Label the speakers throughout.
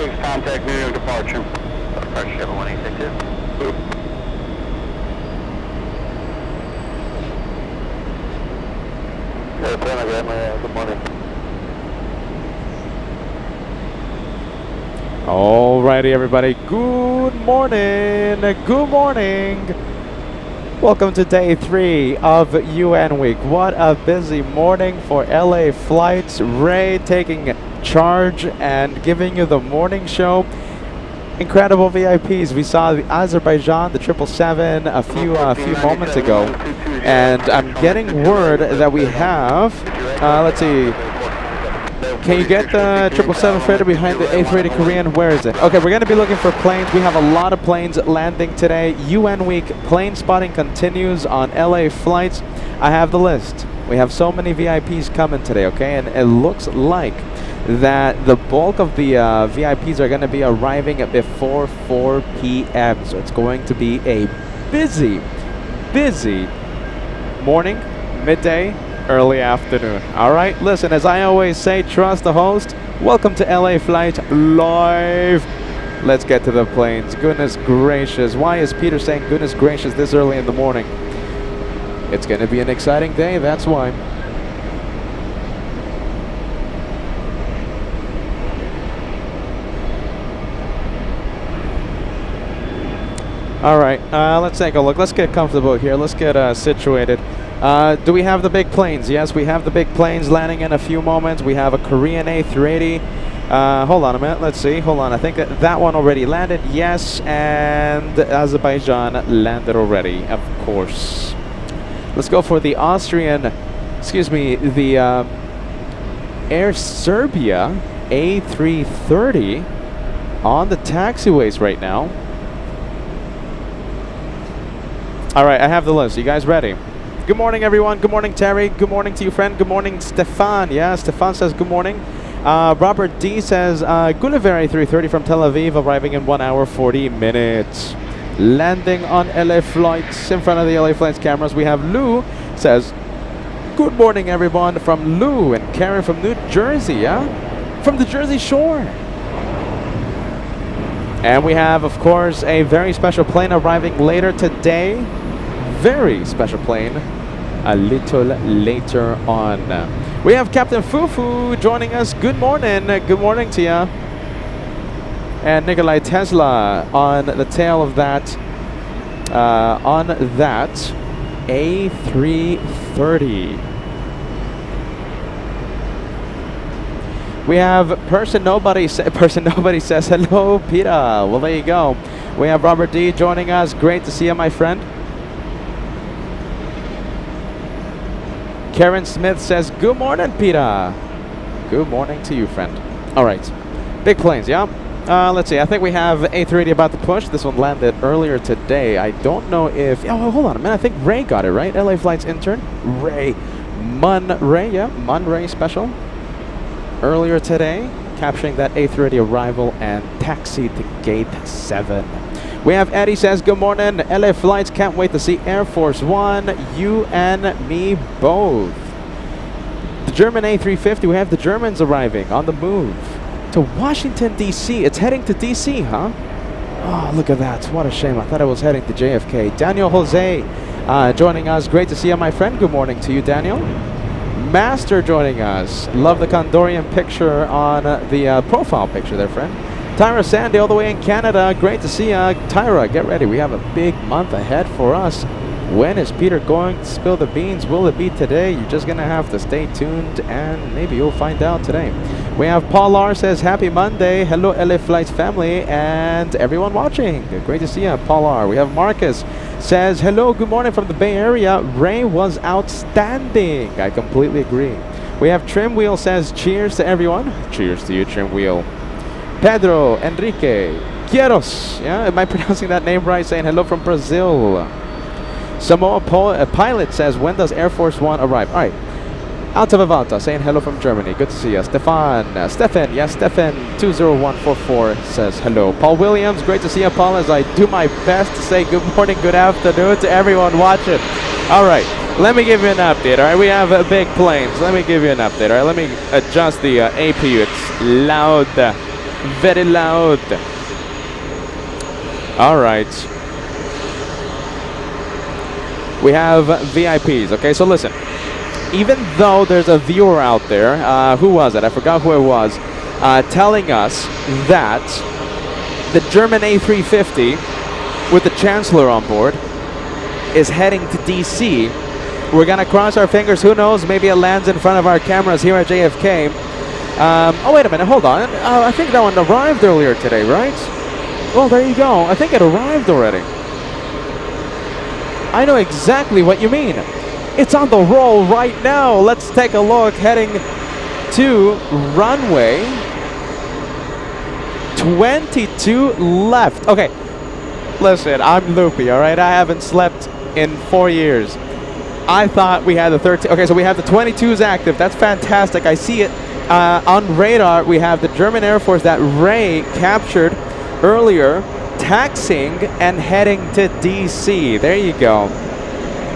Speaker 1: 186, contact New York departure.
Speaker 2: Departure 186.
Speaker 1: Good morning.
Speaker 3: Alrighty, everybody. Good morning. Good morning. Welcome to day 3 of UN Week. What a busy morning for LA flights. Ray taking charge and giving you the morning show. Incredible VIPs. We saw the Azerbaijan, the 777 a few moments ago, and I'm getting word that we have. Let's see. Can you get the 777 freighter behind the A380 Korean? Where is it? Okay, we're going to be looking for planes. We have a lot of planes landing today. UN Week plane spotting continues on LA flights. I have the list. We have so many VIPs coming today, okay? And it looks like that the bulk of the VIPs are going to be arriving before 4 p.m. So it's going to be a busy morning, midday, early afternoon. All right, listen, as I always say, trust the host. Welcome to LA Flight Live. Let's get to the planes. Goodness gracious. Why is Peter saying goodness gracious this early in the morning? It's going to be an exciting day, that's why. All right, let's take a look. Let's get comfortable here. Let's get situated. Do we have the big planes? Yes, we have the big planes landing in a few moments. We have a Korean A380. Hold on a minute. Let's see. Hold on. I think that one already landed. Yes, and Azerbaijan landed already, of course. Let's go for the Austrian, the Air Serbia A330 on the taxiways right now. All right, I have the list. You guys ready? Good morning, everyone. Good morning, Terry. Good morning to you, friend. Good morning, Stefan. Yeah, Stefan says good morning. Robert D says, Gulliver A330 from Tel Aviv, arriving in 1 hour, 40 minutes. Landing on LA flights. In front of the LA flights cameras, we have Lou says, good morning, everyone, from Lou and Karen from New Jersey, yeah? From the Jersey Shore. And we have, of course, a very special plane arriving later today. Very special plane a little later on. We have Captain Fufu joining us. Good morning. Good morning to you. And Nikolai Tesla on the tail of that A330. We have person nobody says hello, Peter. Well, there you go. We have Robert D joining us. Great to see you, my friend. Karen Smith says, good morning, Peter. Good morning to you, friend. All right. Big planes, yeah? Let's see. I think we have A380 about to push. This one landed earlier today. I don't know if... Oh, hold on a minute. I think Ray got it, right? LA Flight's intern. Ray. Ray, yeah. Ray special. Earlier today, capturing that A380 arrival and taxi to gate 7. We have Eddie says, good morning. LA Flights, can't wait to see Air Force One. You and me both. The German A350, we have the Germans arriving on the move to Washington, D.C. It's heading to D.C., huh? Oh, look at that. What a shame. I thought it was heading to JFK. Daniel Jose joining us. Great to see you, my friend. Good morning to you, Daniel. Master joining us. Love the Condorian picture on the profile picture there, friend. Tyra Sandy all the way in Canada. Great to see you. Tyra, get ready. We have a big month ahead for us. When is Peter going to spill the beans? Will it be today? You're just going to have to stay tuned and maybe you'll find out today. We have Paul R says, happy Monday. Hello, LA Flights family and everyone watching. Great to see you, Paul R. We have Marcus says, hello, good morning from the Bay Area. Ray was outstanding. I completely agree. We have Trim Wheel says, cheers to everyone. Cheers to you, Trim Wheel. Pedro Enrique Quieros. Yeah, am I pronouncing that name right? Saying hello from Brazil. Samoa Pilot says, when does Air Force One arrive? All right. Alta Vivanta saying hello from Germany. Good to see you. Stefan, yes, Stefan 20144 says hello. Paul Williams, great to see you, Paul, as I do my best to say good morning, good afternoon to everyone watching. All right, let me give you an update. All right, we have big planes. Let me give you an update. All right, let me adjust the APU. It's loud. very loud. All right. We have VIPs. Okay, so listen. Even though there's a viewer out there, who was it? I forgot who it was, telling us that the German A350 with the Chancellor on board is heading to DC. We're gonna cross our fingers. Who knows? Maybe it lands in front of our cameras here at JFK. Oh, wait a minute. Hold on. I think that one arrived earlier today, right? Well, there you go. I think it arrived already. I know exactly what you mean. It's on the roll right now. Let's take a look. Heading to runway 22 left. Okay. Listen, I'm loopy, all right? I haven't slept in 4 years. I thought we had the 13. Okay, so we have the 22s active. That's fantastic. I see it on radar. We have the German Air Force that Ray captured earlier, taxiing and heading to DC. There you go.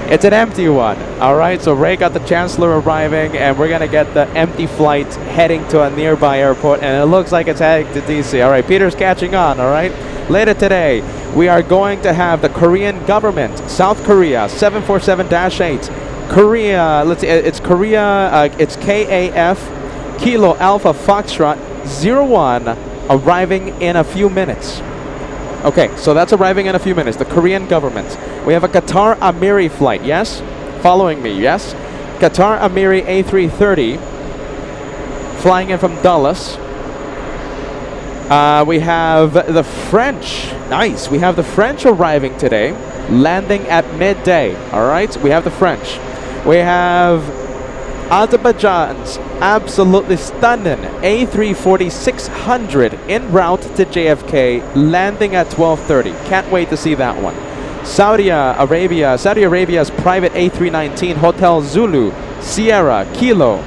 Speaker 3: It's an empty one. All right, so Ray got the Chancellor arriving, and we're going to get the empty flight heading to a nearby airport, and it looks like it's heading to DC. All right, Peter's catching on, all right? Later today, we are going to have the Korean government, South Korea, 747-8. Korea, let's see, it's Korea, it's KAF, Kilo Alpha Foxtrot 01, arriving in a few minutes. Okay, so that's arriving in a few minutes. The Korean government. We have a Qatar Amiri flight, yes? Following me, yes? Qatar Amiri A380 flying in from Dulles. We have the French. Nice. We have the French arriving today, landing at midday. All right, we have the French. We have Azerbaijan's absolutely stunning A340-600 en route to JFK, landing at 12:30. Can't wait to see that one. Saudi Arabia's private A319 Hotel Zulu, Sierra, Kilo,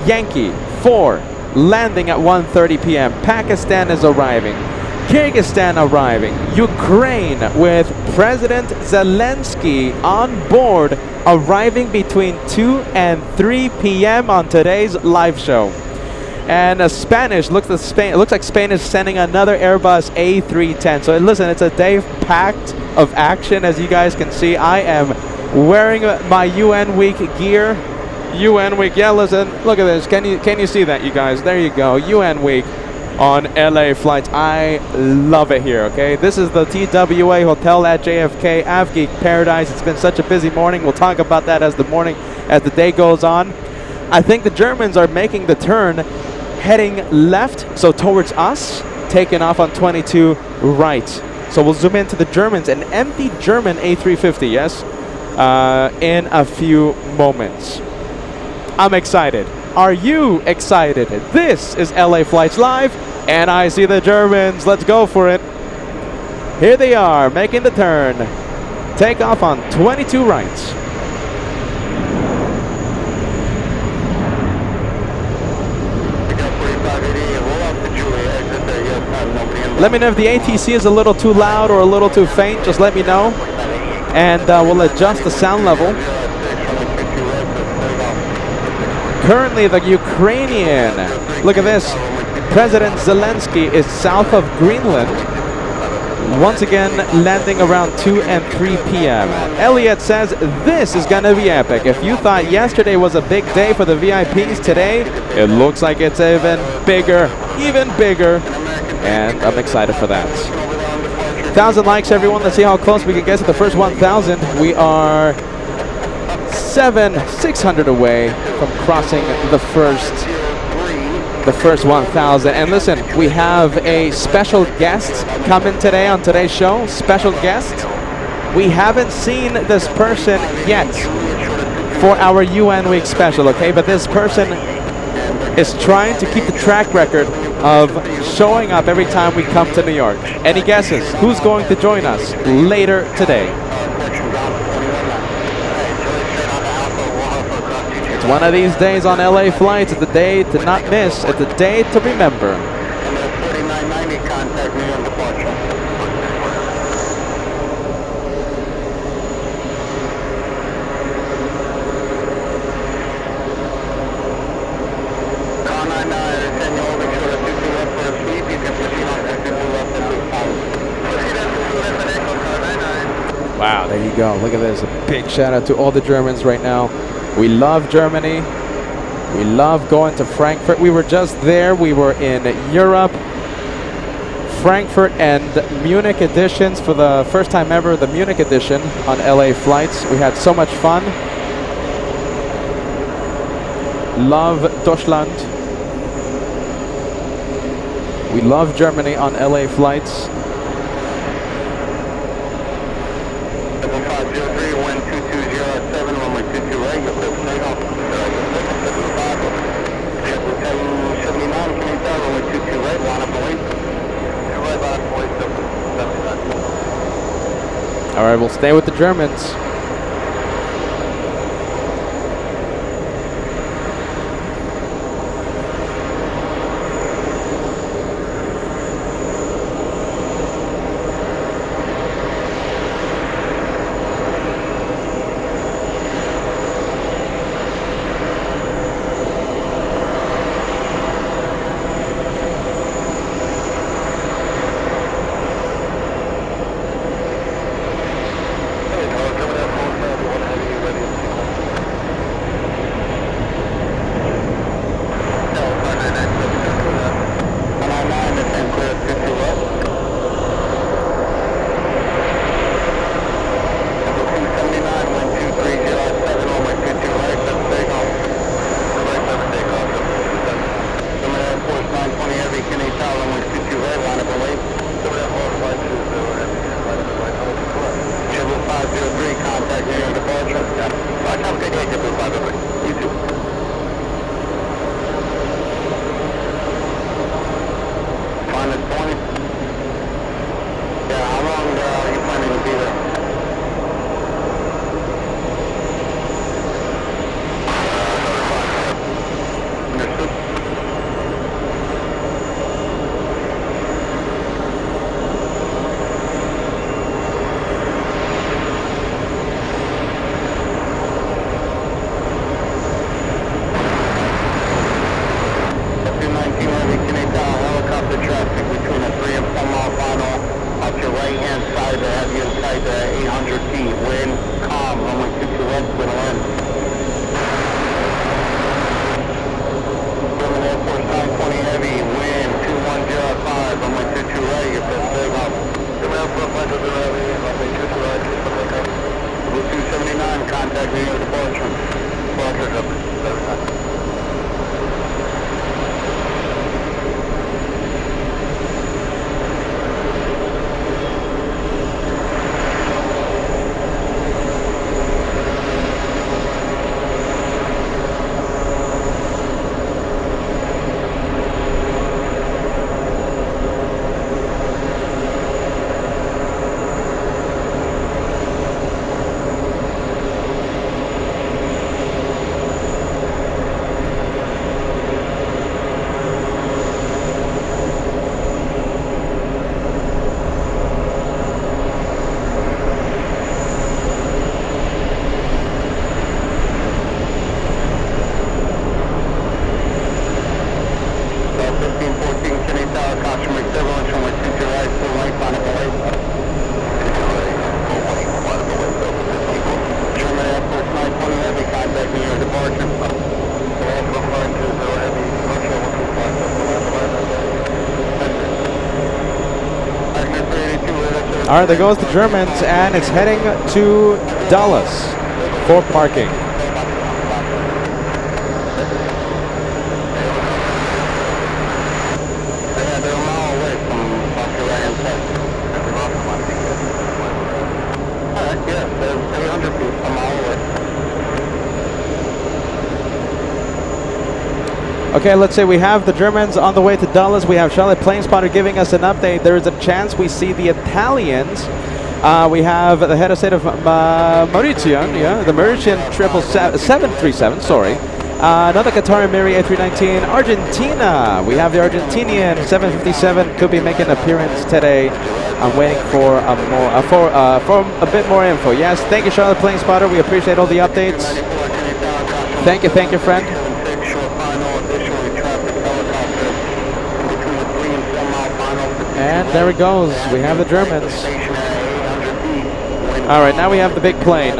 Speaker 3: Yankee, 4, landing at 1:30 p.m. Pakistan is arriving. Kyrgyzstan arriving. Ukraine with President Zelensky on board, arriving between 2 and 3 p.m. on today's live show. And Spanish, looks like Spain is sending another Airbus A310. So listen, it's a day packed of action. As you guys can see, I am wearing my UN Week gear. UN Week, yeah, listen, look at this. Can you see that, you guys? There you go, UN Week on LA flights. I love it here, okay? This is the TWA Hotel at JFK, AvGeek Paradise. It's been such a busy morning. We'll talk about that as the day goes on. I think the Germans are making the turn, heading left, so towards us, taking off on 22 right. So we'll zoom into the Germans, an empty German A350, yes, in a few moments. I'm excited. Are you excited? This is LA Flights Live, and I see the Germans. Let's go for it. Here they are, making the turn. Take off on 22 right. Let me know if the ATC is a little too loud or a little too faint. Just let me know, and we'll adjust the sound level. Currently, the Ukrainian, look at this, President Zelensky is south of Greenland, once again landing around 2 and 3 p.m. Elliot says this is going to be epic. If you thought yesterday was a big day for the VIPs, today it looks like it's even bigger, and I'm excited for that. 1,000 likes, everyone. Let's see how close we can get to the first 1,000. We are 600 away from crossing the first 1,000. And listen, we have a special guest coming today on today's show. Special guest. We haven't seen this person yet for our UN Week special, okay? But this person is trying to keep the track record of showing up every time we come to New York. Any guesses? Who's going to join us later today? One of these days on LA flights, it's a day to not miss. It's a day to remember. go. Look at this. A big shout out to all the Germans right now. We love Germany. We love going to Frankfurt. We were just there. We were in Europe. Frankfurt and Munich editions for the first time ever. The Munich edition on LA flights. We had so much fun. Love Deutschland. We love Germany on LA flights.
Speaker 1: 503, wind 2207, runway 22 right, your clear for takeoff. 79, can you tell, runway 22 right, line up and wait. Right line up and wait, 79.
Speaker 3: All right, we'll stay with the Germans. All right, there goes the Germans, and it's heading to Dallas for parking. Okay, let's say we have the Germans on the way to Dallas. We have Charlotte Plane Spotter giving us an update. There is a chance we see the Italians. We have the head of state of Mauritian, the Mauritian 737, sorry. Another Qatari Miri A319. Argentina, we have the Argentinian 757, could be making an appearance today. I'm waiting for a bit more info. Yes, thank you, Charlotte Plane Spotter. We appreciate all the updates. Thank you, friend. And there it goes. We have the Germans. All right, now we have the big plane.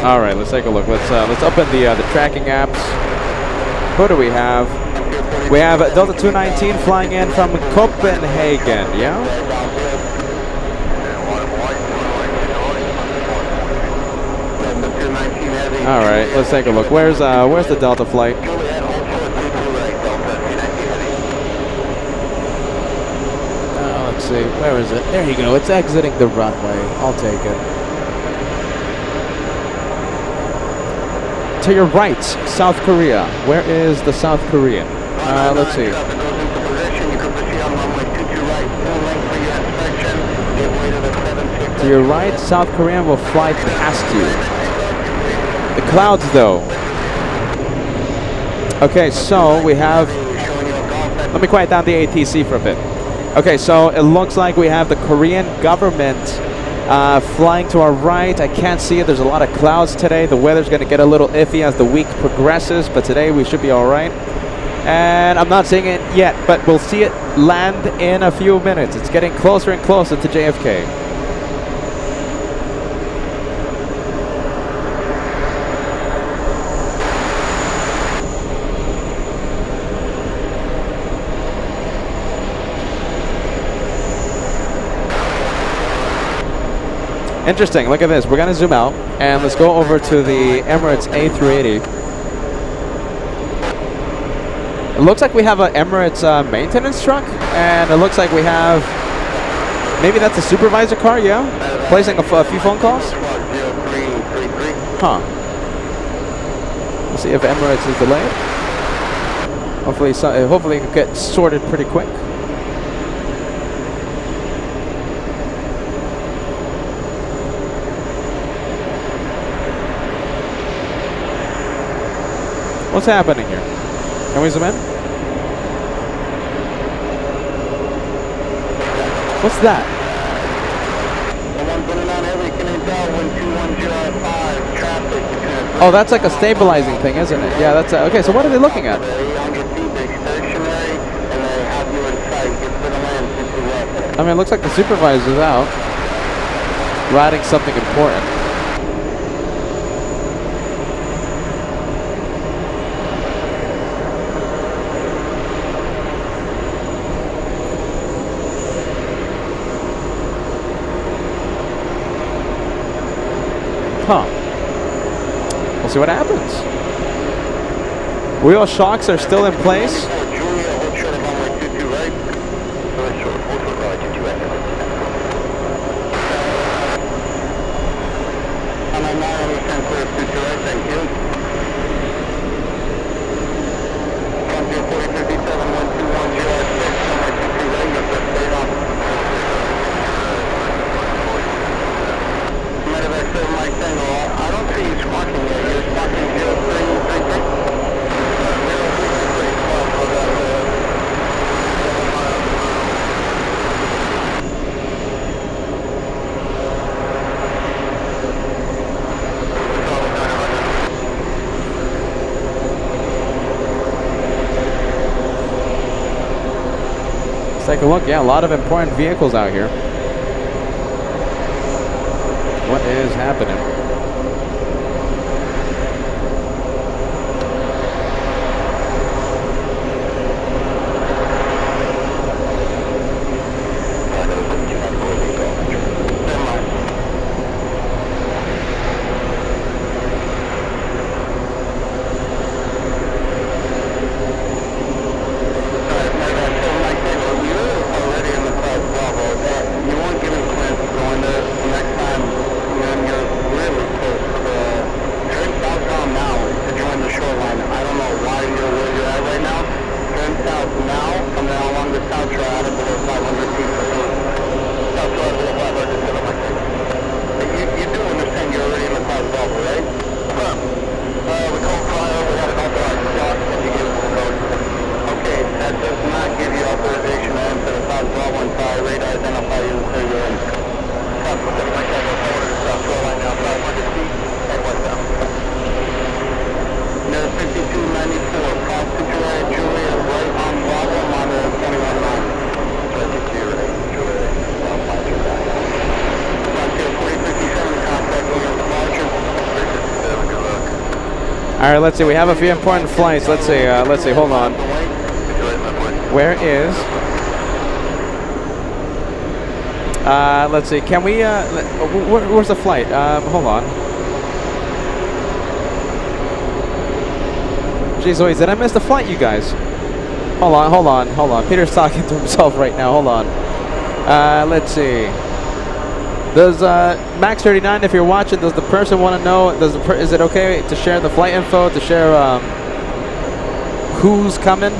Speaker 3: All right, let's take a look. Let's open the tracking apps. Who do we have? We have Delta 219 flying in from Copenhagen. Yeah. All right, let's take a look. Where's the Delta flight? Let's see. Where is it? There you go. It's exiting the runway. I'll take it. To your right, South Korea. Where is the South Korean? Let's see. To your right, South Korean will fly past you. The clouds, though. Okay, so we have... Let me quiet down the ATC for a bit. Okay, so it looks like we have the Korean government flying to our right. I can't see it. There's a lot of clouds today. The weather's going to get a little iffy as the week progresses, but today we should be all right. And I'm not seeing it yet, but we'll see it land in a few minutes. It's getting closer and closer to JFK. Interesting, look at this. We're gonna zoom out and let's go over to the Emirates A380. It looks like we have an Emirates maintenance truck, and it looks like we have, maybe that's a supervisor car, yeah? Placing a few phone calls? Huh. Let's see if Emirates is delayed. Hopefully it can get sorted pretty quick. What's happening here? Can we zoom in? What's that? Oh, that's like a stabilizing thing, isn't it? Yeah, that's okay. So what are they looking at? I mean, it looks like the supervisor's out, writing something important. Huh. We'll see what happens. Wheel shocks are still in place. Take a look. Yeah, a lot of important vehicles out here. What is happening? right, let's see. We have a few important flights. Let's see. Hold on. Where is? Let's see. Can we? Where's the flight? Hold on. Jeez Louise, did I miss the flight, you guys? Hold on. Peter's talking to himself right now. Hold on. Let's see. Does Max 39, if you're watching, does the person want to know? Is it okay to share the flight info? To share who's coming?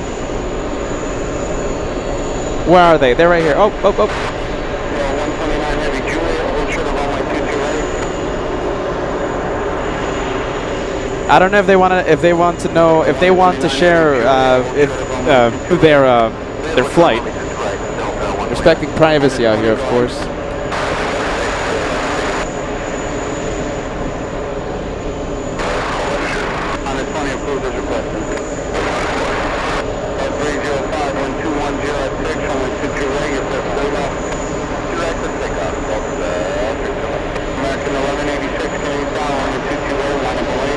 Speaker 3: Where are they? They're right here. Oh.
Speaker 1: 129 Heavy Julia, hold short of runway 228.
Speaker 3: I don't know if they want to share their flight. Respecting privacy out here, of course.
Speaker 1: On its funny approved as requested. 305 1210 at 6, runway 228, your first takeoff. Direct to takeoff, American 1186, Canadian down, runway 228, line up away.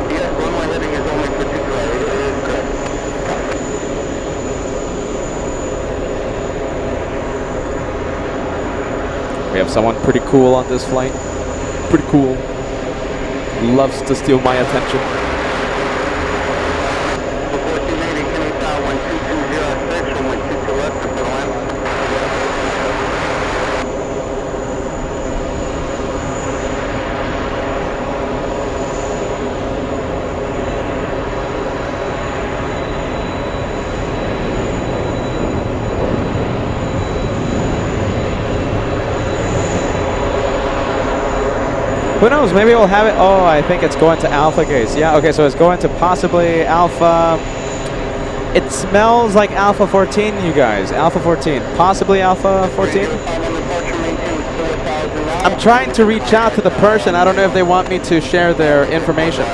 Speaker 1: Yes, runway heading is only for 228, it is correct.
Speaker 3: We have someone pretty cool on this flight. Pretty cool. Loves to steal my attention.
Speaker 1: 1480, Canadian down, 1220 at 6, runway 22 left, for the land.
Speaker 3: Who knows? Maybe we'll have it. Oh, I think it's going to Alpha Gates. Yeah, okay, so it's going to possibly Alpha. It smells like Alpha 14, you guys. Alpha 14. Possibly Alpha 14? I'm trying to reach out to the person. I don't know if they want me to share their information.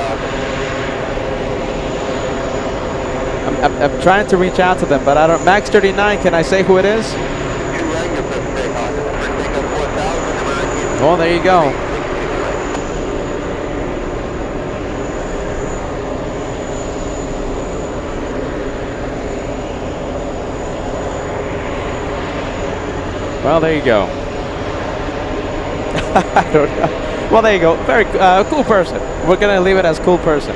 Speaker 3: I'm trying to reach out to them, but I don't. Max 39, can I say who it is? Oh, there you go. Well, there you go. I don't know. Well, there you go. Very cool person. We're going to leave it as cool person.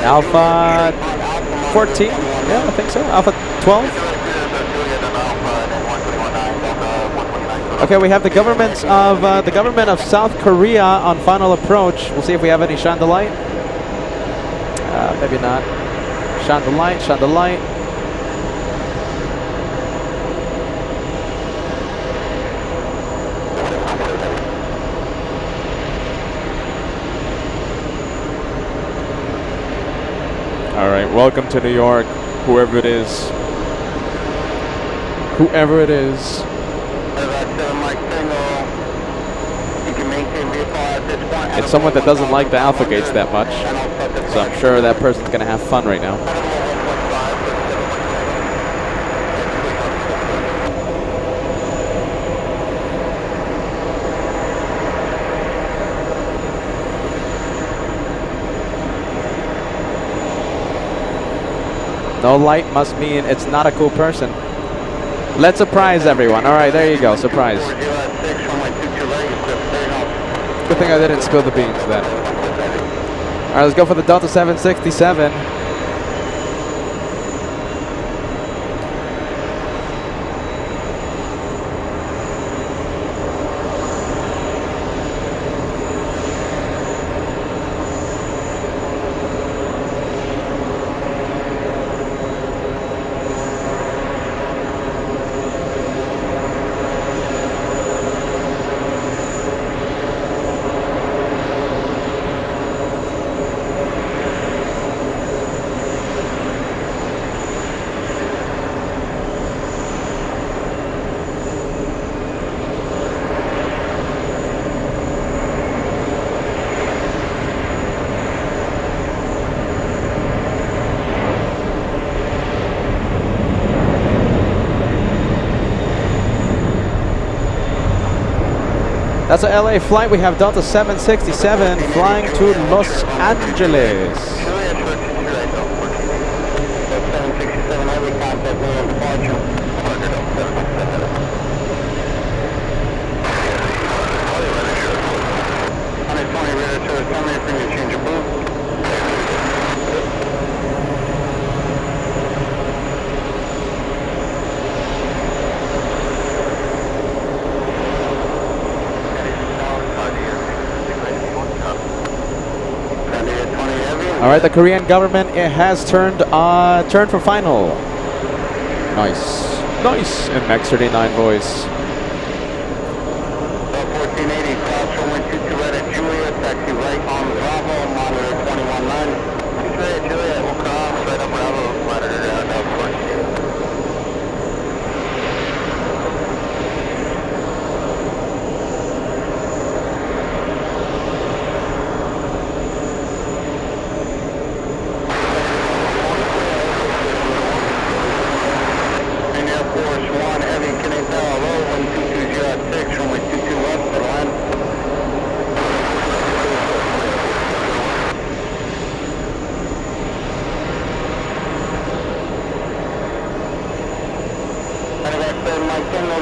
Speaker 3: Alpha 14? Yeah, I think so. Alpha 12? Okay, we have the government of South Korea on final approach. We'll see if we have any shine the light. Maybe not. Shine the light, shine the light. All right, welcome to New York, whoever it is. Whoever it is. It's someone that doesn't like the Alpha Gates that much, so I'm sure that person's gonna have fun right now. No light must mean it's not a cool person. Let's surprise everyone. All right, there you go, surprise. Good thing I didn't spill the beans then. All right, let's go for the Delta 767. That's a LA flight. We have Delta 767 flying to Los Angeles.
Speaker 1: Juliet, short 22 right, Delta 1480. So 767 heavy, contact me on departure. 100 Delta 767. 120 radar service, tell me if you need to change your boot.
Speaker 3: All right, the Korean government has turned for final. Nice in Max 39 voice.
Speaker 1: 1480, cross runway 22 right at Juliet, taxi right on Bravo, monitor 219. 22 right at Juliet, we'll cross right on Bravo, monitor down, Delta 1480.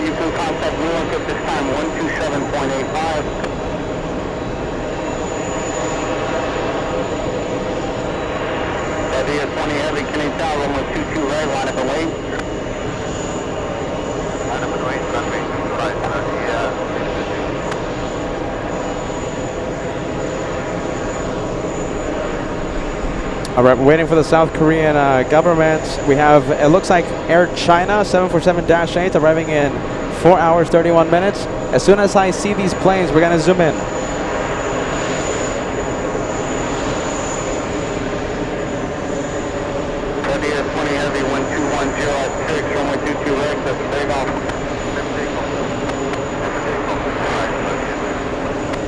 Speaker 1: You can contact Newark at this time, 127.85. Idea 20 heavy, Canadian Tower, runway 22 right, line up and wait. Line up and wait, runway 2530,
Speaker 3: All right, we're waiting for the South Korean government. We have, it looks like Air China 747-8 arriving in 4 hours, 31 minutes. As soon as I see these planes, we're going to zoom in.
Speaker 1: Idea 20 heavy, 1210 at 6, runway 22 right, that's a takeoff.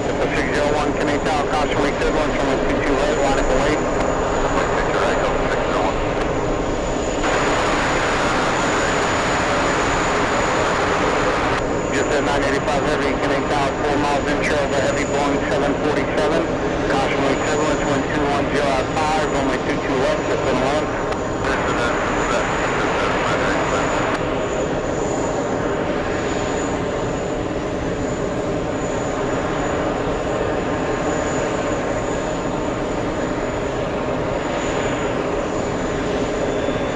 Speaker 1: It's a 601, Canadian Tower, caution wake turbulence, runway 22 right, line up and wait. Just at 985 heavy, Canadian Tower, 4 miles inshore of a heavy Boeing 747. Caution wake turbulence, 1210 at 5, runway 22 left, just in left.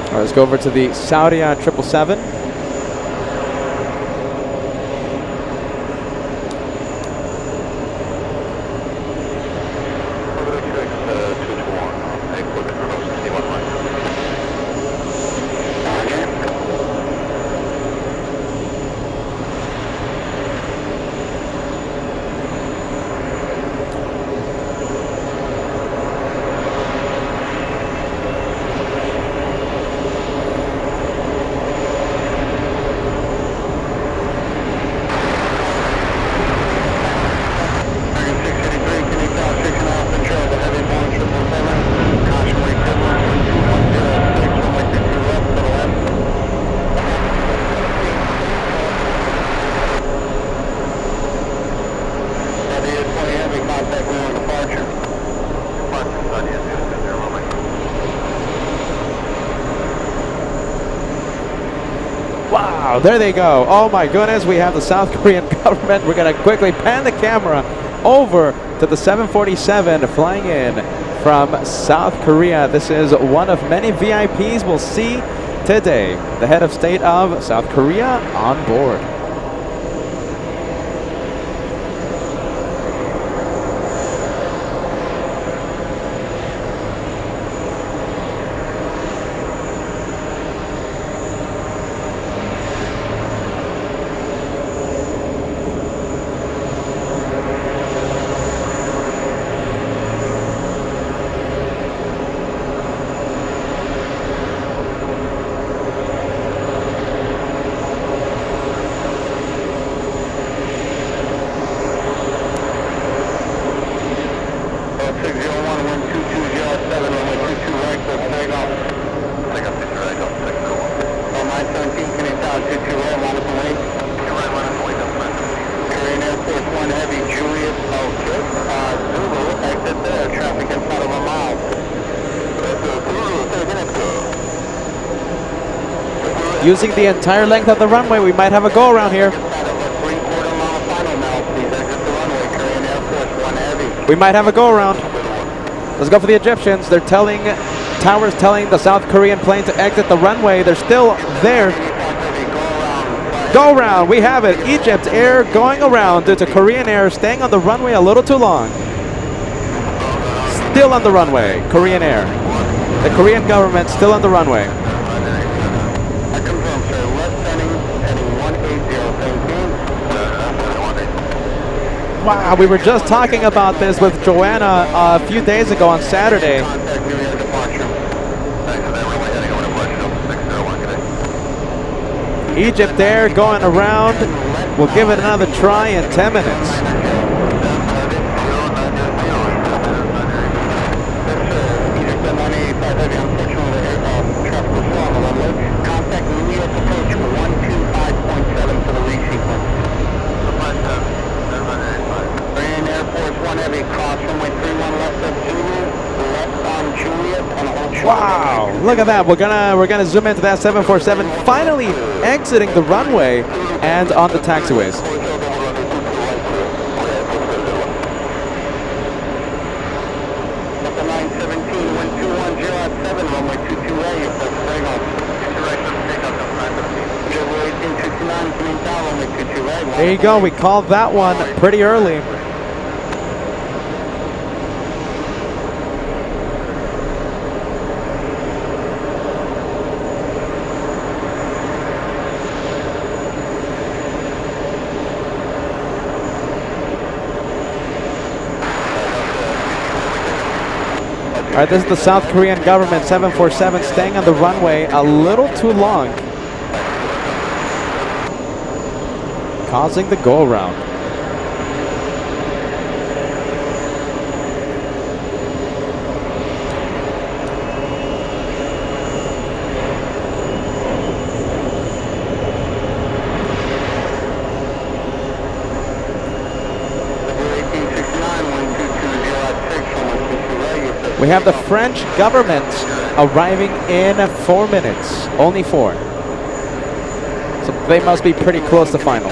Speaker 3: All right, let's go over to the Saudi 777. Wow, there they go. Oh my goodness, we have the South Korean government. We're going to quickly pan the camera over to the 747 flying in from South Korea. This is one of many VIPs we'll see today. The head of state of South Korea on board. using the entire length of the runway. We might have a go around here. We might have a go around. Let's go for the Egyptians. They're telling, towers telling the South Korean plane to exit the runway. They're still there. Go around. We have it. Egypt Air going around due to Korean Air staying on the runway a little too long. Still on the runway. Korean Air. The Korean government still on the runway.
Speaker 1: I confirm, sir. Left heading 180.
Speaker 3: Wow, we were just talking about this with Joanna a few days ago on Saturday.
Speaker 1: Contact New York departure.
Speaker 3: Egypt Air going around. We'll give it another try in 10 minutes.
Speaker 1: Contact New York approach 125.7 for the resequence. Korean Air Force 1 Heavy, cross runway 31 left of Zulu, left on Juliet, and hold short.
Speaker 3: Wow, look at that. We're gonna zoom into that 747 finally exiting the runway and on the taxiways.
Speaker 1: Delta 917, wind 210 at 7, runway 22A, your first flag on. JFK 1869, coming down, runway 22A.
Speaker 3: There you go. We called that one pretty early. All right, this is the South Korean government 747 staying on the runway a little too long, causing the go around. We have the French government arriving in 4 minutes, only 4. So they must be pretty close to final.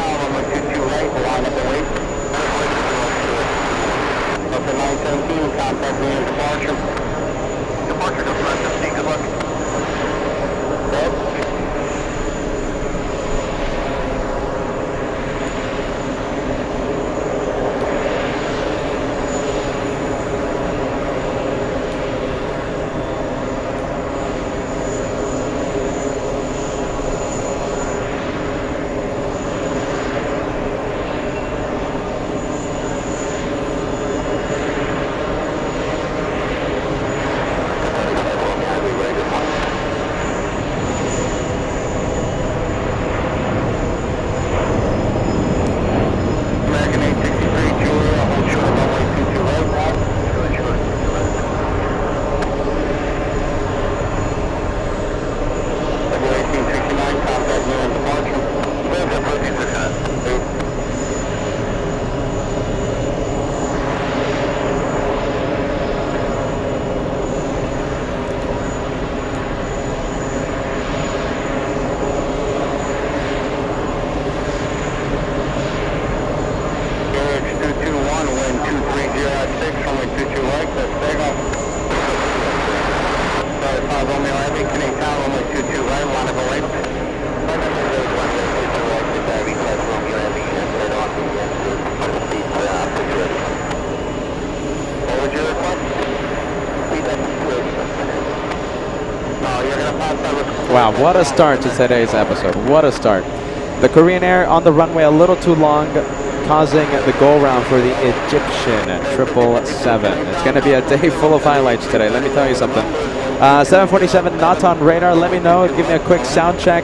Speaker 3: Wow, what a start to today's episode. What a start. The Korean Air on the runway a little too long, causing the go-around for the Egyptian 777. It's going to be a day full of highlights today, let me tell you something. 747 not on radar. Let me know. Give me a quick sound check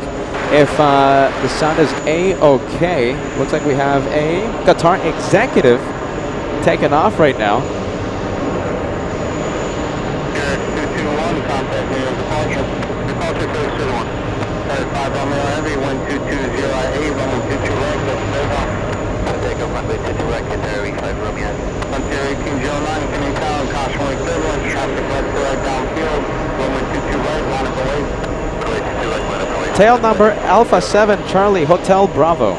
Speaker 3: if the sound is A-OK. Looks like we have a Qatar executive taking off right now. Tail number Alpha 7 Charlie Hotel Bravo.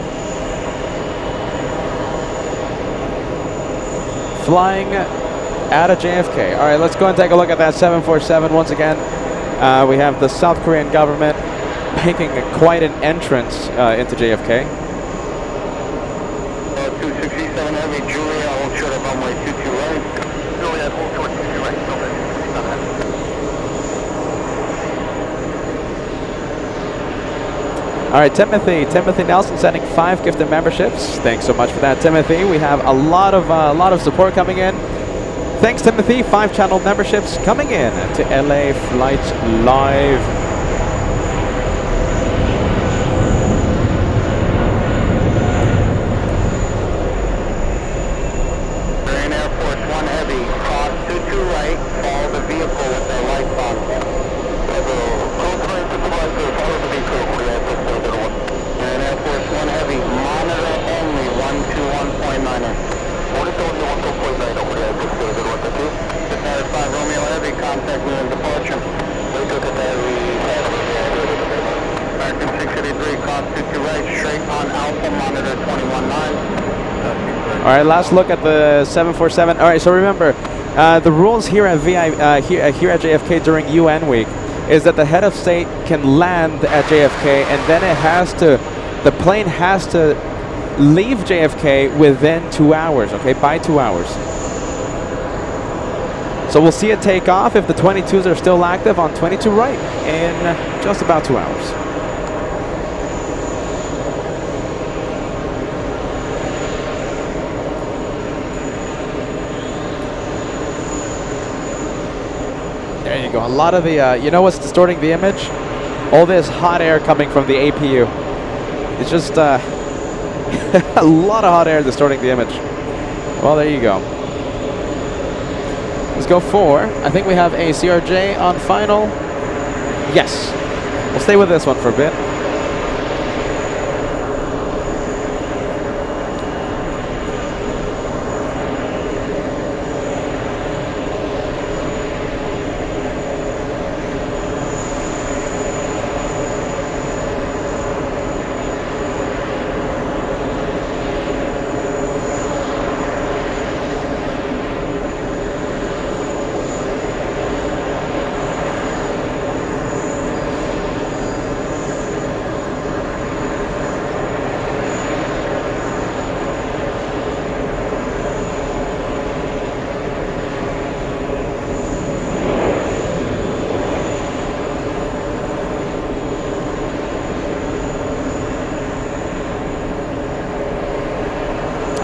Speaker 3: Flying out of JFK. All right, let's go and take a look at that 747 once again. We have the South Korean government making quite an entrance into JFK.
Speaker 1: 267 Heavy, Julia, hold short of runway 22 right. Julia, hold short 22 right.
Speaker 3: All right, Timothy Nelson sending 5 gifted memberships. Thanks so much for that, Timothy. We have a lot of support coming in. Thanks, Timothy. 5 channel memberships coming in to LA Flights Live.
Speaker 1: Korean Air Force 1 Heavy, cross 22 right, follow the vehicle with their lights on. Korean Air Force 1 Heavy, monitor only 121.9. 5 Romeo Heavy, contact me in departure. American 683, cross 22 right, straight on Alpha, monitor 21.9.
Speaker 3: All right, last look at the 747. All right, so remember, the rules here at here at JFK during UN week is that the head of state can land at JFK, and then the plane has to leave JFK within 2 hours. Okay, by 2 hours. So we'll see it take off if the 22s are still active on 22 right in just about 2 hours. There you go. A lot of the, you know what's distorting the image? All this hot air coming from the APU. It's just a lot of hot air distorting the image. Well, there you go. Let's go for, I think we have a CRJ on final. Yes. We'll stay with this one for a bit.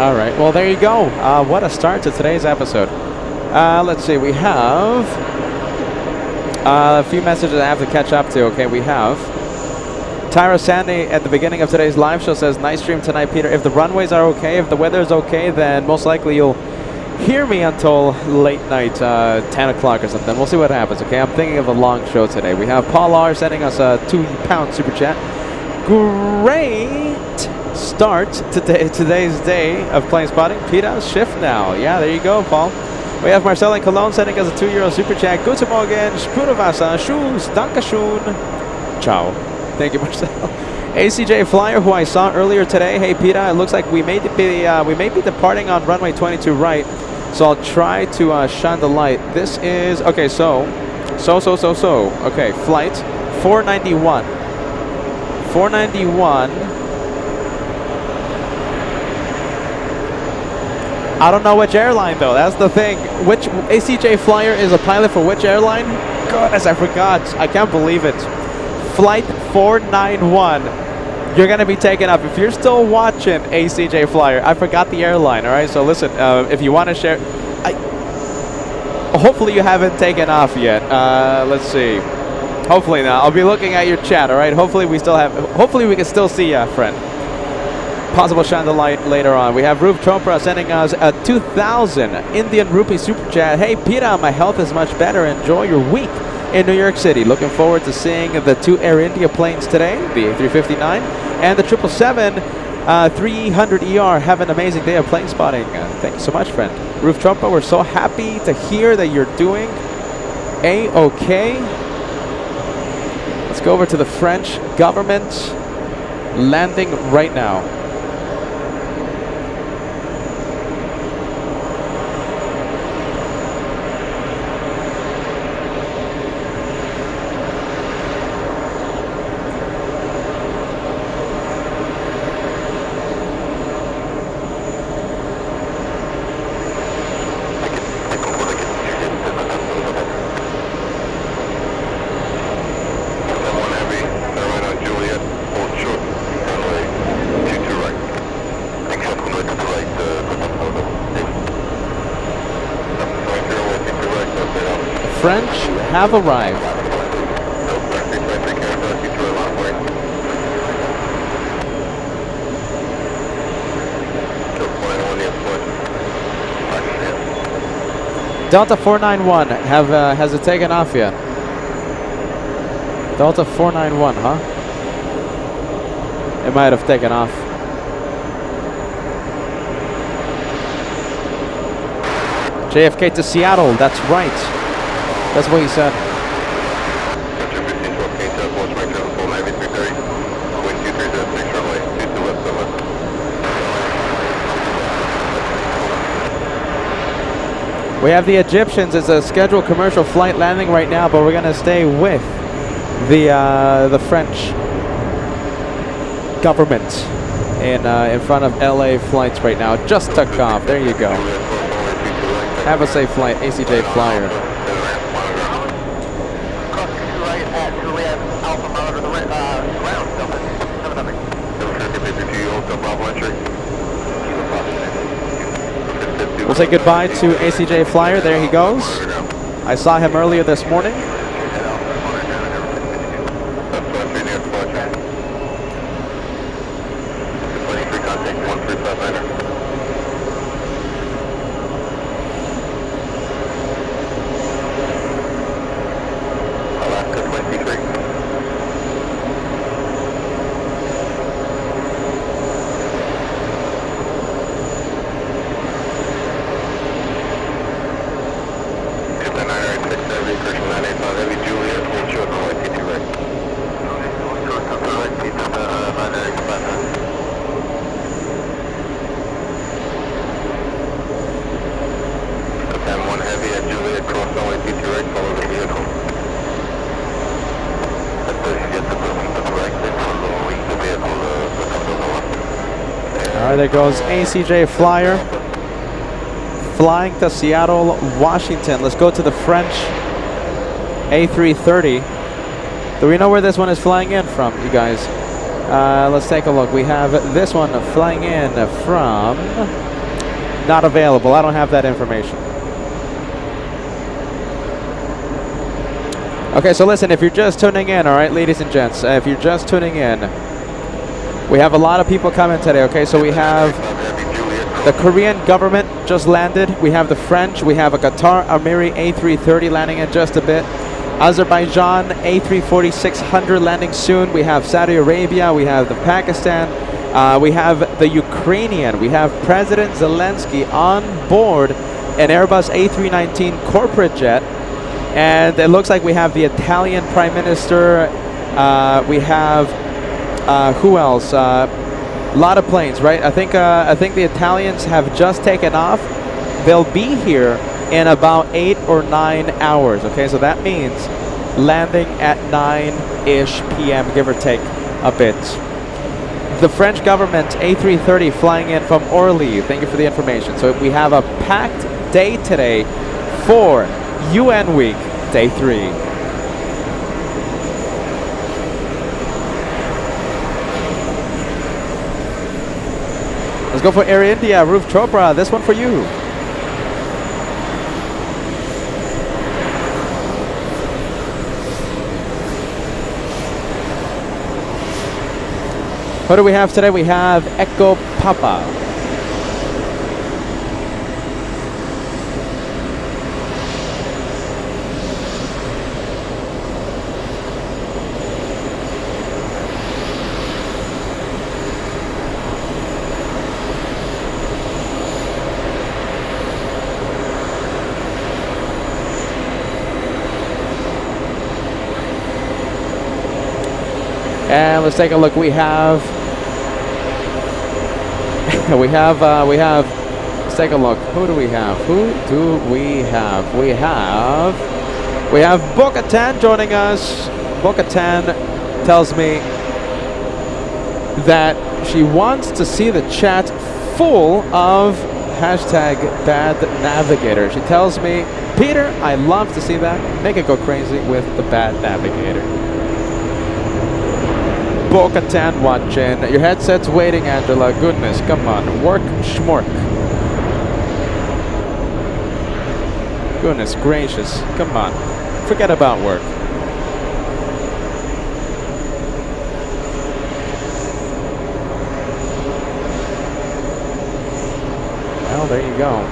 Speaker 3: All right, well, there you go. What a start to today's episode. Let's see, we have a few messages I have to catch up to. Okay, we have Tyra Sandy at the beginning of today's live show says, nice stream tonight, Peter. If the runways are okay, if the weather is okay, then most likely you'll hear me until late night, 10 o'clock or something. We'll see what happens, okay? I'm thinking of a long show today. We have Paul R sending us a £2 super chat. Great start to today's day of plane spotting. Peter, shift now. Yeah, there you go, Paul. We have Marcel in Cologne sending us a €2 super chat. Guten Morgen, Spurwasser, Schuss, Dankeschön. Ciao. Thank you, Marcel. ACJ Flyer, who I saw earlier today. Hey, Peter, it looks like we may be departing on runway 22 right. So I'll try to shine the light. This is, okay, so. Okay, flight 491. 491. I don't know which airline though, that's the thing. Which ACJ Flyer is a pilot for which airline? Goodness, I forgot. I can't believe it. Flight 491. You're going to be taken up. If you're still watching ACJ Flyer, I forgot the airline, all right? So listen, if you want to share, hopefully you haven't taken off yet. Let's see. Hopefully not. I'll be looking at your chat, all right? Hopefully we can still see you, friend. Possible shine the light later on. We have Roof Chopra sending us a 2,000 Indian rupee super chat. Hey, Peter, my health is much better. Enjoy your week in New York City. Looking forward to seeing the 2 Air India planes today, the A359 and the 777-300ER. Have an amazing day of plane spotting. Thank you so much, friend. Roof Chopra, we're so happy to hear that you're doing A-okay. Let's go over to the French government. Landing right now. French have arrived. Delta 491, has it taken off yet? Delta 491, huh? It might have taken off. JFK to Seattle, that's right. That's what he said. We have the Egyptians. It's a scheduled commercial flight landing right now, but we're gonna stay with the French government in front of LA flights right now. Just took off. There you go. Have a safe flight, ACJ Flyer. We'll say goodbye to ACJ Flyer. There he goes. I saw him earlier this morning. There goes ACJ Flyer flying to Seattle, Washington. Let's go to the French A330. Do we know where this one is flying in from, you guys? Let's take a look. We have this one flying in from... Not available. I don't have that information. Okay, so listen, if you're just tuning in, all right, ladies and gents, if you're just tuning in, we have a lot of people coming today, okay? So we have the Korean government just landed. We have the French. We have a Qatar Emirates A330 landing in just a bit. Azerbaijan A340-600 landing soon. We have Saudi Arabia. We have the Pakistan. We have the Ukrainian. We have President Zelensky on board an Airbus A319 corporate jet. And it looks like we have the Italian Prime Minister. We have... who else? A lot of planes, right? I think the Italians have just taken off. They'll be here in about 8 or 9 hours. Okay, so that means landing at 9-ish p.m., give or take a bit. The French government A330 flying in from Orly. Thank you for the information. So we have a packed day today for UN Week, Day 3. Let's go for Air India, Roof Chopra. This one for you. What do we have today? We have Echo Papa. And let's take a look. We have let's take a look. Who do we have? We have Bo-Katan joining us. Bo-Katan tells me that she wants to see the chat full of #BadNavigator. She tells me, Peter, I love to see that. Make it go crazy with the Bad Navigator. Bo-Katan watching. Your headset's waiting, Angela. Goodness, come on. Work schmork. Goodness gracious. Come on. Forget about work. Well, there you go.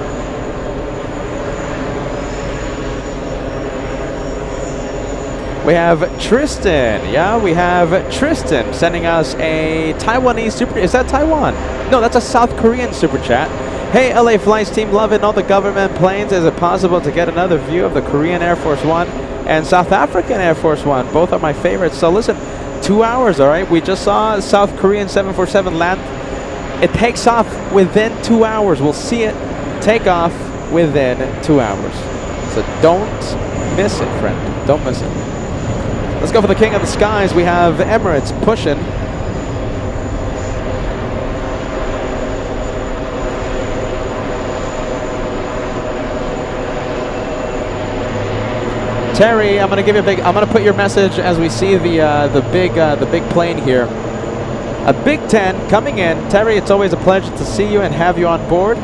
Speaker 3: We have Tristan. Yeah, we have Tristan sending us a Taiwanese super. Is that Taiwan? No, that's a South Korean super chat. Hey, LA Flights team, loving all the government planes. Is it possible to get another view of the Korean Air Force One and South African Air Force One? Both are my favorites. So listen, 2 hours, all right? We just saw South Korean 747 land. It takes off within 2 hours. We'll see it take off within 2 hours. So don't miss it, friend. Don't miss it. Let's go for the king of the skies. We have Emirates pushing. Terry, I'm gonna give you a big. I'm gonna put your message as we see the big plane here. A Big 10 coming in. Terry, it's always a pleasure to see you and have you on board.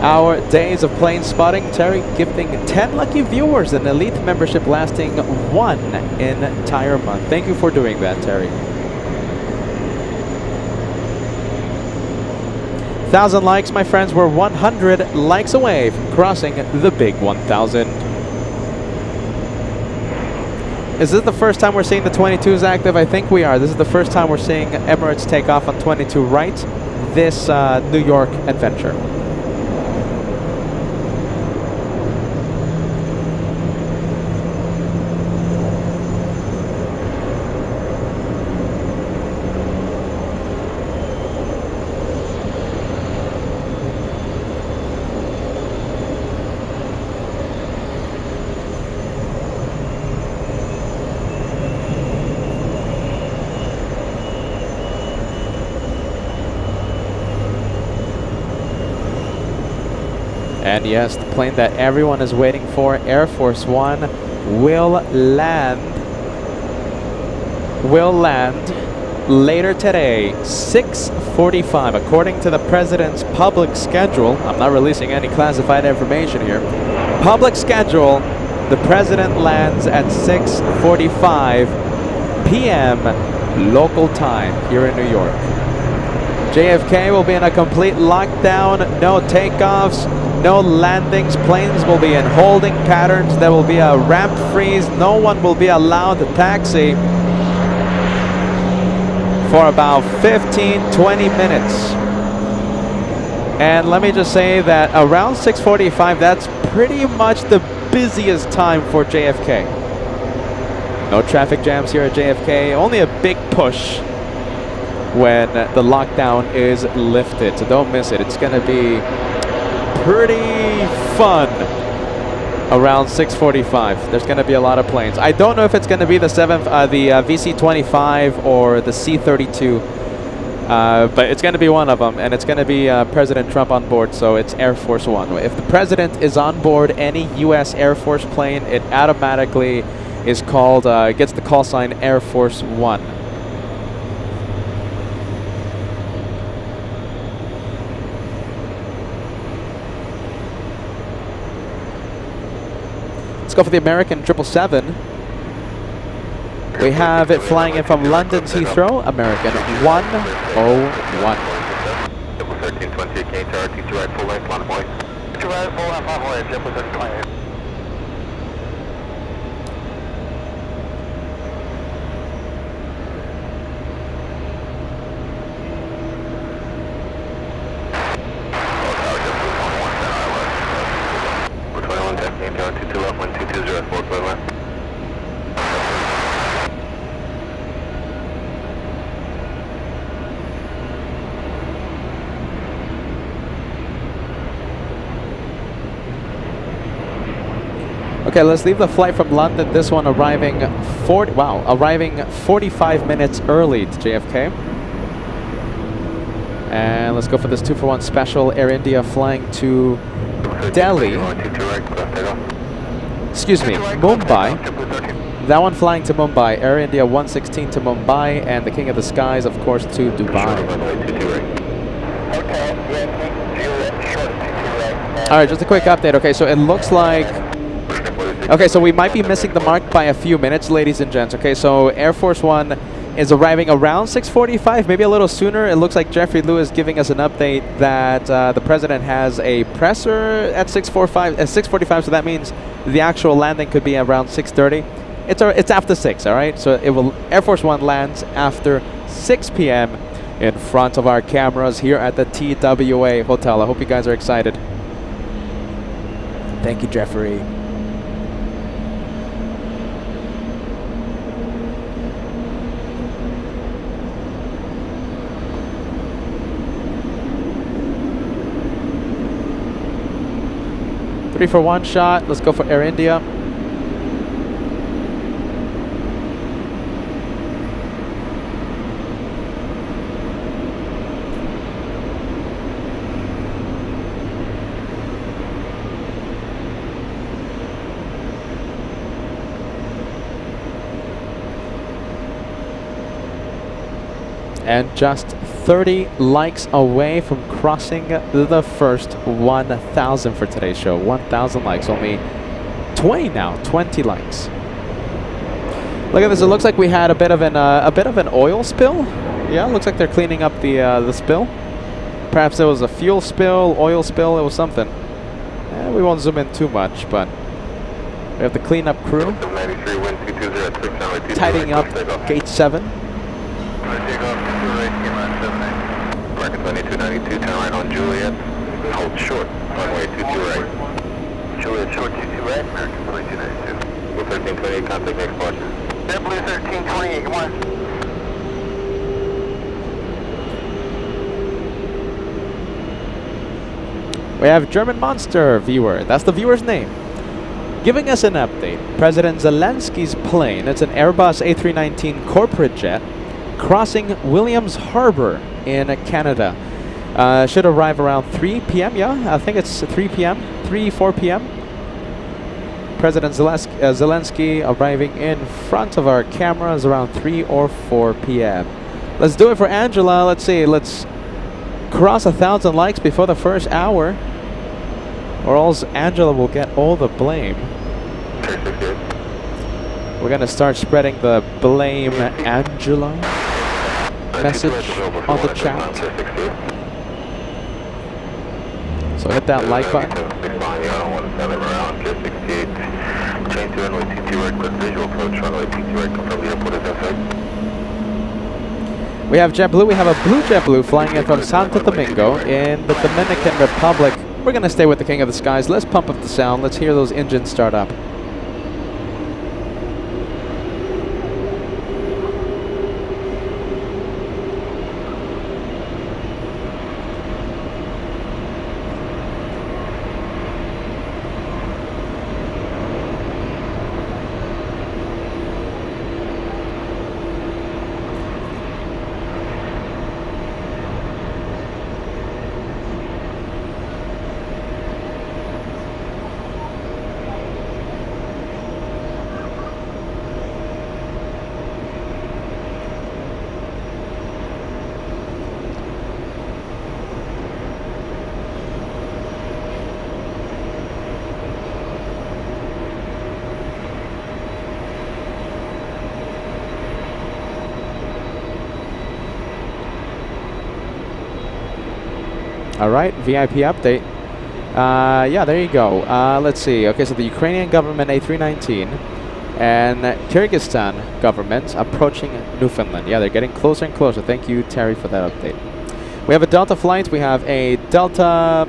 Speaker 3: Our days of plane spotting. Terry gifting 10 lucky viewers an elite membership lasting 1 entire month. Thank you for doing that, Terry. 1,000 likes, my friends. We're 100 likes away from crossing the big 1,000. Is this the first time we're seeing the 22s active? I think we are. This is the first time we're seeing Emirates take off on 22 right this New York adventure. And yes, the plane that everyone is waiting for, Air Force One, will land later today, 6:45. According to the president's public schedule, I'm not releasing any classified information here. Public schedule, the president lands at 6:45 p.m. local time here in New York. JFK will be in a complete lockdown, no takeoffs, no landings. Planes will be in holding patterns. There will be a ramp freeze. No one will be allowed to taxi for about 15-20 minutes. And let me just say that around 6:45, that's pretty much the busiest time for JFK. No traffic jams here at JFK. Only a big push when the lockdown is lifted. So don't miss it. It's going to be pretty fun around 6:45. There's going to be a lot of planes. I don't know if it's going to be the VC-25 or the C-32, but it's going to be one of them, and it's going to be President Trump on board, so it's Air Force One. If the president is on board any U.S. Air Force plane, it automatically is called, gets the call sign Air Force One. Let's go for the American 777. We have it flying in from London's Heathrow, American 101.
Speaker 2: 1328 K to RT2 right full length, line of voice. 2 right full length, line of voice, Jet 1328.
Speaker 3: Okay, let's leave the flight from London. This one arriving 45 minutes early to JFK. And let's go for this 2-for-1 special. Air India flying to Delhi. Excuse me, Mumbai. That one flying to Mumbai. Air India 116 to Mumbai, and the King of the Skies, of course, to Dubai. Alright, just a quick update. Okay, so it looks like... Okay, so we might be missing the mark by a few minutes, ladies and gents. Okay, so Air Force One is arriving around 6:45, maybe a little sooner. It looks like Jeffrey Lewis giving us an update that the president has a presser at 6:45, so that means the actual landing could be around 6:30. It's after 6, all right? So it will Air Force One lands after 6 p.m. in front of our cameras here at the TWA Hotel. I hope you guys are excited. Thank you, Jeffrey. Three for one shot. Let's go for Air India. And just 30 likes away from crossing the first 1,000 for today's show. 1,000 likes, only 20 now, 20 likes. Look at this, it looks like we had a bit of an oil spill. Yeah, looks like they're cleaning up the spill. Perhaps it was a fuel spill, oil spill, it was something. We won't zoom in too much, but we have the cleanup crew tidying up gate 7.
Speaker 2: American 2292, turn right on Juliet. Hold short, runway 22 right. Juliet short 22 right, American 2292. Blue 1328, contact next departure.
Speaker 1: Blue 1328, come on.
Speaker 3: We have German Monster viewer, that's the viewer's name, giving us an update. President Zelensky's plane, it's an Airbus A319 corporate jet, crossing Williams Harbor in Canada. Should arrive around 3 p.m. Yeah, I think it's 3 p.m. 4 p.m. President Zelensky arriving in front of our cameras around 3 or 4 p.m. Let's do it for Angela. Let's see. Let's cross 1,000 likes before the first hour, or else Angela will get all the blame. We're gonna start spreading the blame Angela message on the chat. So hit that like button. We have JetBlue. We have a blue JetBlue flying in from Santo Domingo in the Dominican Republic. We're gonna stay with the King of the Skies. Let's pump up the sound. Let's hear those engines start up. Alright, VIP update. Yeah, there you go. Let's see. Okay, so the Ukrainian government A319 and Kyrgyzstan government approaching Newfoundland. Yeah, they're getting closer and closer. Thank you, Terry, for that update. We have a Delta flight. We have a Delta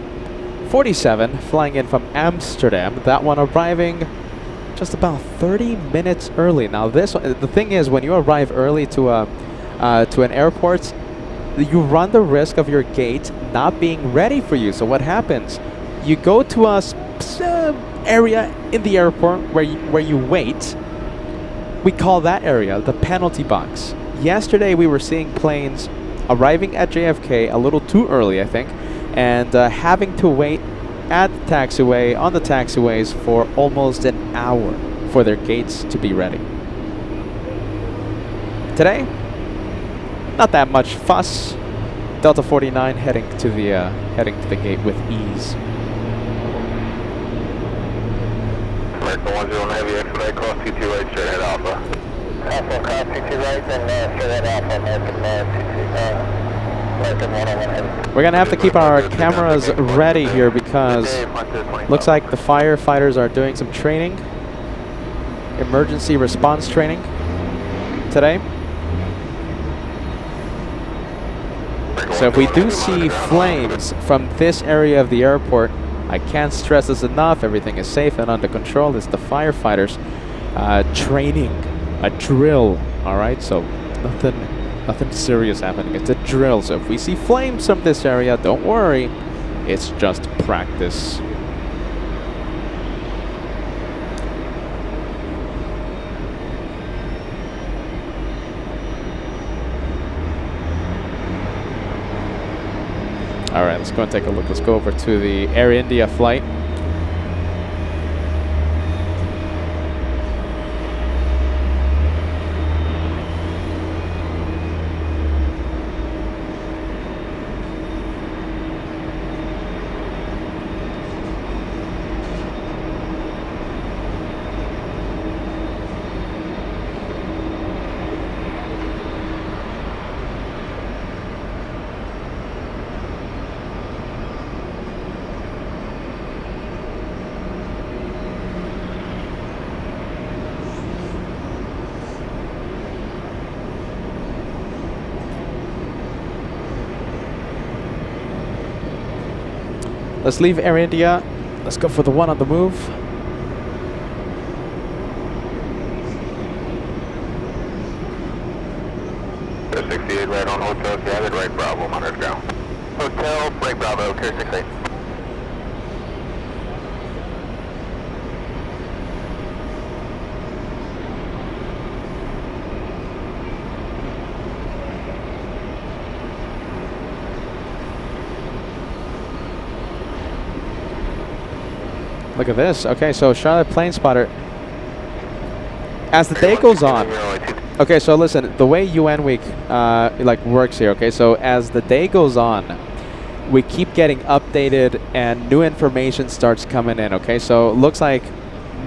Speaker 3: 47 flying in from Amsterdam. That one arriving just about 30 minutes early. Now, this one, the thing is, when you arrive early to an airport, you run the risk of your gate not being ready for you. So what happens? You go to a area in the airport where you wait, we call that area the penalty box. Yesterday we were seeing planes arriving at JFK a little too early, I think, and having to wait at the taxiway, on the taxiways, for almost an hour for their gates to be ready. Today, not that much fuss. Delta 49 heading to the gate with ease.
Speaker 2: American 10 Heavy expedite cross TT right, straight ahead Alpha.
Speaker 1: Alpha, cross TT right, then straight ahead Alpha, American 101 Heavy.
Speaker 3: We're gonna have to keep our cameras ready here because looks like the firefighters are doing some training, emergency response training today. So if we do see flames from this area of the airport, I can't stress this enough, everything is safe and under control. It's the firefighters training, a drill, all right? So nothing serious happening. It's a drill. So if we see flames from this area, don't worry, it's just practice. All right, let's go and take a look. Let's go over to the Air India flight. Let's leave Air India. Let's go for the one on the move.
Speaker 2: Clear 68 right on Hotel, gathered right Bravo, monitor ground.
Speaker 1: Hotel, break Bravo, clear 68.
Speaker 3: Look at this. Okay, so Charlotte Plane Spotter. As the day goes on. Okay, so listen, the way UN Week works here. Okay, so as the day goes on, we keep getting updated and new information starts coming in. Okay, so looks like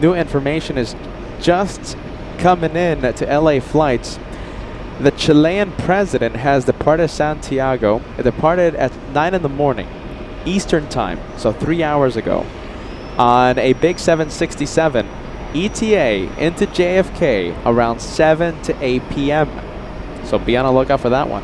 Speaker 3: new information is just coming in to LA flights. The Chilean president has departed Santiago. It departed at 9 in the morning, Eastern time, so 3 hours ago, on a big 767 ETA into JFK around 7 to 8 p.m. So be on the lookout for that one.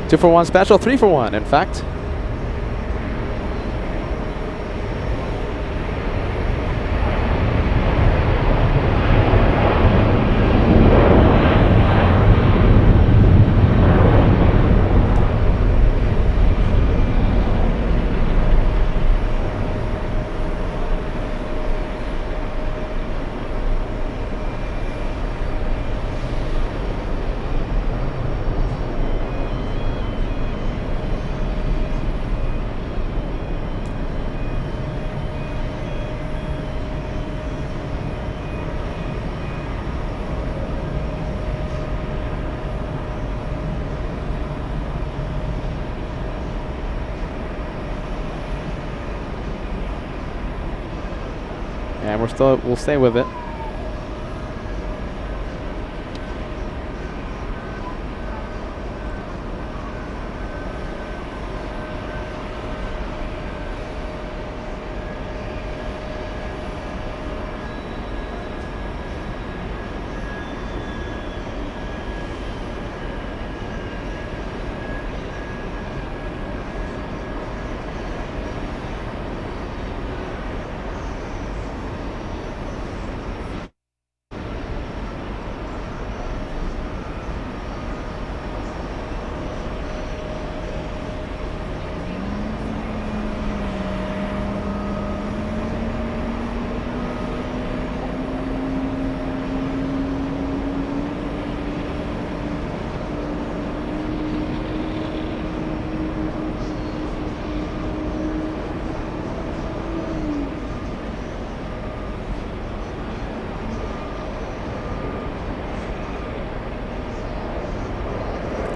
Speaker 3: Two for one special, 3 for 1, in fact. And we'll stay with it.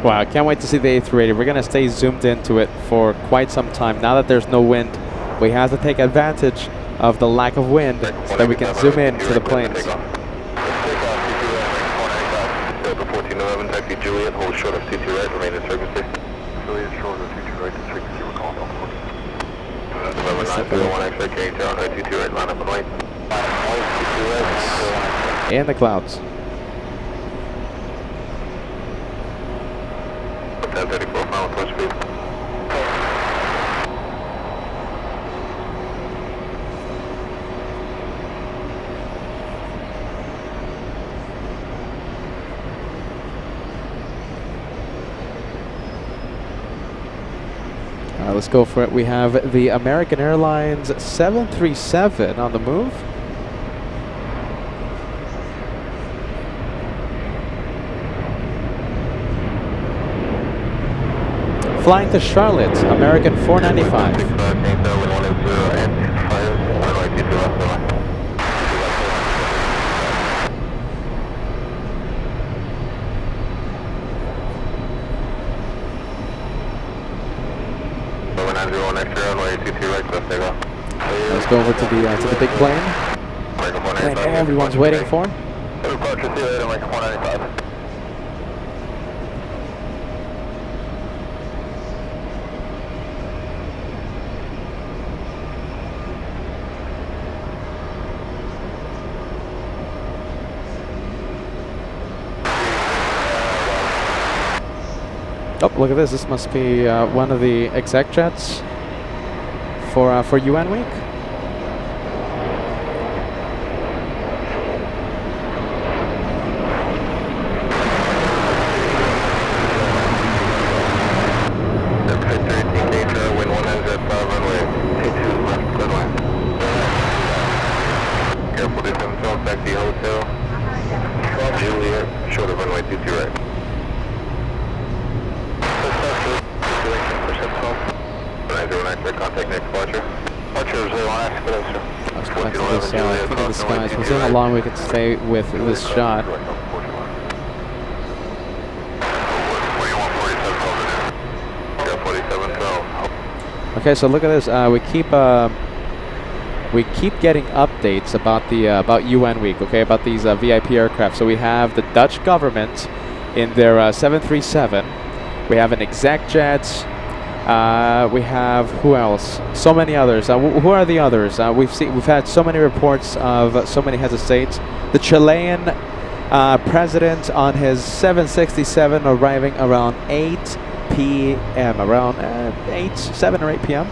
Speaker 3: Wow, I can't wait to see the A380. We're going to stay zoomed into it for quite some time. Now that there's no wind, we have to take advantage of the lack of wind so that we can zoom in to the planes.
Speaker 2: Delta 1411, taxi Juliet, hold short of CT right, remain in frequency. Juliet, short of CT right, this frequency, we're calling off course. 901 X-ray, carrying down, right, CT right, line up and wait.
Speaker 3: In the clouds.
Speaker 2: 1034, final approach speed.
Speaker 3: Let's go for it. We have the American Airlines 737 on the move. Flying to Charlotte, American 495. Let's go over to the big plane. Plane everyone's waiting for. Oh, look at this. This must be one of the exec jets for UN week.
Speaker 2: Careful distance, taxi hotel. Juliet, short of runway 22 right. Contact next departure. Departure 01 expedition.
Speaker 3: Let's connect to this king of the skies. We'll see how long we can stay with this shot. Okay, so look at this. We keep getting updates about the about UN week. Okay, about these VIP aircraft. So we have the Dutch government in their 737. We have an exec jet. We have who else? So many others. Who are the others? We've had so many reports of so many heads of states. The Chilean president on his 767 arriving around 8 p.m. around 7 or 8 p.m.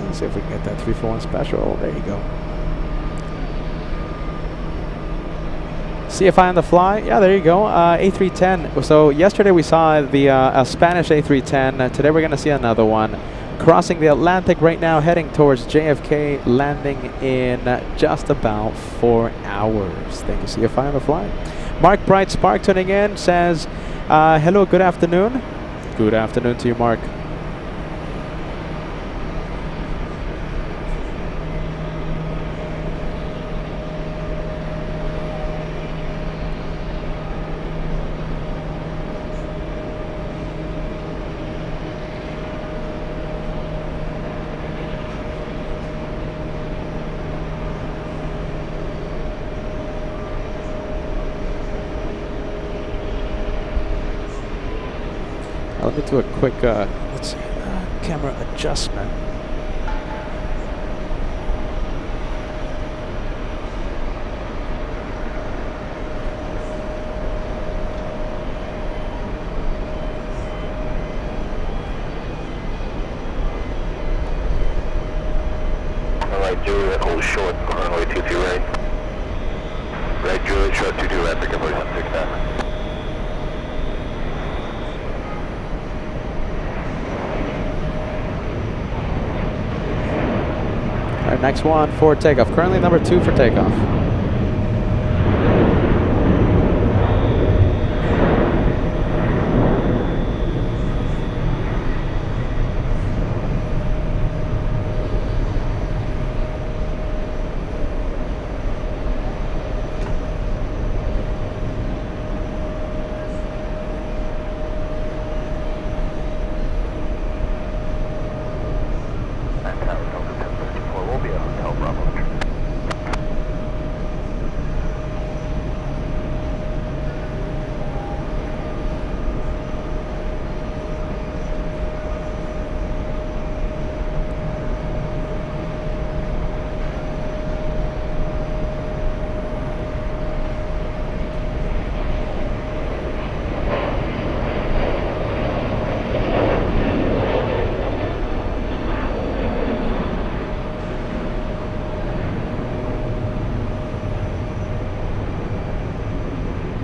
Speaker 3: Let's see if we can get that 341 special. There you go. CFI on the fly. Yeah, there you go. A310. So yesterday we saw the a Spanish A310. Today we're going to see another one. Crossing the Atlantic right now, heading towards JFK, landing in just about 4 hours. Thank you, CFI on the fly. Mark Bright Spark tuning in says, hello, good afternoon. Good afternoon to you, Mark. Let me do a quick let's see, camera adjustment.
Speaker 2: right Juliet, hold short, runway 22 right. Right Juliet, short 22 right, pick up 167.
Speaker 3: All right, next one for takeoff. Currently number 2 for takeoff.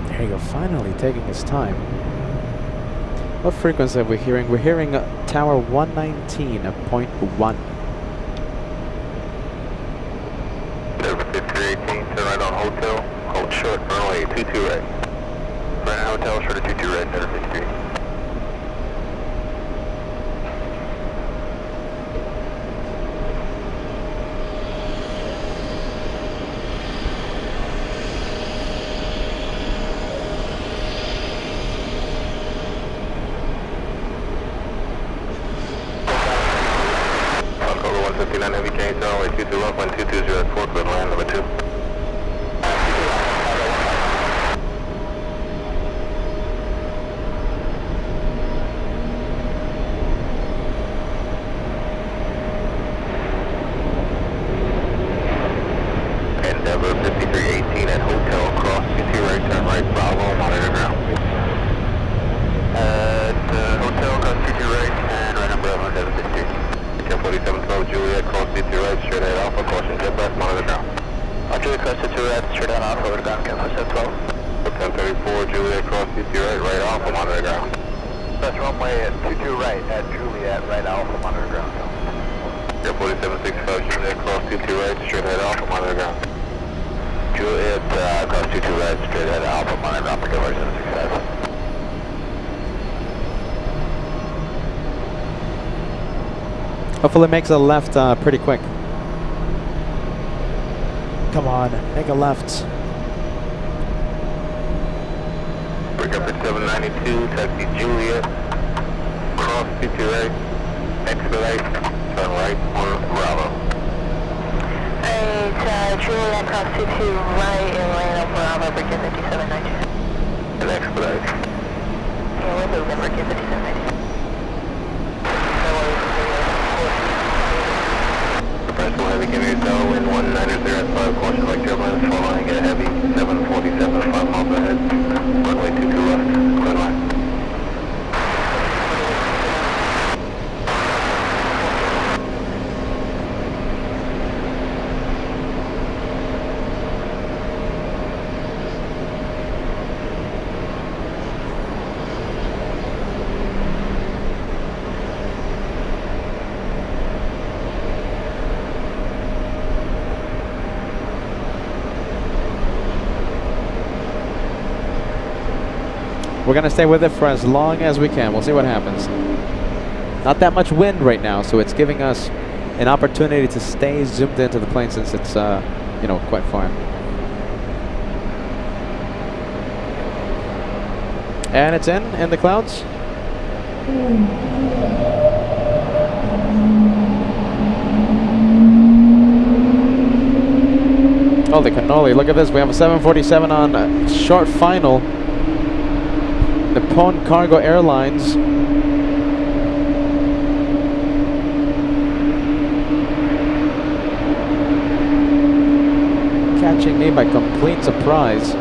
Speaker 3: There you go, finally taking his time. What frequency are we hearing? We're hearing tower 119.1.
Speaker 2: Service 318, turn right on hotel, hold short, runway 22 right. Right on hotel, short of 22 right, center 53. Heavy change runway 22 left, 122 at 4 foot land number 2. Endeavor 5318 at hotel, cross 22 right, turn right, Bravo, monitor ground. Hotel, cross 22 right, and right on Bravo, Endeavor 53. 4712 Juliet, cross 52 right, straight ahead Alpha, caution jet blast, monitor ground. Juliet, cross 52 right, straight ahead Alpha, over ground, cancel 712. 1034 Juliet, cross 52 right, right Alpha, monitor ground. That's runway at 22 right, at Juliet, right Alpha, monitor ground. 4765 Juliet, cross 22 right, straight ahead Alpha, monitor ground. Juliet, cross 22 right, straight ahead Alpha, monitor ground, pick up 765.
Speaker 3: Hopefully it makes a left pretty quick. Come on, make a left.
Speaker 2: Break up at 792, taxi Juliet, cross 52 right, expedite, turn right on Bravo.
Speaker 4: Alright, Juliet, cross 22 right, and land on Bravo, Bridget 5792.
Speaker 2: And expedite.
Speaker 4: Yeah, we're moving, Bridget 5792.
Speaker 2: Professional heavy Emirates wind 190 at 5, caution like turbulence, following a heavy 747, 5 miles ahead, runway 22 left, clear line.
Speaker 3: We're gonna stay with it for as long as we can. We'll see what happens. Not that much wind right now, so it's giving us an opportunity to stay zoomed into the plane since it's, you know, quite far. And it's in the clouds. Holy cannoli, look at this. We have a 747 on short final. Nippon Cargo Airlines. Catching me by complete surprise.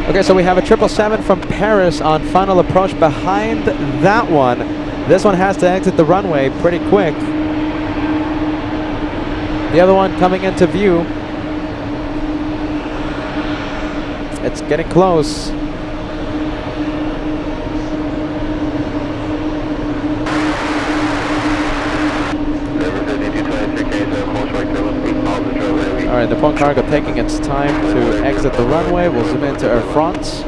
Speaker 3: Okay, so we have a 777 from Paris on final approach behind that one. This one has to exit the runway pretty quick. The other one coming into view. It's getting close. Alright, the Nippon Cargo taking its time to exit the runway. We'll zoom into Air France.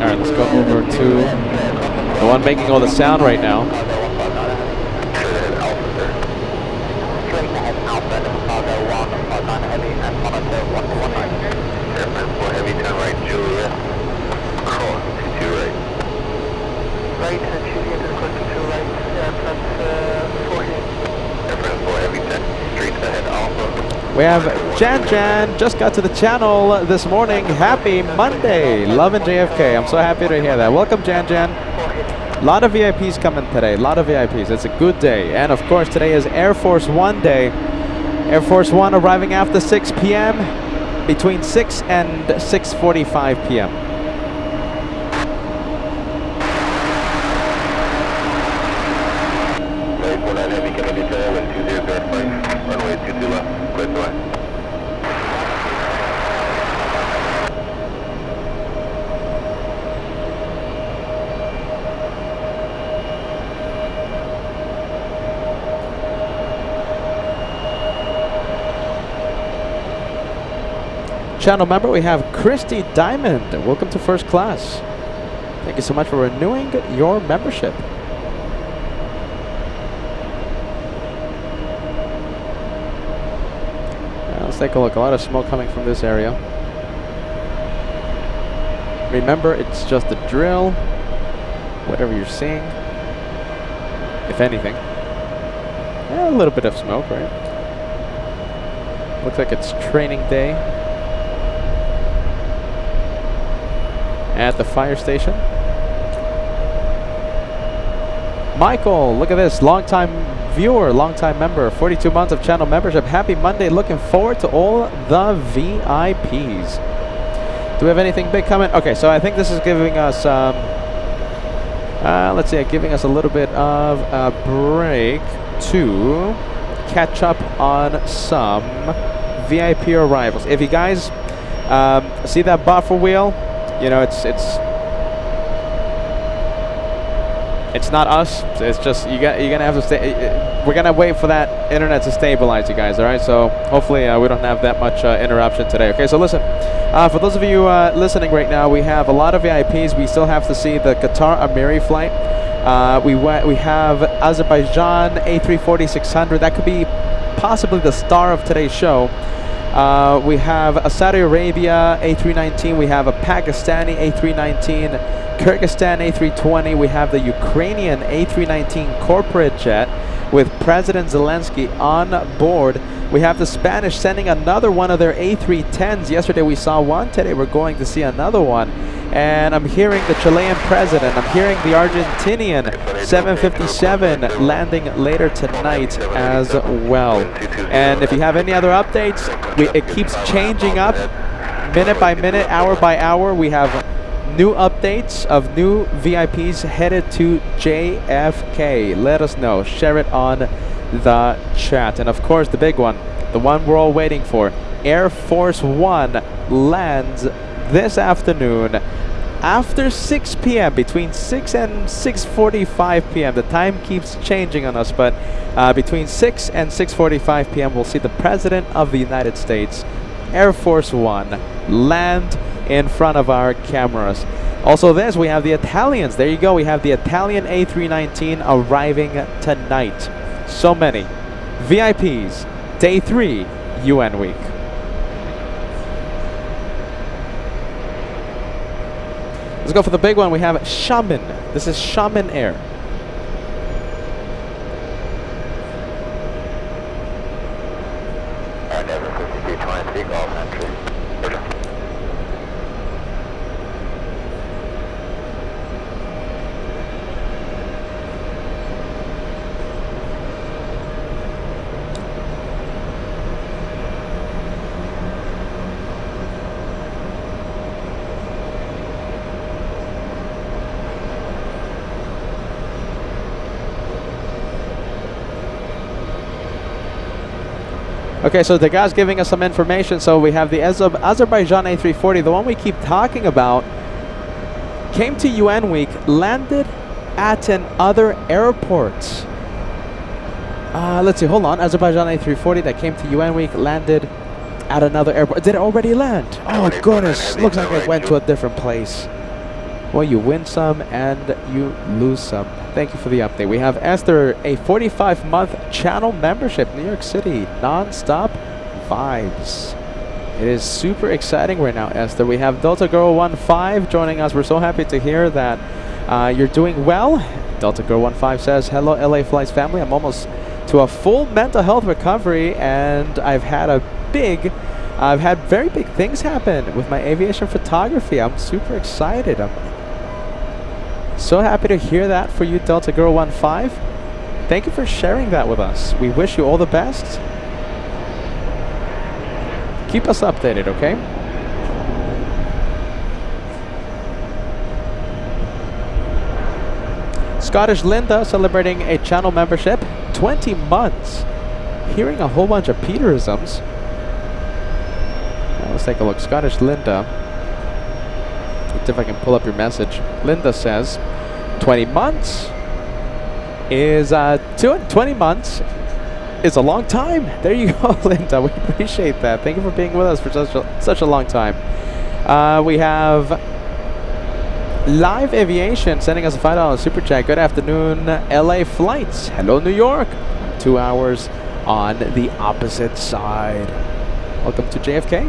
Speaker 3: Alright, let's go over to the one making all the sound right now. We have Jan just got to the channel this morning. Happy Monday. Loving JFK. I'm so happy to hear that. Welcome, Jan. A lot of VIPs coming today. A lot of VIPs. It's a good day. And of course, today is Air Force One day. Air Force One arriving after 6 p.m. between 6 and 6:45 p.m. Channel member, we have Christy Diamond. Welcome to first class. Thank you so much for renewing your membership. Let's take a look. A lot of smoke coming from this area. Remember, it's just a drill. Whatever you're seeing, if anything. A little bit of smoke, right? Looks like it's training day at the fire station. Michael, look at this. Long-time viewer, long-time member, 42 months of channel membership. Happy Monday. Looking forward to all the VIPs. Do we have anything big coming? Okay, so I think this is giving us, let's see, giving us a little bit of a break to catch up on some VIP arrivals. If you guys see that buffer wheel, you know, it's not us. It's just you're gonna have to stay. We're gonna wait for that internet to stabilize, you guys. All right. So hopefully we don't have that much interruption today. Okay. So listen, for those of you listening right now, we have a lot of VIPs. We still have to see the Qatar Emiri flight. We have Azerbaijan A340-600. That could be possibly the star of today's show. We have a Saudi Arabia A319. We have a Pakistani A319, Kyrgyzstan A320. We have the Ukrainian A319 corporate jet with President Zelensky on board. We have the Spanish sending another one of their A310s. Yesterday we saw one. Today we're going to see another one. And I'm hearing the Chilean president. I'm hearing the Argentinian 757 landing later tonight as well. And if you have any other updates, it keeps changing up minute by minute, hour by hour. We have new updates of new VIPs headed to JFK. Let us know. Share it on the chat. And of course, the big one, the one we're all waiting for, Air Force One lands this afternoon after 6 p.m., between 6 and 6:45 p.m. The time keeps changing on us, but between 6 and 6:45 p.m. we'll see the President of the United States, Air Force One, land in front of our cameras. Also this, we have the Italians. There you go. We have the Italian A319 arriving tonight. So many VIPs. Day 3, UN week. Let's go for the big one. We have Xiamen. This is Xiamen Air.
Speaker 2: Endeavor 5220, all entry.
Speaker 3: Okay, so the guy's giving us some information. So we have the Azerbaijan A340, the one we keep talking about, came to UN week, landed at another airport. Let's see, hold on. Azerbaijan A340 that came to UN week landed at another airport. Did it already land? Oh goodness, looks like it went to a different place. Well, you win some and you lose some. Thank you for the update. We have Esther, a 45-month channel membership, New York City, non-stop vibes. It is super exciting right now, Esther. We have Delta Girl 15 joining us. We're so happy to hear that you're doing well. Delta Girl 15 says, hello LA Flights family. I'm almost to a full mental health recovery, and I've had very big things happen with my aviation photography. I'm super excited. I'm so happy to hear that for you, Delta Girl 15. Thank you for sharing that with us. We wish you all the best. Keep us updated, okay? Scottish Linda celebrating a channel membership, 20 months. Hearing a whole bunch of Peterisms. Let's take a look. Scottish Linda. Let's see if I can pull up your message. Linda says 20 months is 20 months is a long time. There you go, Linda. We appreciate that. Thank you for being with us for such a long time. We have Live Aviation sending us a $5 super chat. Good afternoon, LA Flights. Hello, New York. 2 hours on the opposite side. Welcome to JFK.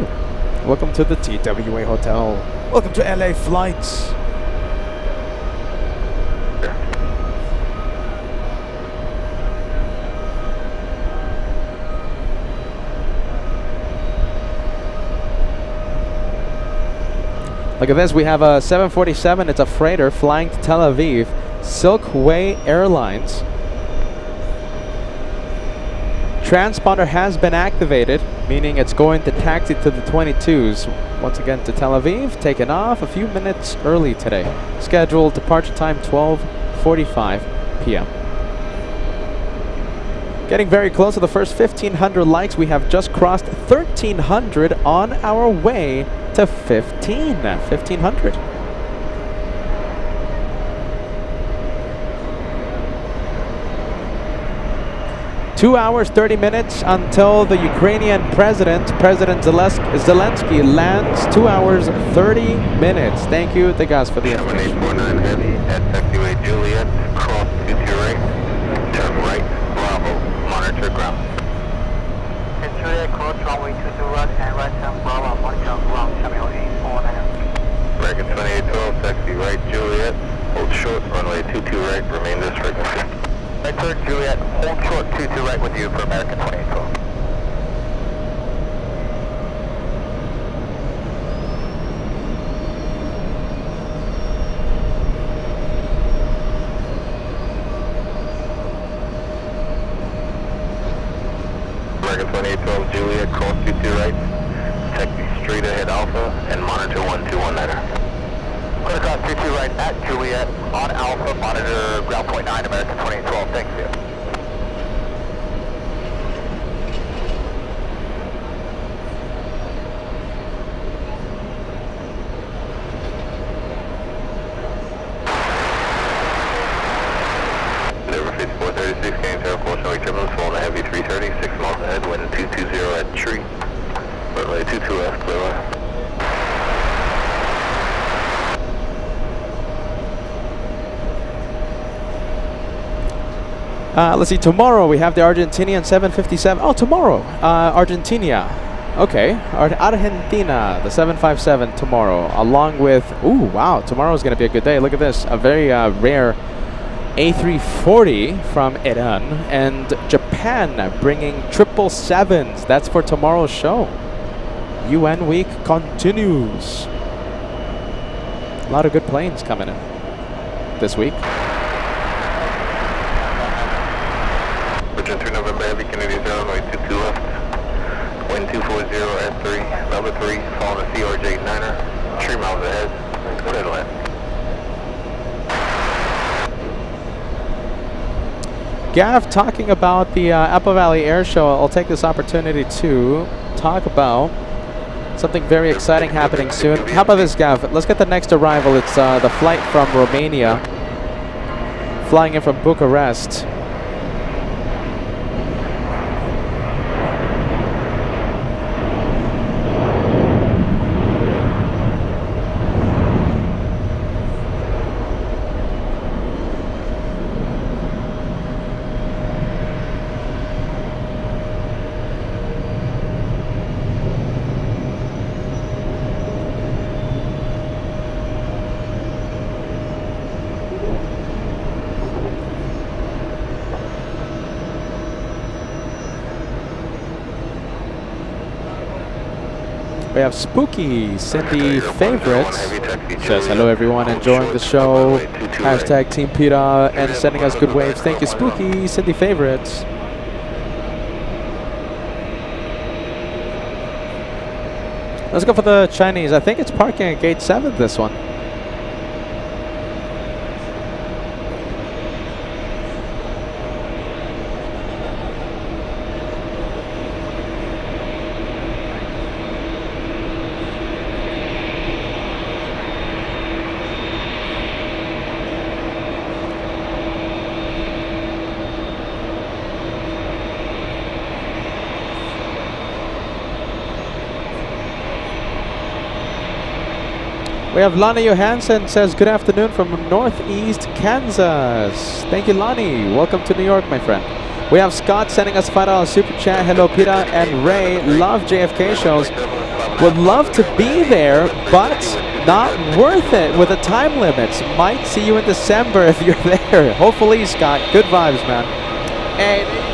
Speaker 3: Welcome to the TWA Hotel. Welcome to LA Flights. Look at this. We have a 747. It's a freighter flying to Tel Aviv. Silkway Airlines. Transponder has been activated, meaning it's going to taxi to the 22s. Once again to Tel Aviv, taken off a few minutes early today. Scheduled departure time 12:45 p.m. Getting very close to the first 1,500 likes. We have just crossed 1,300 on our way to 1,500. 2 hours, 30 minutes until the Ukrainian President Zelensky lands. 2 hours, 30 minutes. Thank you, the guys, for the information.
Speaker 2: 849 heavy at taxiway Juliet, cross 22 right, turn right, Bravo, monitor ground.
Speaker 1: Juliet, cross runway 22 right and right turn Bravo, monitor ground, channel 849.
Speaker 2: American 2812, taxi right Juliet, hold short, runway 22 right, remain this frequency.
Speaker 1: Right turn Juliet, hold short 22 right with you for American 2812.
Speaker 2: American 2812 Juliet, cross 22 right, taxi straight ahead Alpha, and monitor 1219er.
Speaker 1: Clear cross 22 right at Juliet, on Alpha, monitor ground point 9, American 2812, thank you.
Speaker 3: Let's see, tomorrow we have the Argentinian 757. Oh, tomorrow, Argentina. Okay, Argentina, the 757 tomorrow, along with, ooh, wow, tomorrow's going to be a good day. Look at this, a very rare A340 from Iran, and Japan bringing 777s. That's for tomorrow's show. UN week continues. A lot of good planes coming in this week.
Speaker 2: Bridge 3 November Heavy Kennedy 022 left. Wind 240 at 3, level 3, following the CRJ-9er, 3 miles ahead, clear to land.
Speaker 3: Gav, talking about the Apple Valley Air Show, I'll take this opportunity to talk about something very exciting happening soon. How about this, Gav? Let's get the next arrival. It's the flight from Romania, flying in from Bucharest. We have Spooky Cindy Favorites. Says hello everyone, enjoying the show. Hashtag Team Pita and sending us good waves. Thank you, Spooky Cindy Favorites. Let's go for the Chinese. I think it's parking at gate 7, this one. We have Lonnie Johansson says, good afternoon from Northeast Kansas. Thank you, Lonnie. Welcome to New York, my friend. We have Scott sending us $5 super chat. Hello, Peter and Ray. Love JFK shows. Would love to be there, but not worth it with the time limits. Might see you in December if you're there. Hopefully, Scott. Good vibes, man. Hey.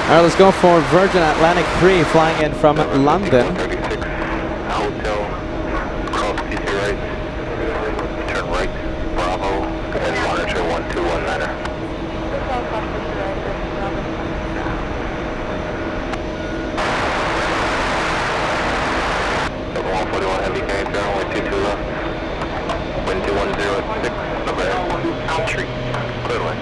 Speaker 3: All right, let's go for Virgin Atlantic 3 flying in from London.
Speaker 2: 36 Hotel, cross CC right, turn right, Bravo, and monitor 1219er. 141 heavy carrying down, 122 left, wind 2106, number 1, tree, clear line.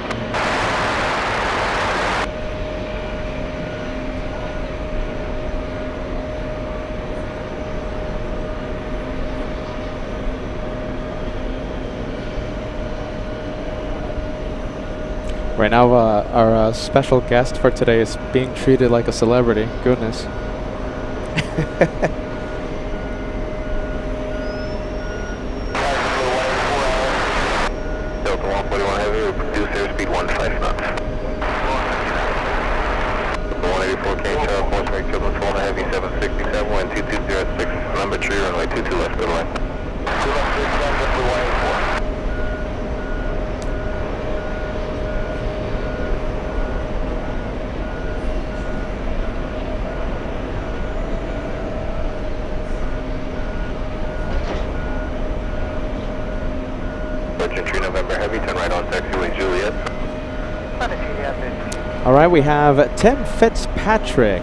Speaker 3: Right now, our special guest for today is being treated like a celebrity. Goodness.
Speaker 2: Delta reduce airspeed 15 knots. 184 K, Charles, Horse Make Children's Phone, Heavy 767, wind 2206, number 3, runway 22 left, good line. 2 left, 6, left, up to 184. Virgin 3 November Heavy, turn right on taxiway Juliet.
Speaker 3: All right, we have Tim Fitzpatrick,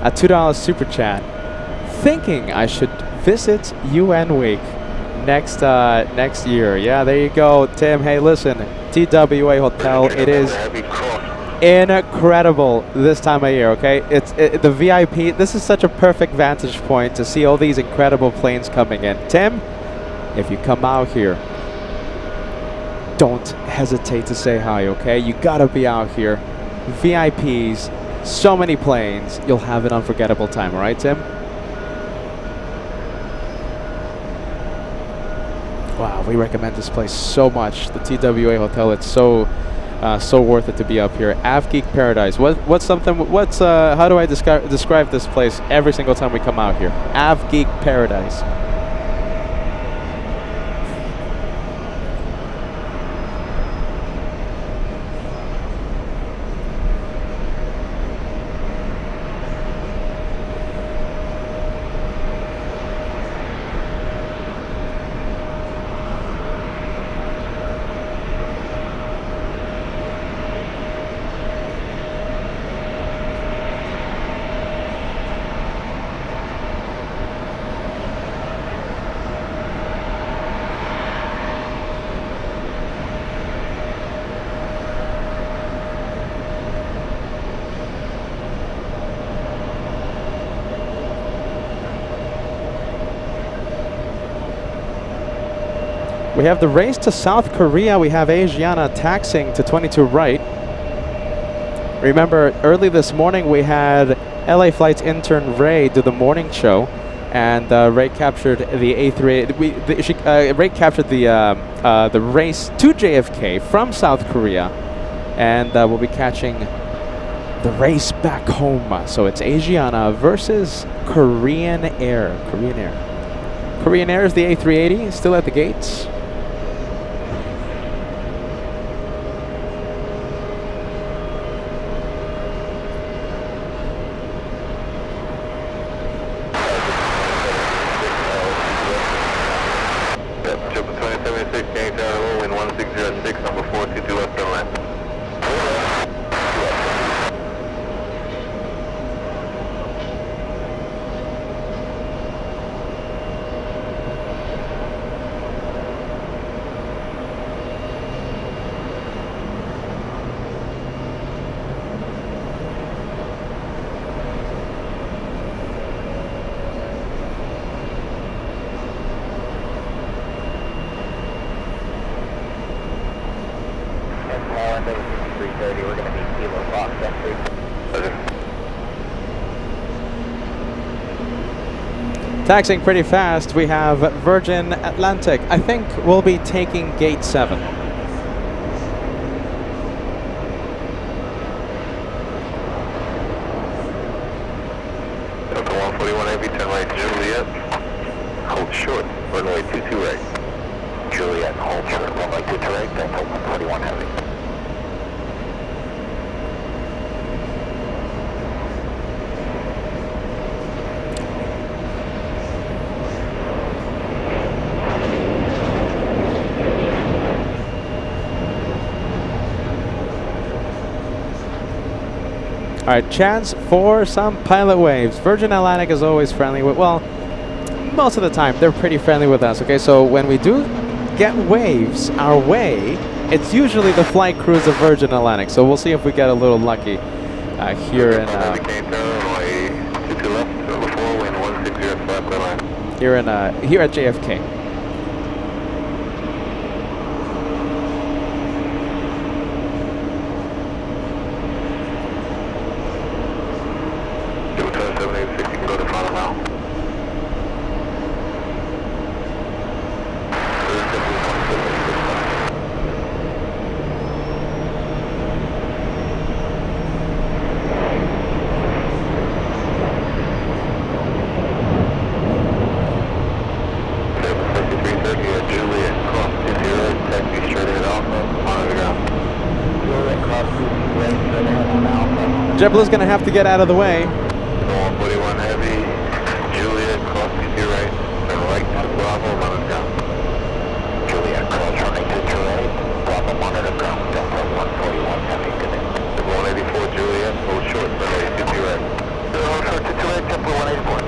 Speaker 3: a $2 super chat, thinking I should visit UN Week next year. Yeah, there you go, Tim. Hey, listen, TWA Hotel, it is incredible this time of year, okay? It's the VIP. This is such a perfect vantage point to see all these incredible planes coming in. Tim, if you come out here, don't hesitate to say hi, okay? You gotta be out here. VIPs, so many planes, you'll have an unforgettable time, alright, Tim? Wow, we recommend this place so much. The TWA Hotel, it's so worth it to be up here. Geek Paradise. How do I describe this place every single time we come out here? Geek Paradise. We have the race to South Korea. We have Asiana taxing to 22 right. Remember, early this morning we had LA Flights intern Ray do the morning show, and Ray captured the A380. Ray captured the race to JFK from South Korea, and we'll be catching the race back home. So it's Asiana versus Korean Air. Korean Air is the A380, still at the gates. Taxiing pretty fast, we have Virgin Atlantic. I think we'll be taking gate 7.
Speaker 2: Delta 141 Heavy, turn right Juliet. Hold short, runway 22 right. Juliet, hold short, runway 22 right, Delta 141 Heavy.
Speaker 3: Alright, chance for some pilot waves. Virgin Atlantic is always friendly with, well, most of the time they're pretty friendly with us, okay? So when we do get waves our way, it's usually the flight crews of Virgin Atlantic. So we'll see if we get a little lucky here in here at JFK. JetBlue's gonna have to get out of the way.
Speaker 2: 141 heavy, Juliet, cross CT right, and right to Bravo, monitor ground. Juliet, cross running to right, Bravo, monitor ground, Delta 141 heavy, good day. 184 Juliet, hold short, runway CT right. Hold short to right, Tempo 184.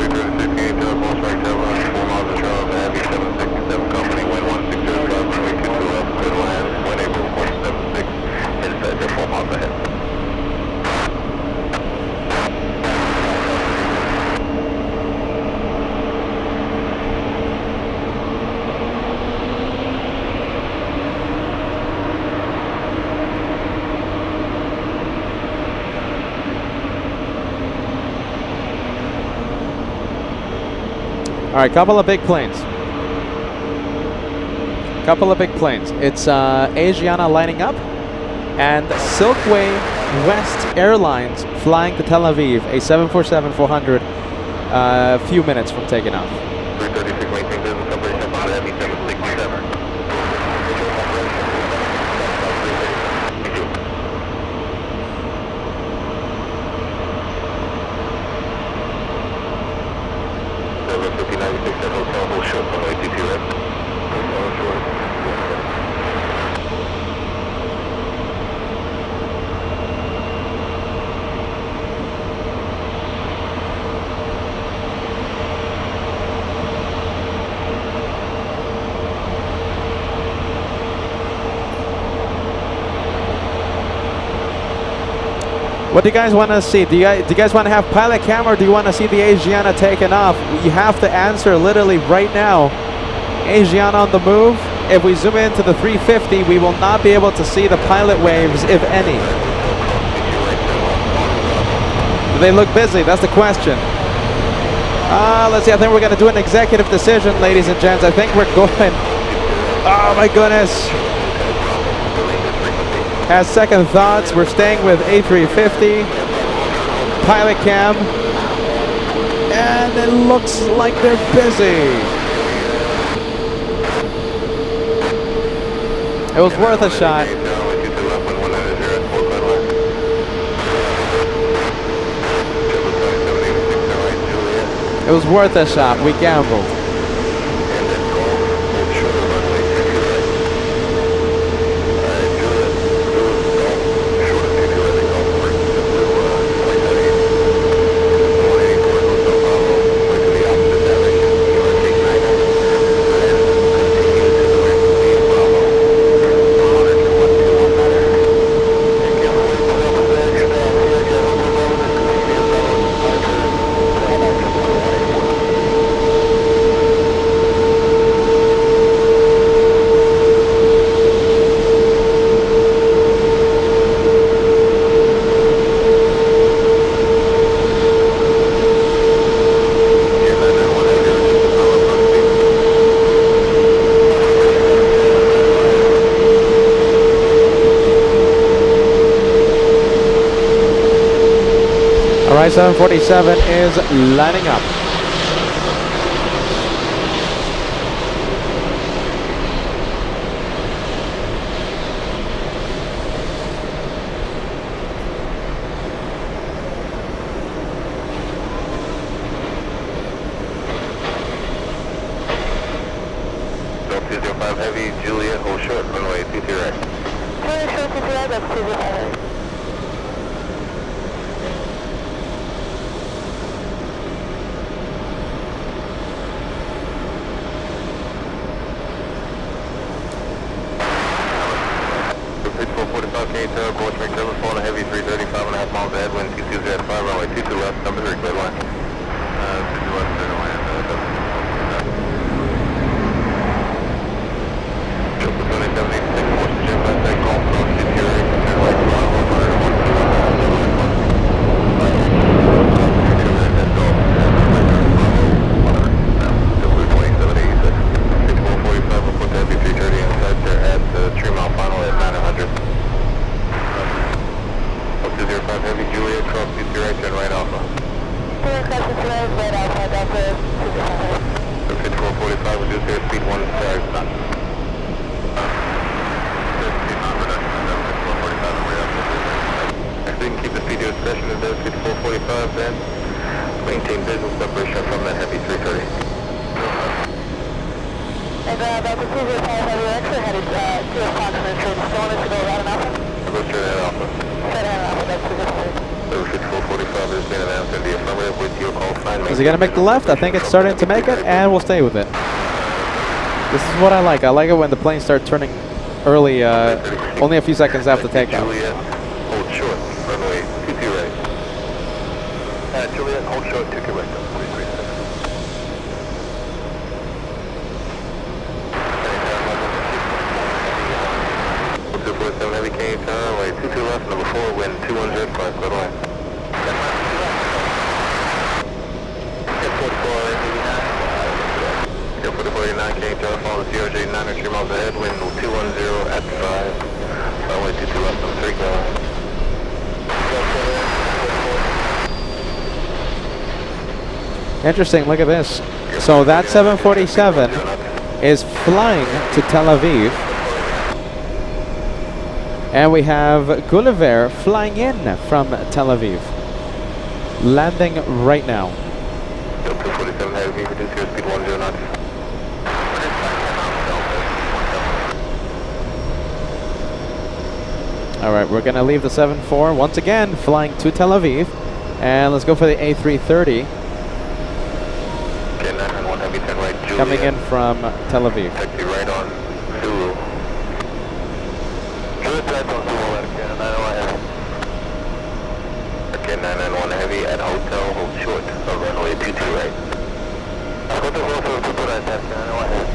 Speaker 2: 336, cross right, 4 miles of travel, heavy 767 company, wind 1605, runway 22 left, clear to land, wind April 476, inside the 4 miles ahead.
Speaker 3: All right, couple of big planes. Couple of big planes. It's Asiana lining up, and Silkway West Airlines flying to Tel Aviv, a 747-400, a few minutes from taking off.
Speaker 2: 336, maintain business operation on the heavy 767. Hotel, hold short, runway 22 right. Hold short.
Speaker 3: What do you guys want to see? Do you guys want to have pilot cam, or do you want to see the Asiana taking off? You have to answer literally right now. Asiana on the move. If we zoom into the 350, we will not be able to see the pilot waves, if any. Do they look busy? That's the question. Let's see. I think we're going to do an executive decision, ladies and gents. I think we're going. Oh my goodness. Has second thoughts. We're staying with A350. Pilot cam. And it looks like they're busy. It was worth a shot. It was worth a shot. We gambled. Alright, 747 is lining up.
Speaker 2: Delta 205 heavy, Juliet, hold short, runway 23 right.
Speaker 4: Juliet, short to right, that's 205.
Speaker 2: Approach make service phone heavy 335.5 miles ahead, wind 22 at 5, runway 22 left, number 3, clear line. 22 left, clear to land, Triple 7786, force to jet left, take golf, cross CT right, turn right, Bravo, monitor 6445, we'll put the heavy 330 inside there at the 3 mile final at 900. 205 heavy, Juliet, cross CT right, turn right alpha.
Speaker 4: Juliet, cross CT right alpha, Delta 205.
Speaker 2: 5445, reduce airspeed 1 5 knots. maintain business separation from the heavy 330.
Speaker 4: And about the 205 heavy, we're actually headed 2 o'clock on the train. Still want us to go right on Alpha?
Speaker 2: Go straight at Alpha.
Speaker 4: Straight on Alpha, that's 2
Speaker 2: Ocean 445 has been announced in the affirmative with your call sign.
Speaker 3: Is he going to make the left? I think it's starting to make it, and we'll stay with it. This is what I like. I like it when the planes start turning early, only a few seconds after takeoff.
Speaker 2: Juliet, hold short, runway 22 right. Juliet, hold short, 22 right, 337. 247 heavy K turn, runway 22 left, number 4, wind 210, 5 clear away. 4489 K turn, follow 0J 9 3 miles ahead, wind 210 at 5, runway 22 left, number 3 clear away.
Speaker 3: Interesting, look at this. So that 747 is flying to Tel Aviv. And we have Gulliver flying in from Tel Aviv. Landing right now.
Speaker 2: 247 heavy, reduce your speed 10 knots.
Speaker 3: Alright, we're going to leave the 74 once again flying to Tel Aviv. And let's go for the A330.
Speaker 2: Okay, 991 heavy, turn right, Juliet.
Speaker 3: Coming in from Tel Aviv.
Speaker 2: Taxi right on Zulu. Juliet right on Zulu, okay, 991 heavy. Okay, 991 heavy at hotel, hold short, runway 22 right. Hotel also 22 right, taxi 991 heavy.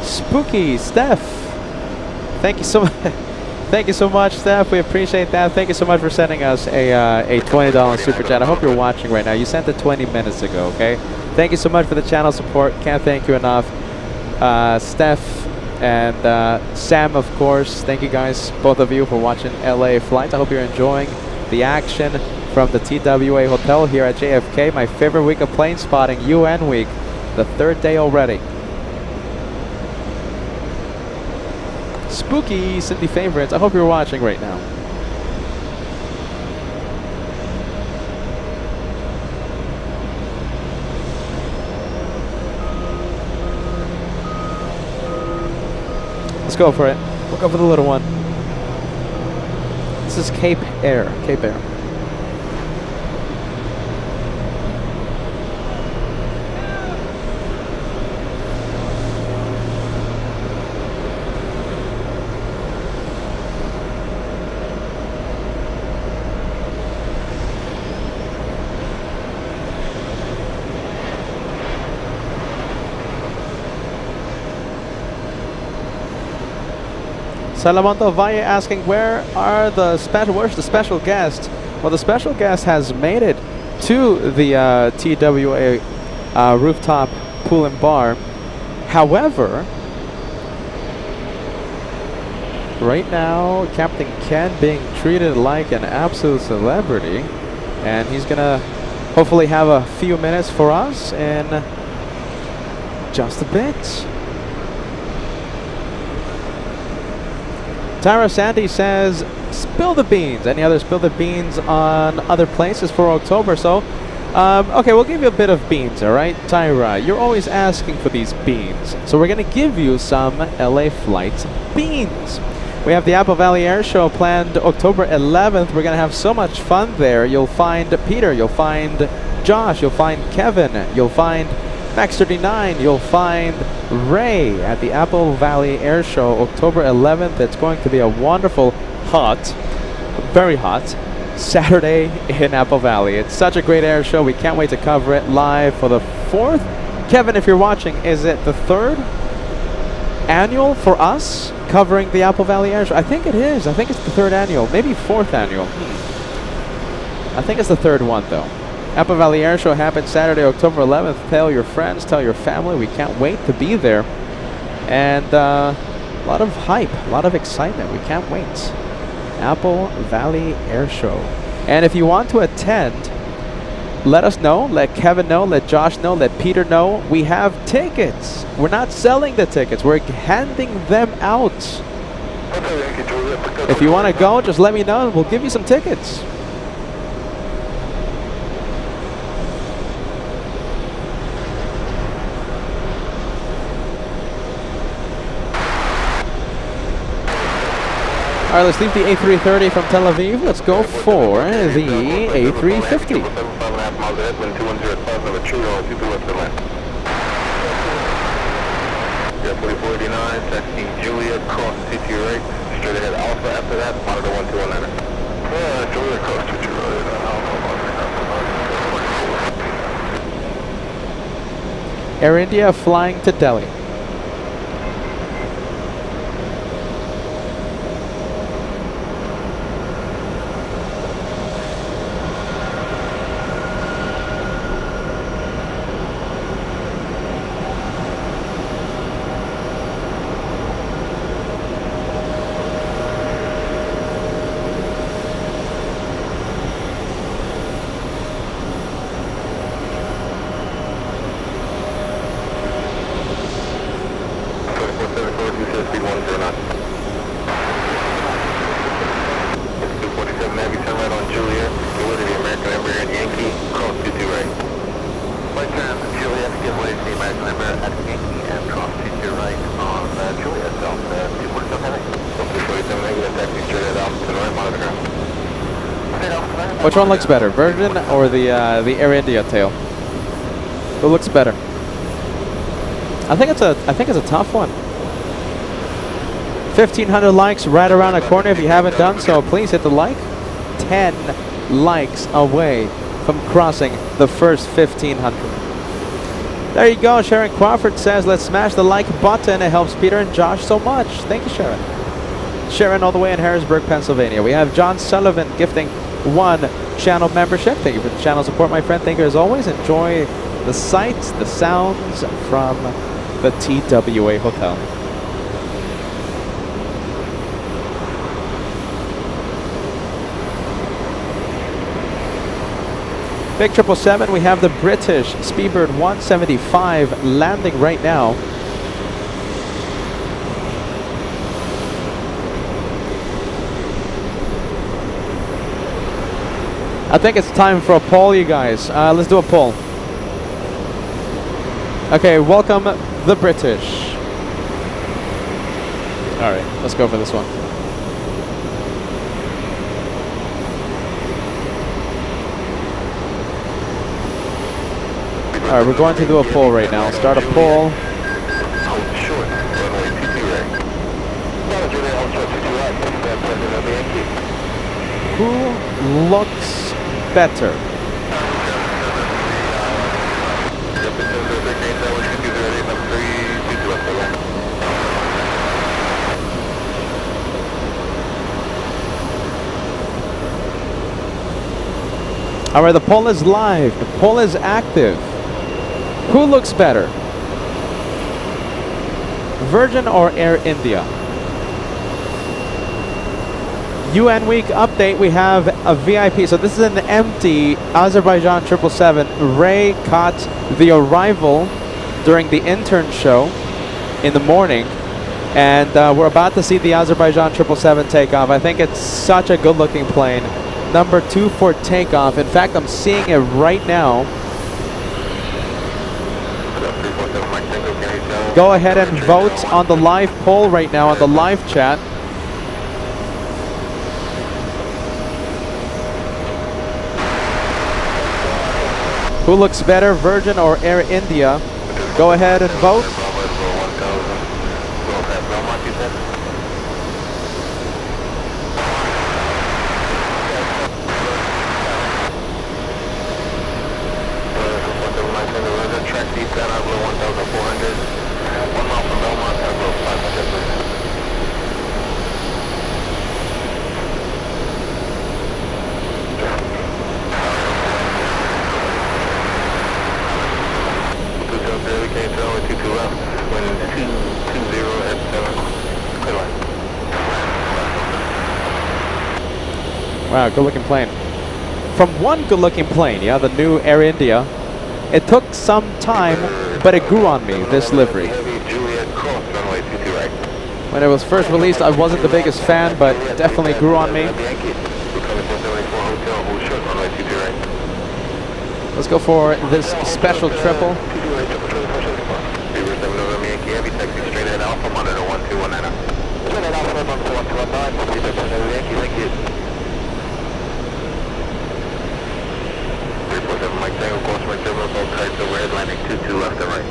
Speaker 3: Spooky Steph, thank you so much. Thank you so much, Steph. We appreciate that. Thank you so much for sending us a $20 super chat. I hope you're watching right now. You sent it 20 minutes ago. Okay. Thank you so much for the channel support. Can't thank you enough, Steph and Sam, of course. Thank you guys, both of you, for watching LA Flights. I hope you're enjoying the action from the TWA Hotel here at JFK. My favorite week of plane spotting, UN week, the 3rd day already. Spooky Cindy favorites. I hope you're watching right now. Let's go for it. We'll go for the little one. This is Cape Air. Cape Air. Salamanto Valle asking, where's the special guest? Well, the special guest has made it to the TWA rooftop pool and bar. However, right now, Captain Ken being treated like an absolute celebrity, and he's gonna hopefully have a few minutes for us in just a bit. Tara Sandy says, spill the beans. Any other spill the beans on other places for October? So, okay, we'll give you a bit of beans, all right? Tyra, you're always asking for these beans. So we're going to give you some LA Flights beans. We have the Apple Valley Air Show planned October 11th. We're going to have so much fun there. You'll find Peter, you'll find Josh, you'll find Kevin, you'll find Max39, you'll find Ray at the Apple Valley Air Show October 11th. It's going to be a wonderful, hot, very hot Saturday in Apple Valley. It's such a great air show. We can't wait to cover it live for the 4th. Kevin, if you're watching, is it the 3rd annual for us covering the Apple Valley Air Show? I think it is. I think it's the 3rd annual, maybe 4th annual. I think it's the 3rd one, though. Apple Valley Air Show happens Saturday, October 11th. Tell your friends, tell your family. We can't wait to be there. And a lot of hype, a lot of excitement. We can't wait. Apple Valley Air Show. And if you want to attend, let us know. Let Kevin know. Let Josh know. Let Peter know. We have tickets. We're not selling the tickets. We're handing them out If you want to go, just let me know and we'll give you some tickets. All right, let's leave the A330 from Tel Aviv. Let's go for the A350.
Speaker 2: Taxi Juliet, cross CT right, straight ahead Alpha. After that, monitor 1219. Juliet, cross CT right, Alpha.
Speaker 3: Air India flying to Delhi. Which one looks better, Virgin or the Air India tail? Who looks better? I think it's a tough one. 1,500 likes right around the corner. If you haven't done so, please hit the like. 10 likes away from crossing the first 1,500. There you go. Sharon Crawford says, "Let's smash the like button. It helps Peter and Josh so much." Thank you, Sharon. Sharon, all the way in Harrisburg, Pennsylvania. We have John Sullivan gifting 1 channel membership. Thank you for the channel support, my friend. Thank you as always. Enjoy the sights, the sounds from the TWA Hotel. Big 777, we have the British Speedbird 175 landing right now. I think it's time for a poll, you guys. Let's do a poll. Okay, welcome the British. All right, let's go for this one. All right, we're going to do a poll right now. Start a poll. Who looks better? All right, the poll is live. The poll is active. Who looks better? Virgin or Air India? UN Week update, we have a VIP. So this is an empty Azerbaijan 777. Ray caught the arrival during the intern show in the morning. And we're about to see the Azerbaijan 777 take off. I think it's such a good looking plane. Number 2 for takeoff. In fact, I'm seeing it right now. Go ahead and vote on the live poll right now on the live chat. Who looks better, Virgin or Air India? Go ahead and vote. Wow, good looking plane. From one good looking plane, yeah, the new Air India, it took some time, but it grew on me, this livery. When it was first released, I wasn't the biggest fan, but it definitely grew on me. Let's go for this special triple.
Speaker 2: Landing 22 left and right.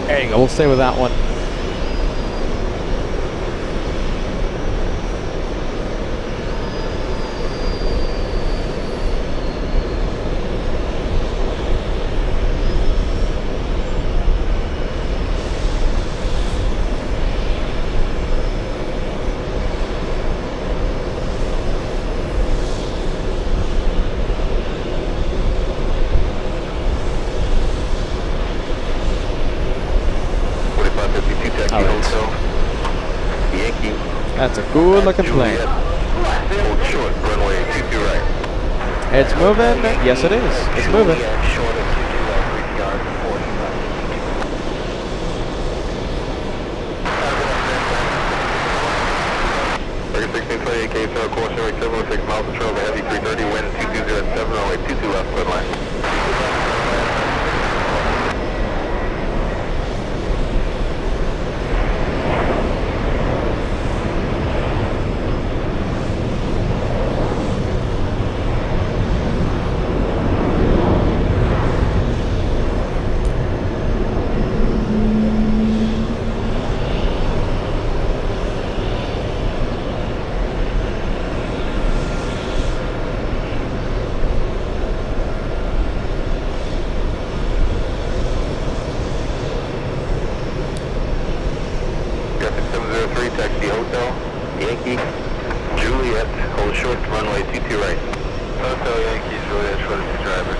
Speaker 3: There you go, we'll stay with that one. That's a good looking plane.
Speaker 2: Short, runway 22 right.
Speaker 3: It's moving. Yes, it is. It's moving.
Speaker 2: Short of 22 right, 3 yards, 40 left. 1628 K, course runway 706 miles control, the heavy 330, wind 2207, runway 22 left, clear line. Taxi Hotel, Yankee, Juliet, hold short, runway 22 right. Hotel, Yankee, Juliet, short to driver,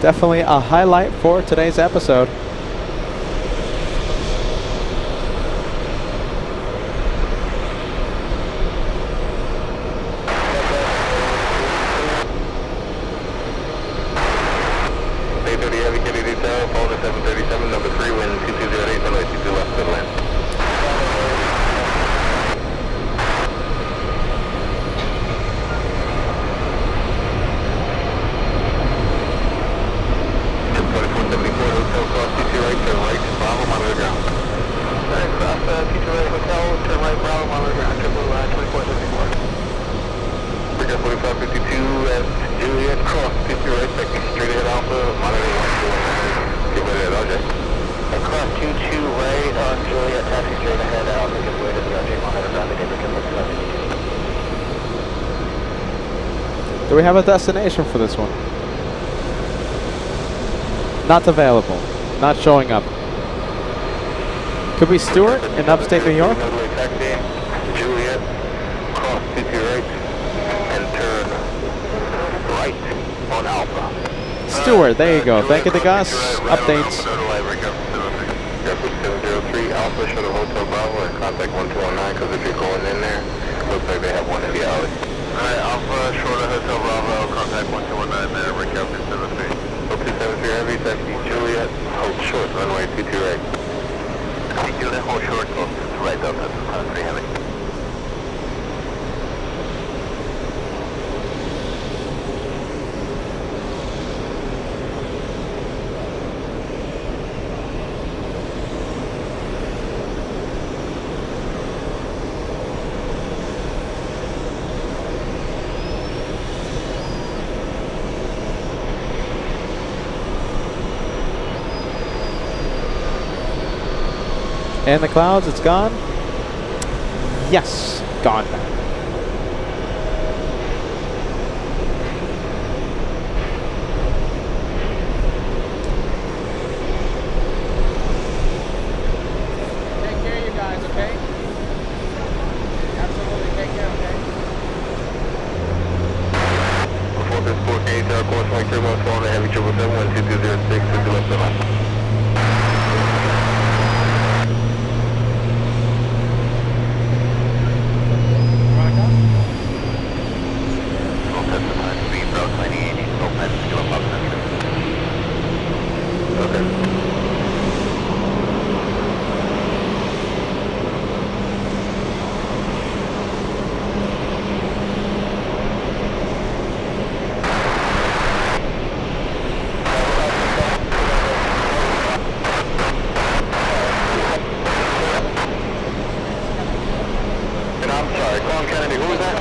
Speaker 3: Definitely a highlight for today's episode.
Speaker 2: A380 Heavy Kitty Detail, phone at 737, number 3, wind 2208, runway 22 left, good land. Hotel, cross TWA, turn right, Bravo, monitor ground. Alright, cross TWA Hotel, turn right, Bravo, monitor ground, triple 2474. Bridge 4552 at Juliet, cross TWA, taxi straight ahead Alpha, monitor 1219, give way to LJ. Cross 22 right on Juliet, taxi straight ahead Alpha, give way to the LJ, monitor ground, the David Kimball 722.
Speaker 3: Do we have a destination for this one? Not available. Not showing up. Could be Stewart in upstate New York?
Speaker 2: Taxi, Juliet, cross 22 right, and turn right on Alpha.
Speaker 3: Stewart, there you go. Thank you to Gus. Updates.
Speaker 2: 703 Alpha, shuttle Hotel Bravo, and contact 1219, because if you're going in there, looks like they have one in the alley. Alright, Alpha, short of Hotel Bravo, contact 1219 there, recapture 73. 0273 Heavy, taxi Juliet, hold short, runway 22 right. Taxi Juliet, hold short, close to right, Delta 3 Heavy.
Speaker 3: In the clouds, it's gone. Yes, gone.
Speaker 1: on Kennedy. Who was that?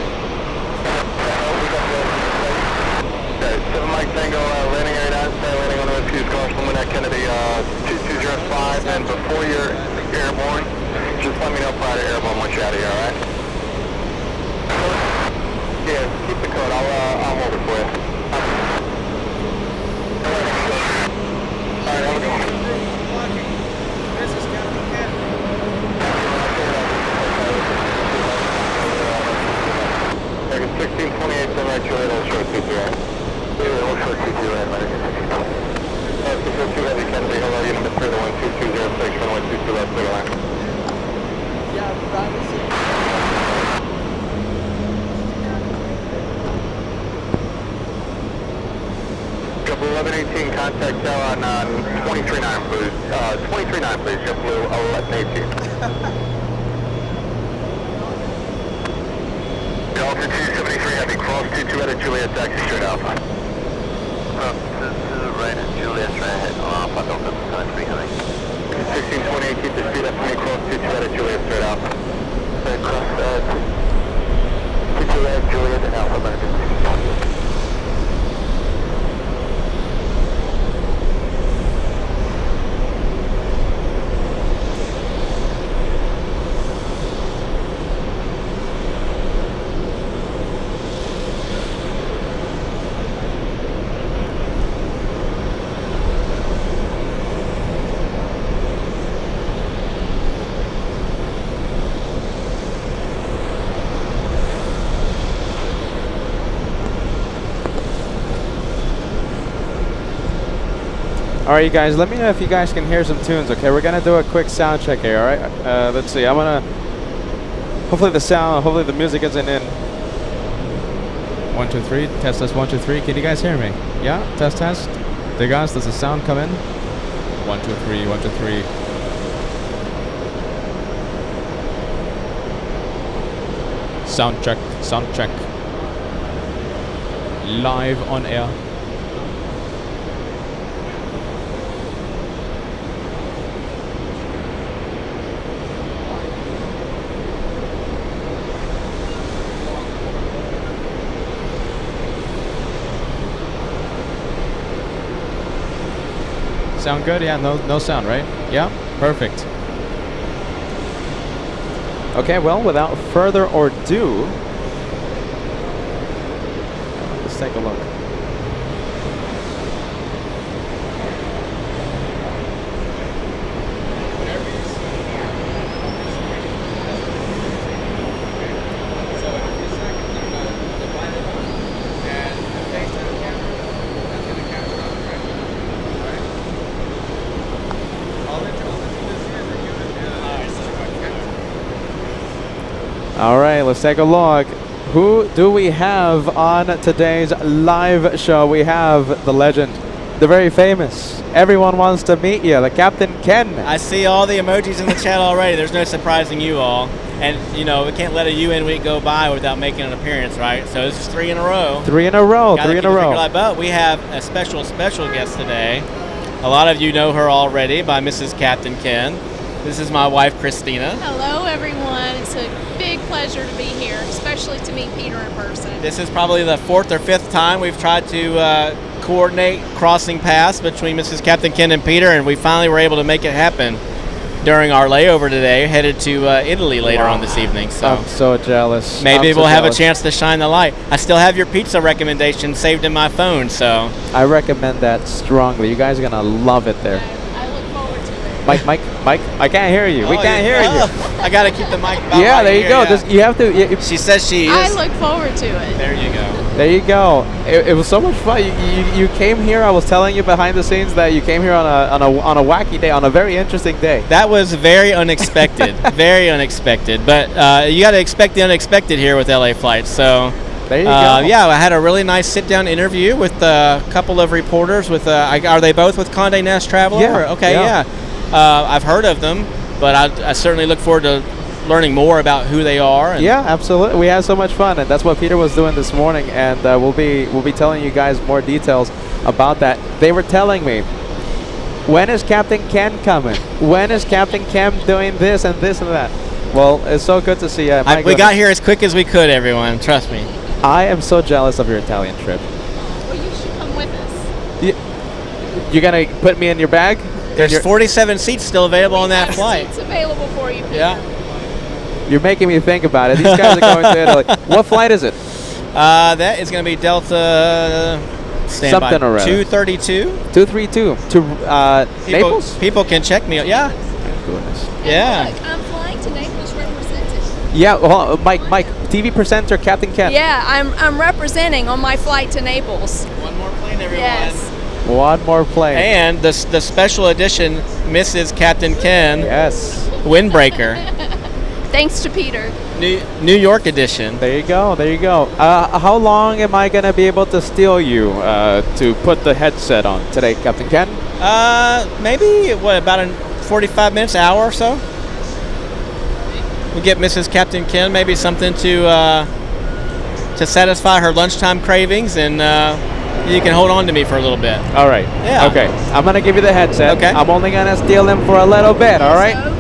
Speaker 1: Okay, 7 Mike Tango, landing area 9, landing on the refused course, moving at Kennedy 2205, and before you're airborne, just let me know prior to airborne once you're out of here, alright? Yeah, keep the code, I'll hold it for you. Alright, have a good one.
Speaker 3: This is Captain Ken.
Speaker 1: 1628, then right, Juliet, I'll short 2-2, right? Yeah, I'll short 2-2, right, right, 2-2 Heavy Kennedy, hello, unit number 3 to 12206, runway 22 left, clear line.
Speaker 3: Yeah, privacy.
Speaker 1: Couple 1118, contact Tower on 23-9, please. 23-9, please, JetBlue 1118. Delta 273 Heavy, cross 22 at Juliet, taxi straight Alpha.
Speaker 2: This is right at Juliet, try to hit Alpha, Delta 73 Heavy.
Speaker 1: 1628, keep the speed up for me, cross 22 at Juliet, straight Alpha.
Speaker 2: Cross 22 at Juliet and Alpha, American.
Speaker 3: Alright, you guys, let me know if you guys can hear some tunes, okay? We're gonna do a quick sound check here, alright? Let's see, I'm gonna... Hopefully the music isn't in. 1, 2, 3, test, 1, 2, 3. Can you guys hear me? Yeah? Test. There guys, does the sound come in? 1, 2, 3, 1, 2, 3. Sound check. Live on air. Sound good? Yeah, no sound, right? Yeah, perfect. Okay, well, without further ado, let's take a look. All right, let's take a look. Who do we have on today's live show? We have the legend, the very famous. Everyone wants to meet you, the Captain Ken.
Speaker 5: I see all the emojis in the chat already. There's no surprising you all. And, you know, we can't let a UN week go by without making an appearance, right? So this is 3 in a row.
Speaker 3: 3 in a row, 3 in a row.
Speaker 5: But we have a special guest today. A lot of you know her already by Mrs. Captain Ken. This is my wife, Christina.
Speaker 6: Hello, everyone. It's a big pleasure to be here, especially to meet Peter in person.
Speaker 5: This is probably the 4th or 5th time we've tried to coordinate crossing paths between Mrs. Captain Ken and Peter, and we finally were able to make it happen during our layover today, headed to Italy later on this evening. So
Speaker 3: I'm so jealous.
Speaker 5: Maybe we'll have a chance to shine the light. I still have your pizza recommendation saved in my phone, so
Speaker 3: I recommend that strongly. You guys are gonna love it there.
Speaker 6: I look forward to it.
Speaker 3: Mike, I can't hear you. We can't hear you.
Speaker 5: I gotta keep the mic.
Speaker 3: Yeah, there you go.
Speaker 5: Yeah.
Speaker 3: You have to.
Speaker 5: She says she is.
Speaker 6: I look forward to it.
Speaker 5: There you go.
Speaker 3: There you go. It was so much fun. You came here. I was telling you behind the scenes that you came here on a wacky day, on a very interesting day.
Speaker 5: That was very unexpected. Very unexpected. But you got to expect the unexpected here with LA Flights. So
Speaker 3: there you go.
Speaker 5: Yeah, I had a really nice sit-down interview with a couple of reporters. With are they both with Condé Nast Traveler?
Speaker 3: Yeah.
Speaker 5: Okay. Yeah. I've heard of them, but I certainly look forward to learning more about who they are. And
Speaker 3: yeah, absolutely. We had so much fun, and that's what Peter was doing this morning, and we'll be telling you guys more details about that. They were telling me, when is Captain Ken coming? When is Captain Ken doing this and this and that? Well, it's so good to see you.
Speaker 5: We got here as quick as we could, everyone. Trust me.
Speaker 3: I am so jealous of your Italian trip.
Speaker 6: Well, you should come with us.
Speaker 3: You're going to put me in your bag?
Speaker 5: There's 47 seats still available on that flight.
Speaker 6: Seats available for you, Peter.
Speaker 5: Yeah.
Speaker 3: You're making me think about it. These guys are going to Italy. What flight is it?
Speaker 5: That is going to be Delta standby.
Speaker 3: Something or other.
Speaker 5: 232.
Speaker 3: 232 to Naples?
Speaker 5: People can check me. Yeah.
Speaker 3: Thank goodness.
Speaker 5: Yeah.
Speaker 6: Look, I'm flying to Naples representing.
Speaker 3: Yeah, well, Mike, TV presenter Captain Ken.
Speaker 6: Yeah, I'm representing on my flight to Naples.
Speaker 5: One more plane, everyone.
Speaker 6: Yes.
Speaker 3: One more plane.
Speaker 5: And the special edition Mrs. Captain Ken
Speaker 3: Yes.
Speaker 5: windbreaker.
Speaker 6: Thanks to Peter.
Speaker 5: New York edition.
Speaker 3: There you go. There you go. How long am I going to be able to steal you to put the headset on today, Captain Ken?
Speaker 5: Maybe, about 45 minutes, hour or so? We'll get Mrs. Captain Ken maybe something to satisfy her lunchtime cravings, and you can hold on to me for a little bit.
Speaker 3: All right.
Speaker 5: Yeah.
Speaker 3: Okay. I'm going to give you the headset.
Speaker 5: Okay.
Speaker 3: I'm only going to steal him for a little bit, all right?
Speaker 6: Okay.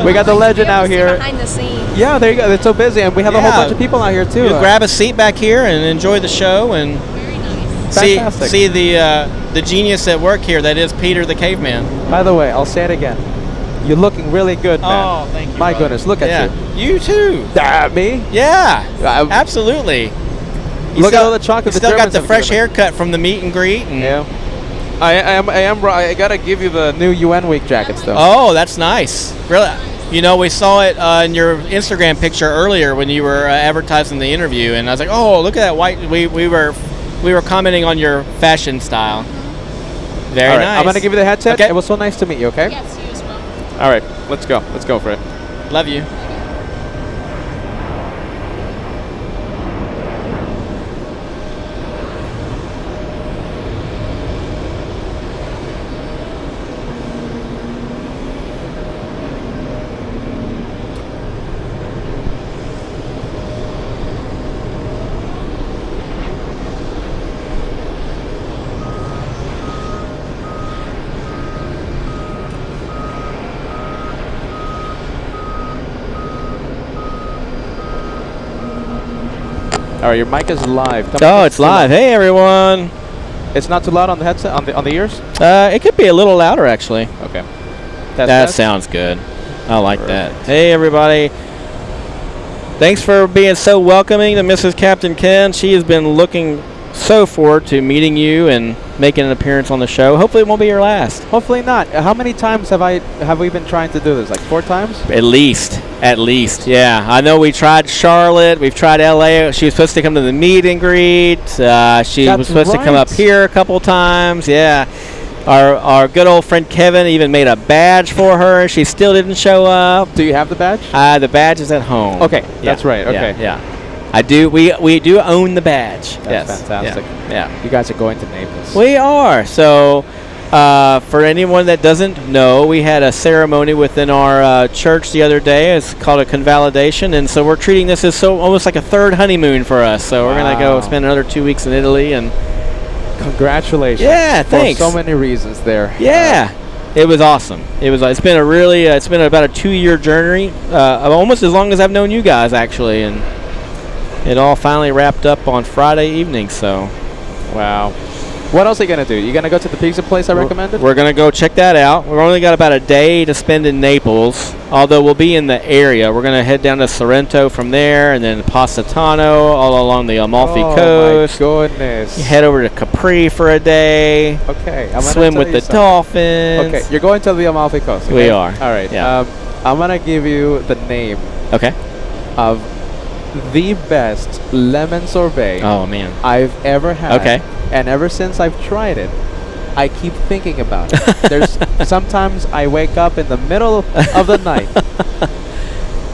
Speaker 3: We got the legend out here.
Speaker 6: Behind the scenes.
Speaker 3: Yeah, there you go. It's so busy, and we have a whole bunch of people out here, too.
Speaker 5: You grab a seat back here and enjoy the show and
Speaker 6: Very nice.
Speaker 3: Fantastic.
Speaker 5: see the genius at work here that is Peter the Caveman.
Speaker 3: By the way, I'll say it again. You're looking really good, man.
Speaker 5: Oh, thank you.
Speaker 3: My
Speaker 5: brother.
Speaker 3: goodness, look at you.
Speaker 5: You too.
Speaker 3: Me?
Speaker 5: Yeah,
Speaker 3: I-
Speaker 5: absolutely.
Speaker 3: Look at all the chocolate.
Speaker 5: You
Speaker 3: the
Speaker 5: still got
Speaker 3: Germans
Speaker 5: the
Speaker 3: have
Speaker 5: fresh
Speaker 3: given me.
Speaker 5: haircut from the meet and greet. And
Speaker 3: Yeah. I gotta give you the new UN Week jackets, though.
Speaker 5: Oh, that's nice. Really, we saw it in your Instagram picture earlier when you were advertising the interview, and I was like, oh, look at that white. We were commenting on your fashion style. Very
Speaker 3: All right,
Speaker 5: nice.
Speaker 3: I'm gonna give you the headset.
Speaker 5: Okay.
Speaker 3: It was so nice to meet you. Okay.
Speaker 6: Yes, you as well.
Speaker 3: All right. Let's go. Let's go for it.
Speaker 5: Love you.
Speaker 3: All right. Your mic is live.
Speaker 5: Oh, it's live. Hey, everyone.
Speaker 3: It's not too loud on the headset on the ears.
Speaker 5: It could be a little louder, actually.
Speaker 3: Okay.
Speaker 5: That sounds good. I like that. Hey, everybody. Thanks for being so welcoming to Mrs. Captain Ken. She has been looking so forward to meeting you and making an appearance on the show. Hopefully it won't be your last.
Speaker 3: Hopefully not. How many times have we been trying to do this? Like 4 times?
Speaker 5: At least. Yeah. I know we tried Charlotte. We've tried LA. She was supposed to come to the meet and greet. She was supposed to come up here a couple times. Yeah. Our good old friend Kevin even made a badge for her. She still didn't show up.
Speaker 3: Do you have the badge?
Speaker 5: The badge is at home.
Speaker 3: Okay, that's right. Okay.
Speaker 5: Yeah. I do. We do own the badge.
Speaker 3: That's
Speaker 5: yes.
Speaker 3: fantastic.
Speaker 5: Yeah.
Speaker 3: You guys are going to Naples.
Speaker 5: We are. So, for anyone that doesn't know, we had a ceremony within our church the other day. It's called a convalidation, and so we're treating this as almost like a third honeymoon for us. So we're gonna go spend another 2 weeks in Italy, and
Speaker 3: congratulations.
Speaker 5: Yeah, thanks.
Speaker 3: For so many reasons there.
Speaker 5: Yeah. It was awesome. It's been it's been about a 2-year journey, almost as long as I've known you guys, actually, and it all finally wrapped up on Friday evening. So,
Speaker 3: wow. What else are you gonna do? You gonna go to the pizza place I recommended?
Speaker 5: We're gonna go check that out. We've only got about a day to spend in Naples, although we'll be in the area. We're gonna head down to Sorrento from there, and then Positano all along the Amalfi Coast.
Speaker 3: Oh my goodness.
Speaker 5: Head over to Capri for a day.
Speaker 3: Okay. I'm gonna
Speaker 5: swim
Speaker 3: tell
Speaker 5: with
Speaker 3: you
Speaker 5: the dolphins.
Speaker 3: Okay, you're going to the Amalfi Coast. Okay?
Speaker 5: We are.
Speaker 3: All right.
Speaker 5: Yeah.
Speaker 3: I'm gonna give you the name
Speaker 5: Okay.
Speaker 3: of the best lemon sorbet
Speaker 5: Oh man.
Speaker 3: I've ever had.
Speaker 5: Okay.
Speaker 3: And ever since I've tried it, I keep thinking about it. There's sometimes I wake up in the middle of the night,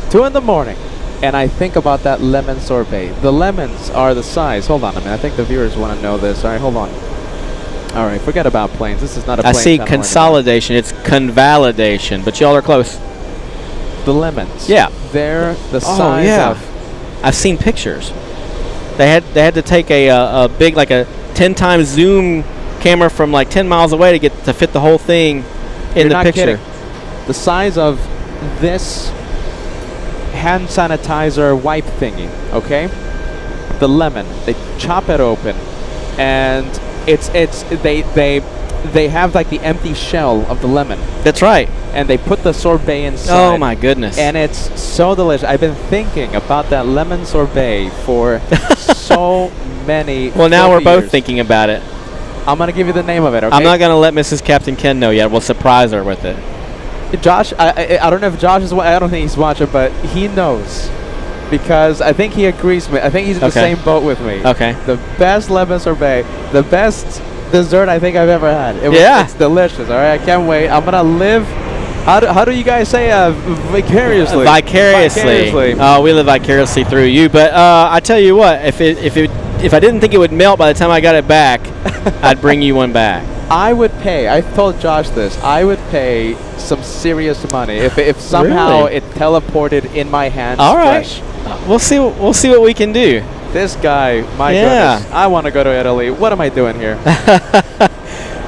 Speaker 3: 2 in the morning, and I think about that lemon sorbet. The lemons are the size. Hold on a minute. I think the viewers want to know this. All right, hold on. All right, forget about planes. This is not a
Speaker 5: I
Speaker 3: plane
Speaker 5: see
Speaker 3: channel
Speaker 5: consolidation. It's convalidation, but y'all are close.
Speaker 3: anymore. The lemons.
Speaker 5: Yeah.
Speaker 3: They're the size of.
Speaker 5: I've seen pictures. They had to take a big, like a 10 times zoom camera from like 10 miles away to fit the whole thing in
Speaker 3: You're
Speaker 5: the
Speaker 3: not
Speaker 5: picture.
Speaker 3: kidding. The size of this hand sanitizer wipe thingy, okay? The lemon. They chop it open, and they have like the empty shell of the lemon,
Speaker 5: That's right.
Speaker 3: and they put the sorbet inside.
Speaker 5: Oh my goodness.
Speaker 3: And it's so delicious. I've been thinking about that lemon sorbet for so many.
Speaker 5: Well, now we're both
Speaker 3: years.
Speaker 5: thinking about it.
Speaker 3: I'm gonna give you the name of it. Okay.
Speaker 5: I'm not going to let Mrs. Captain Ken know yet. We'll surprise her with it.
Speaker 3: Josh, I don't know if Josh is. I don't think he's watching, but he knows, because I think he agrees with me. I think he's in the
Speaker 5: Okay.
Speaker 3: same boat with me.
Speaker 5: Okay.
Speaker 3: The best lemon sorbet, the best dessert I think I've ever had. It's delicious. All right, I can't wait. I'm gonna live. How do you guys say vicariously?
Speaker 5: Vicariously. Oh, we live vicariously through you. But I tell you what, if I didn't think it would melt by the time I got it back, I'd bring you one back.
Speaker 3: I would pay. I've told Josh this. I would pay some serious money if somehow
Speaker 5: Really?
Speaker 3: it teleported in my hands.
Speaker 5: All right.
Speaker 3: fresh.
Speaker 5: We'll see what we can do.
Speaker 3: This guy, my
Speaker 5: Yeah.
Speaker 3: goodness. I want to go to Italy. What am I doing here?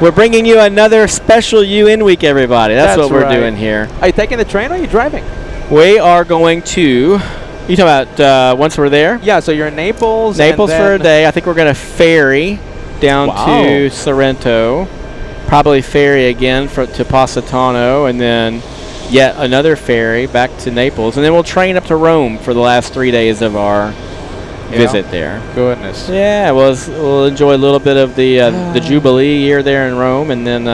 Speaker 5: We're bringing you another special UN week, everybody. That's what we're
Speaker 3: right.
Speaker 5: doing here.
Speaker 3: Are you taking the train or are you driving?
Speaker 5: We are going to. You talking about once we're there?
Speaker 3: Yeah, so you're in Naples.
Speaker 5: Naples
Speaker 3: and
Speaker 5: for a
Speaker 3: then-
Speaker 5: day. I think we're going to ferry down
Speaker 3: Wow.
Speaker 5: to Sorrento. Probably ferry again to Positano, and then yet another ferry back to Naples, and then we'll train up to Rome for the last 3 days of our visit there.
Speaker 3: Goodness.
Speaker 5: Yeah, we'll enjoy a little bit of the Jubilee year there in Rome, and then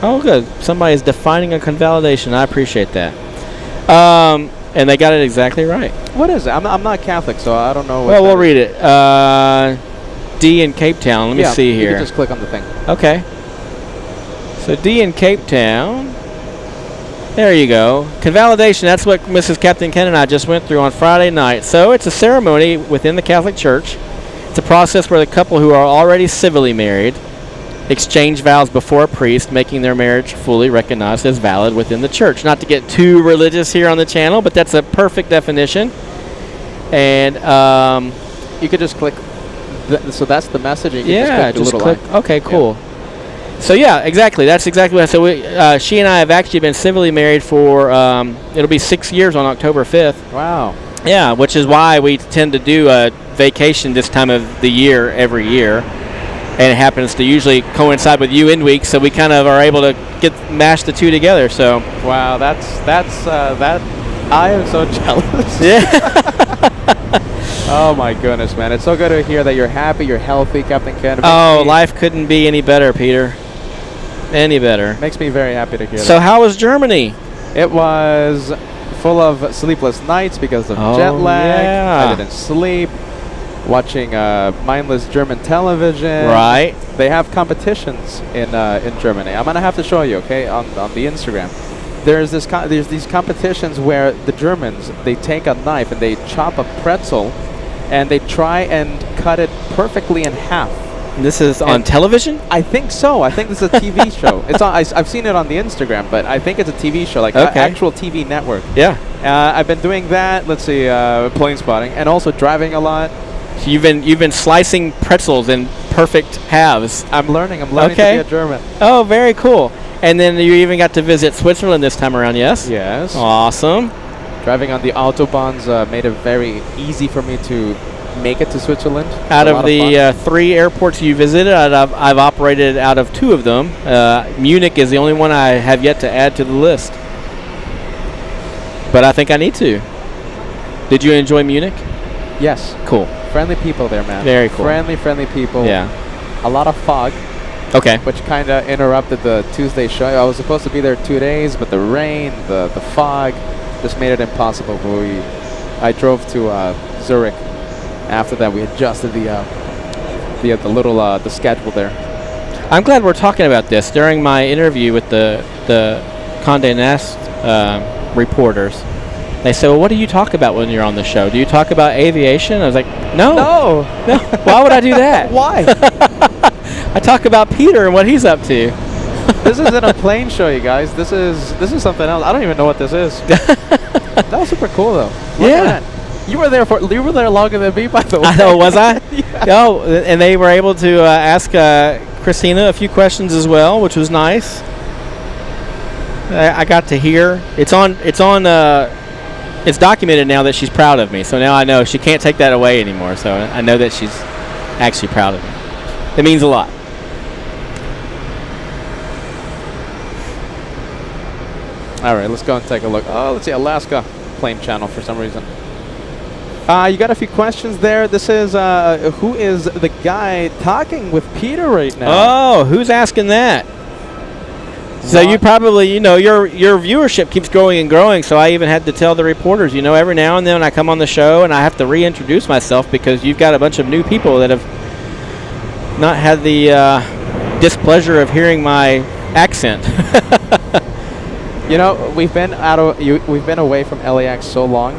Speaker 5: oh, good, somebody's defining a convalidation. I appreciate that. And they got it exactly right.
Speaker 3: What is it? I'm not Catholic, so I don't know. What
Speaker 5: Well, we'll
Speaker 3: that
Speaker 5: read it. D in Cape Town. Let me see
Speaker 3: You
Speaker 5: here.
Speaker 3: can just click on the thing.
Speaker 5: Okay. So D in Cape Town. There you go. Convalidation, that's what Mrs. Captain Ken and I just went through on Friday night. So it's a ceremony within the Catholic Church. It's a process where the couple who are already civilly married exchange vows before a priest, making their marriage fully recognized as valid within the church. Not to get too religious here on the channel, but that's a perfect definition. And
Speaker 3: You could just click. So that's the message. And you
Speaker 5: yeah,
Speaker 3: can just click the little line.
Speaker 5: Okay, cool. So yeah, exactly. That's exactly what. So she and I have actually been civilly married for it'll be 6 years on October 5th.
Speaker 3: Wow.
Speaker 5: Yeah, which is why we tend to do a vacation this time of the year every year, and it happens to usually coincide with UN week, so we kind of are able to mash the two together. So
Speaker 3: Wow. That's that. I am so jealous.
Speaker 5: yeah.
Speaker 3: Oh my goodness, man! It's so good to hear that you're happy, you're healthy, Captain Ken.
Speaker 5: Oh, life couldn't be any better, Peter. Any better.
Speaker 3: Makes me very happy to hear
Speaker 5: So
Speaker 3: that.
Speaker 5: how was Germany?
Speaker 3: It was full of sleepless nights because of
Speaker 5: Oh,
Speaker 3: jet lag.
Speaker 5: yeah.
Speaker 3: I didn't sleep. Watching mindless German television.
Speaker 5: Right.
Speaker 3: They have competitions in Germany. I'm gonna have to show you, okay, on the Instagram. There's these competitions where the Germans, they take a knife and they chop a pretzel, and they try and cut it perfectly in half.
Speaker 5: This is on
Speaker 3: And-
Speaker 5: television?
Speaker 3: I think so. I think this is a TV show. It's on. I've seen it on the Instagram, but I think it's a TV show, like
Speaker 5: Okay.
Speaker 3: actual TV network.
Speaker 5: Yeah.
Speaker 3: I've been doing that. Let's see, plane spotting, and also driving a lot.
Speaker 5: So you've been slicing pretzels in perfect halves.
Speaker 3: I'm learning. I'm learning
Speaker 5: Okay.
Speaker 3: to be a German.
Speaker 5: Oh, very cool. And then you even got to visit Switzerland this time around, yes?
Speaker 3: Yes.
Speaker 5: Awesome.
Speaker 3: Driving on the autobahns made it very easy for me to make it to Switzerland.
Speaker 5: Out
Speaker 3: A
Speaker 5: of
Speaker 3: lot
Speaker 5: the
Speaker 3: fun.
Speaker 5: 3 airports you visited, I've operated out of 2 of them. Munich is the only one I have yet to add to the list. But I think I need to. Did you enjoy Munich?
Speaker 3: Yes.
Speaker 5: Cool.
Speaker 3: Friendly people there, man.
Speaker 5: Very cool.
Speaker 3: Friendly people.
Speaker 5: Yeah.
Speaker 3: A lot of fog,
Speaker 5: Okay.
Speaker 3: which kind of interrupted the Tuesday show. I was supposed to be there 2 days, but the rain, the fog, just made it impossible. But I drove to Zurich. After that, we adjusted the schedule there.
Speaker 5: I'm glad we're talking about this. During my interview with the Condé Nast reporters, they said, well, what do you talk about when you're on the show? Do you talk about aviation? I was like, no. No. Why would I do that?
Speaker 3: Why?
Speaker 5: I talk about Peter and what he's up to.
Speaker 3: This isn't a plane show, you guys. This is something else. I don't even know what this is. That was super cool, though. Look
Speaker 5: Yeah.
Speaker 3: at that. You were there longer than me, by the way.
Speaker 5: I know, was I?
Speaker 3: Yeah.
Speaker 5: Oh, and they were able to ask Christina a few questions as well, which was nice. I got to hear. It's documented now that she's proud of me. So now I know she can't take that away anymore. So I know that she's actually proud of me. It means a lot.
Speaker 3: All right, let's go and take a look. Oh, let's see, Alaska plane channel for some reason. You got a few questions there. This is who is the guy talking with Peter right now?
Speaker 5: Oh, who's asking that? So you probably, your viewership keeps growing and growing. So I even had to tell the reporters, every now and then I come on the show and I have to reintroduce myself because you've got a bunch of new people that have not had the displeasure of hearing my accent.
Speaker 3: We've been away from LAX so long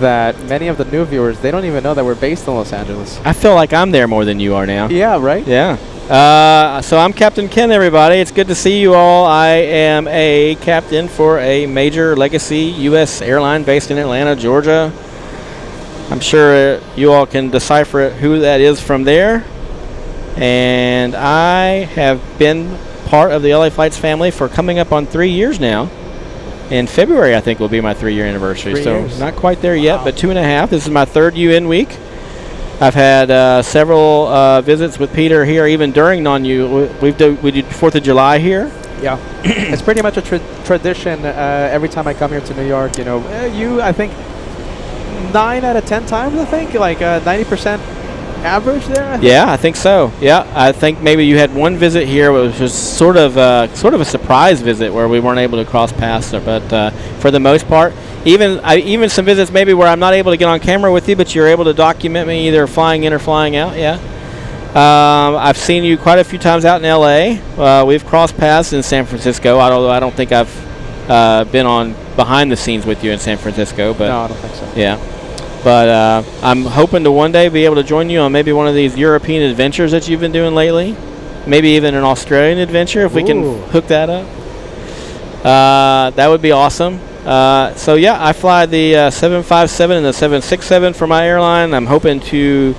Speaker 3: that many of the new viewers, they don't even know that we're based in Los Angeles.
Speaker 5: I feel like I'm there more than you are now.
Speaker 3: Yeah, right?
Speaker 5: Yeah. So I'm Captain Ken, everybody. It's good to see you all. I am a captain for a major legacy U.S. airline based in Atlanta, Georgia. I'm sure you all can decipher who that is from there. And I have been part of the LA Flights family for coming up on 3 years now. In February, I think, will be my 3-year anniversary.
Speaker 3: 3
Speaker 5: so
Speaker 3: years.
Speaker 5: not quite there yet, but 2.5. This is my 3rd UN week. I've had several visits with Peter here, even during non-U. We did 4th of July here.
Speaker 3: Yeah. It's pretty much a tradition every time I come here to New York. I think 9 out of 10 times, I think, like 90% average there.
Speaker 5: Yeah, I think so. Yeah, I think maybe you had one visit here, which was sort of a surprise visit where we weren't able to cross paths. But for the most part, even some visits maybe where I'm not able to get on camera with you, but you're able to document me either flying in or flying out. Yeah. I've seen you quite a few times out in LA. We've crossed paths in San Francisco, although I don't think I've been on behind the scenes with you in San Francisco. But
Speaker 3: no, I don't think so.
Speaker 5: Yeah. But I'm hoping to one day be able to join you on maybe one of these European adventures that you've been doing lately. Maybe even an Australian adventure if we can hook that up. That would be awesome. So yeah, I fly the 757 and the 767 for my airline. I'm hoping to,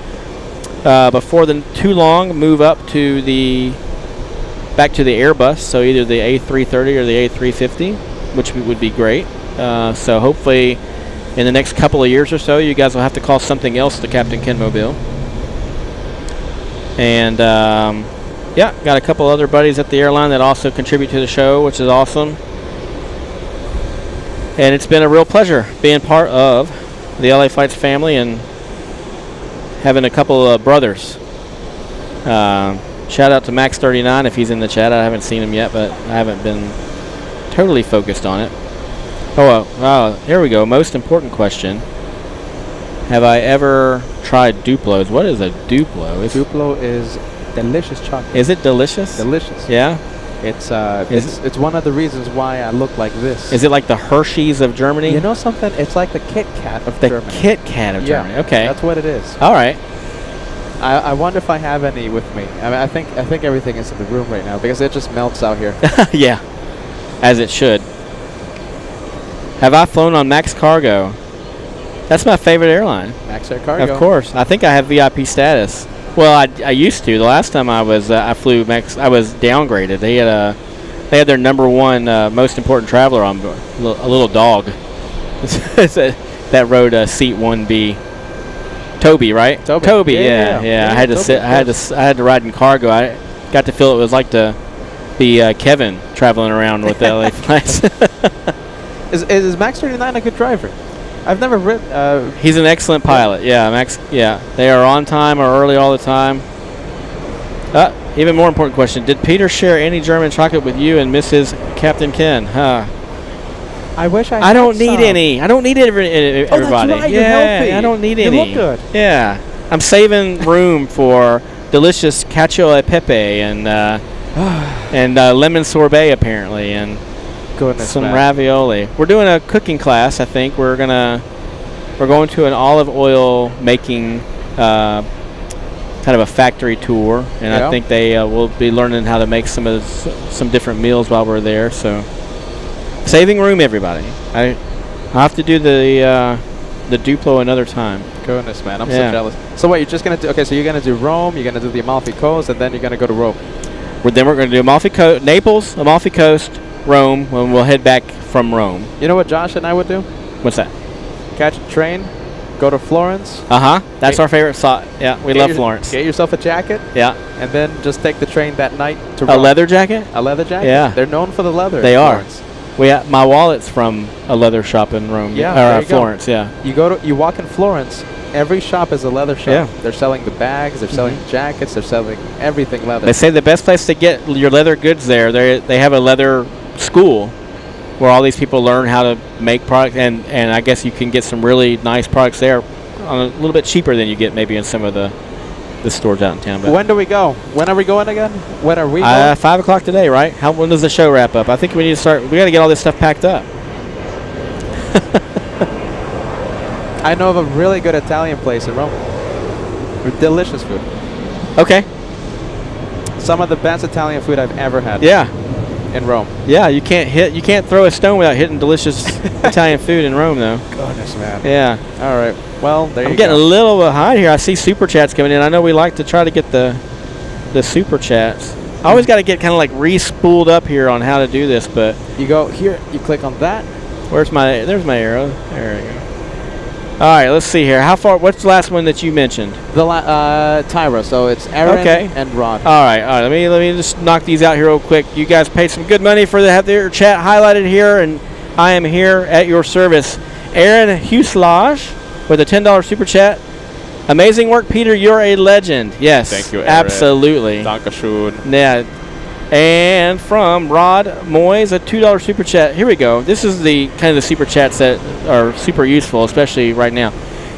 Speaker 5: before too long, move up to back to the Airbus. So either the A330 or the A350, which would be great. So hopefully, in the next couple of years or so, you guys will have to call something else the Captain Ken Mobile. And yeah, got a couple other buddies at the airline that also contribute to the show, which is awesome. And it's been a real pleasure being part of the LA Flights family and having a couple of brothers. Shout out to Max39 if he's in the chat. I haven't seen him yet, but I haven't been totally focused on it. Oh, here we go. Most important question. Have I ever tried Duplos? What is a Duplo?
Speaker 3: Duplo is delicious chocolate.
Speaker 5: Is it delicious?
Speaker 3: Delicious.
Speaker 5: Yeah?
Speaker 3: It's one of the reasons why I look like this.
Speaker 5: Is it like the Hershey's of Germany?
Speaker 3: You know something? It's like the Kit Kat of Germany.
Speaker 5: The Kit Kat of Germany. Okay.
Speaker 3: That's what it is.
Speaker 5: All right.
Speaker 3: I wonder if I have any with me. I mean, I think everything is in the room right now because it just melts out here.
Speaker 5: Yeah. As it should. Have I flown on Max Cargo? That's my favorite airline.
Speaker 3: Max Air Cargo.
Speaker 5: Of course. I think I have VIP status. Well, I used to. The last time I flew Max, I was downgraded. They had their #1 most important traveler on board, a little dog. That rode seat 1B. Toby, right? Toby. Yeah. I had to sit. I had to ride in cargo. I got to feel it was like to be Kevin traveling around with the LA Flights.
Speaker 3: Is Max 39 a good driver? I've never ridden.
Speaker 5: He's an excellent pilot. Yeah, Max. Yeah, they are on time or early all the time. Even more important question: did Peter share any German chocolate with you and Mrs. Captain Ken? Huh.
Speaker 3: I wish I.
Speaker 5: I don't need any. I don't need everybody.
Speaker 3: Oh, that's right.
Speaker 5: Yeah,
Speaker 3: You're healthy.
Speaker 5: I don't need any.
Speaker 3: You look good.
Speaker 5: Yeah, I'm saving room for delicious cacio e pepe and lemon sorbet apparently and.
Speaker 3: Goodness,
Speaker 5: some
Speaker 3: man.
Speaker 5: ravioli. We're doing a cooking class. I think we're going to an olive oil making kind of a factory tour, and I think they will be learning how to make some different meals while we're there. So saving room, everybody. I'll have to do the Duplo another time.
Speaker 3: Goodness, man, I'm so jealous. So what, you're just gonna do? Okay, so you're gonna do Rome, you're gonna do the Amalfi Coast, and then you're gonna go to Rome.
Speaker 5: Then we're gonna do Naples, Amalfi Coast. Rome when we'll head back from Rome.
Speaker 3: You know what Josh and I would do?
Speaker 5: What's that?
Speaker 3: Catch a train, go to Florence.
Speaker 5: That's our favorite spot. Yeah, we love Florence.
Speaker 3: Get yourself a jacket.
Speaker 5: Yeah.
Speaker 3: And then just take the train that night to
Speaker 5: A
Speaker 3: Rome.
Speaker 5: leather jacket?
Speaker 3: A leather jacket?
Speaker 5: Yeah.
Speaker 3: They're known for the leather.
Speaker 5: They
Speaker 3: in
Speaker 5: are.
Speaker 3: Florence.
Speaker 5: My wallet's from a leather shop in Rome.
Speaker 3: Yeah,
Speaker 5: or
Speaker 3: there you go.
Speaker 5: Florence. Yeah.
Speaker 3: You walk in Florence. Every shop is a leather shop.
Speaker 5: Yeah.
Speaker 3: They're selling the bags. They're selling the jackets. They're selling everything leather.
Speaker 5: They say the best place to get your leather goods there. They have a leather school where all these people learn how to make products, and I guess you can get some really nice products there on a little bit cheaper than you get maybe in some of the stores out in town. But
Speaker 3: When do we go? When are we going again? When are we going?
Speaker 5: 5 o'clock today, right? When does the show wrap up? I think we need to start. We got to get all this stuff packed up.
Speaker 3: I know of a really good Italian place in Rome. With delicious food.
Speaker 5: Okay.
Speaker 3: Some of the best Italian food I've ever had.
Speaker 5: Yeah.
Speaker 3: In Rome.
Speaker 5: Yeah. You can't throw a stone without hitting delicious Italian food in Rome, though.
Speaker 3: Goodness, man.
Speaker 5: Yeah.
Speaker 3: All right. Well, there you go.
Speaker 5: I'm getting a little behind here. I see super chats coming in. I know we like to try to get the super chats. I always got to get kind of like re-spooled up here on how to do this, but
Speaker 3: You go here. You click on that.
Speaker 5: there's my arrow. There we go. All right, let's see here. How far? What's the last one that you mentioned?
Speaker 3: The Tyra. So it's Aaron
Speaker 5: Okay.
Speaker 3: and Rod.
Speaker 5: All right. Let me just knock these out here real quick. You guys paid some good money for to have their chat highlighted here, and I am here at your service. Aaron Huselage with a $10 super chat. Amazing work, Peter. You're a legend. Yes.
Speaker 3: Thank you, Aaron.
Speaker 5: Absolutely.
Speaker 3: Dankeschön.
Speaker 5: Yeah. And from Rod Moyes, a $2 super chat. Here we go. This is the kind of the super chats that are super useful, especially right now.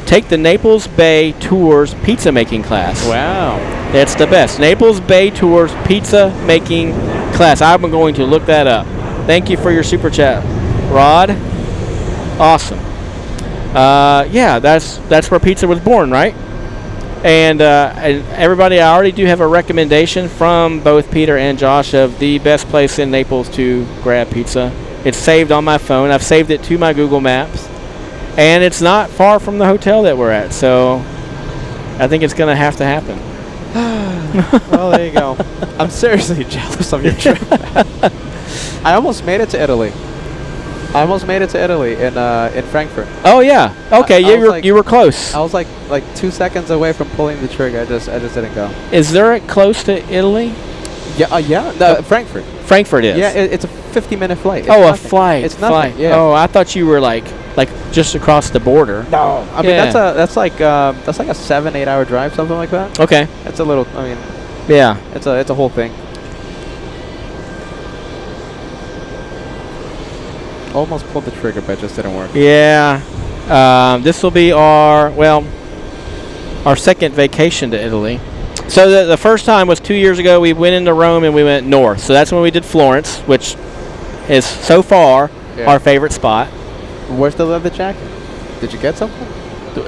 Speaker 5: Take the Naples Bay Tours pizza making class.
Speaker 3: Wow.
Speaker 5: That's the best. Naples Bay Tours pizza making class. I'm going to look that up. Thank you for your super chat, Rod. Awesome. Yeah, that's where pizza was born, right? And everybody, I already do have a recommendation from both Peter and Josh of the best place in Naples to grab pizza. It's saved on my phone. I've saved it to my Google Maps. And it's not far from the hotel that we're at, so I think it's going to have to happen.
Speaker 3: Well, there you go. I'm seriously jealous of your trip. I almost made it to Italy. In Frankfurt.
Speaker 5: Oh yeah. Okay, you were close.
Speaker 3: I was like 2 seconds away from pulling the trigger. I just didn't go.
Speaker 5: Is there it close to Italy?
Speaker 3: Yeah. Yeah. No, Frankfurt.
Speaker 5: Frankfurt is.
Speaker 3: Yeah. It's a 50-minute flight. It's
Speaker 5: a
Speaker 3: nothing.
Speaker 5: flight.
Speaker 3: It's nothing. Yeah.
Speaker 5: Oh, I thought you were like just across the border.
Speaker 3: No. I mean that's like a 7-8 hour drive, something like that.
Speaker 5: Okay.
Speaker 3: It's a little. I mean.
Speaker 5: Yeah.
Speaker 3: It's a whole thing. Almost pulled the trigger, but it just didn't work.
Speaker 5: Yeah. This will be our second vacation to Italy. So the first time was 2 years ago. We went into Rome and we went north. So that's when we did Florence, which is so far our favorite spot.
Speaker 3: Where's the leather jacket? Did you get something?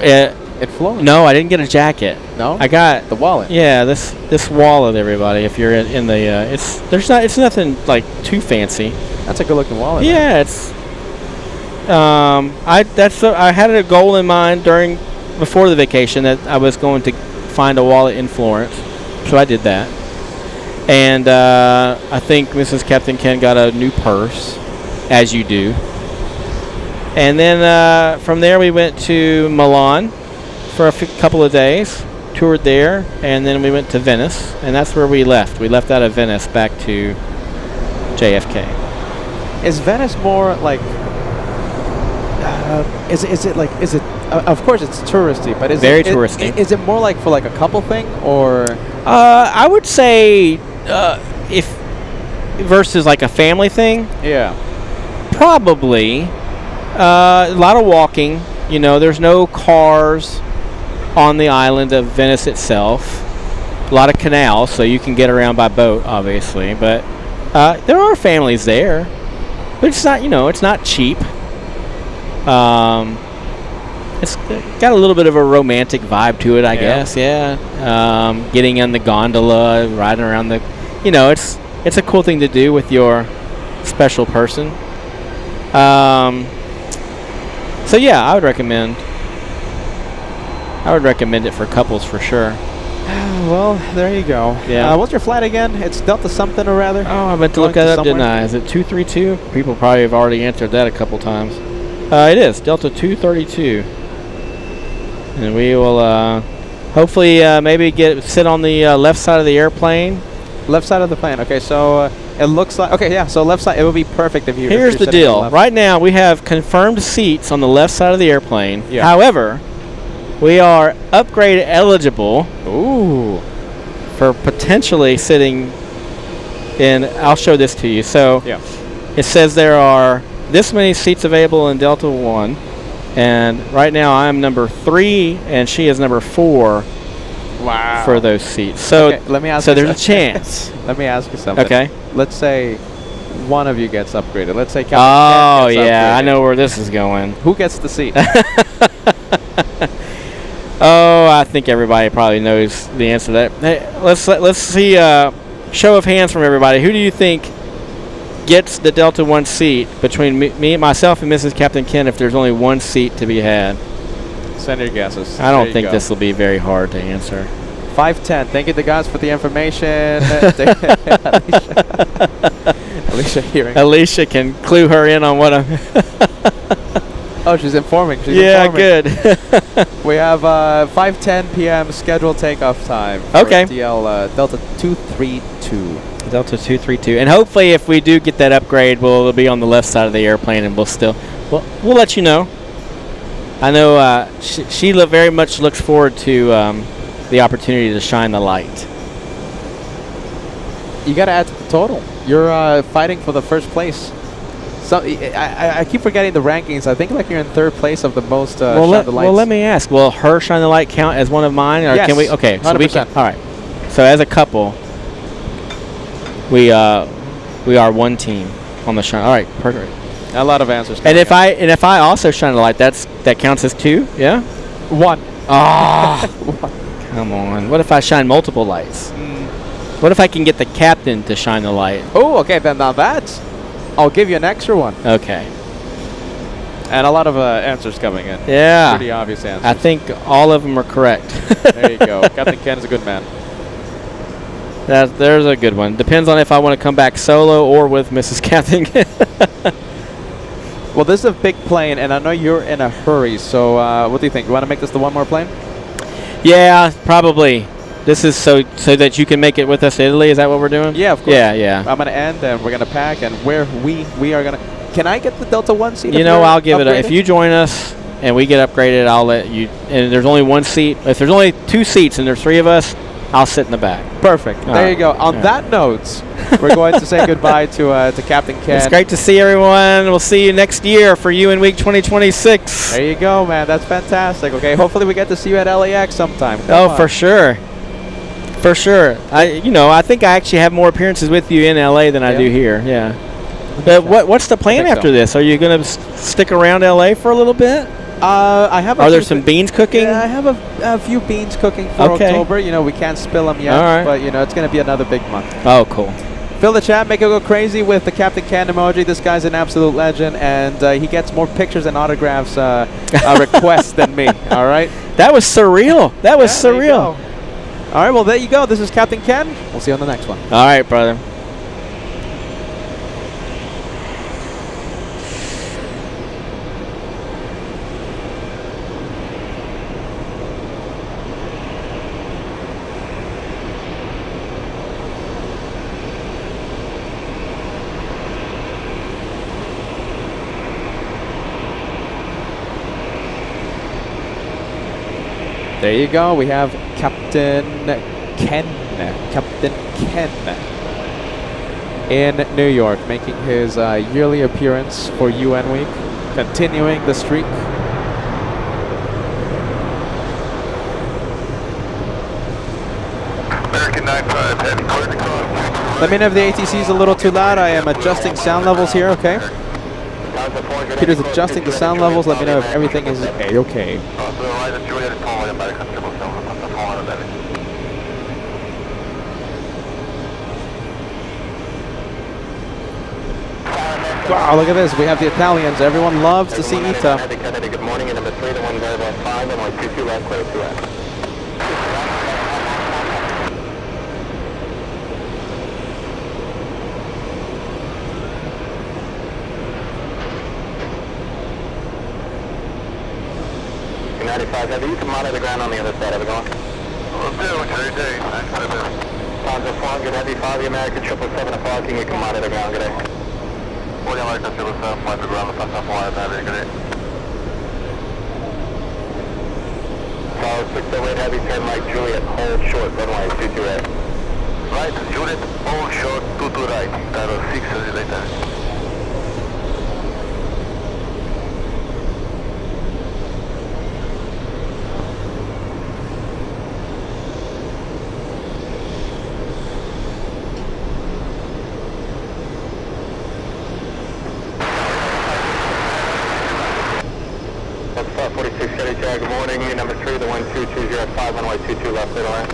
Speaker 3: At Florence?
Speaker 5: No, I didn't get a jacket.
Speaker 3: No?
Speaker 5: I got
Speaker 3: the wallet.
Speaker 5: Yeah, this wallet, everybody. If you're in the, it's nothing like too fancy.
Speaker 3: That's a good looking wallet.
Speaker 5: Yeah, it's. I had a goal in mind before the vacation that I was going to find a wallet in Florence, so I did that. And I think Mrs. Captain Ken got a new purse, as you do. And then from there we went to Milan for a couple of days, toured there, and then we went to Venice, and that's where we left. We left out of Venice back to JFK.
Speaker 3: Is Venice more like? Is it? Of course, it's touristy, but is
Speaker 5: very
Speaker 3: it
Speaker 5: touristy?
Speaker 3: Is it more like for like a couple thing, or?
Speaker 5: I would say if versus like a family thing.
Speaker 3: Yeah.
Speaker 5: Probably a lot of walking. You know, there's no cars on the island of Venice itself. A lot of canals, so you can get around by boat, obviously. But there are families there, but it's not. It's not cheap. It's got a little bit of a romantic vibe to it, I guess. Yeah. Getting on the gondola, riding around the. It's a cool thing to do with your special person. So yeah, I would recommend it for couples for sure.
Speaker 3: Well, there you go.
Speaker 5: Yeah.
Speaker 3: What's your flight again? It's Delta something or rather?
Speaker 5: Oh, I meant to look
Speaker 3: Going
Speaker 5: that
Speaker 3: to
Speaker 5: up, didn't
Speaker 3: somewhere?
Speaker 5: I? Is it 232? People probably have already answered that a couple times. It is Delta 232, and we will hopefully maybe sit on the left side of the airplane.
Speaker 3: Left side of the plane. Okay, so it looks like so left side. It would be perfect if you.
Speaker 5: Here's
Speaker 3: if you're
Speaker 5: the
Speaker 3: sitting on
Speaker 5: deal.
Speaker 3: left.
Speaker 5: Right now we have confirmed seats on the left side of the airplane.
Speaker 3: Yeah.
Speaker 5: However, we are upgrade eligible.
Speaker 3: Ooh.
Speaker 5: For potentially sitting in. I'll show this to you. So
Speaker 3: Yeah.
Speaker 5: it says there are this many seats available in Delta 1, and right now I'm number 3 and she is number 4
Speaker 3: Wow.
Speaker 5: for those seats. So
Speaker 3: Okay, let me ask.
Speaker 5: so
Speaker 3: you
Speaker 5: there's a
Speaker 3: something.
Speaker 5: chance.
Speaker 3: Let me ask you something.
Speaker 5: Okay.
Speaker 3: Let's say one of you gets upgraded. Let's say Captain
Speaker 5: Oh
Speaker 3: Ken gets
Speaker 5: yeah, I
Speaker 3: upgraded.
Speaker 5: know where this is going.
Speaker 3: Who gets the seat?
Speaker 5: Oh, I think everybody probably knows the answer to that. Hey, let's see show of hands from everybody. Who do you think gets the Delta 1 seat between me, myself, and Mrs. Captain Ken if there's only one seat to be had?
Speaker 3: Send your guesses.
Speaker 5: I don't think this will be very hard to answer.
Speaker 3: 510. Thank you to guys for the information. Alicia hearing.
Speaker 5: Alicia can clue her in on what I'm.
Speaker 3: Oh, she's informing. She's
Speaker 5: Yeah,
Speaker 3: informing.
Speaker 5: good.
Speaker 3: We have 5:10 p.m. scheduled takeoff time. For
Speaker 5: Okay.
Speaker 3: DL Delta 232.
Speaker 5: Delta 232, and hopefully, if we do get that upgrade, we'll be on the left side of the airplane, and we'll let you know. I know she very much looks forward to the opportunity to shine the light.
Speaker 3: You got to add to the total. You're fighting for the first place. So I keep forgetting the rankings. I think like you're in third place of the most shine the lights.
Speaker 5: Well, let me ask. Will her shine the light count as one of mine, or
Speaker 3: Yes,
Speaker 5: can we? Okay, so we
Speaker 3: 100%.
Speaker 5: can. All right. So as a couple, we are one team on the shine. All right, perfect.
Speaker 3: A lot of answers.
Speaker 5: And if I also shine the light, that counts as 2. Yeah.
Speaker 3: 1.
Speaker 5: Ah. Come on. What if I shine multiple lights? What if I can get the captain to shine the light?
Speaker 3: Oh, okay. Then now that I'll give you an extra one.
Speaker 5: Okay.
Speaker 3: And a lot of answers coming in.
Speaker 5: Yeah.
Speaker 3: Pretty obvious answers.
Speaker 5: I think all of them are correct.
Speaker 3: There you go. Captain Ken is a good man.
Speaker 5: There's a good one. Depends on if I want to come back solo or with Mrs. Captain.
Speaker 3: Well, this is a big plane, and I know you're in a hurry. So, what do you think? You want to make this the one more plane?
Speaker 5: Yeah, probably. This is so that you can make it with us to Italy. Is that what we're doing?
Speaker 3: Yeah, of course.
Speaker 5: Yeah.
Speaker 3: I'm gonna end, and we're gonna pack, and where we are gonna. Can I get the Delta 1 seat?
Speaker 5: You know, I'll give it. If you join us and we get upgraded, I'll let you. And there's only one seat. If there's only 2 seats and there's 3 of us, I'll sit in the back.
Speaker 3: Perfect. There you go. On that note, we're going to say goodbye to Captain Ken.
Speaker 5: It's great to see everyone. We'll see you next year for UN Week 2026.
Speaker 3: There you go, man. That's fantastic. Okay, hopefully we get to see you at LAX sometime.
Speaker 5: Oh, for sure. For sure. I think I actually have more appearances with you in LA than I do here. Yeah. But what's the plan after this? Are you going to stick around LA for a little bit?
Speaker 3: I have.
Speaker 5: Are there some beans cooking?
Speaker 3: Yeah, I have a few beans cooking for October. You know, we can't spill them yet, but you know, it's going to be another big month.
Speaker 5: Oh, cool.
Speaker 3: Fill the chat, make it go crazy with the Captain Ken emoji. This guy's an absolute legend, and he gets more pictures and autographs requests than me. All right.
Speaker 5: That was surreal. That was surreal.
Speaker 3: All right, well, there you go. This is Captain Ken. We'll see you on the next one.
Speaker 5: All right, brother.
Speaker 3: There you go. We have Captain Ken in New York, making his yearly appearance for UN Week, continuing the streak.
Speaker 1: American 95, heavy clear to cross.
Speaker 3: Let me know if the ATC is a little too loud. I am adjusting sound levels here, okay? Peter's adjusting the sound levels. Let me know if everything is A-okay. Wow, look at this. We have the Italians. Everyone loves to see Ita.
Speaker 2: Good morning, and number 3 to 1 Verified 5 and 22 left, clear 2X.
Speaker 1: 95 Heavy, you can monitor the ground on the other side of the going.
Speaker 2: Will do, enjoy your day. 95 Heavy.
Speaker 1: Ponza Flying, good Heavy 5, the American 777 parking, you can monitor the ground, good day.
Speaker 2: All the American 777, monitor the ground, the Ponza Flying, have a good day.
Speaker 1: Tower 608 Heavy, turn right, Juliet, hold short, runway 22 right.
Speaker 2: Right, Juliet, all short, 22 right. Tower 608 Heavy.
Speaker 1: That's 46 City Tag, good morning, number 3, the 12205, runway 22 left, middle line.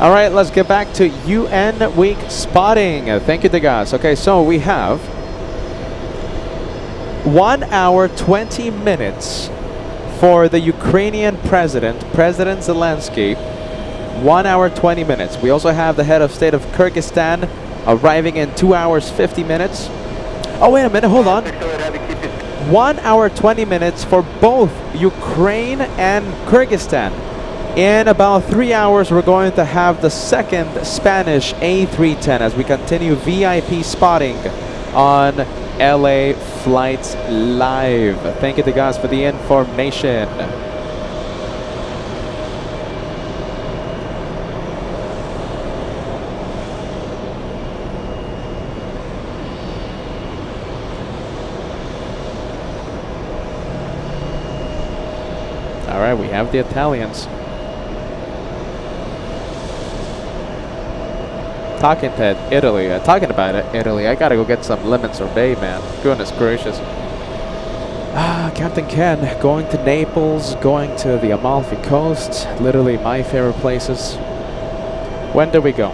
Speaker 3: All right, let's get back to UN week spotting. Thank you, Degas. Okay, so we have 1 hour 20 minutes for the Ukrainian President Zelensky. 1 hour 20 minutes. We also have the head of state of Kyrgyzstan arriving in 2 hours 50 minutes. Oh, wait a minute, hold on. 1 hour 20 minutes for both Ukraine and Kyrgyzstan. In about 3 hours, we're going to have the second Spanish A310 as we continue VIP spotting on LA Flights Live. Thank you to guys for the information. All right, we have the Italians. Talking about Italy. I gotta go get some lemon sorbet, man. Goodness gracious. Captain Ken, going to Naples, going to the Amalfi Coast. Literally my favorite places. When do we go?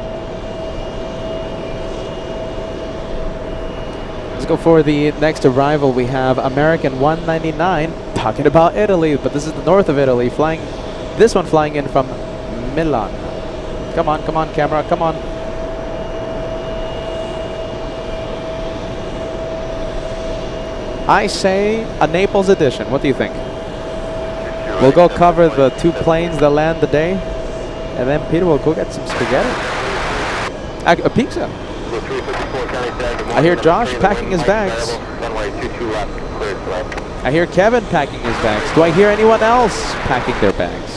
Speaker 3: Let's go for the next arrival. We have American 199. Talking about Italy, but this is the north of Italy. This one flying in from Milan. Come on, camera, come on. I say a Naples edition. What do you think? We'll go cover the 2 planes that land the day, and then Peter will go get some spaghetti. A pizza. I hear Josh packing his bags. I hear Kevin packing his bags. Do I hear anyone else packing their bags?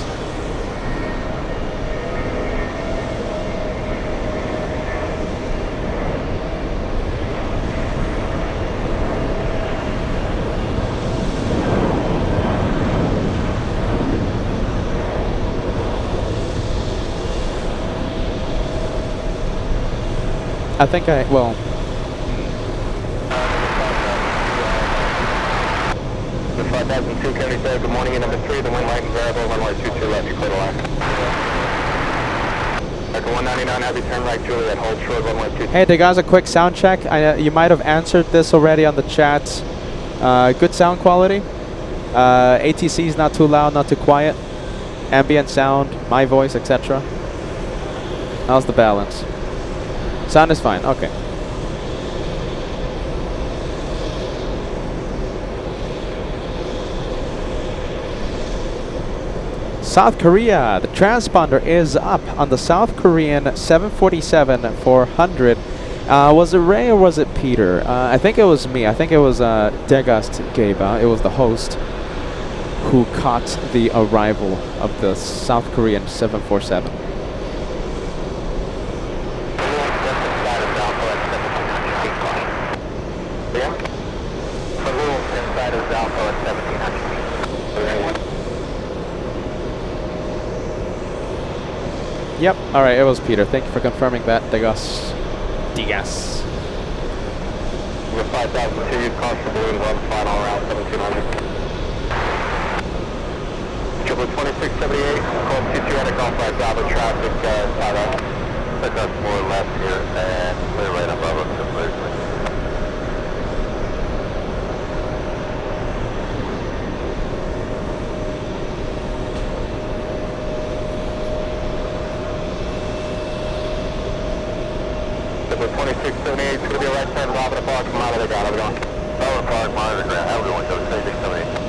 Speaker 3: I think well.
Speaker 1: The 5002 County Fair, good morning, number 3, the wind light and variable, runway 22 left, you clear the line. Echo 199, heavy turn right, Juliet, hold short, runway 22.
Speaker 3: Hey, guys, a quick sound check. You might have answered this already on the chat. Good sound quality. ATC is not too loud, not too quiet. Ambient sound, my voice, etc. How's the balance? Sound is fine, okay. South Korea, the transponder is up on the South Korean 747-400. Was it Ray or was it Peter? I think it was me. I think it was Degast Geba. It was the host who caught the arrival of the South Korean 747. Yep, alright, it was Peter. Thank you for confirming that, Degas.
Speaker 1: Over 5,002, use caution balloons on final round 1700. Triple 2678, call T2 at a call flight, Bravo traffic, south.
Speaker 2: Pick up 4 left here and clear right above us to clear.
Speaker 1: Triple 2678, it's going to be a right turn, Bravo to Park, monitor ground, how's it going?
Speaker 2: Bravo Park, monitor ground, how are we going? 2678.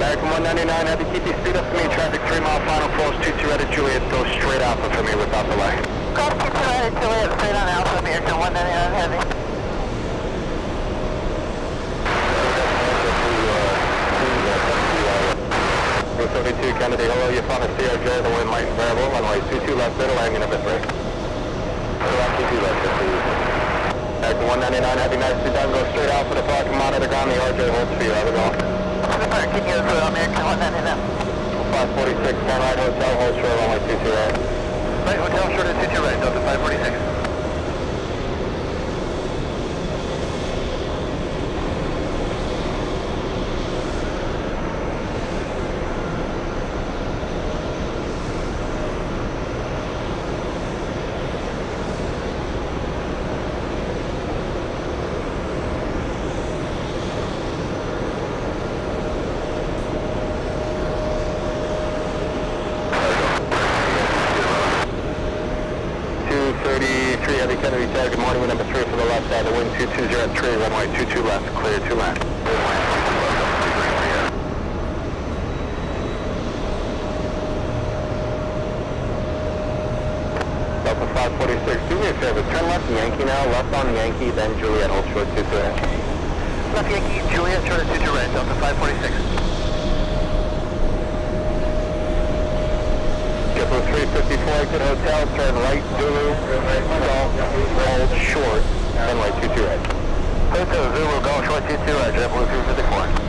Speaker 1: American 199, heavy, keep your speed up for me, traffic 3 mile final, close 22 right at Juliet, go straight Alpha for me without delay.
Speaker 4: Cross 22 right at Juliet, straight on Alpha, American 199 heavy.
Speaker 1: Go 72 Kennedy, hello, you're on a CRJ, the wind light and variable, runway 22 left, middle, landing number 3. Runway 22 left, American 199, heavy, nicely done, go straight out for the park and monitor ground, the RJ holds for you, how's it going?
Speaker 4: Continuous with American 199.
Speaker 1: 546, turn right, hotel, hold short, runway 22 right.
Speaker 2: Right, hotel short at 22 right, Delta 546.
Speaker 1: Heavy Kennedy Tower, good morning, number 3 for the left side, the wind 220 at 3, runway 22 left, clear 2 left. Delta 546, do me a favor, turn left Yankee now, left on Yankee, then Juliet, hold short 22 right.
Speaker 2: Left Yankee, Juliet short at 22 right, Delta 546.
Speaker 1: Triple 354, exit hotel, turn right, Zulu, hold short, runway 22 right.
Speaker 2: Hotel Zulu, golf short 22 right, JetBlue 354.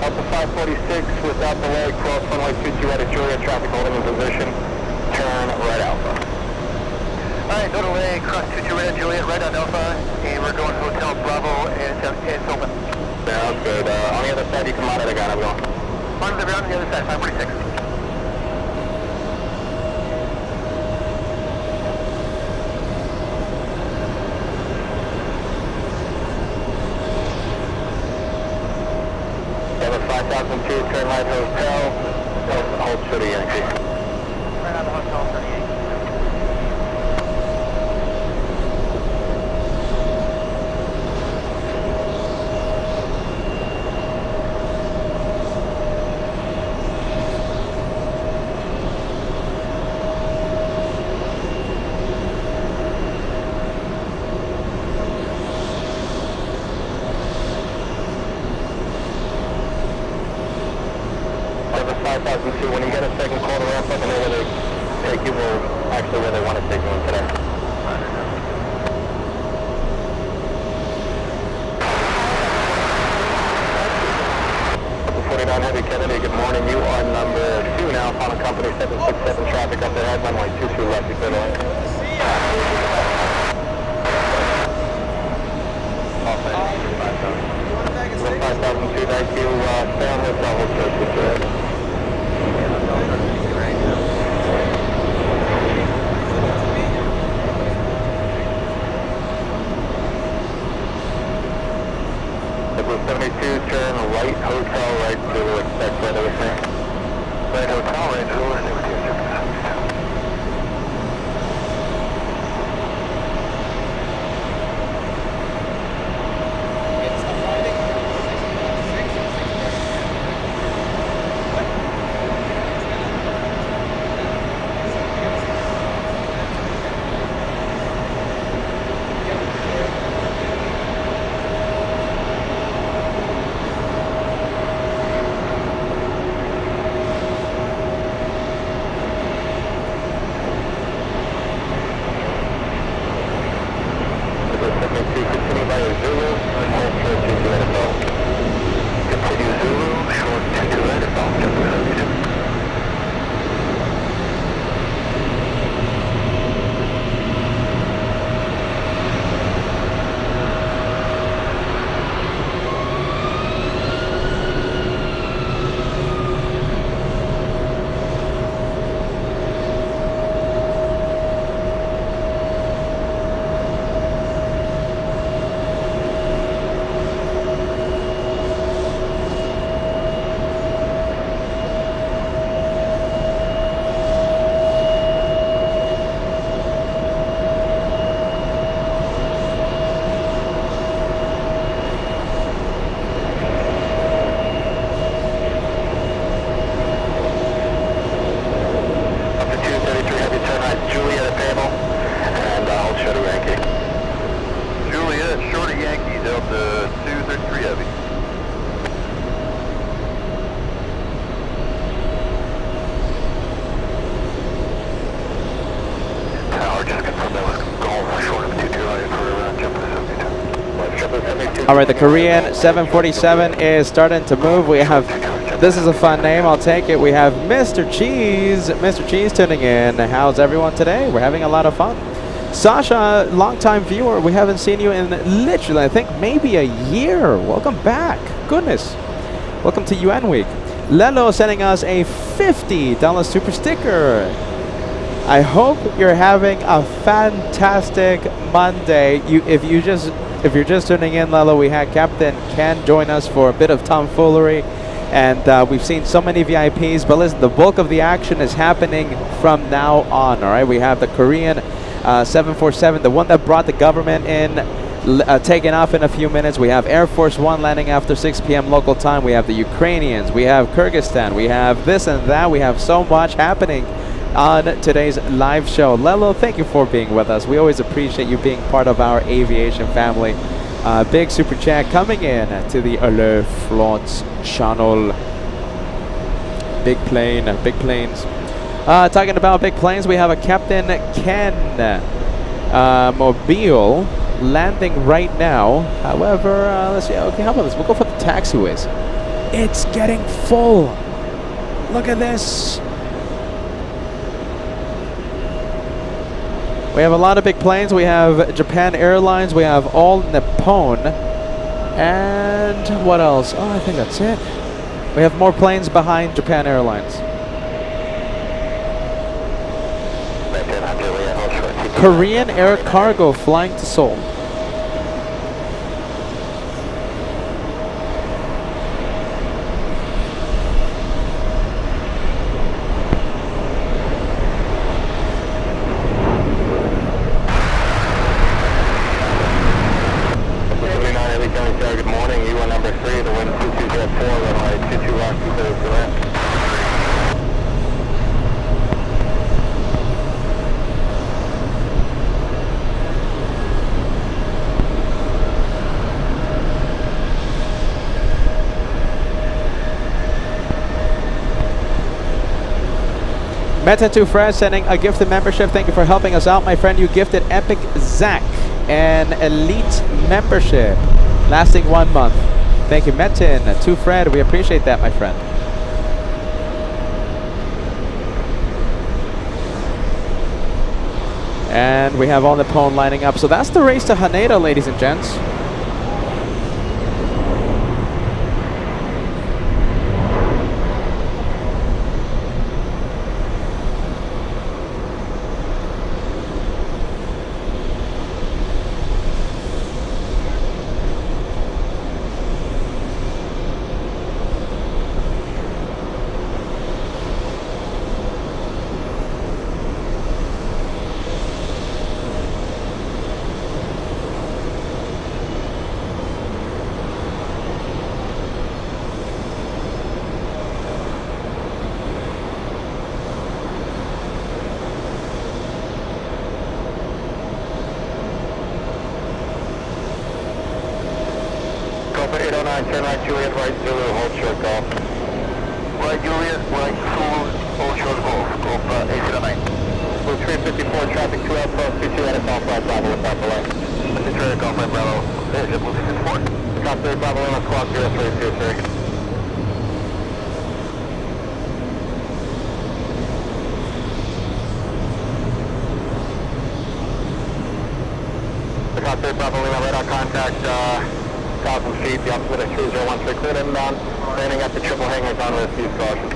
Speaker 1: Delta 546, without delay, cross runway 22 right at Juliet, traffic holding in position, turn right Alpha.
Speaker 2: Alright, no delay, cross 22 right at Juliet, right on Alpha, and we're going Hotel Bravo, and it's open.
Speaker 1: Sounds good. On the other side, you can monitor the ground, I'm going.
Speaker 2: Monitor the ground on the other side, 546.
Speaker 1: Delta 5002, turn right hotel, hold short of Yankee.
Speaker 2: Right on the hotel, 38.
Speaker 1: Delta 5002, when you get a second call to ramp up, and where they take you, or actually where they want to take you in today. 49 Heavy Kennedy, good morning. You are number 2 now, final company 767 traffic up ahead, runway 22 left, you clear the lane. 5002, thank you. Stay on hotel, hold short, 22 right. Triple 72, turn right hotel, right Zulu, expect weather with me.
Speaker 2: Right hotel, right Zulu, stay with you.
Speaker 3: All right, the Korean 747 is starting to move. We have, this is a fun name, I'll take it. We have Mr. Cheese. Mr. Cheese tuning in. How's everyone today? We're having a lot of fun. Sasha, longtime viewer, we haven't seen you in literally, I think, maybe a year. Welcome back. Goodness. Welcome to UN Week. Lelo sending us a $50 super sticker. I hope you're having a fantastic Monday. If you're just tuning in, Lelo, we had Captain Ken join us for a bit of tomfoolery, and we've seen so many VIPs. But listen, the bulk of the action is happening from now on. All right, we have the Korean 747, the one that brought the government in, taking off in a few minutes. We have Air Force One landing after 6 p.m. local time. We have the Ukrainians. We have Kyrgyzstan. We have this and that. We have so much happening on today's live show. Lelo, thank you for being with us. We always appreciate you being part of our aviation family. Big super chat coming in to the Alert Floats channel. Big plane, big planes. Talking about big planes, we have a Captain Ken Mobile landing right now. However, let's see. Okay, how about this? We'll go for the taxiways. It's getting full. Look at this. We have a lot of big planes. We have Japan Airlines. We have All Nippon. And what else? Oh, I think that's it. We have more planes behind Japan Airlines. Korean Air Cargo flying to Seoul.
Speaker 1: Good morning, U1 number 3, the wind 2204, runway 22 rock, 230 to land.
Speaker 3: Meta2 Fred sending a gifted membership. Thank you for helping us out, my friend. You gifted Epic Zach an elite membership lasting 1 month. Thank you, Metin. To Fred, we appreciate that, my friend. And we have All Nippon lining up. So that's the race to Haneda, ladies and gents.
Speaker 1: Alpha 809, turn right Juliet, right Zulu, hold short golf. Right Juliet, right Zulu, hold short golf, Golf 809. Blue 354, traffic 2 out, 22 at a Golf 5 Bravo with Alpha Left. Detroit, Golf 5 Bravo, there's Blue 54. Golf 3 Bravo, Lima, squawk 0323. Golf 3 Bravo, Lima, radar contact, 1,000 feet, the opposite of 3013, cleared inbound, landing at the triple hangers on with fuse caution.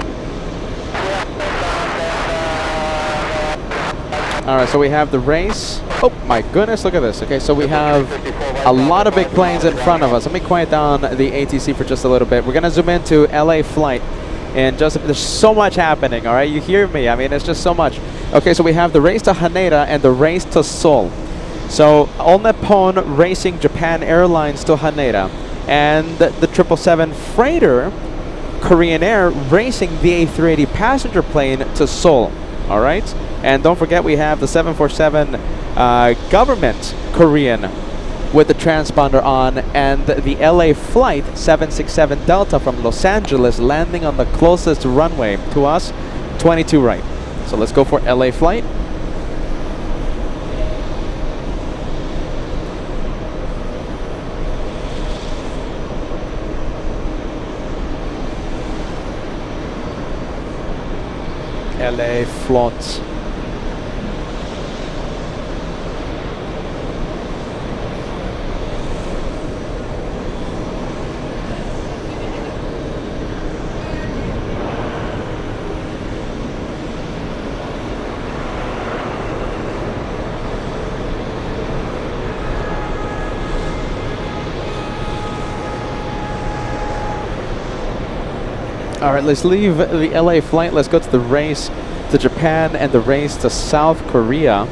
Speaker 3: Alright, so we have the race. Oh my goodness, look at this. Okay, so we have a lot of big planes in front of us. Let me quiet down the ATC for just a little bit. We're going to zoom into LA flight. And just, there's so much happening, alright? You hear me? I mean, it's just so much. Okay, so we have the race to Haneda and the race to Seoul. So, All Nippon racing Japan Airlines to Haneda, and the 777 freighter, Korean Air, racing the A380 passenger plane to Seoul. All right? And don't forget, we have the 747 government Korean with the transponder on, and the LA flight 767 Delta from Los Angeles landing on the closest runway to us, 22 right. So let's go for LA flight. LA floats. All right, let's leave the LA flight. Let's go to the race to Japan and the race to South Korea.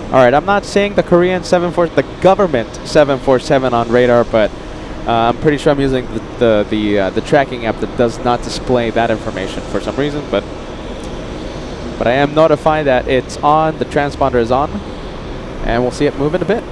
Speaker 3: All right, I'm not seeing the Korean the government 747 on radar, but I'm pretty sure I'm using the tracking app that does not display that information for some reason, but I am notified that it's on, the transponder is on, and we'll see it move in a bit.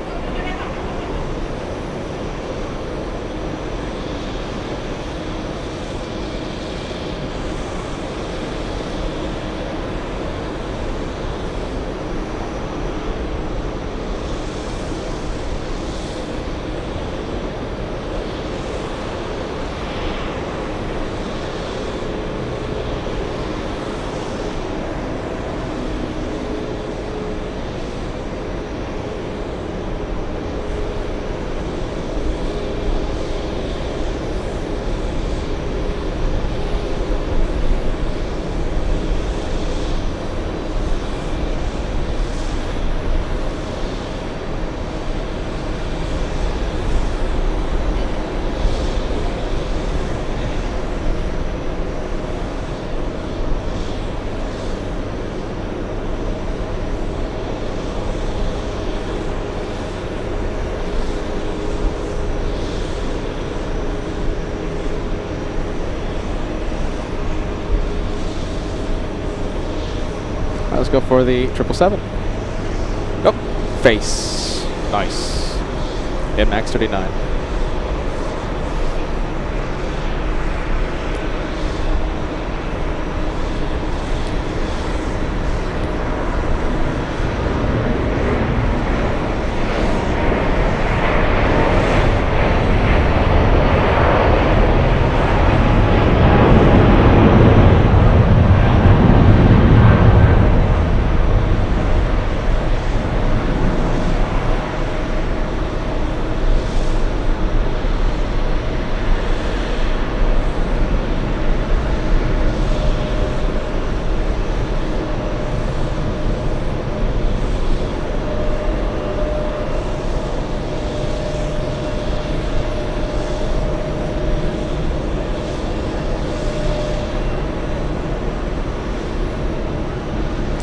Speaker 3: Let's go for the 777. Oh, face. Nice. Hit max 39.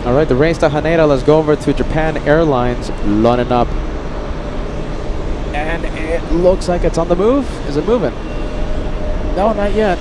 Speaker 3: All right, the race to Haneda. Let's go over to Japan Airlines, lining up. And it looks like it's on the move. Is it moving? No, not yet.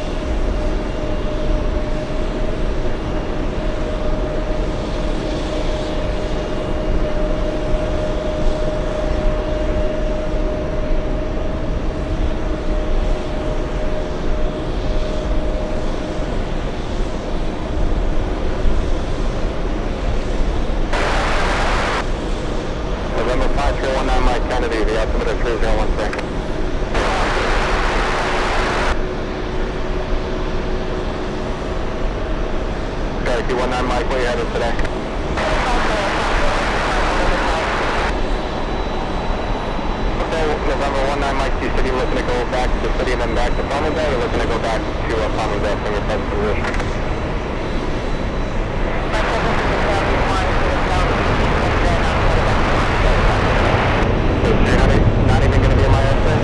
Speaker 1: Mike, where you headed today? November 19 Mike, you said you're looking to go back to the city and then back to Palmdale, or you're looking to go back to Palmdale from your present position? Not even going to be in my estimate?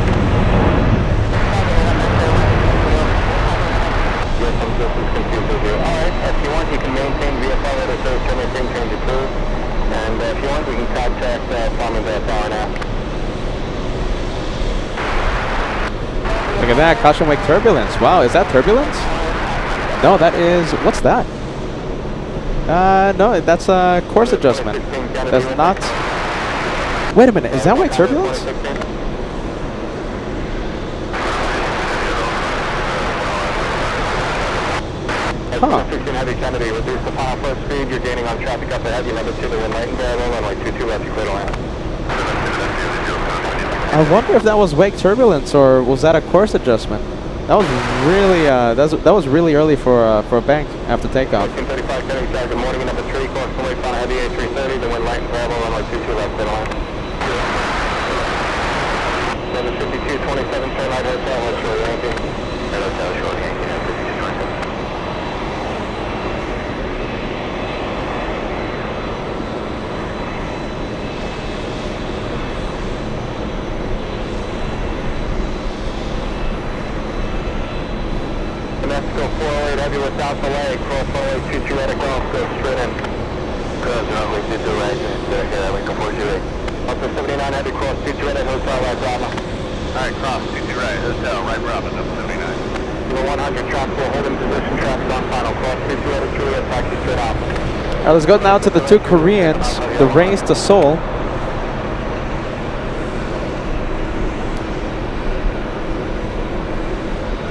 Speaker 1: Yes, I'm just as confused as you. Alright, if you want, you can maintain VFR that it says everything change approved. And if you want, we can contact Palmdale far now.
Speaker 3: Look at that, caution wake turbulence. Wow, is that turbulence? No, that is, what's that? No, that's a course adjustment. That's not. Wait a minute, is that wake turbulence? Huh.
Speaker 1: 16 Heavy Kennedy, reduce the power flow speed, you're gaining on traffic up ahead, you number 2 to the right and barrel, runway 22 left, you clear to land.
Speaker 3: I wonder if that was wake turbulence or was that a course adjustment. That was really that was really early for a bank after takeoff.
Speaker 1: 35, good morning, number 3, course away from heavy A330, then wind light and variable, runway 22 left, clear line. 752, 27, turn right hotel, hold short, Yankee. Hotel, short, Yankee, 5227. Mexico 408 heavy without delay, cross runway 22 right at golf, go straight in. Cross runway 22 right, here, Lincoln 408. Up to 79 heavy, cross 22 right at hotel, right Bravo. Alright, cross 22 right, hotel, right Bravo, up 79. Number 100, traffic will hold in position, traffic on final, cross 22 right at Juliet, taxi straight out.
Speaker 3: Alright, let's go now to the two Koreans, the race to Seoul.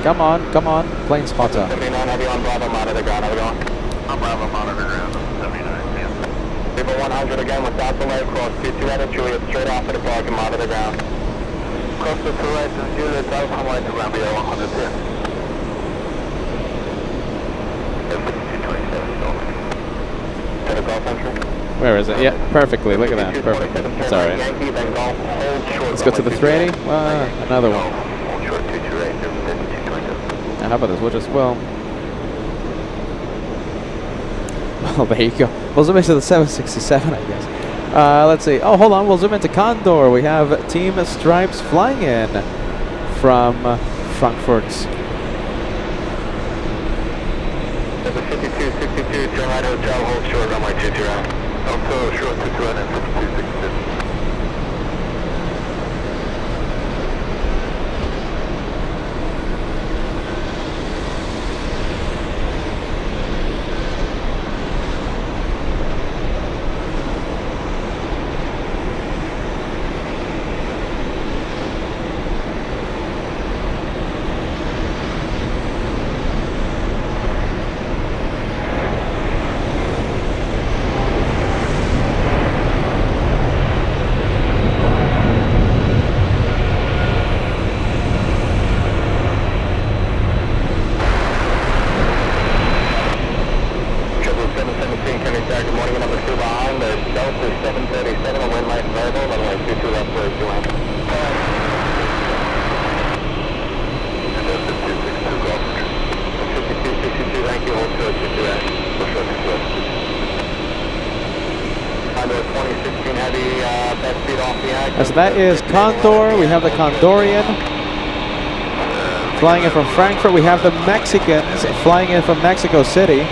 Speaker 3: Come on, plane spotter.
Speaker 1: 79 heavy on Bravo, monitor ground, how we going?
Speaker 2: I'm Bravo, monitor ground, 79, yeah.
Speaker 1: Number 100 again without delay, cross 22 right at Juliet, straight off at the park and monitor ground.
Speaker 2: Cross the 2 right to Juliet, South, I'm right to ground, BL 110. 5227, over.
Speaker 1: To the golf entry.
Speaker 3: Where is it? Yeah, perfectly. Look at that. Perfect. It's all right.
Speaker 1: Yankee, then golf, hold short.
Speaker 3: Let's go to the 380. Another one.
Speaker 2: Hold short 22 right, 5227.
Speaker 3: How about this? We'll just, well, there you go. We'll zoom into the 767, I guess. Let's see. Oh, hold on. We'll zoom into Condor. We have Team Stripes flying in from Frankfurt.
Speaker 1: Number 5262, turn right hotel, hold short, runway 22 right.
Speaker 2: Hotel short 22 right and 5262.
Speaker 3: So that is Condor. We have the Condorian flying in from Frankfurt. We have the Mexicans flying in from Mexico City.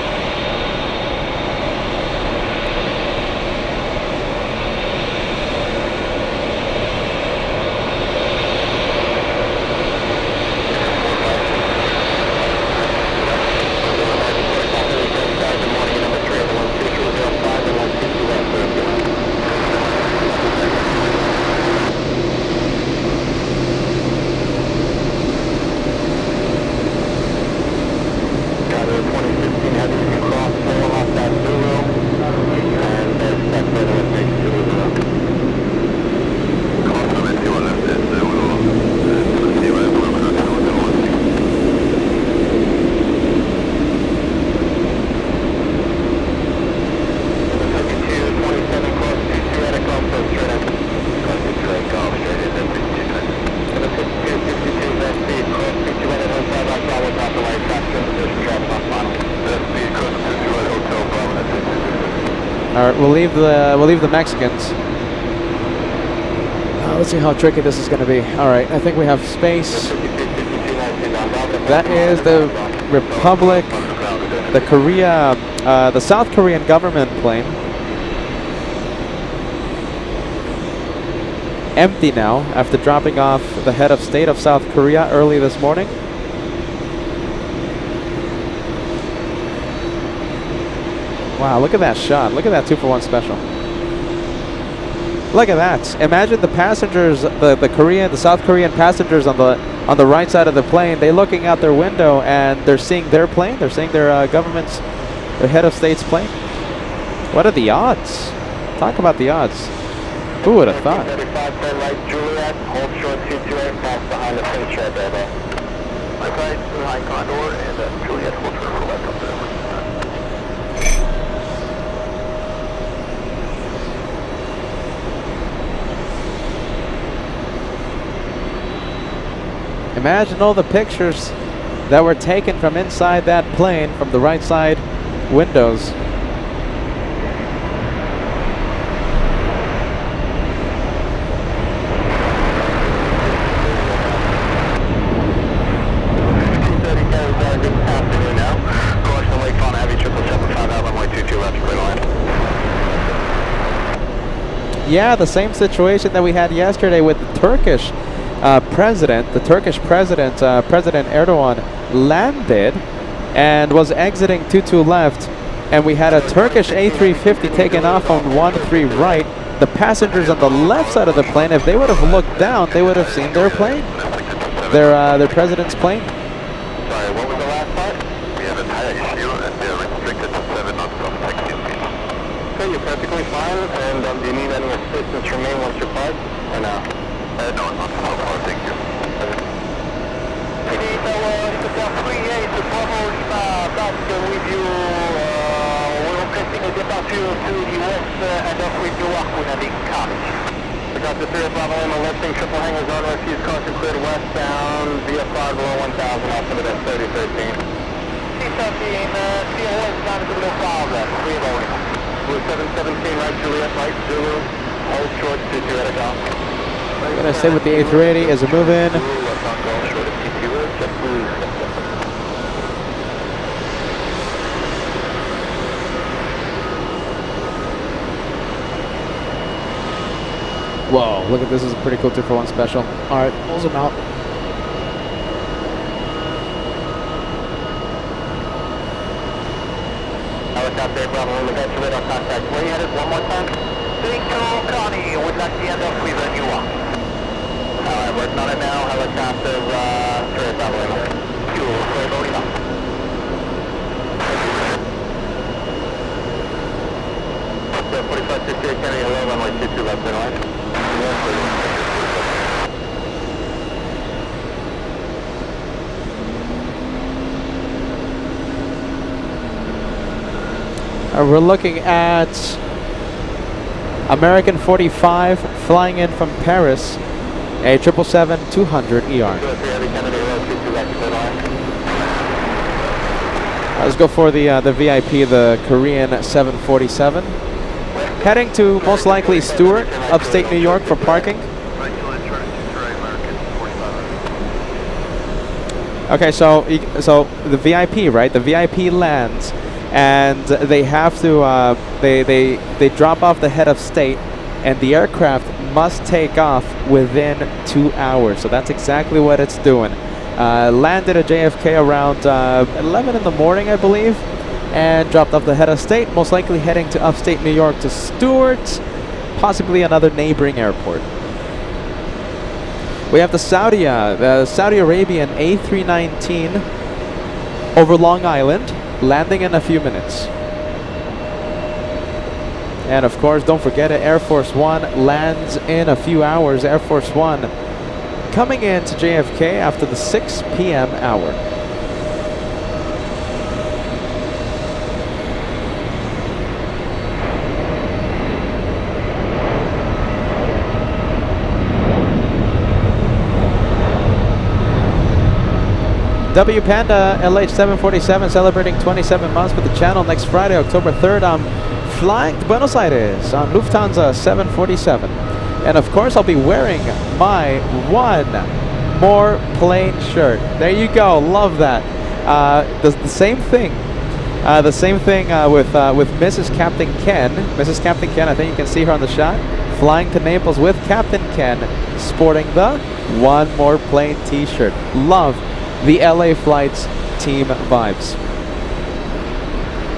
Speaker 3: Alright, we'll leave the Mexicans. Let's see how tricky this is going to be. Alright, I think we have space. That is the Republic, the South Korean government plane. Empty now after dropping off the head of state of South Korea early this morning. Wow, look at that shot. Look at that 2-for-1 special. Look at that. Imagine the passengers, the South Korean passengers on the right side of the plane. They're looking out their window and they're seeing their plane. They're seeing their government's, their head of state's plane. What are the odds? Talk about the odds. Who would have thought?
Speaker 1: 35, turn right, Juliet, hold short TWA, pass behind the fin strip, airbag.
Speaker 2: Left right, high condor, and Juliet, hold short for left up there.
Speaker 3: Imagine all the pictures that were taken from inside that plane from the right side windows. Yeah, the same situation that we had yesterday with the Turkish president. The Turkish president, President Erdogan, landed and was exiting 22 left, and we had a Turkish A350 taken off on 13 right. The passengers on the left side of the plane, if they would have looked down, they would have seen their plane, their president's plane.
Speaker 2: Sorry, what was the last part? We have a tire issue and they're restricted to 7 knots from 16 feet.
Speaker 1: Okay, you're perfectly fine, and do you need any assistance from me once you're parked, or no?
Speaker 2: No, not so far, thank you.
Speaker 1: PD Tower, Hotel 38, Bravo back with you. We're requesting a departure to the west and off with you Aquinading College. We got the 3 Bravo Lima lifting, triple hangers on, refuse caution cleared westbound via 5 below 1000, altimeter at 3013. C13, steer westbound to below 5, 3 Bravo Lima. Blue 717, right Juliet, right Zulu, hold short to Juliet at golf.
Speaker 3: I'm gonna stay with the A380 as we move in. Whoa, look at this, is a pretty cool 2-for-1 special. Alright, pulls him out.
Speaker 1: Helicopter Bravo, look at your radar contact. Where you headed one more time? Victor Connie, would like to end up with a new one. Alright, working on it now. Helicopter, 3 Bravo Lima. Fuel, 3 Bravo Lima. 4568 Kennedy, hello, runway 22 left in line.
Speaker 3: We're looking at American 45 flying in from Paris, a 777-200 ER. Let's go for the VIP, the Korean 747. Heading to most likely Stewart, upstate New York for parking. Okay, so the VIP, right? The VIP lands, and they have to they drop off the head of state, and the aircraft must take off within 2 hours. So that's exactly what it's doing. Landed at JFK around 11 in the morning, I believe, and dropped off the head of state, most likely heading to upstate New York to Stewart, possibly another neighboring airport. We have the Saudi Arabian A319 over Long Island, landing in a few minutes. And of course, don't forget it, Air Force One lands in a few hours. Air Force One coming into JFK after the 6 p.m. hour. W Panda LH747 celebrating 27 months with the channel next Friday, October 3rd. I'm flying to Buenos Aires on Lufthansa 747. And of course, I'll be wearing my one more plane shirt. There you go. Love that. The same thing. The same thing with Mrs. Captain Ken. Mrs. Captain Ken, I think you can see her on the shot. Flying to Naples with Captain Ken, sporting the one more plane t-shirt. Love the LA Flights team vibes.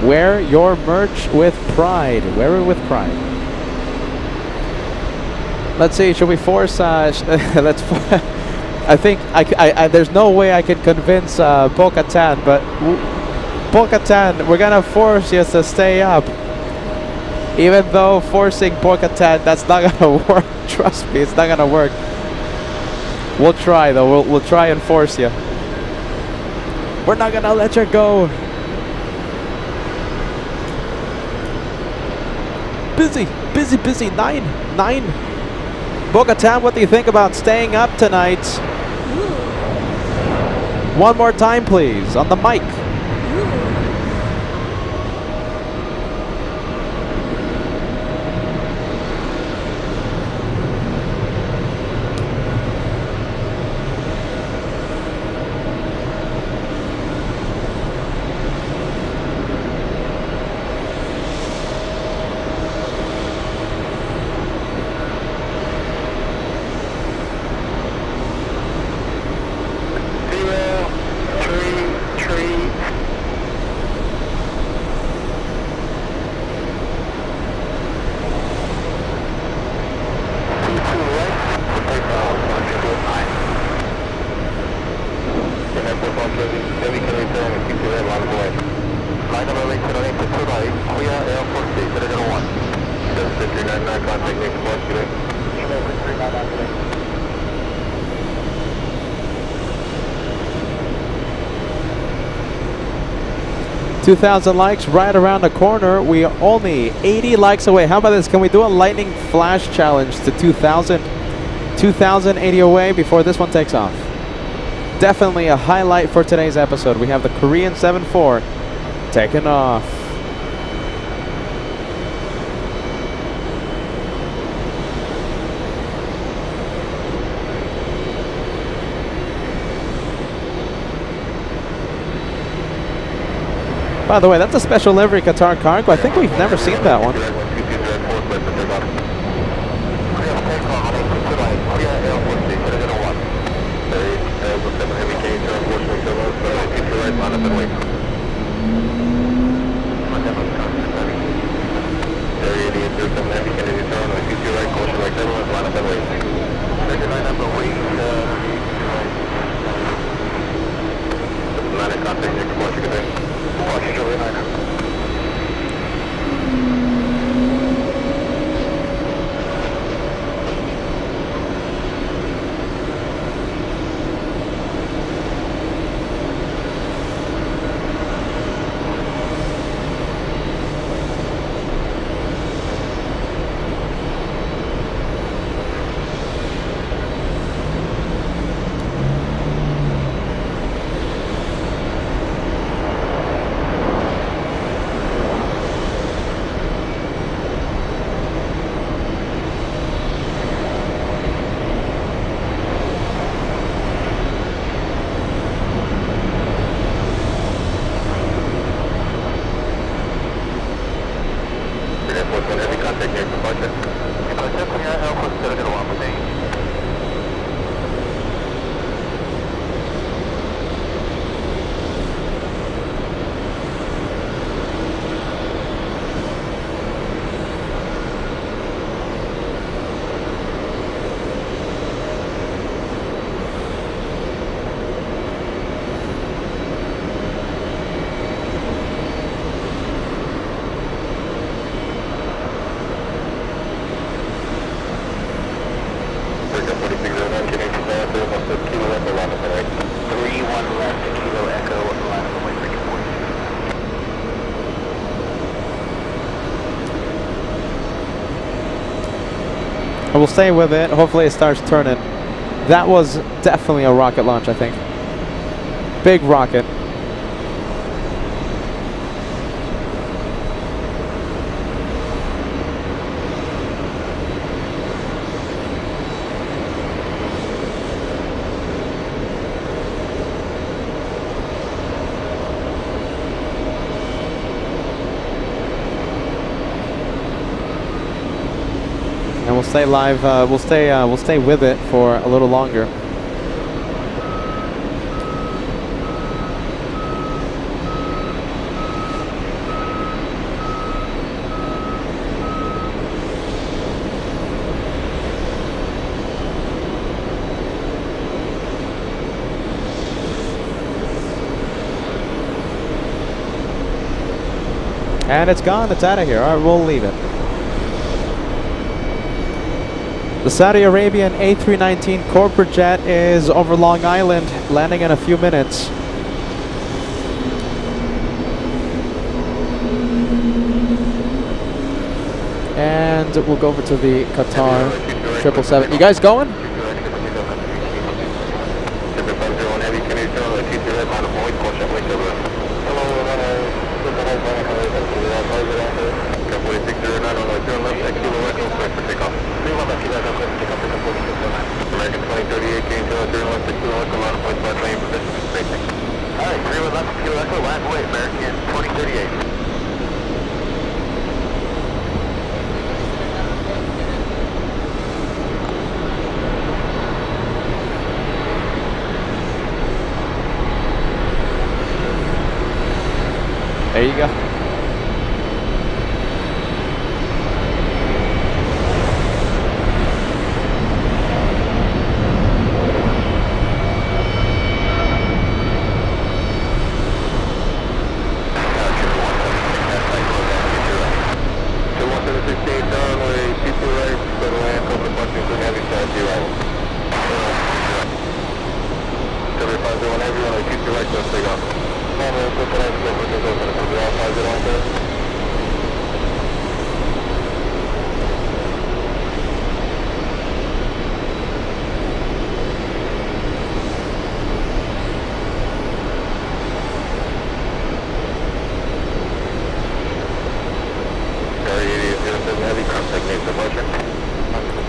Speaker 3: Wear your merch with pride. Wear it with pride. Let's see. Should we force? Let's. I think there's no way I can convince Bo-Katan, but Bo-Katan, we're gonna force you to stay up. Even though forcing Bo-Katan, that's not gonna work. Trust me, it's not gonna work. We'll try though. We'll try and force you. We're not gonna let you go. Busy. 9. Bo-Katan, what do you think about staying up tonight? One more time, please, on the mic.
Speaker 2: Contact next course today.
Speaker 3: 2,000 likes right around the corner. We are only 80 likes away. How about this? Can we do a lightning flash challenge to 2,000? 2,080 away before this one takes off. Definitely a highlight for today's episode. We have the Korean 7-4 taking off. By the way, that's a special livery Qatar cargo. I think we've never seen that one. We'll stay with it. Hopefully it starts turning. That was definitely a rocket launch, I think. Big rocket. We'll stay live. We'll stay with it for a little longer. And it's gone. It's out of here. All right, we'll leave it. The Saudi Arabian A319 corporate jet is over Long Island, landing in a few minutes. And we'll go over to the Qatar 777. You guys going?
Speaker 2: American 2038, gain 201 6 kilo, come on, point by plane position, spacing. Alright, 3 left, kilo echo, last way, American 2038.
Speaker 3: There you go.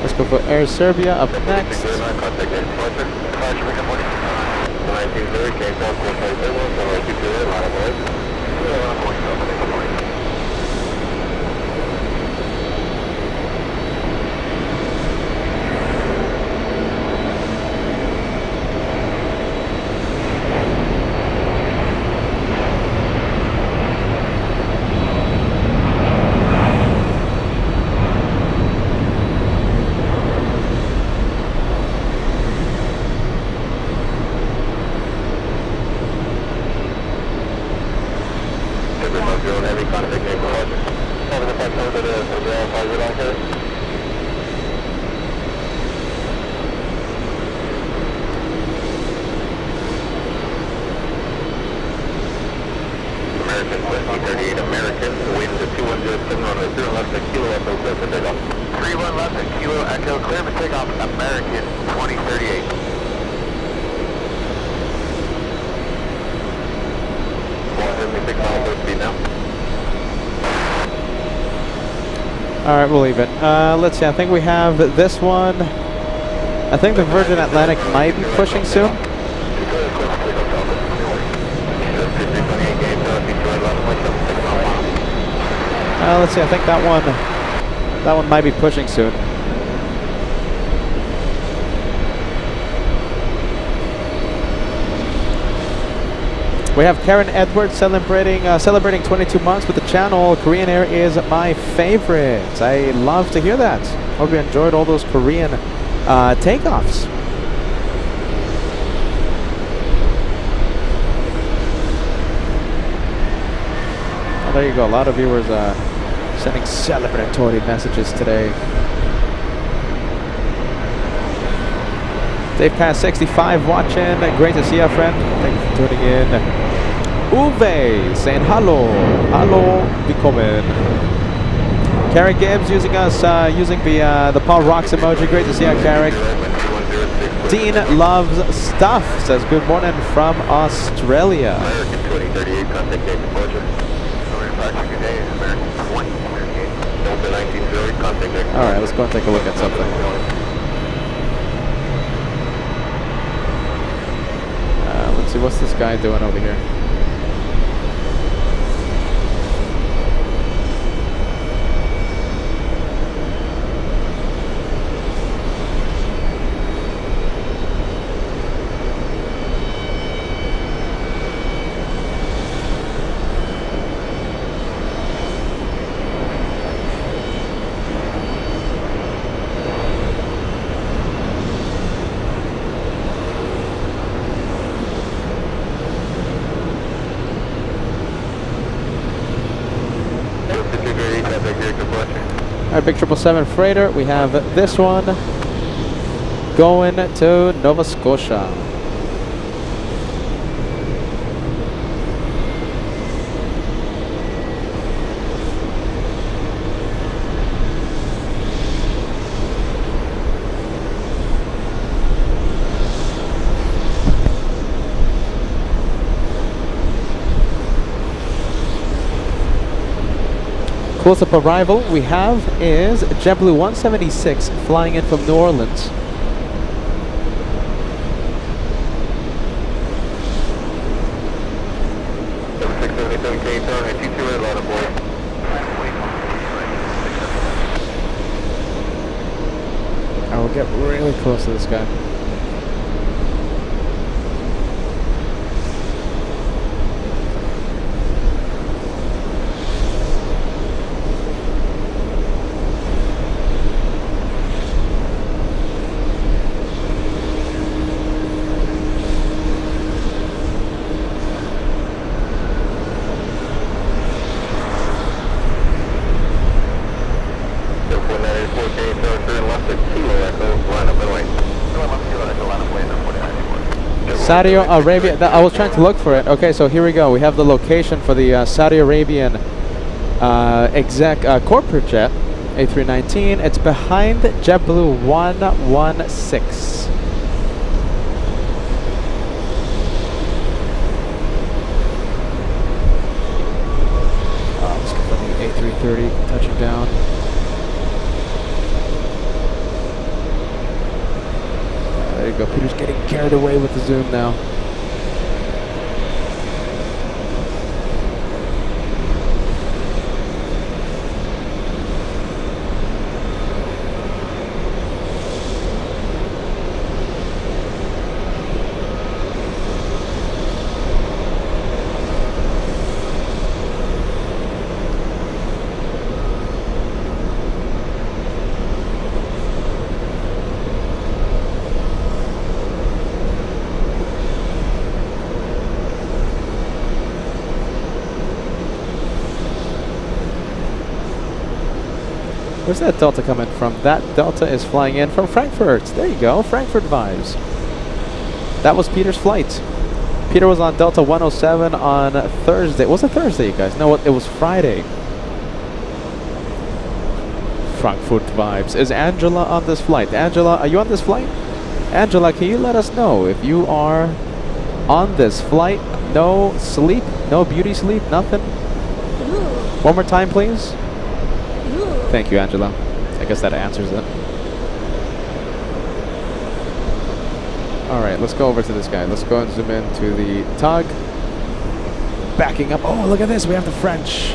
Speaker 3: Let's go for Air Serbia up next.
Speaker 2: American, wind to 207 on the 0 left, a kilo echo, clear for takeoff. 31 left, a kilo echo, clear for takeoff, American 2038.
Speaker 3: Alright, we'll leave it. Let's see, I think we have this one. I think the Virgin Atlantic might be pushing soon. Let's see, I think that one might be pushing soon. We have Karen Edwards celebrating 22 months with the channel. Korean Air is my favorite. I love to hear that. Hope you enjoyed all those Korean takeoffs. Oh, there you go. A lot of viewers sending celebratory messages today. Dave Pass 65 watching. Great to see you, friend. Thank you for tuning in. Uwe saying hello. Hello, willkommen. Carrick Gibbs using us, using the Paul Rocks emoji. Great to see you, Carrick. Dean loves stuff. Says good morning from Australia.
Speaker 2: American 2038, contact gate departure.
Speaker 3: Alright, let's go and take a look at something. Let's see, what's this guy doing over here? Alright, big 777 freighter. We have this one. going to Nova Scotia. Close-up arrival we have is JetBlue 176 flying in from New Orleans. I will get really close to this guy. Saudi Arabia, I was trying to look for it. Okay, so here we go. We have the location for the Saudi Arabian corporate jet, A319. It's behind JetBlue 116. Let's go for the A330 touching down. There you go. Peter's getting carried away with the zoom now. Where's that Delta coming from? That Delta is flying in from Frankfurt. There you go, Frankfurt vibes. That was Peter's flight. Peter was on Delta 107 on Thursday. Was it Thursday, you guys? No, it was Friday. Frankfurt vibes. Is Angela on this flight? Angela, are you on this flight? Angela, can you let us know if you are on this flight? No sleep? No beauty sleep? Nothing?
Speaker 6: Ooh.
Speaker 3: One more time, please.
Speaker 6: Ooh.
Speaker 3: Thank you, Angela. I guess that answers it. Alright, let's go over to this guy. Let's go and zoom in to the tug. Backing up. Oh, look at this. We have the French.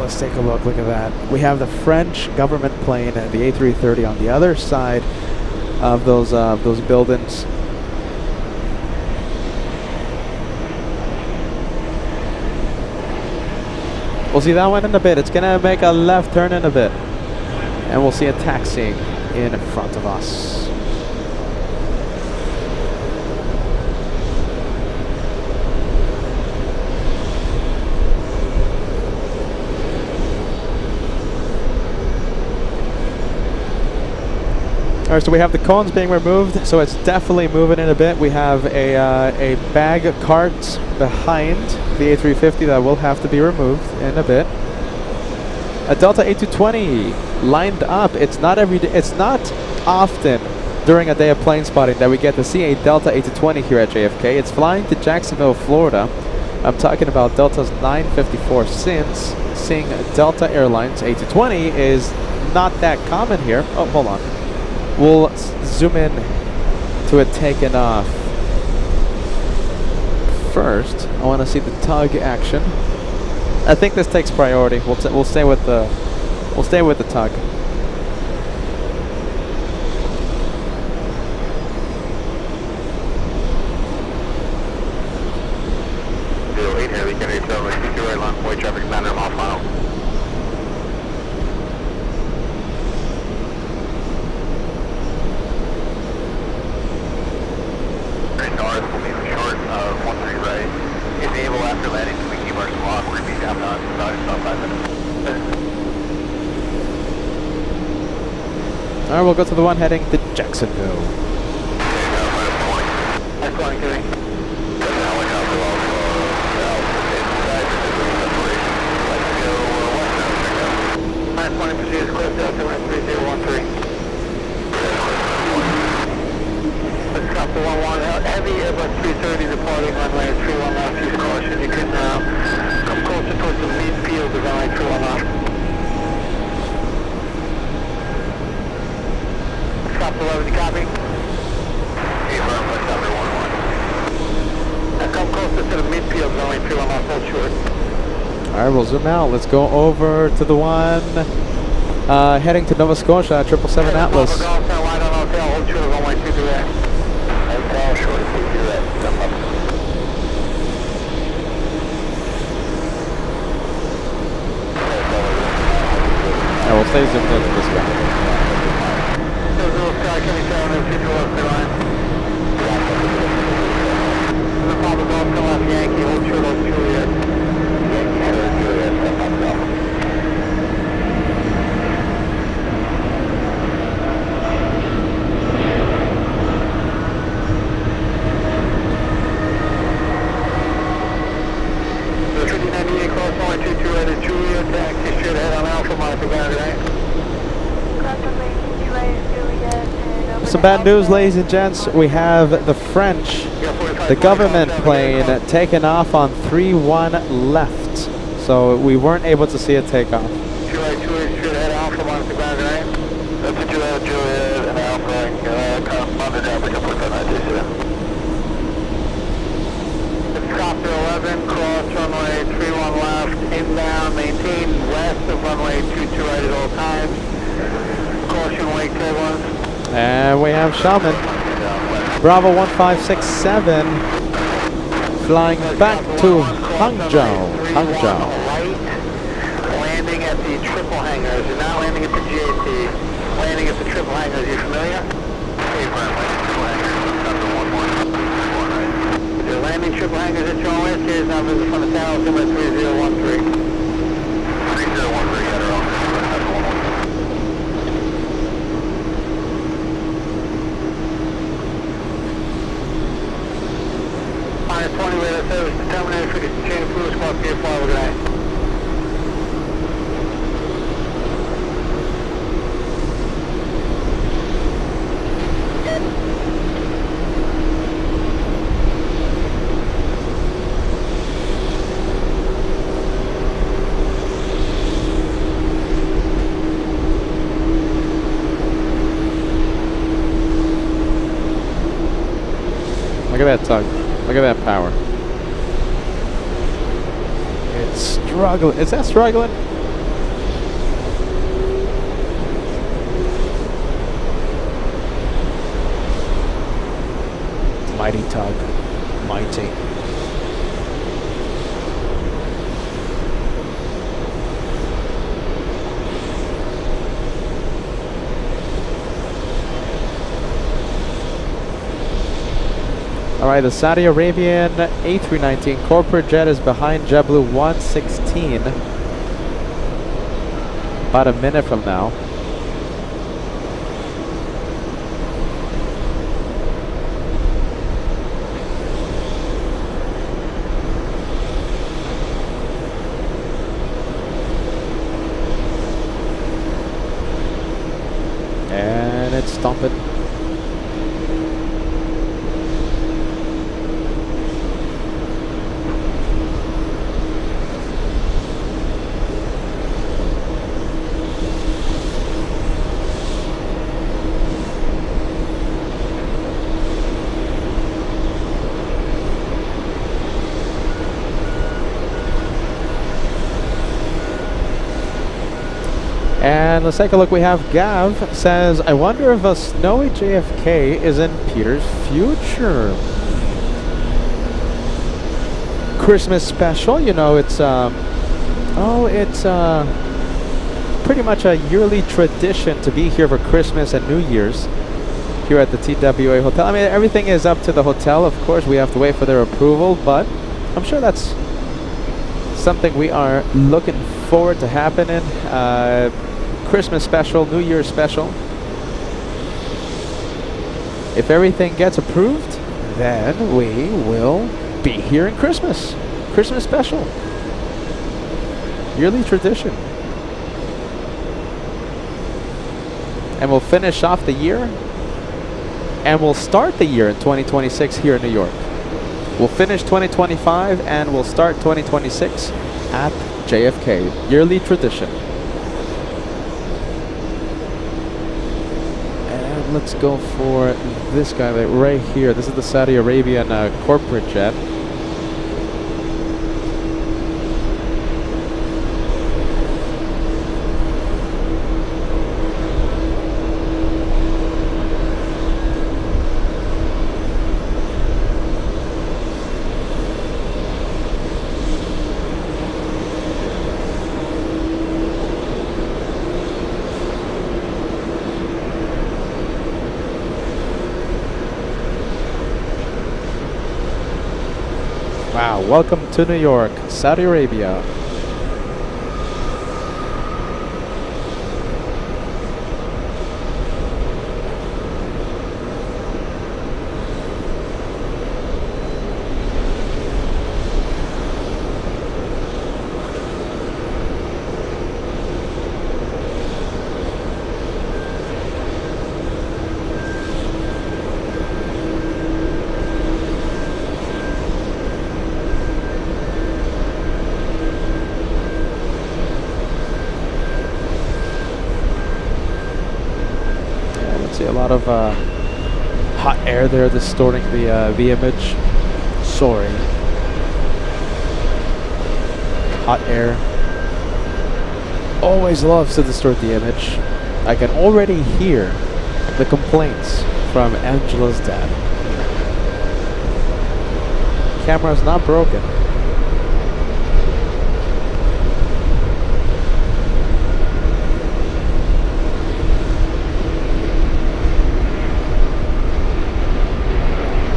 Speaker 3: Let's take a look. Look at that. We have the French government plane, the A330, on the other side of those buildings. We'll see that one in a bit. It's gonna make a left turn in a bit, and we'll see it taxiing in front of us. Alright, so we have the cones being removed, so it's definitely moving in a bit. We have a bag cart behind the A350 that will have to be removed in a bit. A Delta A220 lined up. It's not often during a day of plane spotting that we get to see a Delta A220 here at JFK. It's flying to Jacksonville, Florida. I'm talking about Delta's 954 since seeing Delta Airlines A220 is not that common here. Oh, hold on. We'll zoom in to it taking off. First, I want to see the tug action. I think this takes priority. We'll stay with the tug. Alright, we'll go to the one heading to Jacksonville.
Speaker 2: That's fine, Kenny. Let's go west now, proceed as close to 3013. Let's stop the 11, heavy Airbus 330 departing runway 31 left, use caution, you can come closer towards the main field of runway 31 left. Stop 11, you copy? Come closer to the midfield, runway 31 left, hold short.
Speaker 3: Alright, we'll zoom out. Let's go over to the one heading to Nova Scotia, 777 Atlas.
Speaker 2: Hotel, hold short of runway 23 there. Hotel, short of 23 there. Jump up.
Speaker 3: I will stay zoomed into this guy.
Speaker 2: Sky, can we tell them to the line? The Papa Golf, come off Yankee, hold short of Juliet. Yankee, head of Juliet, step up, go. So 3098 cross line 22 right at Juliet, taxi straight ahead on Alpha, Monica Boundary, right?
Speaker 3: Some bad news, ladies and gents. We have the French, the government plane, taken off on 31 left. So we weren't able to see it take off.
Speaker 2: 2 straight ahead Alpha, Monica Boundary, right? That's what you have, Juliet and Alpha, come on the job, we can put that on It's copter 11, cross runway 31 left, inbound, maintain west of runway 22 right at all times. Caution, wake turbulence.
Speaker 3: And we have Shaman, Bravo 1567, flying back to Hangzhou.
Speaker 2: Landing at the triple hangars. You're not landing at the GAT. Landing at the triple hangars. You familiar? You're landing triple hangars at your own risk. Here's now visit from the tower, number 3013. 3013, Adderall. Minus 20 radar service determinated for the chain of fluid squad Pier 5 overnight.
Speaker 3: Look at that tug. Look at that power. It's struggling. Is that struggling? Mighty tug. Mighty. Alright, the Saudi Arabian A319 corporate jet is behind JetBlue 116. About a minute from now. And it's stomping. And let's take a look. We have Gav says, I wonder if a snowy JFK is in Peter's future. Christmas special, you know, it's pretty much a yearly tradition to be here for Christmas and New Year's here at the TWA Hotel. I mean, everything is up to the hotel, of course. We have to wait for their approval, but I'm sure that's something we are looking forward to happening. Christmas special, New Year's special. If everything gets approved, then we will be here in Christmas. Christmas special. Yearly tradition. And we'll finish off the year. And we'll start the year in 2026 here in New York. We'll finish 2025 and we'll start 2026 at JFK. Yearly tradition. And let's go for this guy right here. This is the Saudi Arabian corporate jet. Wow, welcome to New York, Saudi Arabia. A lot of hot air there distorting the image. Sorry. Hot air always loves to distort the image. I can already hear the complaints from Angela's dad. Camera's not broken.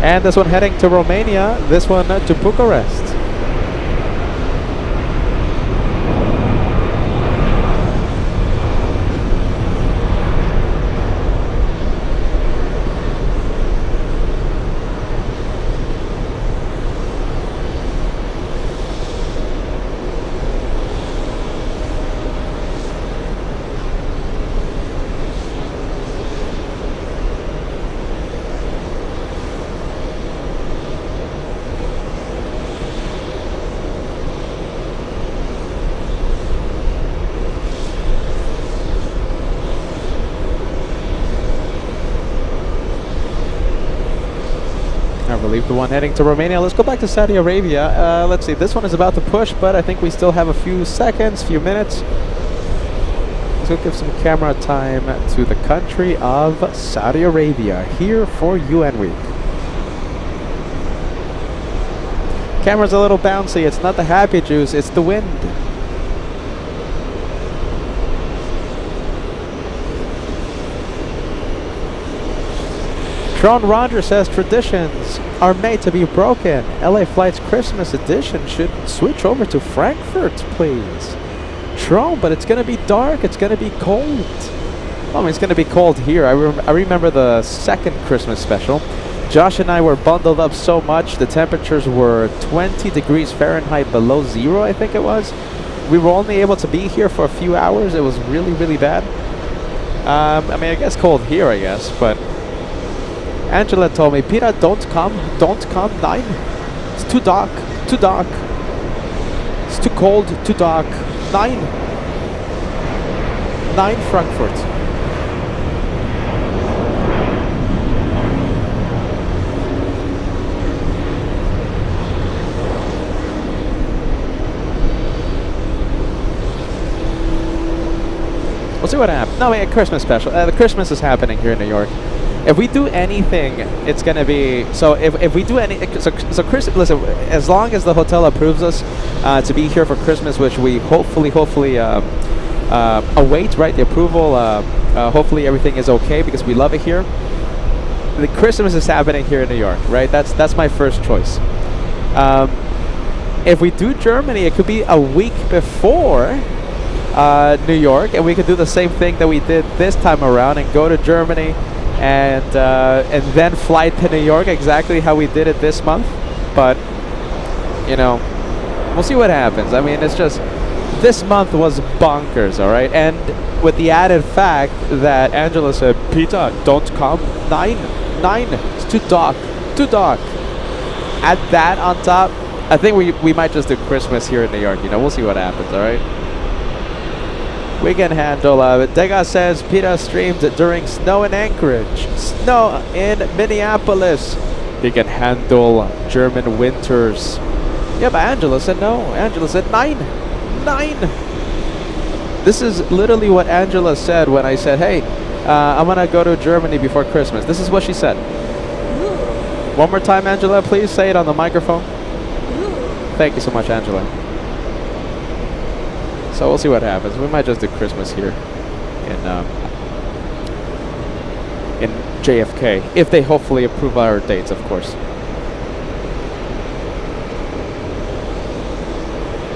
Speaker 3: And this one heading to Romania, this one to Bucharest. I believe the one heading to Romania. Let's go back to Saudi Arabia. Let's see, this one is about to push, but I think we still have a few seconds, few minutes. Let's go give some camera time to the country of Saudi Arabia, here for UN Week. Camera's a little bouncy. It's not the happy juice, it's the wind. Tron Roger says traditions are made to be broken. LA Flight's Christmas edition should switch over to Frankfurt, please. Tron, but it's going to be dark. It's going to be cold. Well, I mean, it's going to be cold here. I remember the second Christmas special. Josh and I were bundled up so much. The temperatures were 20 degrees Fahrenheit below zero, I think it was. We were only able to be here for a few hours. It was really, really bad. I mean, I guess cold here, I guess, but Angela told me, Peter, don't come, 9. It's too dark, It's too cold, too dark. 9 Frankfurt. We'll see what happens. No, wait, a Christmas special. The Christmas is happening here in New York. If we do anything, it's gonna be so. If we do any, so Chris, listen. As long as the hotel approves us to be here for Christmas, which we hopefully await, right? The approval. Hopefully everything is okay because we love it here. The Christmas is happening here in New York, right? That's my first choice. If we do Germany, it could be a week before New York, and we could do the same thing that we did this time around and go to Germany and then fly to New York exactly how we did it this month. But you know, we'll see what happens. I mean, it's just this month was bonkers, all right, and with the added fact that Angela said, "Peter, don't come. 9, it's too dark, too dark." Add that on top, I think we might just do Christmas here in New York. You know, we'll see what happens, all right. We can handle it. Degas says Peter streamed during snow in Anchorage, snow in Minneapolis. He can handle German winters. Yeah, but Angela said no. Angela said 9. This is literally what Angela said when I said, hey, I'm gonna go to Germany before Christmas. This is what she said. One more time, Angela, please say it on the microphone. Thank you so much, Angela. So we'll see what happens. We might just do Christmas here in JFK, if they hopefully approve our dates, of course.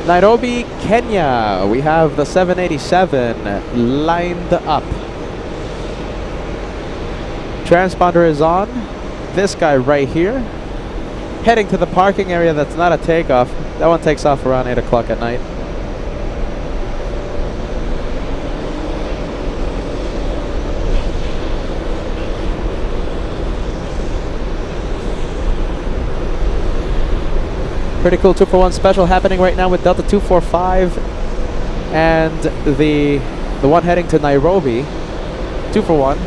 Speaker 3: Nairobi, Kenya. We have the 787 lined up. Transponder is on. This guy right here, heading to the parking area. That's not a takeoff. That one takes off around 8 o'clock at night. Pretty cool 2-for-1 special happening right now with Delta 245 and the one heading to Nairobi. 2-for-1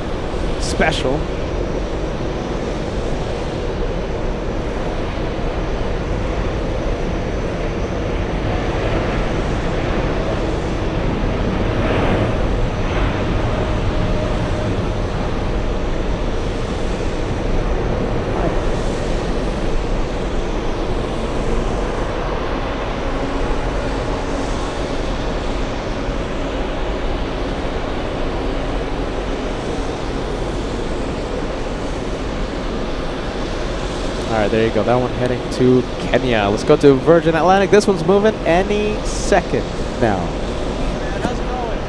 Speaker 3: special. Alright, there you go. That one heading to Kenya. Let's go to Virgin Atlantic. This one's moving any second now.
Speaker 7: Man, how's it going?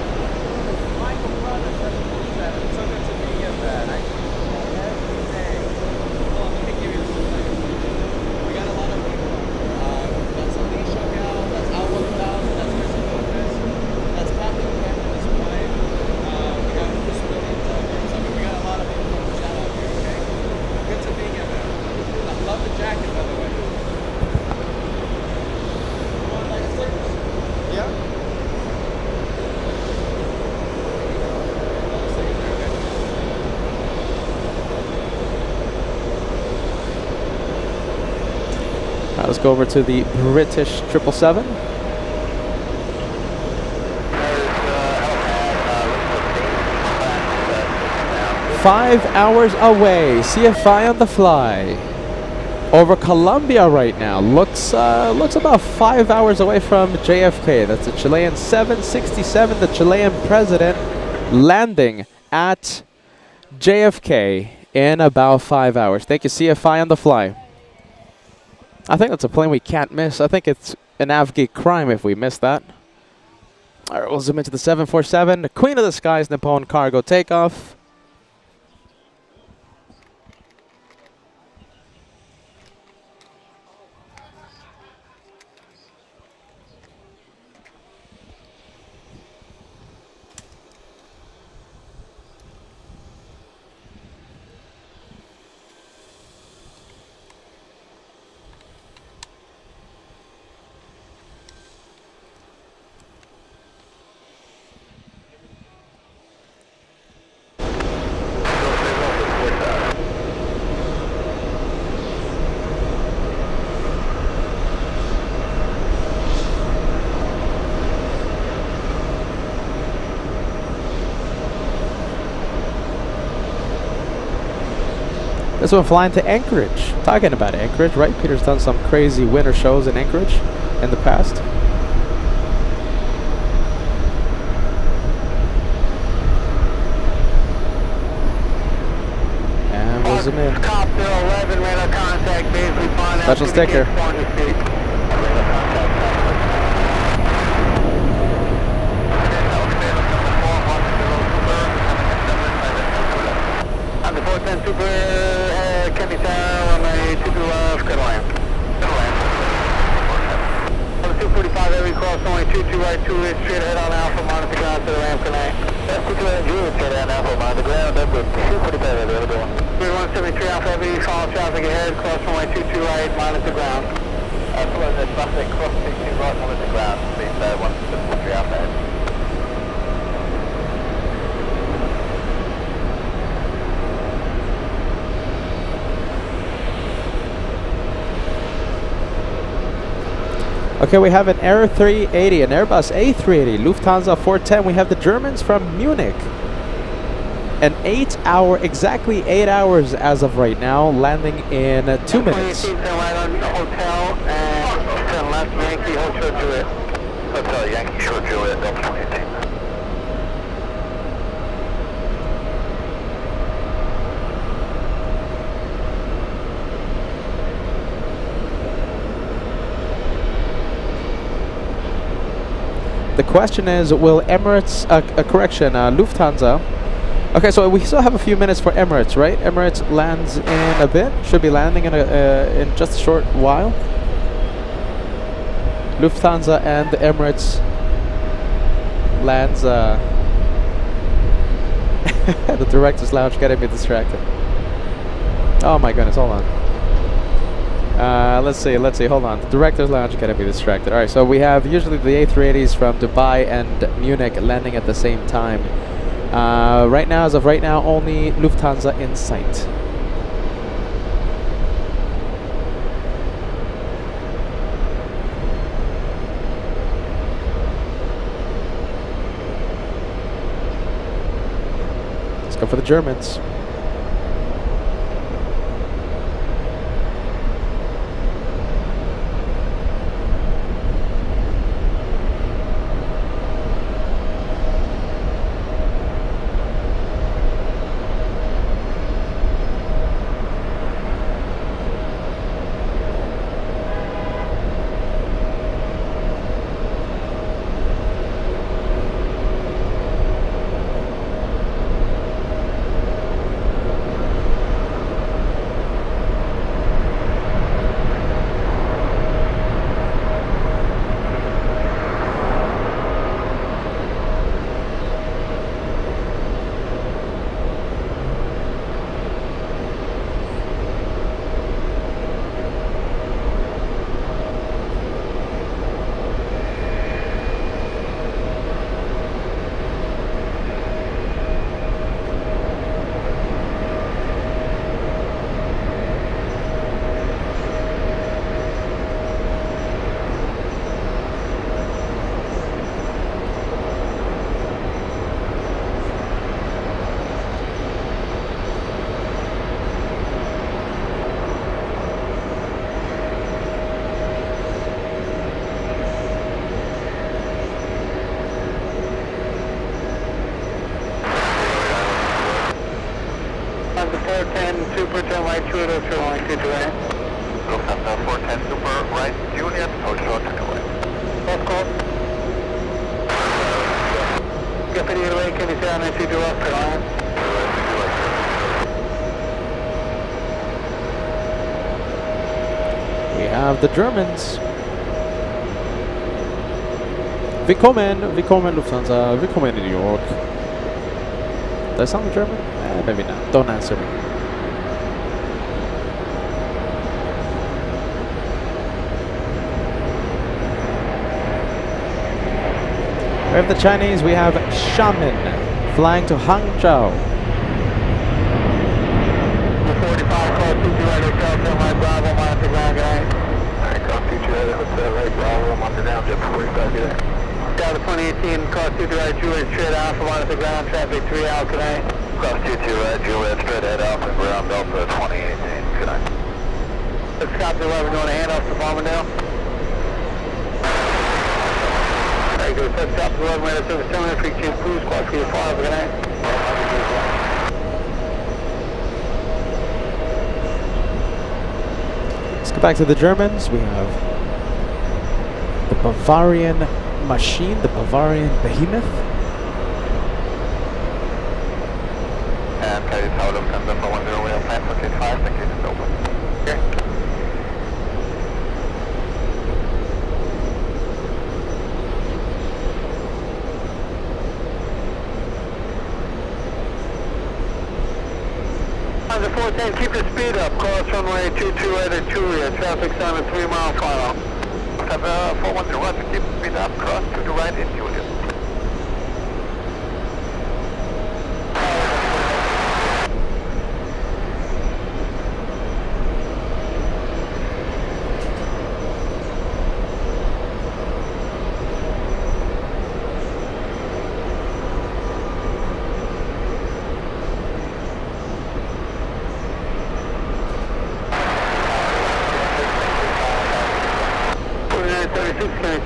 Speaker 7: Michael Brothers at 47. So good to meet you, man. I every day. Hold on, let me give you some things. We got a lot of people. That's Alicia Gal, that's Alba 1000, that's Mr. Lopez, that's Captain Cameron's wife. We got Bruce Williams out here. So we got a lot of people to shout out here, okay? Good to meet you, man. I love the jacket, by the way. You want like a stickers? Yeah?
Speaker 3: Alright, let's go over to the British 777. Five hours away. CFI on the fly. Over Colombia right now. Looks about 5 hours away from JFK. That's the Chilean 767, the Chilean president landing at JFK in about 5 hours. Thank you, CFI on the fly. I think that's a plane we can't miss. I think it's an Afghan crime if we miss that. All right, we'll zoom into the 747, the Queen of the Skies, Nippon Cargo takeoff. This one flying to Anchorage. Talking about Anchorage, right? Peter's done some crazy winter shows in Anchorage in the past. And we'll zoom in. Special sticker.
Speaker 1: 22 right, 2 is straight ahead on Alpha, monitor ground to the ramp connect.
Speaker 2: That's 2 Juliet, straight ahead Alpha, monitor ground, number 245, the other one.
Speaker 1: 173 Alpha Heavy, follow traffic ahead, cross runway 22 right, monitor ground.
Speaker 2: Follow the traffic, cross 22 right, monitor ground, please, 173 Alpha head.
Speaker 3: Okay, we have an Air 380, an Airbus A380, Lufthansa 410. We have the Germans from Munich. An 8-hour, exactly 8 hours as of right now, landing in 2 minutes.
Speaker 1: Turn right on Hotel and turn left Yankee Hotel Juliet.
Speaker 2: Hotel Yankee Short Juliet, Delta 2018.
Speaker 3: The question is, will Emirates, Lufthansa. Okay, so we still have a few minutes for Emirates, right? Emirates lands in a bit. Should be landing in just a short while. Lufthansa and Emirates lands. The director's lounge getting me distracted. Oh my goodness, hold on. Let's see, hold on. The director's lounge getting me distracted. Alright, so we have usually the A380s from Dubai and Munich landing at the same time. Right now, as of right now, only Lufthansa in sight. Let's go for the Germans.
Speaker 1: Super 10 right, 202 line, 2 right.
Speaker 2: Lufthansa 410 Super right, Juliet, Hotel Takeaway.
Speaker 1: Both calls. Deputy Gateway, can you say on NC North Carolina?
Speaker 3: We have the Germans. Willkommen Lufthansa, willkommen in New York. Does that sound German? Maybe not. Don't answer me. We have the Chinese, we have Xiamen flying to Hangzhou.
Speaker 1: 45, call 22 right, Hotel, turn right, Bravo, monitor ground, guys.
Speaker 2: Alright, call 22 right, Hotel right, Bravo, monitor down, Jet 45, get it.
Speaker 1: Delta 2018, call 22 right, Juliet, straight Alpha, monitor ground, traffic 3 out, good night.
Speaker 2: Cross 22 right, Juliet, straight ahead, Alpha, ground, Delta 2018, good night.
Speaker 1: Let's copy 11, doing a handoff to Farmingdale. Very good, let's drop the road, radar service terminal, freak change cruise, squad 3 to 5, good night.
Speaker 3: Let's go back to the Germans. We have the Bavarian machine, the Bavarian behemoth.
Speaker 2: And please hold up and for 10 wheel plan for 5, the case is open. Okay.
Speaker 1: 510, keep your speed up. Cross runway 22 at Julia. Traffic's on a 3-mile final.
Speaker 2: Have 410, Roger, keep the speed up, cross to the right in Julia.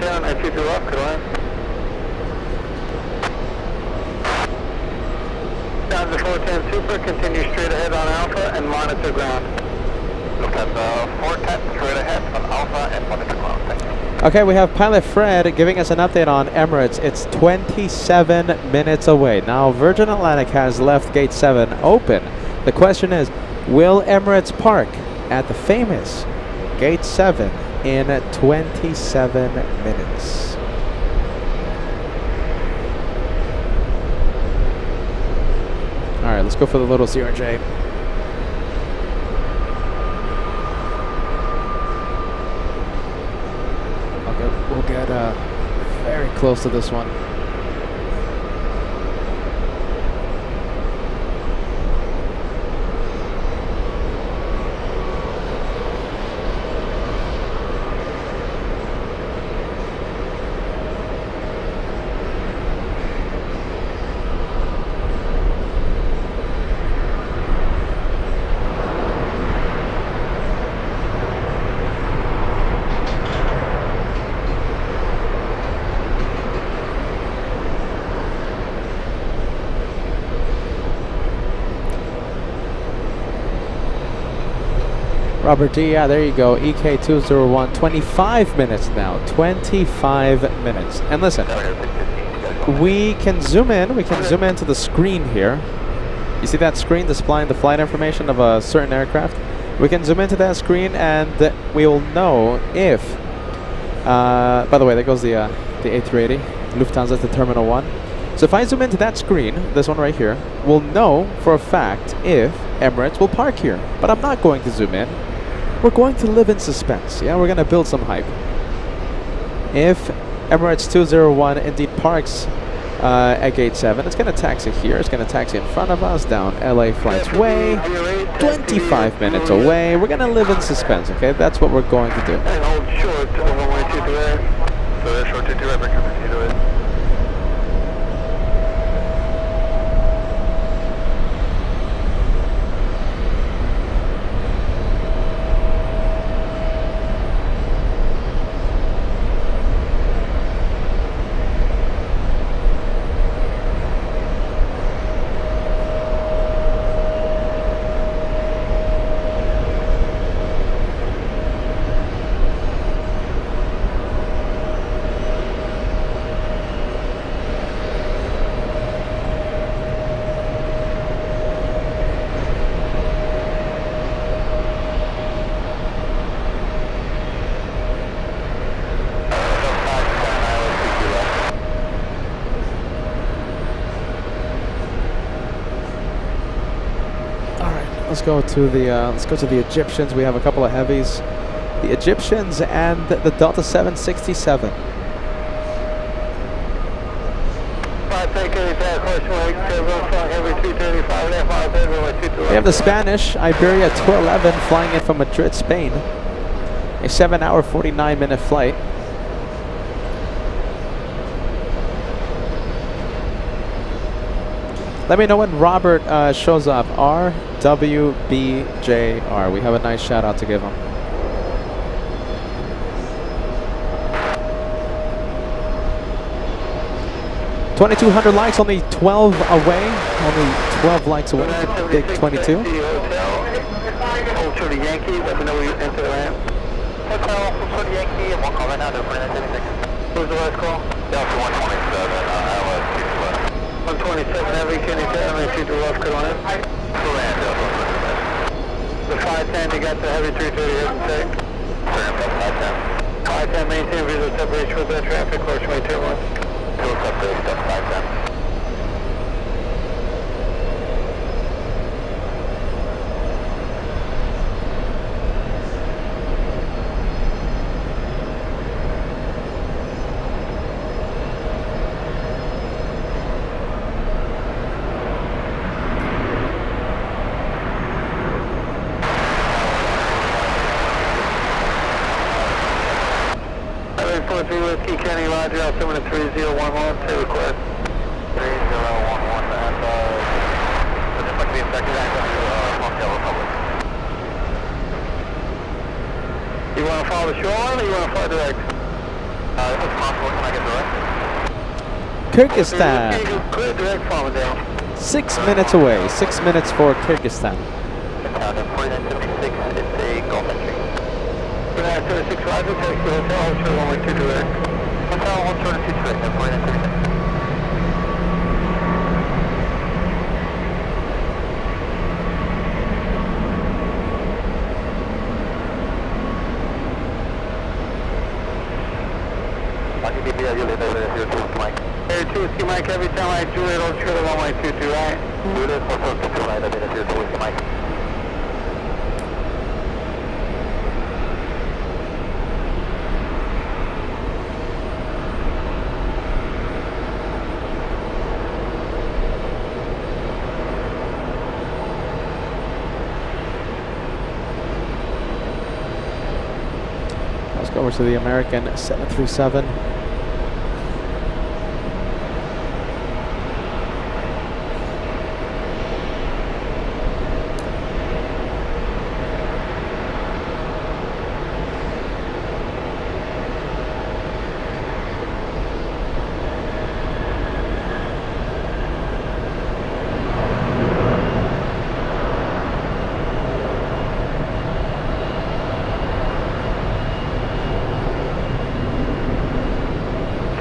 Speaker 1: Down, I keep you up, could I? Down to 410 Super, continue straight ahead on Alpha and monitor ground.
Speaker 2: Look at 410 straight ahead on Alpha and monitor ground. Thank you.
Speaker 3: Okay, we have Pilot Fred giving us an update on Emirates. It's 27 minutes away. Now, Virgin Atlantic has left Gate 7 open. The question is, will Emirates park at the famous Gate 7 in 27 minutes? All right, let's go for the little CRJ. We'll get very close to this one. Robert D, yeah, there you go. EK201, 25 minutes now. 25 minutes. And listen, we can zoom in. We can zoom into the screen here. You see that screen displaying the flight information of a certain aircraft? We can zoom into that screen and we will know if... by the way, there goes the A380. Lufthansa's the Terminal 1. So if I zoom into that screen, this one right here, we'll know for a fact if Emirates will park here. But I'm not going to zoom in. We're going to live in suspense. Yeah, we're going to build some hype. If Emirates 201 indeed parks at Gate 7, it's going to taxi here. It's going to taxi in front of us, down LA Flights Way, 25 minutes away. We're going to live in suspense, okay? That's what we're going to do.
Speaker 1: And hold short to the runway 22.
Speaker 2: So short to 2, ever continue to it.
Speaker 3: Let's go to the Egyptians. We have a couple of heavies. The Egyptians and the Delta 767. We have the Spanish Iberia 211 flying in from Madrid, Spain. A 7-hour, 49-minute flight. Let me know when Robert shows up. RWBJR. We have a nice shout out to give him. $2,200 likes, only 12 away. Only 12 likes away. Big 22.
Speaker 1: Hold to the Yankee. Let me know when you enter the ramp.
Speaker 2: Hotel, for the Yankee, and one call right now, they're for 976.
Speaker 1: Who's the last call?
Speaker 2: Delta 127, LS
Speaker 1: 127 Heavy, can you tell me if you do left, could I? The 510, you got the Heavy 330 here to take? 510, maintain visual separation with that traffic, course way 21.
Speaker 2: Visual separation, that's 510.
Speaker 1: 3 Whiskey, Kenny, Roger, altimeter 3011, to request.
Speaker 2: 3011, and just like the inspector back to Motorcade Republic.
Speaker 1: You want to follow the shoreline or you want to fly direct?
Speaker 2: If it's possible, can I get direct?
Speaker 3: Kyrgyzstan.
Speaker 1: Clear direct, follow down.
Speaker 3: 6 minutes away. 6 minutes for Kyrgyzstan.
Speaker 2: Town in 4976, it's a Gulf entry.
Speaker 1: 4976, Roger, taxi hotel, Hotel 112 direct.
Speaker 2: Hotel 122 direct, at 4976.
Speaker 1: Hey, 2 Whiskey Mike, every time I do it, I'll trailer 1122, right?
Speaker 2: Juliet, Hotel 22 right, I've been at 2 Whiskey Mike.
Speaker 3: Let's go over to the American 737.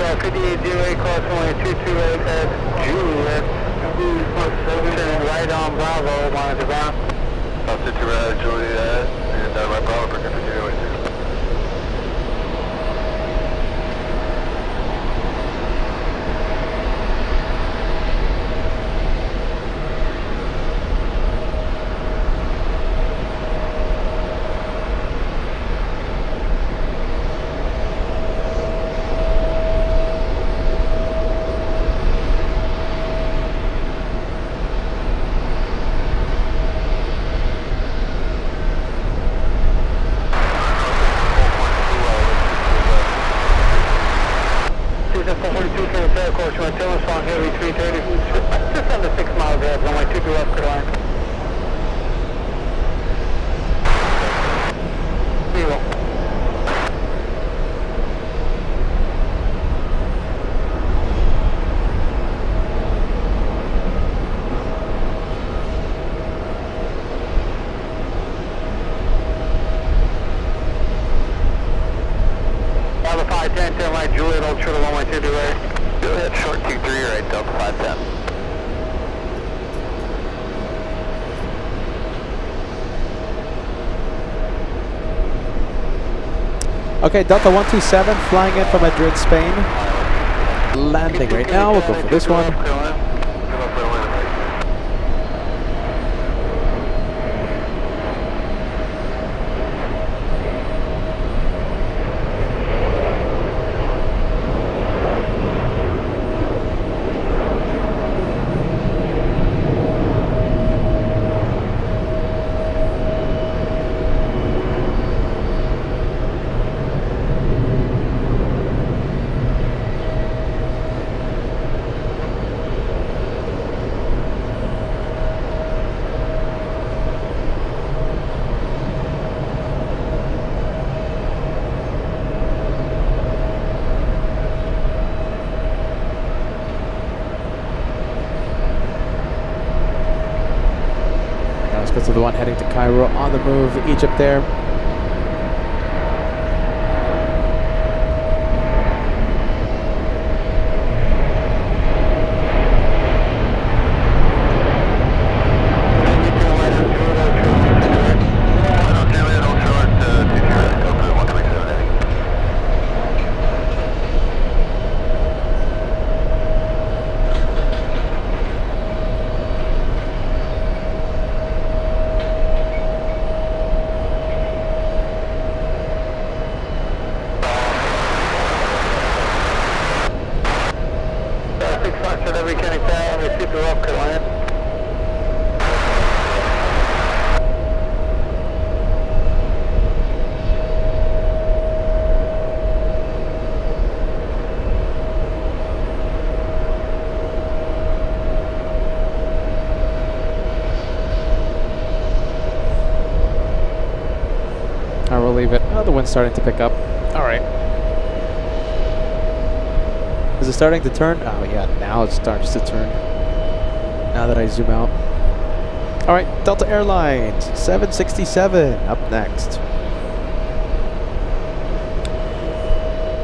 Speaker 1: So 5808, cross runway 228 at Juliet. Turn right on Bravo, monitor bound.
Speaker 2: South 2 right, Juliet, and right Bravo, for 5802.
Speaker 1: Season 442 for the tail course, runway tail song heavy 330, just under 6 miles ahead, runway 22 left, clear line. Zero. Delta 510, turn right, Juliet, Old Turtle, 112 right.
Speaker 2: Juliet, short 23 right, Delta 510.
Speaker 3: Okay, Delta 127 flying in from Madrid, Spain. Landing right now. We'll go for this one. Let's go to the one heading to Cairo, on the move, Egypt there.
Speaker 1: Every Kenny Town, we keep her up, Carolina.
Speaker 3: The wind's starting to pick up. All right. Is it starting to turn? Oh yeah, now it starts to turn. Now that I zoom out. All right, Delta Airlines 767 up next.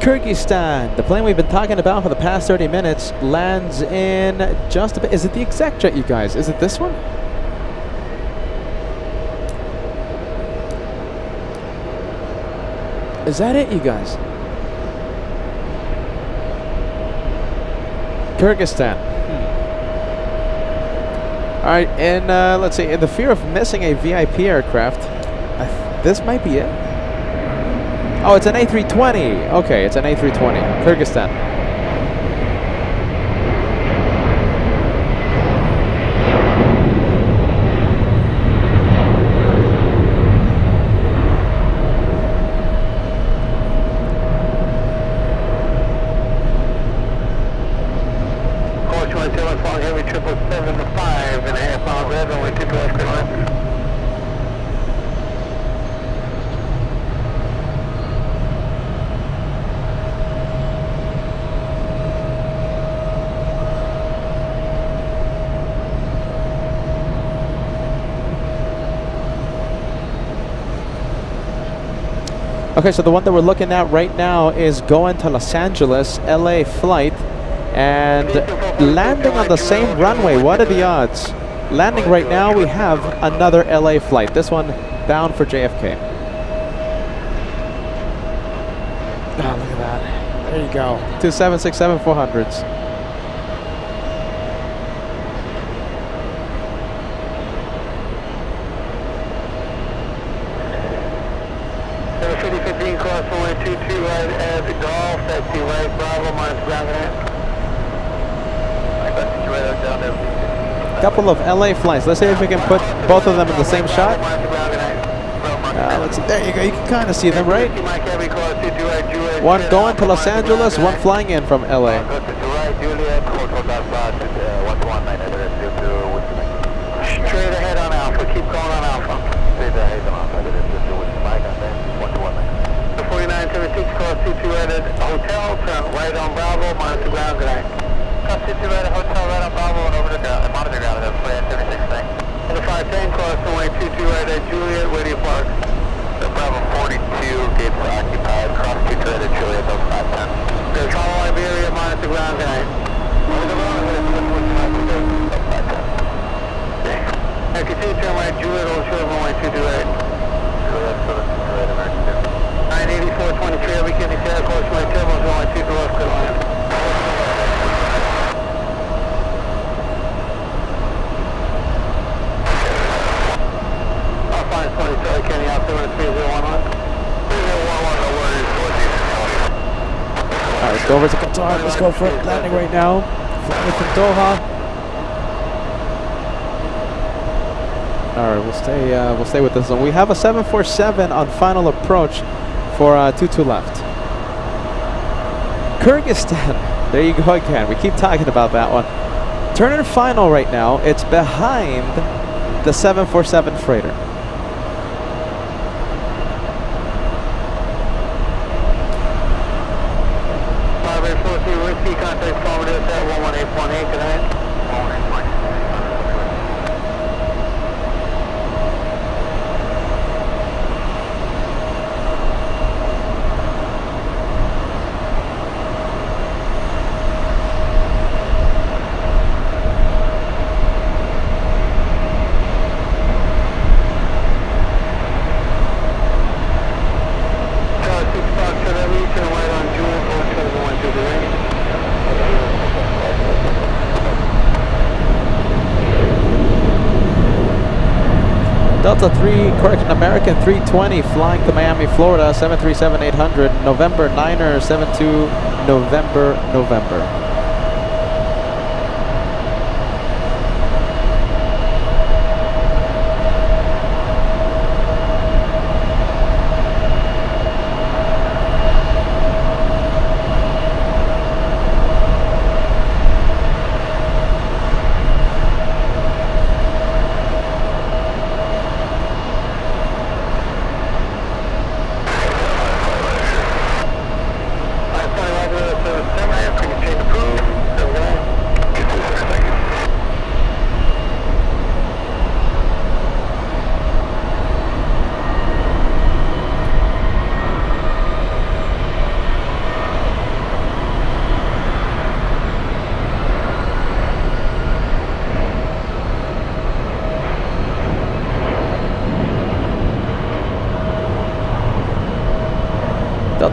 Speaker 3: Kyrgyzstan, the plane we've been talking about for the past 30 minutes, lands in just a bit. Is it the exact jet, you guys? Is it this one? Is that it, you guys? Kyrgyzstan. All right, and let's see. In the fear of missing a VIP aircraft, this might be it. Oh, it's an A320. Okay, it's an A320. Kyrgyzstan.
Speaker 2: Course 27 Flying Heavy 775 and a half miles ahead, only 2 North Carolina.
Speaker 3: Okay, so the one that we're looking at right now is going to Los Angeles, LA flight, and landing on the same runway. What are the odds? Landing right now, we have another LA flight. This one bound for JFK. Oh, look at that. There you go. 2767-400s.
Speaker 2: Cross runway 22 right at the Golf, taxi right, Bravo, minus ground at.
Speaker 3: Couple of LA flights. Let's see if we can put both of them in the same shot. Let's see. There you go. You can kind of see them, right? One going to Los Angeles, one flying in from LA.
Speaker 2: Straight ahead on Alpha. Keep going on Alpha. Straight ahead on Alpha. 4976, cross 22 right at Hotel, turn right on Bravo, monitor ground, good night. Cross 22 right at Hotel, right on Bravo, and over to ground, and monitor ground, that's 4976, thanks. On the 510, cross runway 22 right at Juliet, where do you park? The Bravo 42, gates are occupied, cross 22 right at Juliet, that's 510. Good, follow Iberia, monitor ground, good night. Over the road, that's 510. Now continue to turn right, Juliet, Old Shore, runway 22 right. Juliet, so that's right, American 984-23, weekend extended course runway 2, runway 2 to North Carolina. I'll find 23, Kenny, out there with 3011. 3011, no worries,
Speaker 3: All right, let's go over to Qatar. Let's go for it. Landing right now. Flying from Doha. All right, we'll stay with this one. We have a 747 on final approach for 22 left. Kyrgyzstan. There you go again. We keep talking about that one. Turning final right now. It's behind the 747 freighter.
Speaker 2: Whiskey, contact forward at 118.8 tonight. 118.8.
Speaker 3: Delta 3, correction, American 320 flying to Miami, Florida, 737-800, November 9er, 72, November.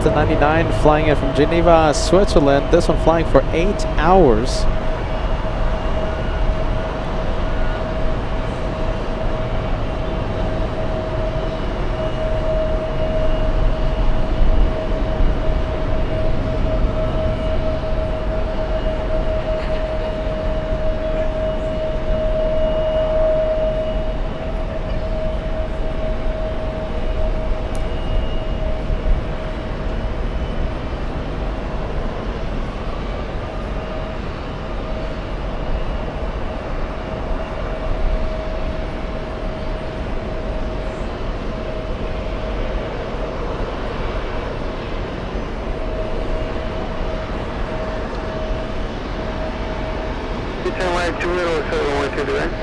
Speaker 3: Delta 99 flying in from Geneva, Switzerland. This one flying for 8 hours.
Speaker 1: Right, Juliet, or 712 direct?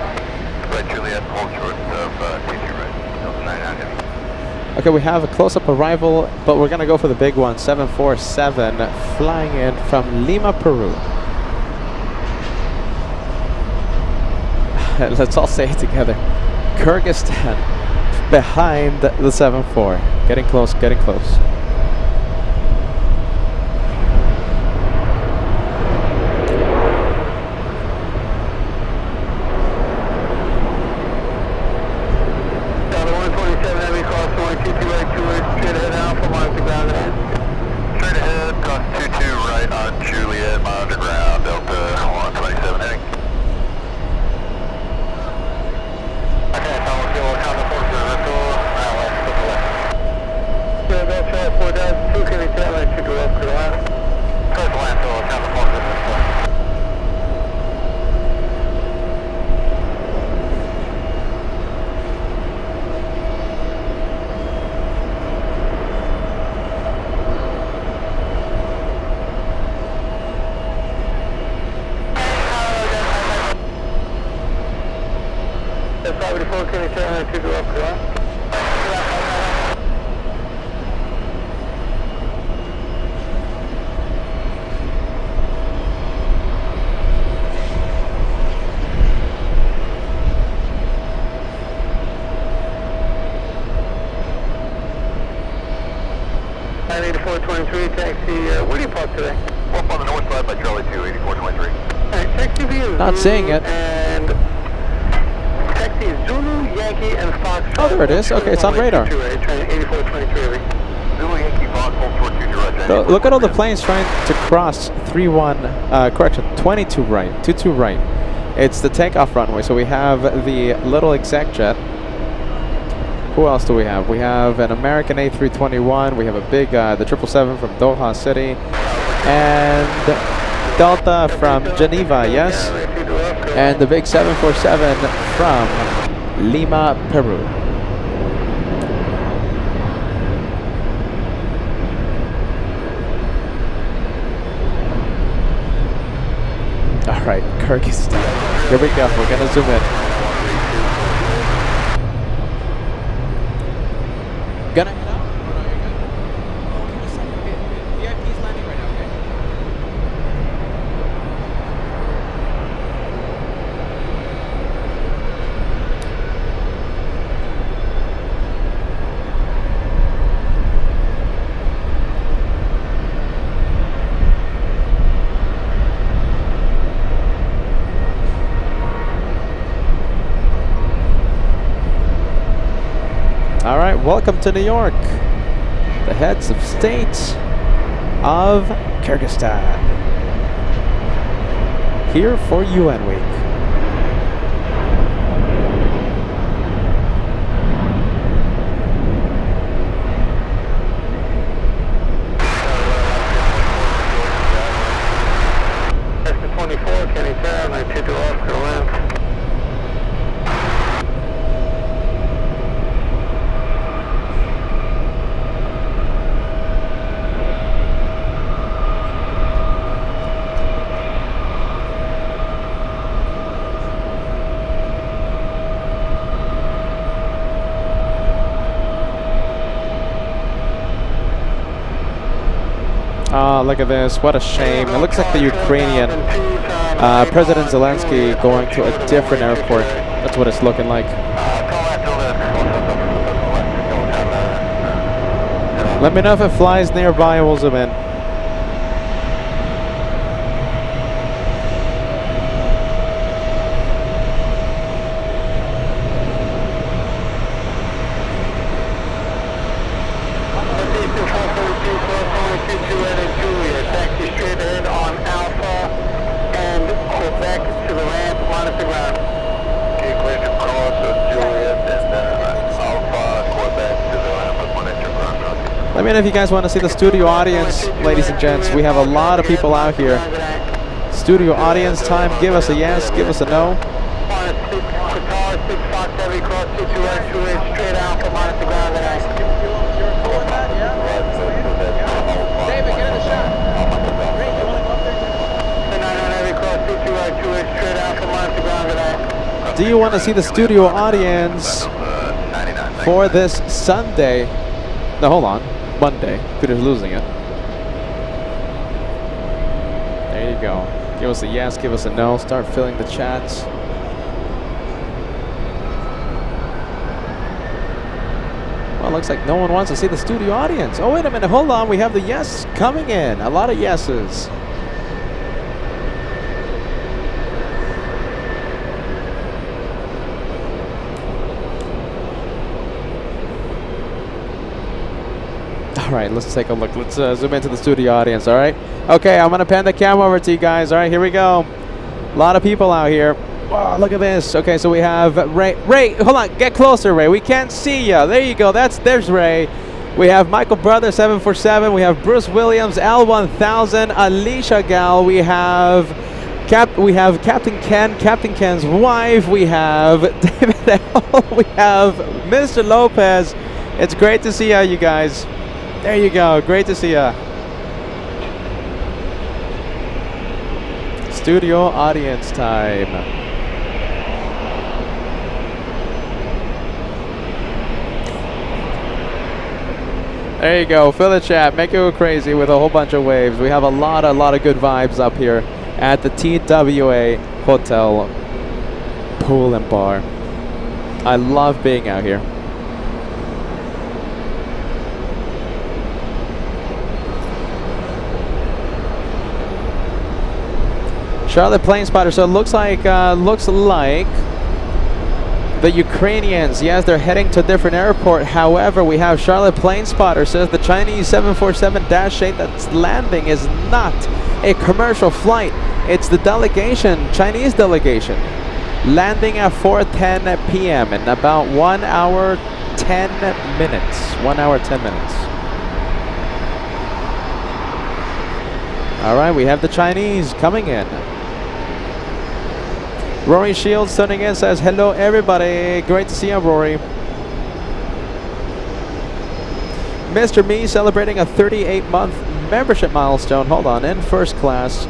Speaker 2: Right, Juliet, hold short of T2 right, Delta 99 heavy.
Speaker 3: Okay, we have a close-up arrival, but we're gonna go for the big one, 747, flying in from Lima, Peru. Let's all say it together. Kyrgyzstan, behind the 74. Getting close, getting close. Not seeing it.
Speaker 1: And taxi is Zulu, Yankee, and Fox.
Speaker 3: Oh, there it is. Okay, it's on radar.
Speaker 1: 8423.
Speaker 2: Zulu, Yankee, Fox, hold short 22 right.
Speaker 3: So look at all the planes trying to cross 22 right, 22 right. It's the takeoff runway. So we have the little exec jet. Who else do we have? We have an American A321. We have a big, the 777 from Doha City. And Delta from Geneva, yes. And the big 747 from Lima, Peru. All right, Kyrgyzstan. Here we go. We're gonna zoom in. Gonna head out? Oh, no, you're good. Oh, give me a second. Okay, VIP's landing right now, okay? All right, welcome to New York, the heads of state of Kyrgyzstan, here for UN Week.
Speaker 1: S24, Kenny Tower, 922 Oscar Land.
Speaker 3: Oh, look at this. What a shame. It looks like the Ukrainian President Zelensky going to a different airport. That's what it's looking like. Let me know if it flies nearby, we'll zoom in. Let me know if you guys want to see the studio audience, ladies and gents. We have a lot of people out here. Studio audience time, give us a yes, give us a no.
Speaker 7: David, get in the shot. Ray, you want to go up there?
Speaker 3: Do you want to see the studio audience for this Sunday? No, hold on. Monday. Peter's losing it. There you go. Give us a yes, give us a no. Start filling the chats. Well, looks like no one wants to see the studio audience. Oh, wait a minute. Hold on. We have the yes coming in. A lot of yeses. All right, let's take a look. Let's zoom into the studio audience, all right? Okay, I'm going to pan the camera over to you guys. All right, here we go. A lot of people out here. Wow, look at this. Okay, so we have Ray. Ray, hold on. Get closer, Ray. We can't see you. There you go. There's Ray. We have Michael Brother 747. We have Bruce Williams L1000. Alicia Gal. We have Captain Ken. Captain Ken's wife. We have David L. We have Mr. Lopez. It's great to see you guys. There you go. Great to see ya. Studio audience time. There you go. Fill the chat. Make it go crazy with a whole bunch of waves. We have a lot of good vibes up here at the TWA Hotel Pool and Bar. I love being out here. Charlotte Plane Spotter. So it looks like the Ukrainians, yes, they're heading to a different airport. However, we have Charlotte Plane Spotter says the Chinese 747-8 that's landing is not a commercial flight. It's the delegation, Chinese delegation, landing at 4:10 p.m. in about 1 hour 10 minutes. 1 hour 10 minutes. All right, we have the Chinese coming in. Rory Shields tuning in, says hello everybody. Great to see you, Rory. Mr. Me celebrating a 38-month membership milestone. Hold on, in first class.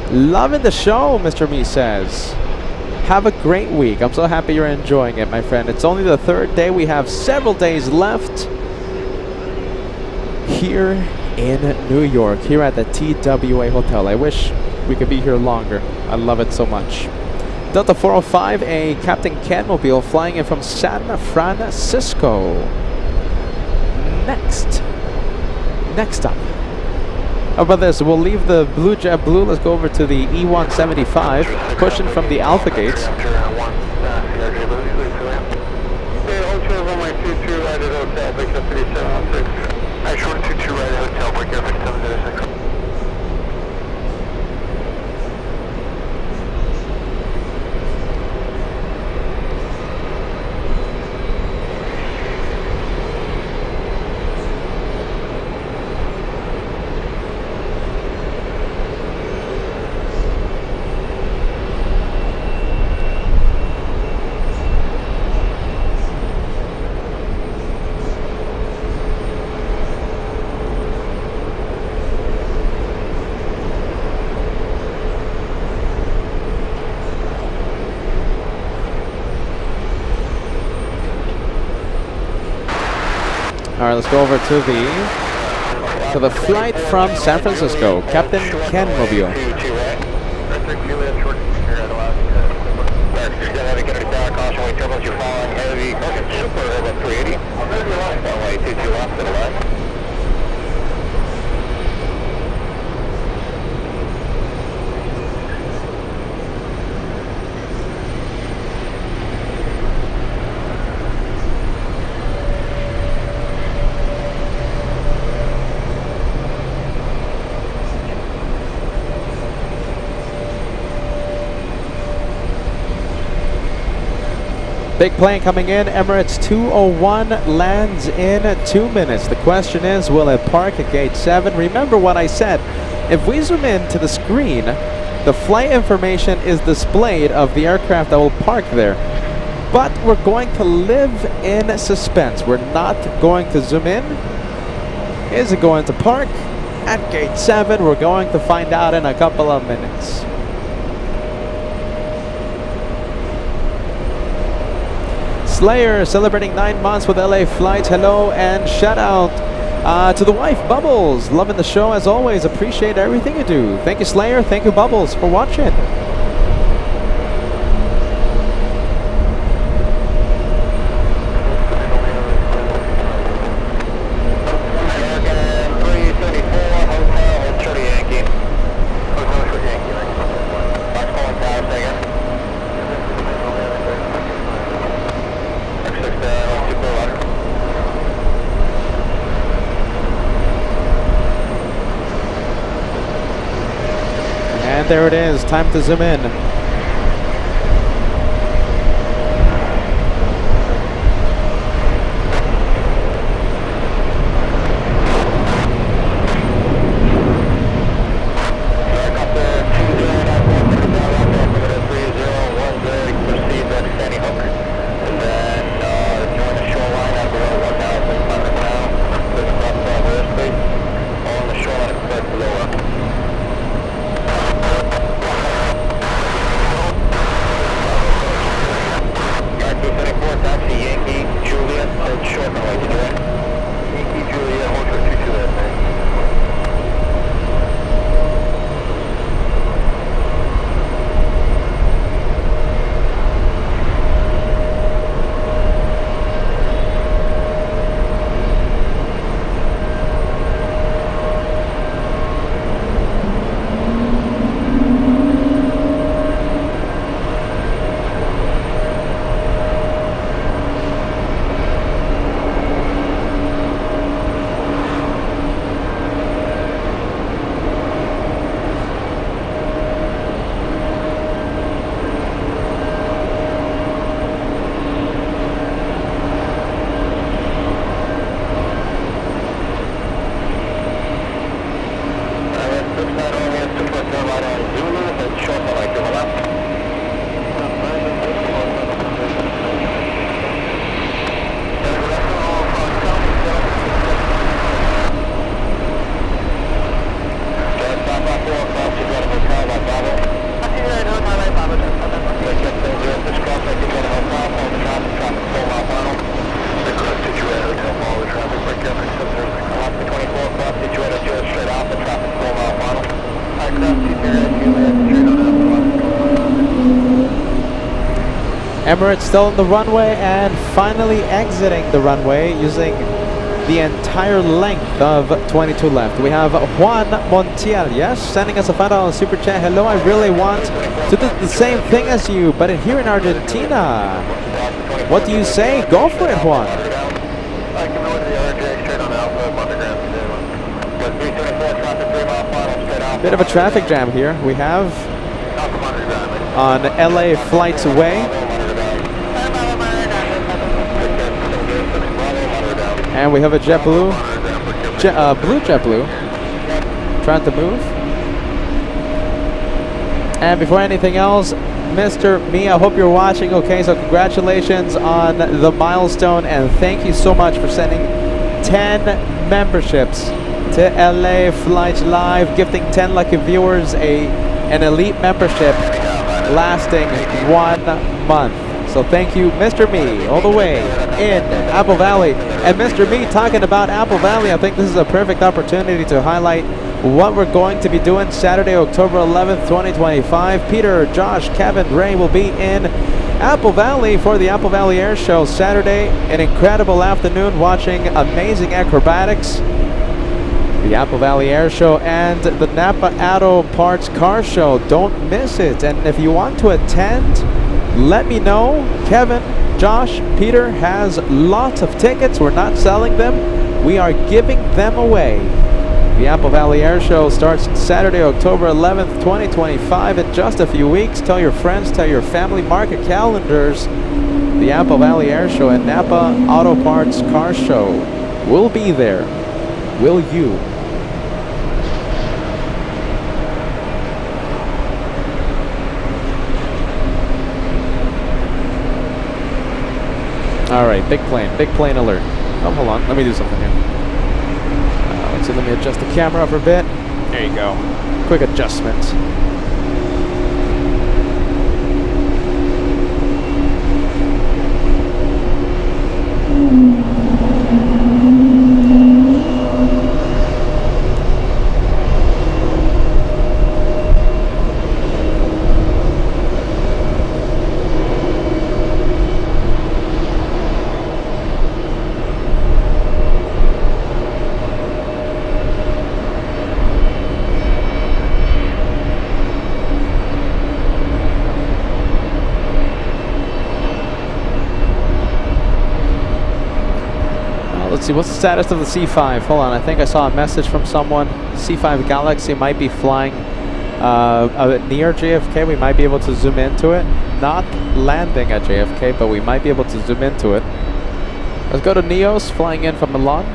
Speaker 3: Loving the show, Mr. Me says. Have a great week. I'm so happy you're enjoying it, my friend. It's only the third day. We have several days left here in New York, here at the TWA Hotel. I wish we could be here longer. I love it so much. Delta 405, a Captain Ken mobile flying in from San Francisco. Next up. How about this? We'll leave the Blue Jet Blue. Let's go over to the E175, pushing from the Alpha Gates. All right, let's go over to the flight from San Francisco, Captain Ken mobile. Big plane coming in. Emirates 201 lands in 2 minutes. The question is, will it park at gate 7? Remember what I said. If we zoom in to the screen, the flight information is displayed of the aircraft that will park there. But we're going to live in suspense. We're not going to zoom in. Is it going to park at gate 7? We're going to find out in a couple of minutes. Slayer celebrating 9 months with LA Flights. Hello and shout out to the wife, Bubbles. Loving the show as always. Appreciate everything you do. Thank you, Slayer. Thank you, Bubbles, for watching. And there it is. Time to zoom in. Emirates still on the runway and finally exiting the runway using the entire length of 22 left. We have Juan Montiel, yes, sending us a $5 super chat. Hello, I really want to do the same thing as you, but here in Argentina. What do you say? Go for it, Juan. Bit of a traffic jam here. We have on LA Flights Away. And we have a JetBlue, blue JetBlue, trying to move. And before anything else, Mr. Me, I hope you're watching. Okay, so congratulations on the milestone, and thank you so much for sending 10 memberships to LA Flights Live, gifting 10 lucky viewers an elite membership lasting 1 month. So thank you, Mr. Me, all the way in Apple Valley. And Mr. Me, talking about Apple Valley, I think this is a perfect opportunity to highlight what we're going to be doing Saturday, October 11th, 2025. Peter, Josh, Kevin, Ray will be in Apple Valley for the Apple Valley Air Show Saturday. An incredible afternoon watching amazing acrobatics, the Apple Valley Air Show, and the Napa Auto Parts Car Show. Don't miss it. And if you want to attend, let me know. Kevin, Josh, Peter has lots of tickets. We're not selling them. We are giving them away. The Apple Valley Air Show starts Saturday, October 11th, 2025 in just a few weeks. Tell your friends, tell your family, mark your calendars. the Apple Valley Air Show and Napa Auto Parts Car Show. We'll be there. Will you? Alright, big plane alert. Oh, hold on, let me do something here. Let's see, let me adjust the camera for a bit. There you go. Quick adjustment. Let's see, what's the status of the C5? Hold on, I think I saw a message from someone. C5 Galaxy might be flying near JFK. We might be able to zoom into it. Not landing at JFK, but we might be able to zoom into it. Let's go to Neos, flying in from Milan.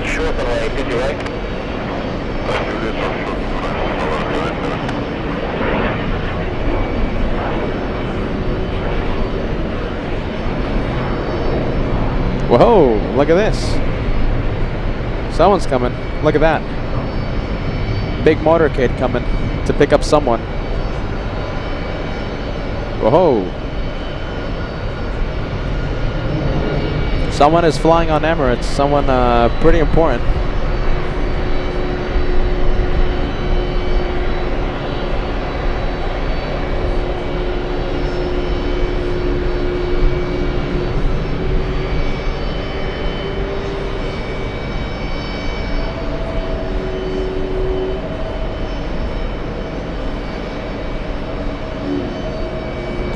Speaker 2: Short runway, did you right?
Speaker 3: Whoa, look at this. Someone's coming. Look at that. Big motorcade coming to pick up someone. Whoa. Someone is flying on Emirates. Someone pretty important.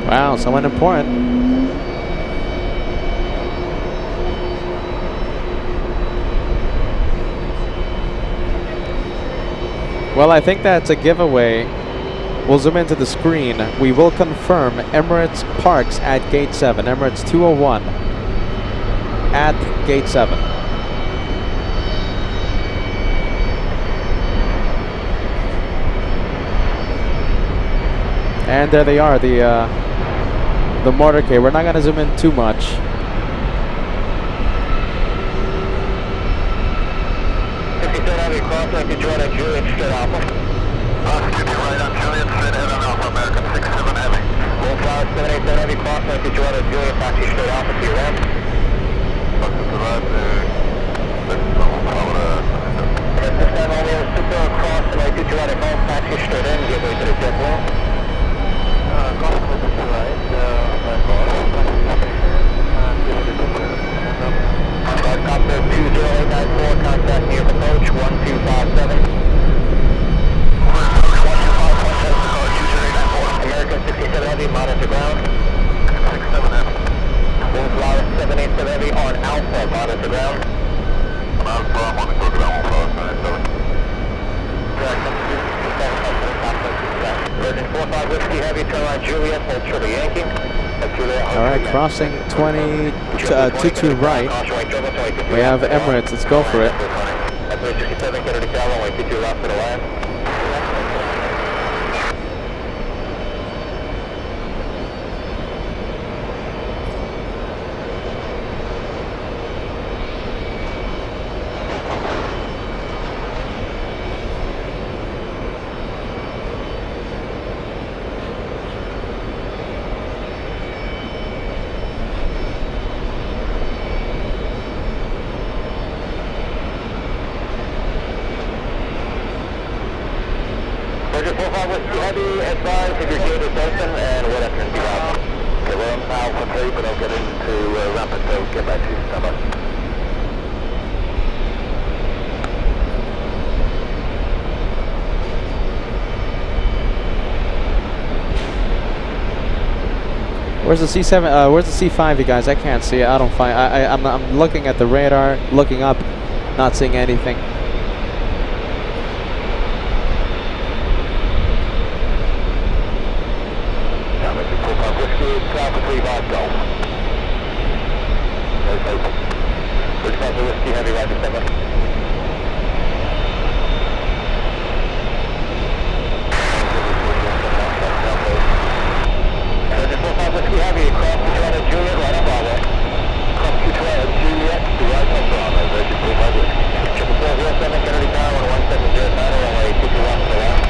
Speaker 3: Wow, someone important. Well, I think that's a giveaway. We'll zoom into the screen. We will confirm Emirates parks at Gate 7. Emirates 201 at Gate 7. And there they are, the motorcade. We're not going to zoom in too much.
Speaker 2: Crossing to join at Juliet Straight Alpha. Keep you right on Juliet Straight Head on Alpha American 67 Heavy. Full Flower 787 Heavy crossing to join at Juliet Taxi Straight Alpha to your right. Crossing to right, at this time only a super crossing right to join at Golf Taxi Straight in, give way to the jet blue. Crossing to right, Copter 20894, contact near approach 1257. 1257, American 67 Heavy, monitor ground. 67 Heavy. Full Flower 787 Heavy on Alpha, monitor ground. On Alpha, I'm on the ground, Flower 787. Virgin 45 Whiskey Heavy, turn right Juliet, hold short of Yankee.
Speaker 3: Alright, crossing 22 right. We have Emirates, let's go for it.
Speaker 2: Whiskey Heavy, advise if your gate is open and what entrance you have. Okay, well, I'm now for 3, but I'll get into ramp it, so get back to you. Stand by.
Speaker 3: Where's the C7? Where's the C5, you guys? I can't see it. I don't find. I'm looking at the radar, looking up, not seeing anything.
Speaker 2: Whiskey Heavy, right to 7. Whiskey Heavy, across the Toronto Juliet, right on Bravo. Across the Toronto Juliet, right on Bravo. There's your 45 Whiskey. 777 Kennedy Tower, 1709, runway 21 to the left.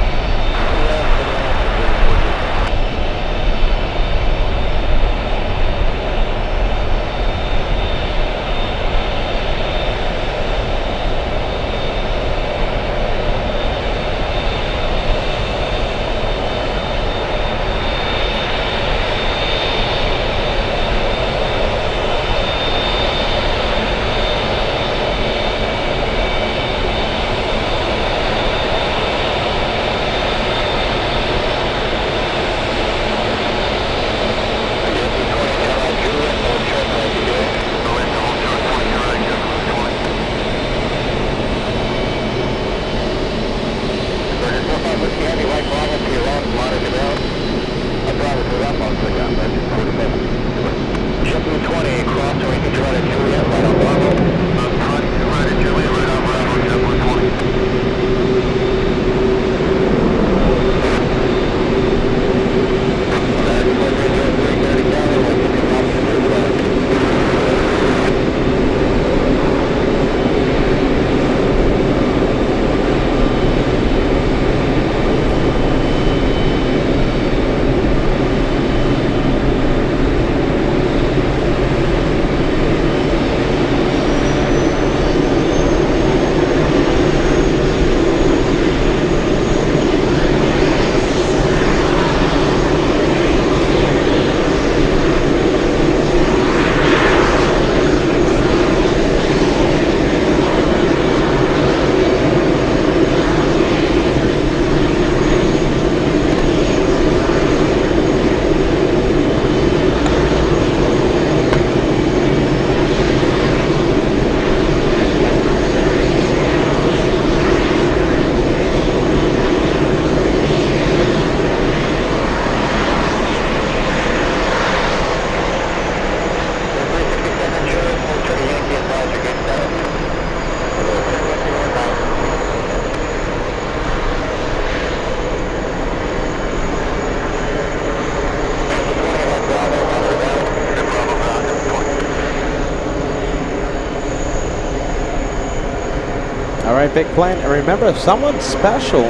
Speaker 3: Alright, big plane. And remember, someone special,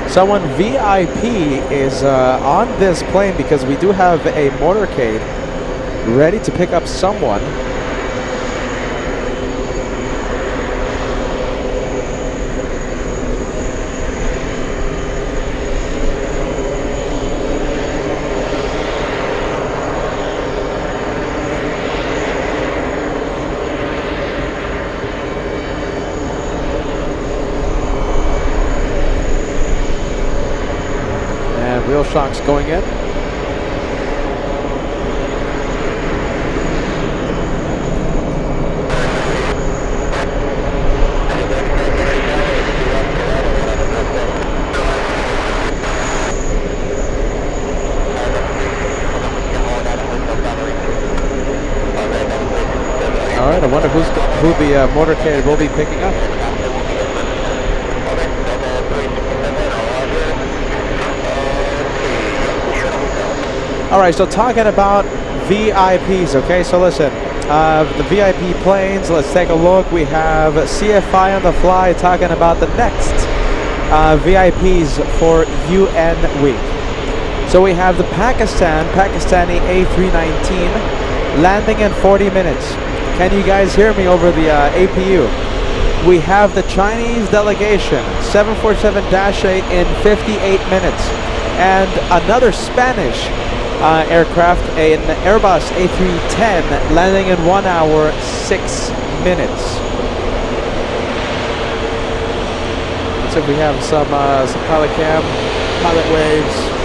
Speaker 3: someone VIP is on this plane because we do have a motorcade ready to pick up someone. Wheel shocks going in. All right, I wonder who the motorcade will be picking up. Alright, so talking about VIPs, okay, so listen, the VIP planes, let's take a look. We have CFI on the fly talking about the next VIPs for UN week. So we have the Pakistani A319 landing in 40 minutes. Can you guys hear me over the APU? we have the Chinese delegation, 747-8 in 58 minutes. And another Spanish aircraft, an Airbus A310, landing in 1 hour, 6 minutes. Let's see if we have some pilot cam, pilot waves.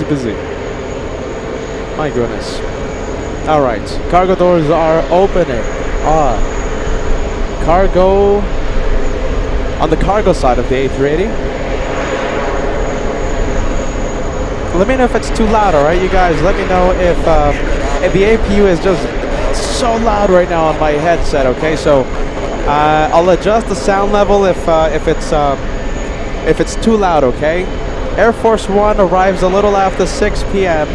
Speaker 3: Busy. My goodness. Alright, cargo doors are opening. Cargo on the cargo side of the A380. Let me know if it's too loud, alright, you guys? Let me know if the APU is just so loud right now on my headset, okay? So I'll adjust the sound level if it's too loud, okay? Air Force One arrives a little after 6 p.m.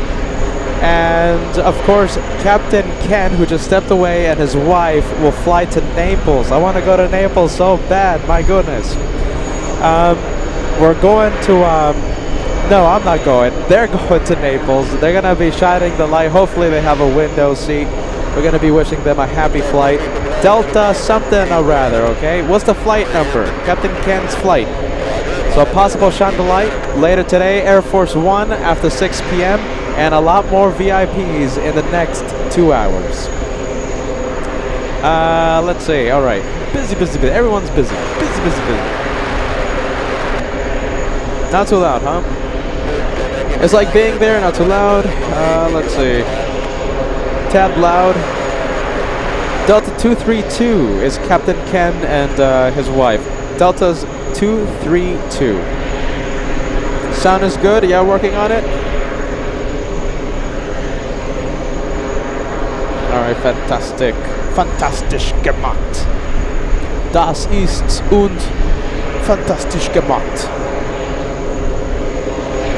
Speaker 3: And of course, Captain Ken, who just stepped away, and his wife will fly to Naples. I want to go to Naples so bad, my goodness. We're going to, no, I'm not going. They're going to Naples. They're going to be shining the light. Hopefully they have a window seat. We're going to be wishing them a happy flight. Delta something or rather, okay? What's the flight number? Captain Ken's flight. So possible shine the light later today, Air Force One after 6 p.m. and a lot more VIPs in the next 2 hours. Let's see. All right, busy. Everyone's busy. Not too loud, huh? It's like being there, not too loud. Let's see. Tad loud. Delta 232 is Captain Ken and his wife. Delta's 232. Sound is good. Yeah, working on it. All right, fantastic. Fantastisch gemacht. Das ist und fantastisch gemacht.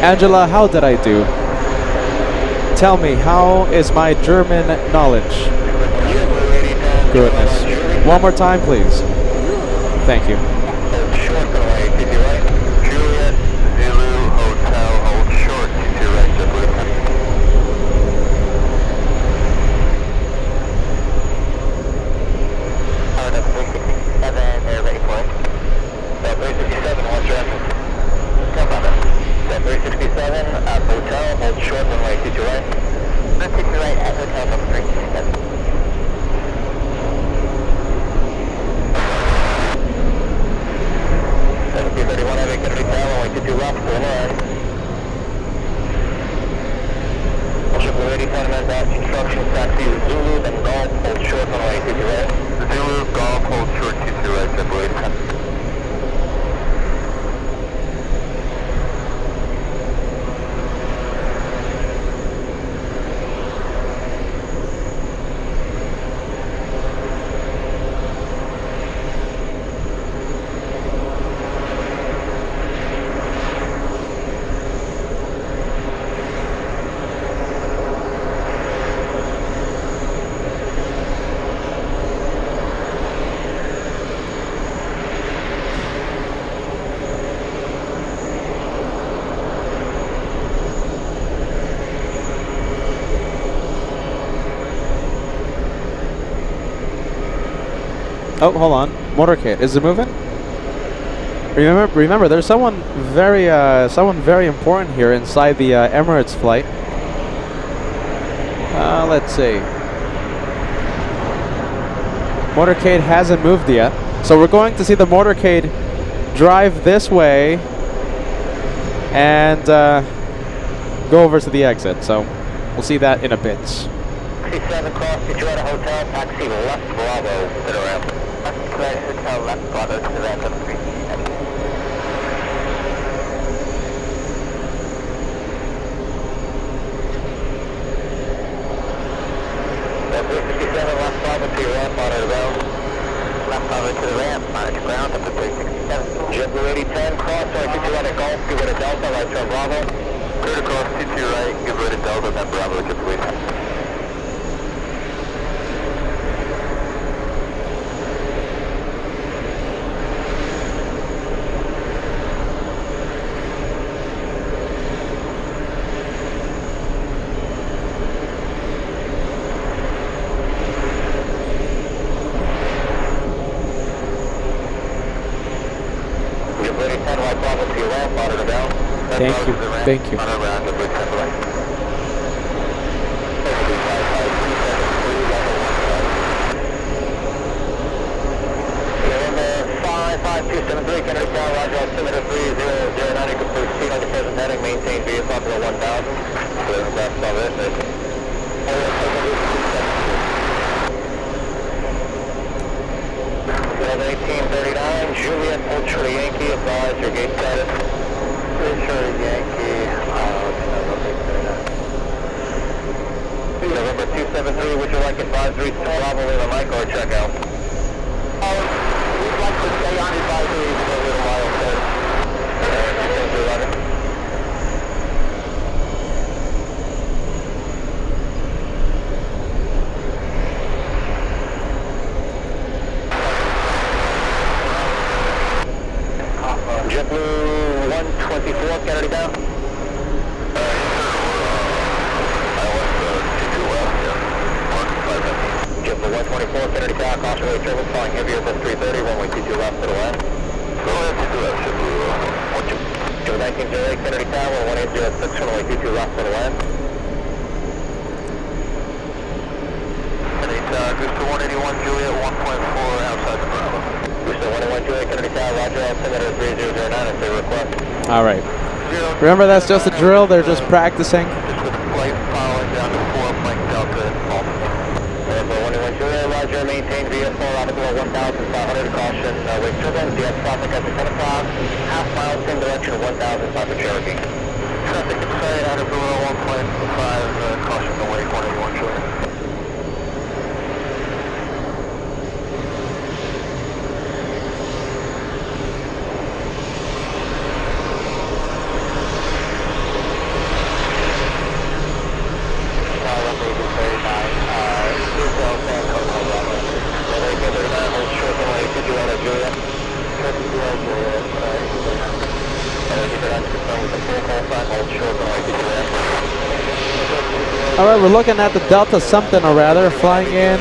Speaker 3: Angela, how did I do? Tell me, how is my German knowledge? Goodness. One more time, please. Thank you. Oh, hold on. Motorcade. Is it moving? Remember, there's someone very important here inside the Emirates flight. Let's see. Motorcade hasn't moved yet, so we're going to see the motorcade drive this way and go over to the exit. So we'll see that in a bit.
Speaker 2: 67 cross TWA Hotel, taxi left Bravo, sit around. Hotel left Bravo to the ramp of 3. 357 left Bravo to your ramp, monitor ground. Left Bravo to the ramp, monitor ground up to 367. JetBlue 8010, cross, right to right at Golf, give it a Delta, right turn Bravo. Clear to cross, T2 right, give it a Delta, then Bravo, JetBlue 8010.
Speaker 3: Thank you. Thank you.
Speaker 2: Juliet Ultra Yankee, advise your gate status. Ultra Yankee, November 273, would you like advisory to Bravo Lima Mike or checkout? We'd like to stay on advisory for a little while, sir. JetBlue 124, Kennedy down. JetBlue 124, Kennedy down, caution rate turbulence, flying heavier than 330, runway 22 left to the left. Go ahead, 22 left, JetBlue 1908, Kennedy Tower, 1806, runway 22 left to the left. Kennedy Tower, Gusto 181, Juliet 1.4, outside the Bravo. Gusto 181, Juliet, Kennedy Tower, roger, altimeter 3009, if they request.
Speaker 3: All right. Remember, that's just a drill. They're just practicing.
Speaker 2: Just with flight following down to 4, Mike Delta, Baltimore. 181 Juliet, roger, maintain VFR, out of below 1,500, caution, wake turbulence, the traffic at the 10 o'clock, half mile, same direction, 1,000, south of Cherokee. Traffic inside, out of below 1.5, caution, the wake, 181 Juliet.
Speaker 3: All right, we're looking at the Delta something or rather flying in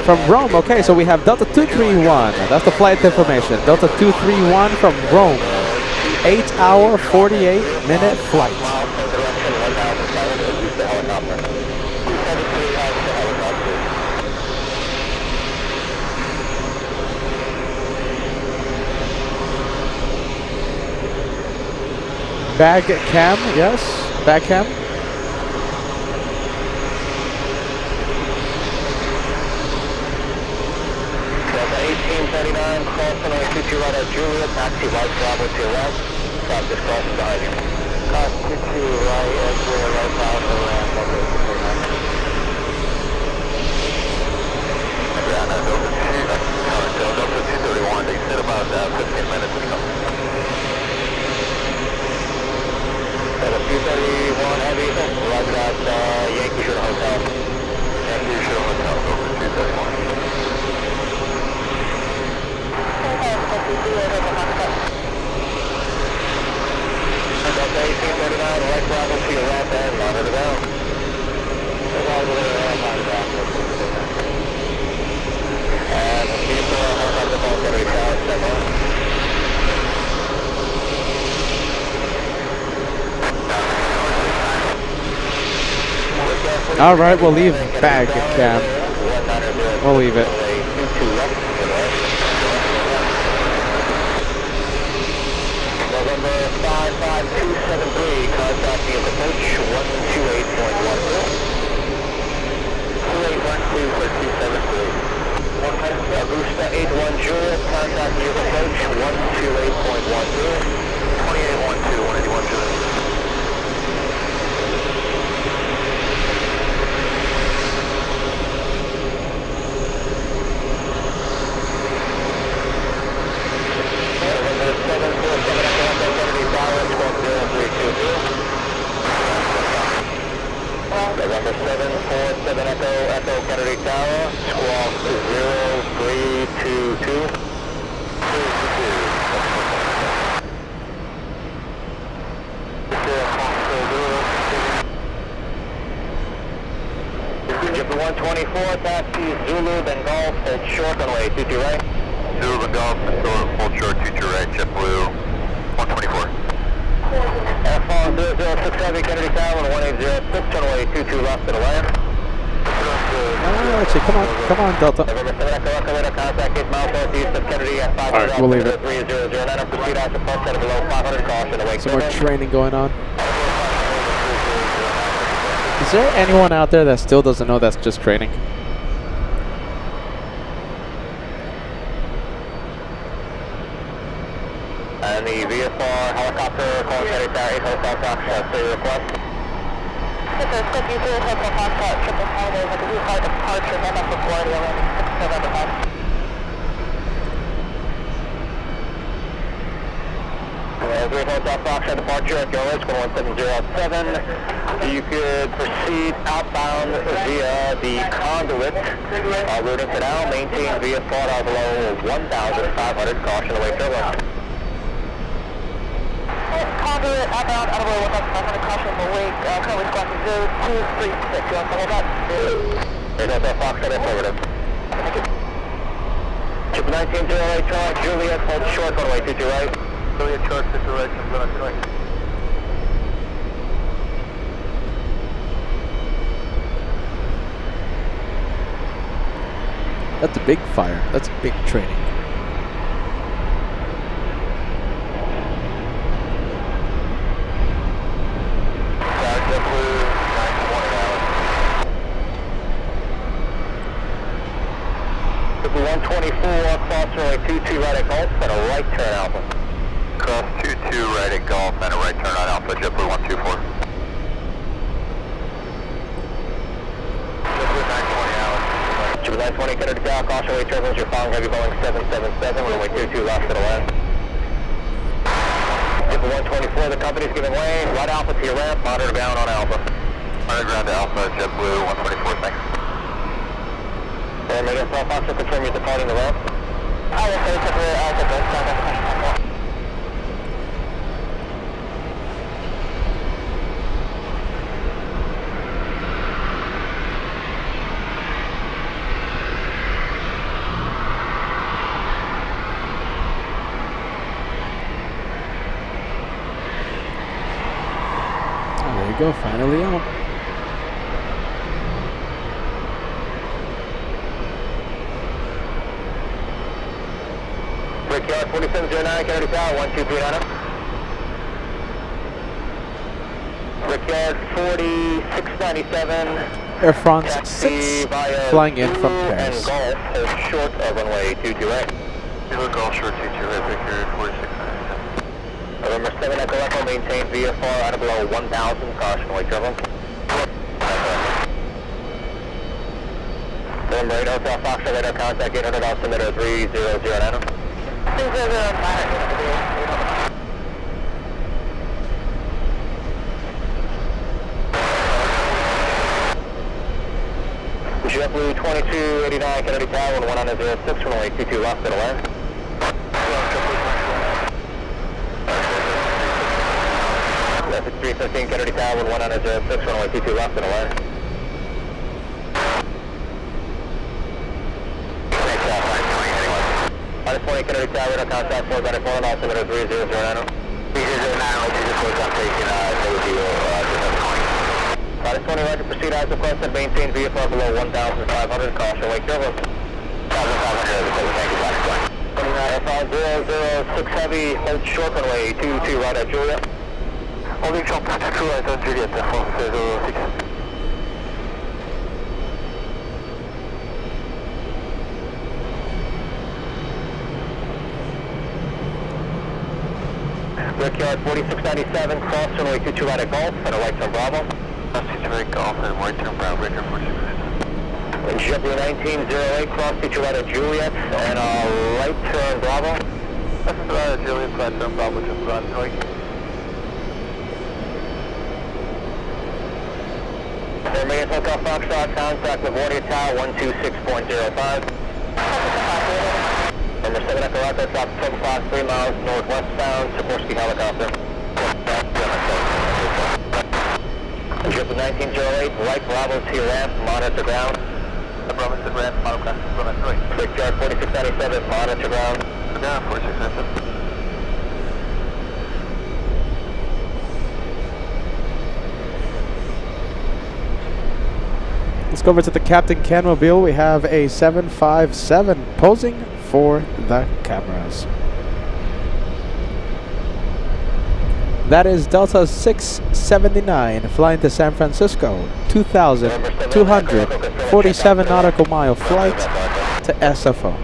Speaker 3: from Rome. Okay, so we have Delta 231. That's the flight information. Delta 231 from Rome. 8-hour, 48-minute flight. Bag cam, yes. Bag cam.
Speaker 2: Delta 1839, cross runway 22 right at Juliet, taxi right Bravo to your left. Stop this crossing behind you. Cross 22 right at Juliet, right Bravo to the left. Delta 231, they said about 15 minutes or so. Delta 231 heavy, roger that, Yankee Shore Hotel. Yankee Shore Hotel, over 231. Delta 1839, right Bravo to your left and monitor down.
Speaker 3: All right, we'll leave bag and cam. We'll leave it.
Speaker 2: November 55273, contact me at approach 128.10. 2812 for 273. Augusta 81 Juliet, contact me at approach 128.10. 2812, 181 Juliet. November 747 Echo Kennedy Tower, squawk 0322. Jupiter 124, taxi Zulu, then Golf, hold short, runway 22 right. Zulu, then Golf, hold short, 22 right, JetBlue 124. Airfall 006 Heavy, Kennedy Tower, 1806, runway 22 left to the land.
Speaker 3: Let's see. Come on, Delta.
Speaker 2: November 7 Echo Radar, contact gate mile northeast of Kennedy at 500.
Speaker 3: Alright, we'll leave it.
Speaker 2: 3009, proceed after plus, headed below 500, caution, awake.
Speaker 3: Some more training going on. Is there anyone out there that still doesn't know that's just training?
Speaker 2: And the VFR helicopter calling Kennedy Tower 8 Hotel Fox, say your request. Skipper, Skip, you 0 Hotel Fox, triple holiday, with the VFR departure, head up before the landing, 6 November 5. Great Hotel Fox, departure at your risk, 1707. You could proceed outbound via the conduit, routing to now, maintain VFR out below 1,500, caution away turbo. Conduit outbound, out of way 1,500, caution awake, currently squawking 0236, you want to hold that? Great Hotel Fox, affirmative. Chip 1908, Charlie, Juliet, hold short, runway 22 right. Juliet, short, 22 right, 22 right.
Speaker 3: That's a big fire. That's a big training.
Speaker 2: JetBlue 124, cross runway 22 right at Golf, and a right turn Alpha. Cross 22 right at Golf, and a right turn on Alpha, JetBlue 124. JetBlue 920 Allen. JetBlue 920, Kennedy Tower, caution away turbulence, you're following heavy Boeing 777, runway 22 left to the left. JetBlue 124, the company's giving way, right Alpha to your ramp, monitor down on Alpha. Monitor ground to Alpha, JetBlue 124, thanks. And Radio South Fox will confirm you're departing the ramp. I will say
Speaker 3: There you go, finally out.
Speaker 2: Brickyard 4709, Kennedy Tower, 1239. Brickyard 4697.
Speaker 3: Air France
Speaker 2: Taxi
Speaker 3: 6
Speaker 2: via
Speaker 3: flying in from
Speaker 2: Zulu
Speaker 3: Paris.
Speaker 2: and Golf, hold short of runway 22 right. Zulu Golf, short 22 right, Brickyard 4697. November 7 Echo Echo, maintain VFR out of below 1,000, caution away turbulence. November 8 Hotel Fox, radar contact 800 altimeter 3009. 3009. JetBlue 2289, Kennedy Tower, 1906, runway 22 left to the land. That's 315, Kennedy Tower, 1906, runway 22 left to the land. -20 Kennedy Tower, radar contact 4 by 4 and altimeter 3009. 3009, just close on station, Pilot 20, roger, proceed as requested, maintain vehicle below 1,500, caution, wake over. 1,500, thank you, Pilot 20. 29 Heavy, hold short runway 22 right at Julia. Holding short 22 right at Juliet, 406. Brickyard 4697, cross runway 22 right at Golf, and a right turn Bravo. Cross 22 right Golf, and right turn Bravo, breaker 46. JetBlue 1908, cross 22 right at Juliet, and a right turn Bravo. That's right at Juliet, right turn Bravo, just run right. Emirates Hotel Foxtrot, contact LaGuardia Tower 126.05. Number 7 Echo Rocket, stop 7 o'clock, 3 miles northwestbound, Sikorsky helicopter. JetBlue 1908, right Bravo to your ramp, monitor ground. The Bravo to ramp, monitor ground, 3. Brickyard 4697, monitor ground. Ground 4697.
Speaker 3: Let's go over to the Captain Ken Mobile. We have a 757 posing for the cameras. That is Delta 679 flying to San Francisco. 2,247 nautical mile flight to SFO.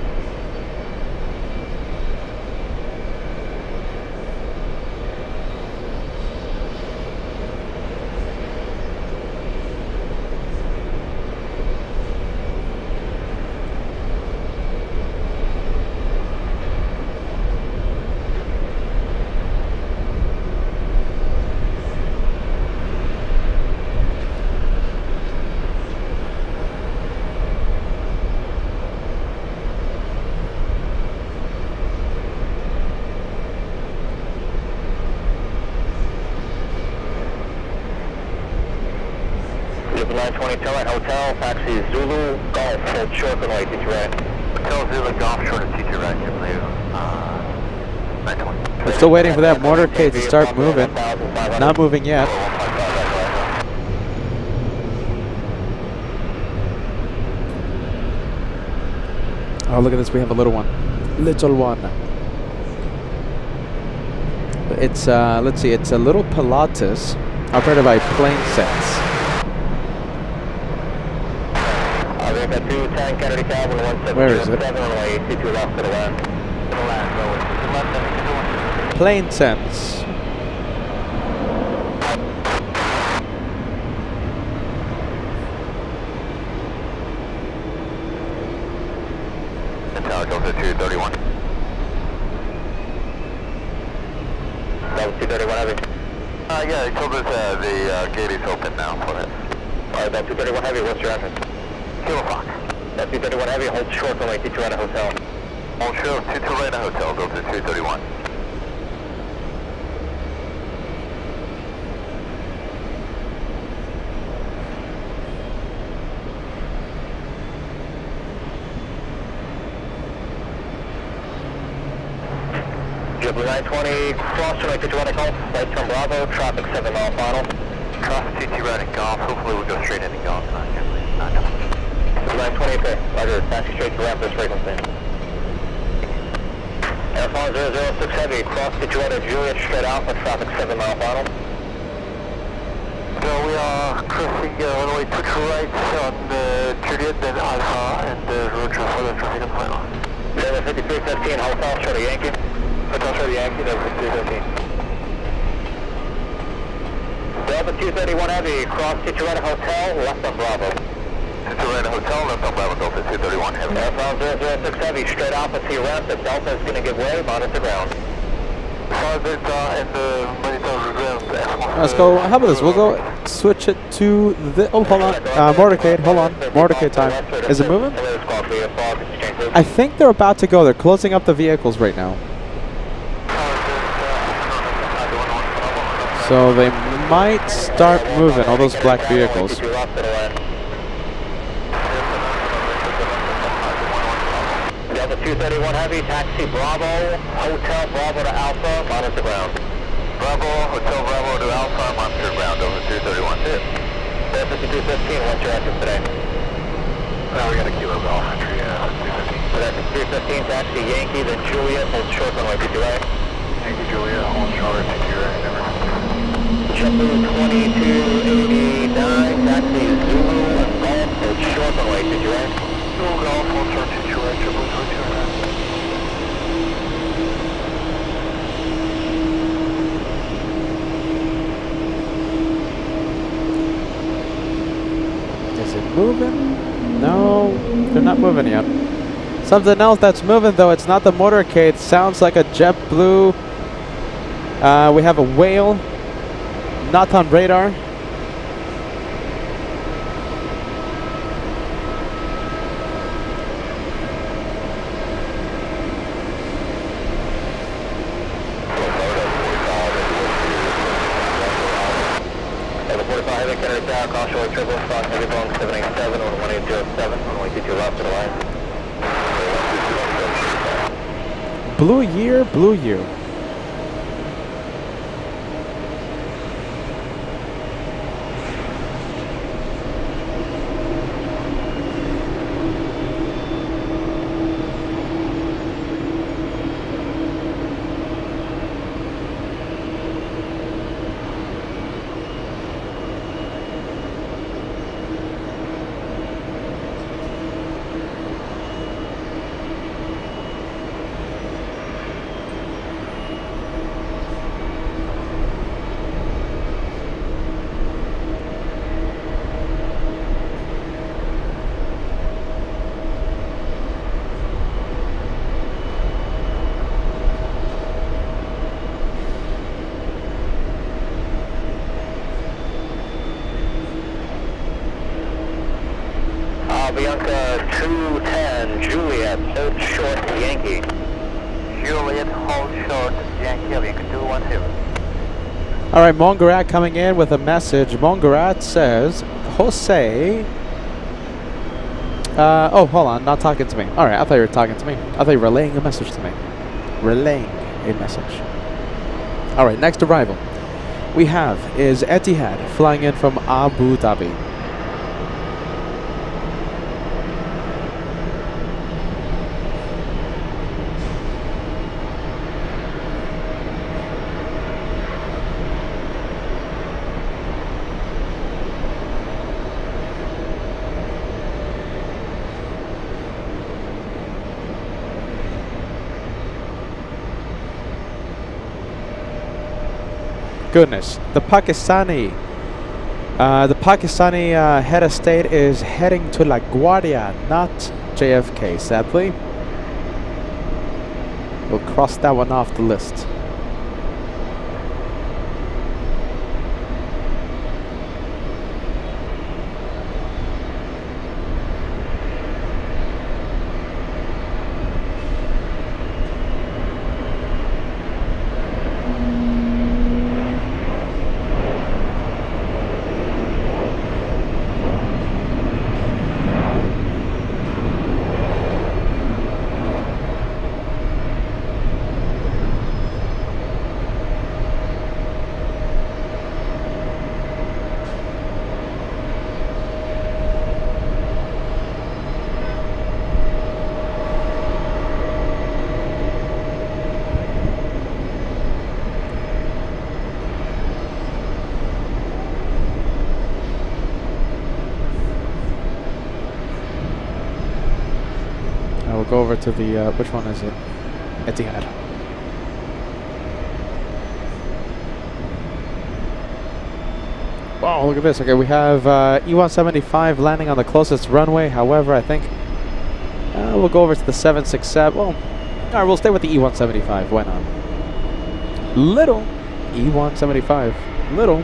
Speaker 2: Triple 920 Taillight Hotel, taxi Zulu Golf, hold short runway TT right. Hotel Zulu Golf, short of TT right, JetBlue 920.
Speaker 3: We're still waiting for that motorcade to start moving. Not moving yet. Oh, look at this. We have a little one. Little one. It's, let's see. It's a little Pilatus operated by Plane Sense.
Speaker 2: Where
Speaker 3: is it? Plane Sense.
Speaker 2: Tower Delta 231. Delta 231 heavy. Yeah, he told us the gate is open now for it. Alright, Delta 231 heavy, what's your address? Kilo Fox. Delta 231 heavy, hold short runway 22 right at Hotel. Hold short 22 right at Hotel, Delta 231. JetBlue 920, cross runway 22 right at Golf, right turn Bravo, traffic 7 mile final. Traffic TT right at Golf, hopefully we'll go straight into Golf. 920, okay. Roger, taxi straight to ramp this frequency. Airphone 006 heavy, cross TT right at Juliet, straight Alpha, traffic 7 mile final. So we are crossing runway 22 right on Juliet, then Alpha, and Roger for the traffic and final. Delta 5315, Hotel, short of Yankee. Hotel, short of Yankee, Delta 5315. Delta 231 heavy, cross TT right at Hotel, left on Bravo. TT right at Hotel, left on Bravo, Delta 231 heavy. Airphone 006 heavy, straight Alpha to your ramp, the Delta is going to give way, monitor ground.
Speaker 3: Let's go. How about this? We'll go switch it to the. Oh, hold on. Motorcade. Hold on. Motorcade time. Is it moving? I think they're about to go. They're closing up the vehicles right now. So they might start moving all those black vehicles.
Speaker 2: Delta 231 heavy, taxi Bravo, Hotel Bravo to Alpha, monitor ground. Bravo, Hotel Bravo to Alpha, monitor ground, over 231. 5215, what's your address today?
Speaker 1: We got a Kilo Golf entry, 250.
Speaker 2: So that's 315, taxi Yankee, then Juliet, hold short runway 22 right.
Speaker 1: Yankee Juliet, hold short, 22 right, Emirates.
Speaker 2: JetBlue 2289, taxi Zulu, Golf, hold short runway 22 right.
Speaker 1: Zulu Golf, hold short, 22 right, JetBlue 2289.
Speaker 3: Is it moving? No, they're not moving yet. Something else that's moving though, it's not the motorcade. Sounds like a JetBlue. We have a whale, not on radar. Blue year, blue year.
Speaker 2: Bianca 210, Juliet, hold short, Yankee. Juliet, hold short, Yankee, Bianca 210.
Speaker 3: All right, Mongarat coming in with a message. Mongarat says, Jose. Oh, hold on, not talking to me. All right, I thought you were talking to me. I thought you were relaying a message to me. Relaying a message. All right, next arrival we have is Etihad flying in from Abu Dhabi. Goodness, the Pakistani head of state is heading to LaGuardia, not JFK, sadly. We'll cross that one off the list. We'll go over to the, which one is it? Etihad. Wow, look at this. Okay, we have E175 landing on the closest runway. However, I think we'll go over to the 767. Well, all right, we'll stay with the E175. Why not? Little E175. Little.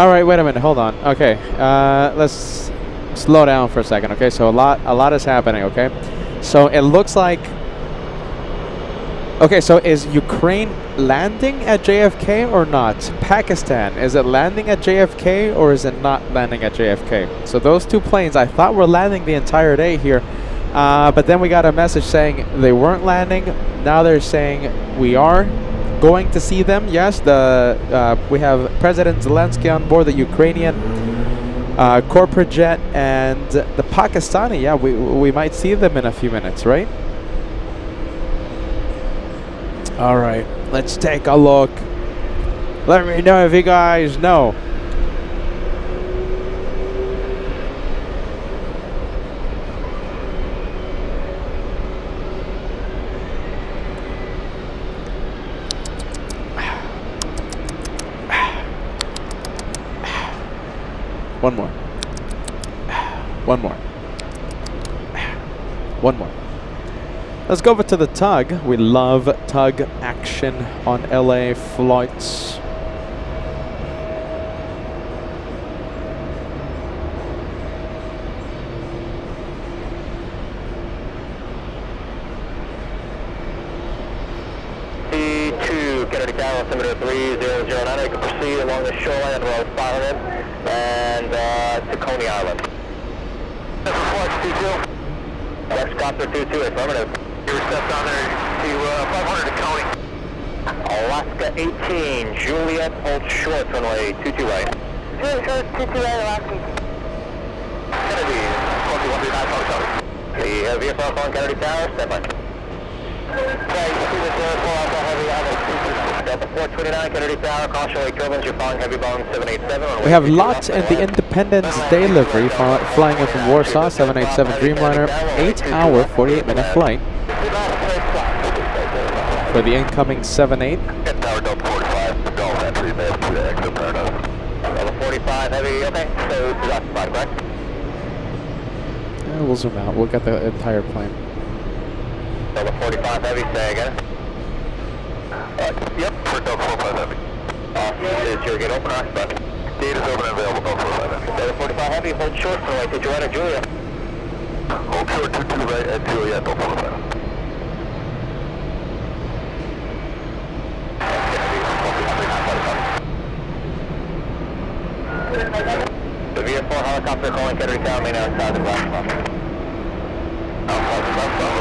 Speaker 3: All right, wait a minute. Hold on. Okay, let's slow down for a second. Okay, so a lot is happening. Okay, so it looks like. Okay, so is Ukraine landing at JFK or not? Pakistan, is it landing at JFK or is it not landing at JFK? So those two planes, I thought were landing the entire day here, but then we got a message saying they weren't landing. Now they're saying we are going to see them. Yes, we have President Zelensky on board the Ukrainian corporate jet, and the Pakistani. Yeah, we might see them in a few minutes, right? All right, let's take a look. Let me know if you guys know. One more. One more. One more. Let's go over to the tug. We love tug action on LA flights.
Speaker 2: C2, Kennedy Tower, altimeter 3009. You can proceed along the shoreline of Road 500 and to Coney Island. Flight C2. Helicopter 22, affirmative. You were set down there to 500 to Coney. Alaska 18, Juliet, hold short, runway 22 right.
Speaker 4: Juliet, short, 22 right, Alaska.
Speaker 2: Kennedy, 2139, Motorcade. The VFR calling Kennedy Tower, stand by. Okay, you see this airport, Alpha Heavy, Delta 429, Kennedy Tower, caution wake turbines, you're following heavy Boeing 787.
Speaker 3: We have lots in the Independence Day livery flying in from Warsaw, 787 Dreamliner, 8-hour, 48-minute flight for the incoming 78.
Speaker 2: Tower Delta 45, Golf entry, man, to the exit paradise. Delta 45 heavy, okay, so this is occupied, correct?
Speaker 3: Yeah, we'll zoom out. We'll get the entire plane.
Speaker 2: Delta 45 heavy, say again. Yep, for Delta 45 heavy. Is your gate open or occupied? Gate is open and available, Delta 45 heavy. Delta 45 heavy, hold short for right to Joanna Julia. Hold short to right at Juliet, Delta 45. The VF4 helicopter calling Kennedy Tower, main outside the glass box. Outside the glass box.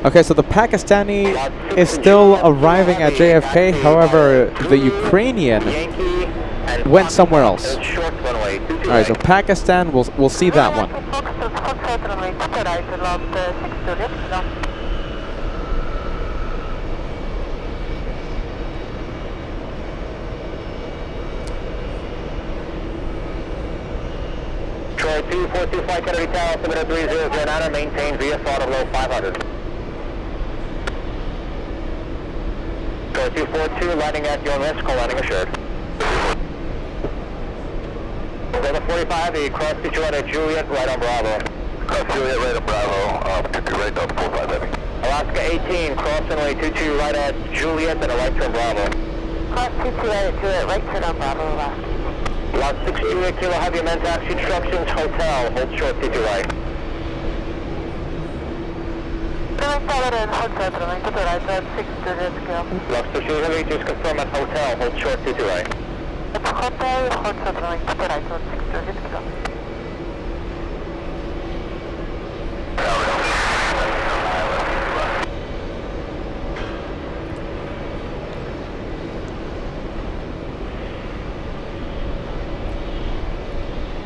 Speaker 3: Okay, so the Pakistani is still arriving at JFK. However, the Ukrainian went somewhere else. All right, so Pakistan, we'll see that one.
Speaker 2: Troy 242 flight Kennedy Tower, altimeter 3009, maintain VFR of low 500. Troy 242, landing at your risk, call landing assured. Delta 45, the cross Detroit at Juliet, right on Bravo. Cross Juliet, right on Bravo, 22 right, Delta 45 heavy. Alaska 18, cross runway 22 right at Juliet, and a right turn Bravo.
Speaker 4: Cross 22 right at Juliet, right turn on Bravo, Alaska.
Speaker 2: Lot 6 Juliet, Kilo Heavy, amend taxi instructions, hotel, hold short 22 right. Lot 6 Juliet Heavy, just confirm at hotel, hold short 22 right.
Speaker 4: Hotel, hold short runway 22 right, 6 Juliet Kilo.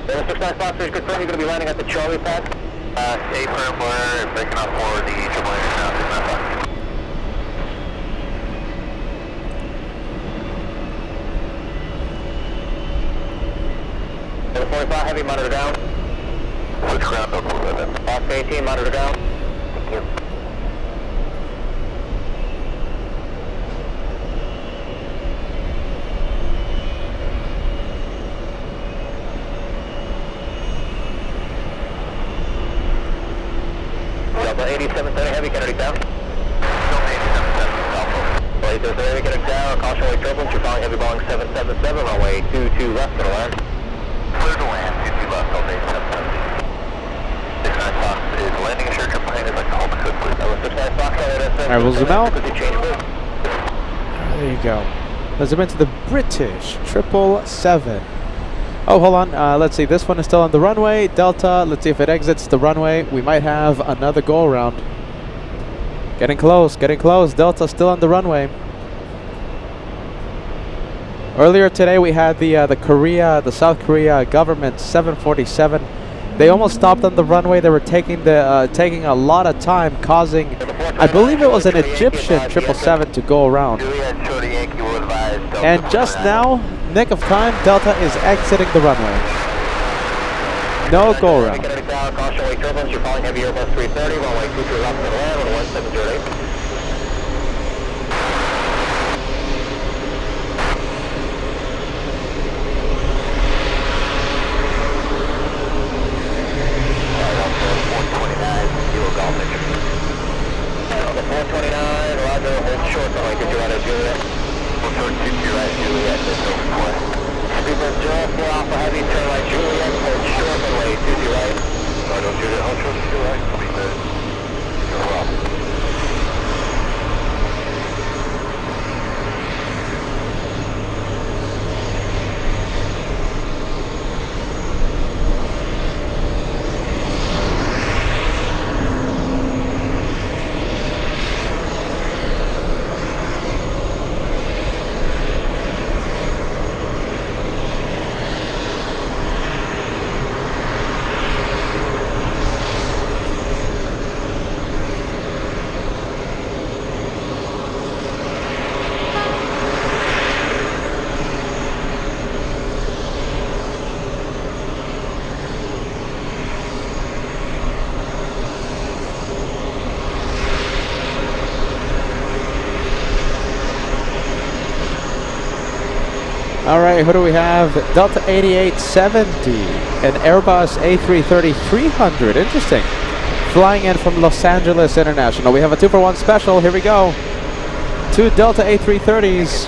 Speaker 2: Delta 69 Foxtrot, confirm you're going to be landing at the Charlie pad. A firmware and breaking off for the AAA now. Delta 45 heavy, monitor down. Switch ground, Delta 45 heavy. Alaska 18, monitor down. Thank you. 8770 heavy, Kennedy down. Still 8770 Alpha. 8770 Kennedy down, caution wake turbulence, you're following heavy Boeing 777, runway 22 left to land. Clear to land, 22 left, all day 770. 69 Fox is landing assure triple plane, I'd like to hold the code, please. 69 Fox,
Speaker 3: Alright, we'll zoom out.
Speaker 2: quickly change, please.
Speaker 3: There you go. Let's zoom into the British 777. Oh, hold on. Let's see. This one is still on the runway. Delta. Let's see if it exits the runway. We might have another go around. Getting close. Getting close. Delta still on the runway. Earlier today, we had the South Korea government 747. They almost stopped on the runway. They were taking a lot of time, causing, I believe it was an Egyptian 777 to go around. And just now, nick of time, Delta is exiting the runway. No go around.
Speaker 2: Caution wake turbulence, you're following heavy Airbus 330, runway 23 left to land on 1708. On the 429, Roger, hold short, runway 22 right at Juliet. Hold short, 22 right at Juliet, that's over 4. Speedbird 04 Alpha Heavy, turn right Juliet, hold short, runway 22 right. Roger, Juliet, hold short, 22 right, speedbird 04 Alpha.
Speaker 3: All right, who do we have? Delta 8870, an Airbus A330 300. Interesting. Flying in from Los Angeles International. We have a 2-for-1 special. Here we go. 2 Delta A330s.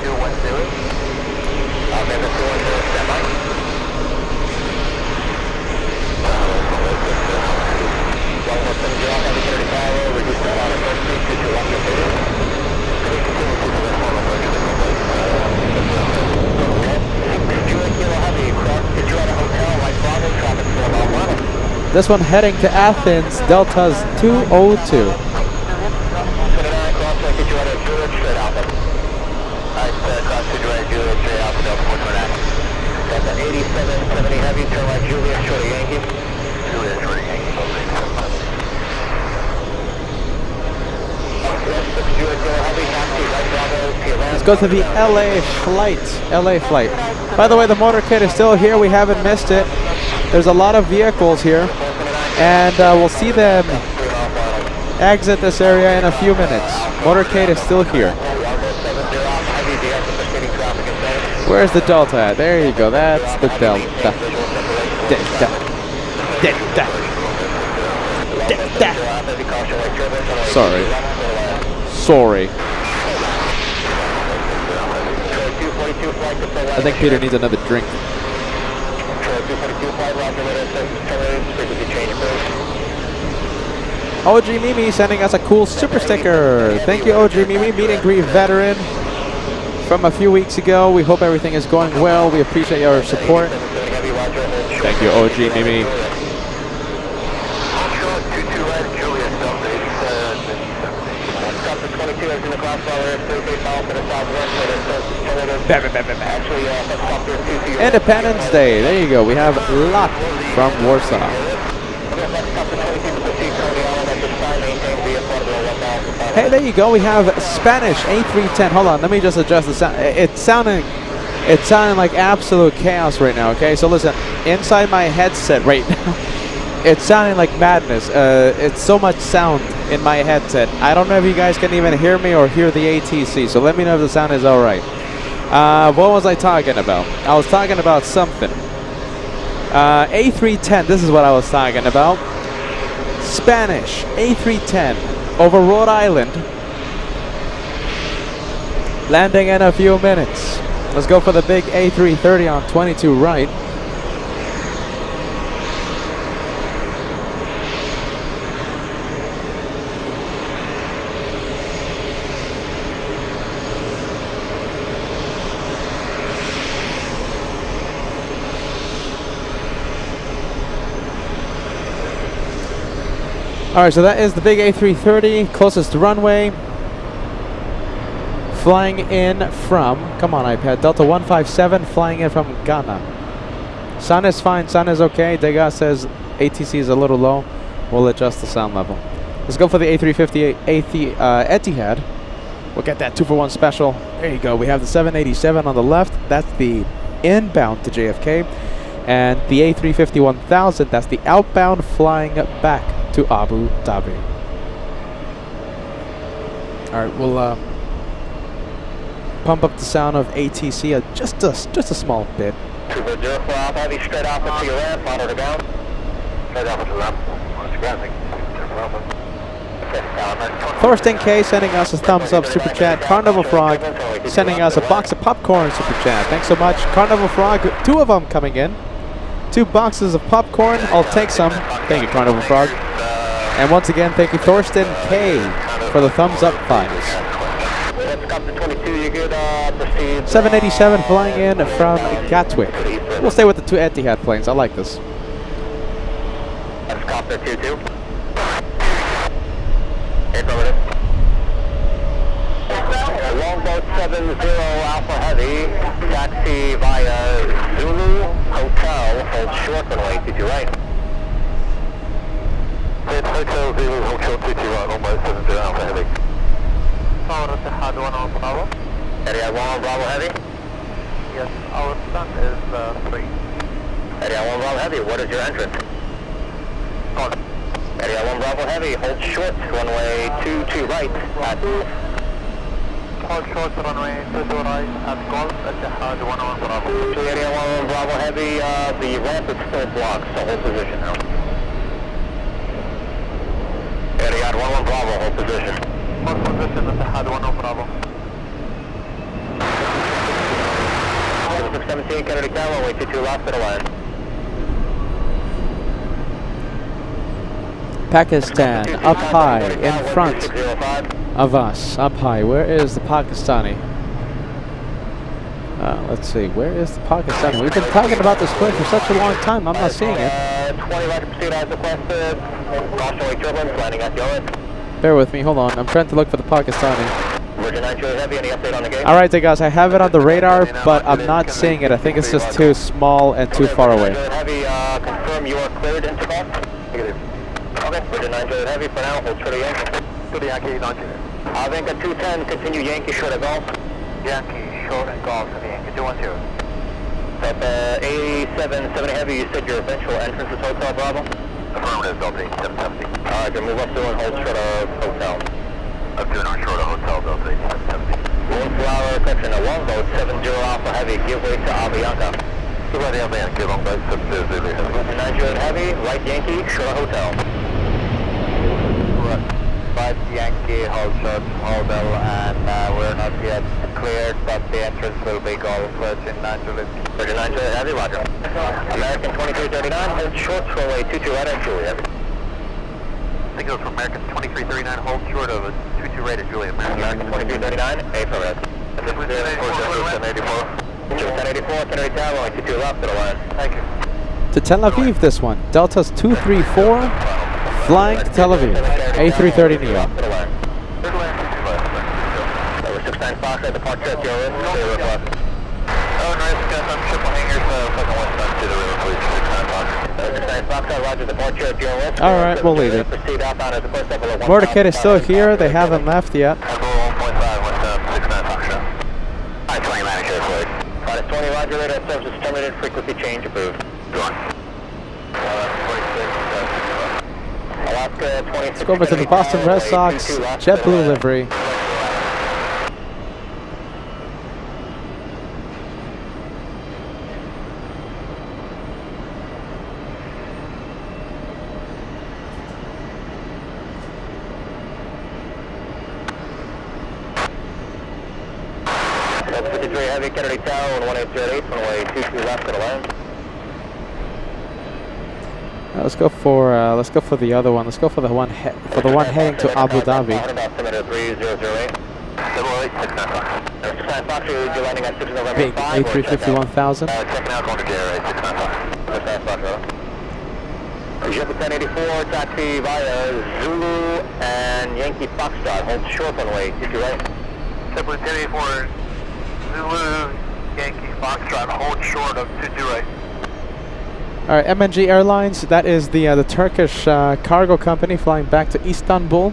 Speaker 3: This one heading to Athens, Delta's 202. Let's go to the LA flight. By the way, the motorcade is still here. We haven't missed it. There's a lot of vehicles here, and we'll see them exit this area in a few minutes. Motorcade is still here. Where's the Delta at? There you go. That's the Delta. Sorry. I think Peter needs another drink. OG Mimi sending us a cool super sticker. Thank you, OG Mimi, meet and greet veteran from a few weeks ago. We hope everything is going well. We appreciate your support. Thank you, OG Mimi. Independence Day. There you go. We have Lot from Warsaw. Hey, there you go. We have Spanish A310. Hold on. Let me just adjust the sound. It's sounding like absolute chaos right now. Okay, so listen. Inside my headset right now, it's sounding like madness. It's so much sound in my headset. I don't know if you guys can even hear me or hear the ATC. So let me know if the sound is all right. What was I talking about? I was talking about something. A310. This is what I was talking about. Spanish A310. over Rhode Island. Landing in a few minutes. Let's go for the big A330 on 22 right. Alright, so that is the big A330, closest to runway. Flying in from, come on iPad, Delta 157, flying in from Ghana. Sun is fine, sun is okay. Degas says ATC is a little low. We'll adjust the sound level. Let's go for the A350 Etihad. We'll get that 2-for-1 special. There you go. We have the 787 on the left. That's the inbound to JFK. And the A350 1000, that's the outbound flying back to Abu Dhabi. Alright, we'll pump up the sound of ATC just a small bit.
Speaker 2: 240 Alpha Heavy, straight off into your left, auto to ground. Straight off into left, auto to ground.
Speaker 3: Thorsten K sending us a thumbs up super chat. Carnival Frog sending us a box of popcorn super chat. Thanks so much. Carnival Frog, 2 of them coming in. 2 boxes of popcorn. I'll take some. Thank you, Carnival Frog. And once again, thank you, Thorsten K, for the thumbs up vibes. 787 flying in from Gatwick. We'll stay with the 2 Etihad planes. I like this.
Speaker 2: Helicopter 22. Longboat 70 Alpha Heavy, taxi via Zulu Hotel, hold short runway 22 right. Hotel Zulu Hotel 22 right, longboat 70 Alpha Heavy. Power at the hard 1 on Bravo. Area 1 on Bravo Heavy? Yes, our sun is 3. Area 1 Bravo Heavy, what is your entrance? On. Area 1 Bravo Heavy, hold short, runway 22 right at... Hold short, runway 22 right at Golf at the hard 1 on Bravo. To Area 1 Bravo Heavy, the ramp is still blocked, so hold position now. Area 1 Bravo, hold position. Hold position at the hard 1 on Bravo. 617 Kennedy Tower, runway 22 left to the line.
Speaker 3: Pakistan up high in front of us. Up high. Where is the Pakistani? Let's see. Where is the Pakistani? We've been talking about this plane for such a long time. I'm not seeing it.
Speaker 2: 20 right to proceed as requested. Cautionary turbulence landing at Yoris.
Speaker 3: Bear with me. Hold on. I'm trying to look for the Pakistani.
Speaker 2: Virgin 9 Juliet Heavy, any update on the gate?
Speaker 3: Alright, guys. I have it on the radar, but I'm not seeing it. I think it's just too small and too far away.
Speaker 2: Heavy, confirm you are cleared into call. Okay, Virgin 9 Juliet Heavy for now, hold short of Yankee. To the Yankee, not I think at 210, continue Yankee short of Golf. Yankee short and Golf to the Yankee, 212. At A770 Heavy, you said your eventual entrance is Hotel Bravo? Affirmative, Delta 770. Alright, then move up to and hold short of Hotel. Up to and on short of Hotel, Delta 770. 1 flower reception, a longboat 70 Alpha Heavy, give way to Avianca. Give way to Avianca, longboat 70 Heavy. 9 Juliet Heavy, right Yankee, short of Hotel. Right Yankee, hold short, hotel, and we're not yet cleared, but the entrance will be Golf, Virgin 9 Juliet. Virgin 9 Juliet Heavy, roger. American 2339, hold short, runway 22 right at Juliet. I think it was from American 2339, hold short of 22 right at Juliet. American 2339, affirmative. This is 1084. 1084, Kennedy Tower, runway 22 left to the line. Thank you.
Speaker 3: To Tel Aviv, this one. Delta's 234, flying to Tel Aviv. A330 Neo.
Speaker 2: 69 Fox at departure at your risk. Oh, nice. Got some triple hangers, fucking westbound to the river, please. 69 Fox. 69 Fox, roger, departure at your risk.
Speaker 3: Alright, we'll leave it.
Speaker 2: Proceed outbound at the first level of 1.
Speaker 3: Motorcade is still here. They haven't left yet.
Speaker 2: 1.5, westbound, 69 Fox now. Alright, 20 manager, please. Alright, 20 roger, radar service is terminated, frequency change approved. Go on. 26, Alaska 26.
Speaker 3: Let's go over to the Boston Red Sox JetBlue livery.
Speaker 2: 23 Heavy, Kennedy Tower, 1838, runway 22 left to the land.
Speaker 3: Let's go for the other one. Let's go for the one heading to Abu Dhabi. Big A350 1000.
Speaker 2: Checking out, going to JRA 695. Jet 1084, taxi via Zulu and Yankee Foxtrot. Hold short runway, 22 right. Jet 1084, Zulu, Yankee Foxtrot. Hold short of 22 right.
Speaker 3: All right, MNG Airlines. That is the Turkish cargo company flying back to Istanbul.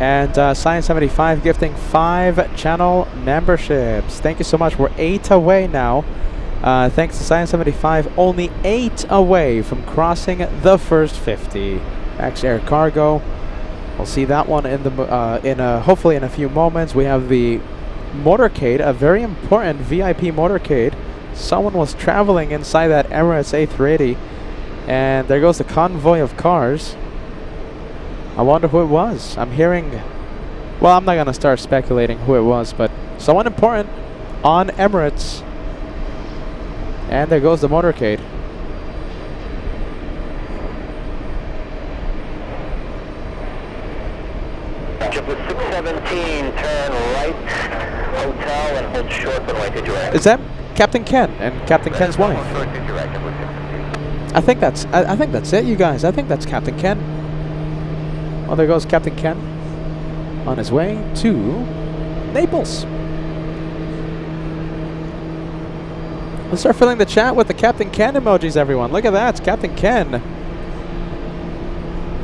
Speaker 3: And Science 75 gifting 5 channel memberships. Thank you so much. We're 8 away now. Thanks to Science 75, only 8 away from crossing the first 50. Max Air Cargo. We'll see that one in the hopefully in a few moments. We have the motorcade, a very important VIP motorcade. Someone was traveling inside that Emirates A380, and there goes the convoy of cars. I wonder who it was. I'm hearing, well, I'm not gonna start speculating who it was, but someone important on Emirates. And there goes the motorcade.
Speaker 2: Jet 617, turn right, hotel, and hold short runway to direct.
Speaker 3: Is that Captain Ken and Captain Ken's wife? I think that's it, you guys. I think that's Captain Ken. Well, there goes Captain Ken on his way to Naples. Let's start filling the chat with the Captain Ken emojis, everyone. Look at that, it's Captain Ken.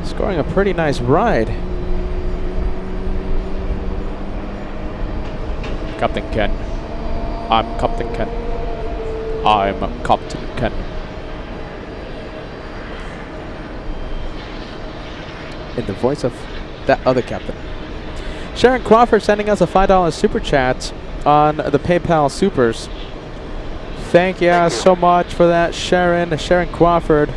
Speaker 3: Scoring a pretty nice ride. Captain Ken. I'm Captain Ken. I'm Captain Ken. In the voice of that other captain. Sharon Crawford sending us a $5 super chat on the PayPal supers. Thank you so much for that, Sharon Crawford.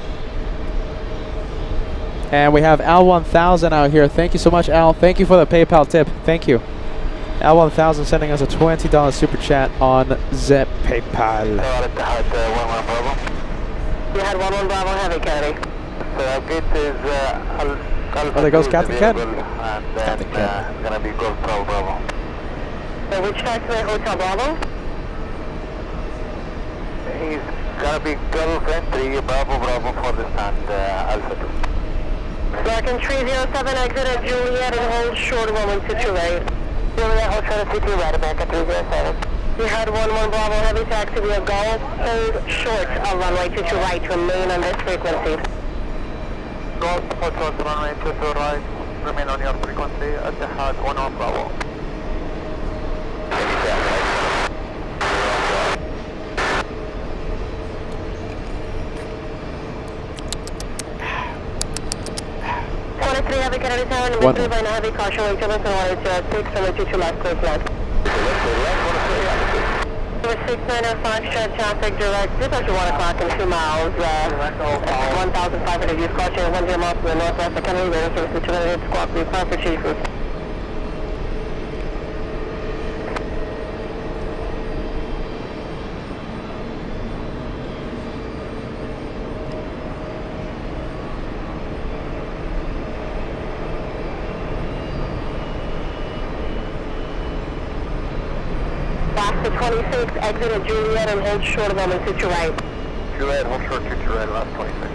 Speaker 3: And we have Al1000 out here. Thank you so much, Al. Thank you for the PayPal tip. Thank you. Al1000 sending us a $20 super chat on the PayPal.
Speaker 4: You had 11 Bravo Heavy, Kennedy.
Speaker 2: So gate is
Speaker 3: Oh, there goes Captain Ken.
Speaker 2: And
Speaker 3: Captain Ken.
Speaker 2: it's going to be Golf Bravo.
Speaker 4: So which taxi Hotel Bravo?
Speaker 2: He's going to be Golf entry, Bravo for the stand, Alpha 2.
Speaker 4: American 307, exit at Juliet and hold short runway 22 right.
Speaker 2: Juliet Hotel 22 right, American 307.
Speaker 4: You had 11 Bravo Heavy, taxi via Golf, hold short of runway 22 right, remain on this frequency.
Speaker 2: Golf Hotel runway 22 right, remain on your frequency, Etihad 11 Bravo.
Speaker 4: Heavy, Kennedy Tower, number 3 by Heavy, caution, wait till it's on 6, and 22 left, close left. Number 69 Foxtrot, traffic direct, just after 1 o'clock and 2 miles, 1,500 use caution, 10 miles to the northwest of Kennedy, radio service to 208 squawk, report for Jesus. Last 26, exit at Juliet and hold short of runway 22 right.
Speaker 2: Juliet, hold short 22 right, last 26.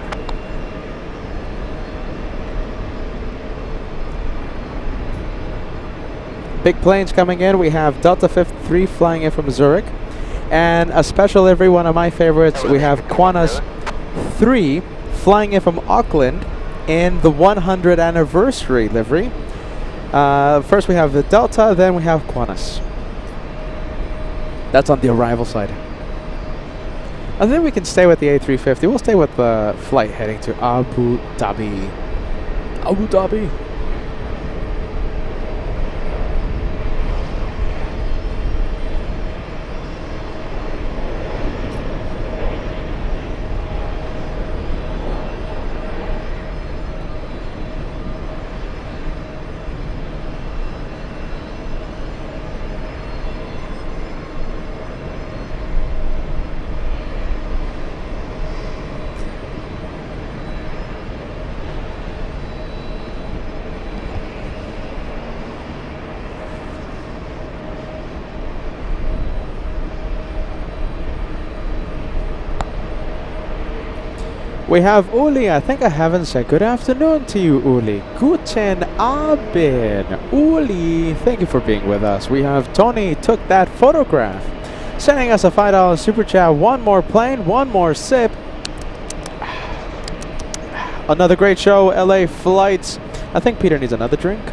Speaker 3: Big planes coming in. We have Delta 53 flying in from Zurich. And a special livery, one of my favorites, we have Qantas 3 flying in from Auckland in the 100th anniversary livery. First we have the Delta, then we have Qantas. That's on the arrival side. I think we can stay with the A350. We'll stay with the flight heading to Abu Dhabi. Abu Dhabi. We have Uli. I think I haven't said good afternoon to you, Uli. Guten Abend. Uli, thank you for being with us. We have Tony took that photograph. Sending us a $5 super chat. One more plane, one more sip. Another great show, LA flights. I think Peter needs another drink.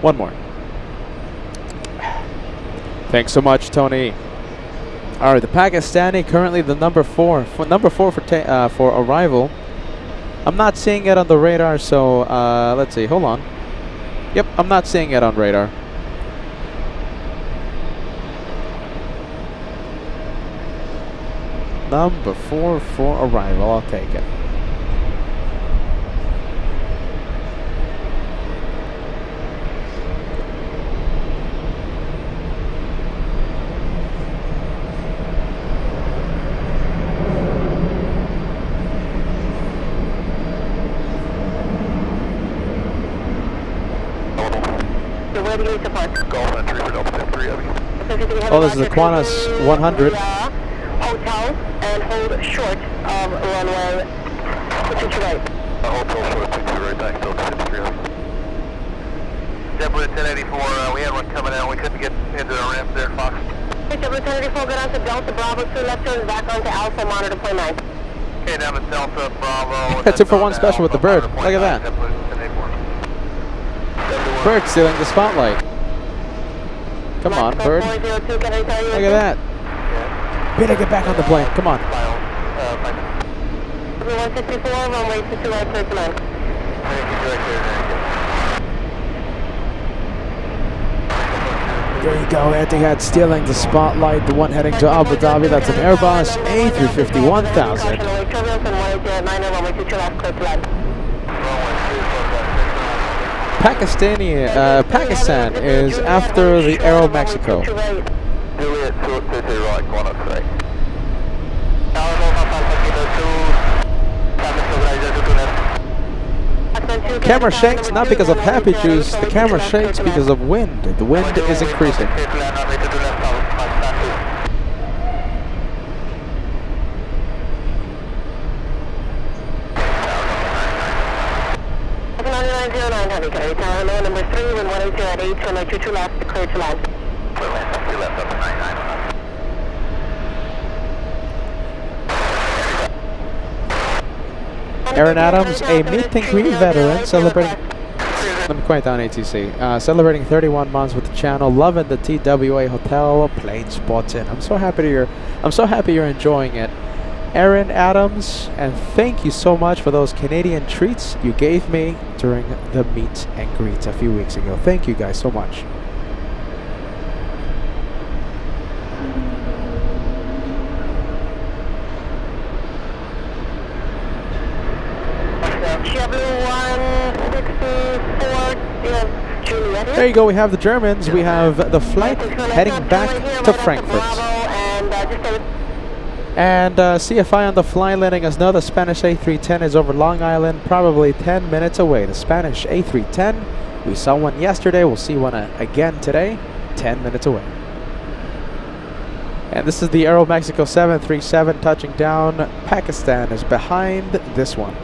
Speaker 3: One more. Thanks so much, Tony. All right, the Pakistani currently the number four for arrival. I'm not seeing it on the radar, so let's see. Hold on. Yep, I'm not seeing it on radar. Number 4 for arrival. I'll take it. Oh, this is the Qantas 100.
Speaker 4: Hotel and hold short of runway 22 right.
Speaker 2: Hotel short 22 right, back still 53 right. JetBlue 1084, we had one coming out, we couldn't get into the ramp there, Fox.
Speaker 4: JetBlue 1084, go down to Delta Bravo 2 left turn back onto Alpha, monitor point 9.
Speaker 2: Okay, down to Delta Bravo.
Speaker 3: That's 2 for 1 special with the bird. Look at that. Bird stealing the spotlight. Come on, bird. Look at that. Peter, get back on the plane. Come on.
Speaker 4: 164, runway 22 right, clear to land.
Speaker 3: There you go, Etihad stealing the spotlight. The one heading to Abu Dhabi. That's an Airbus A350 1000. Pakistan is after the Aero Mexico. Camera shakes not because of happy juice, the camera shakes because of wind. The wind is increasing.
Speaker 4: Number 3, when 180 at 8, turn right 22 left, clear to land.
Speaker 3: Aaron Adams, a meet and greet veteran, celebrating. Let me quiet down ATC. Celebrating 31 months with the channel, loving the TWA Hotel, plane spots in. I'm so happy you're enjoying it, Aaron Adams, and thank you so much for those Canadian treats you gave me during the meet and greet a few weeks ago. Thank you guys so much. There you go, we have the Germans, we have the flight heading back to Frankfurt. And CFI on the fly letting us know the Spanish A310 is over Long Island, probably 10 minutes away. The Spanish A310, we saw one yesterday, we'll see one again today, 10 minutes away. And this is the Aero Mexico 737 touching down. Pakistan is behind this one.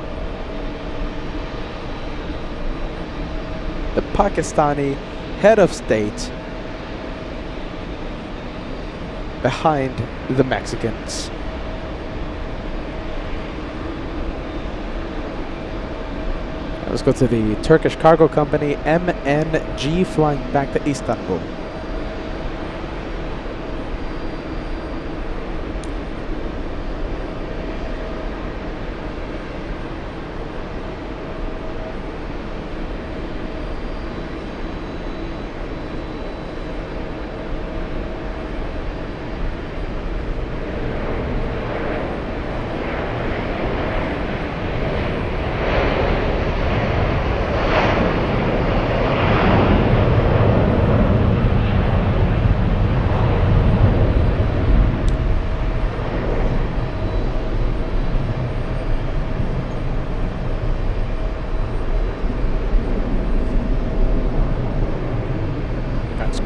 Speaker 3: The Pakistani head of state behind the Mexicans. Let's go to the Turkish cargo company MNG flying back to Istanbul.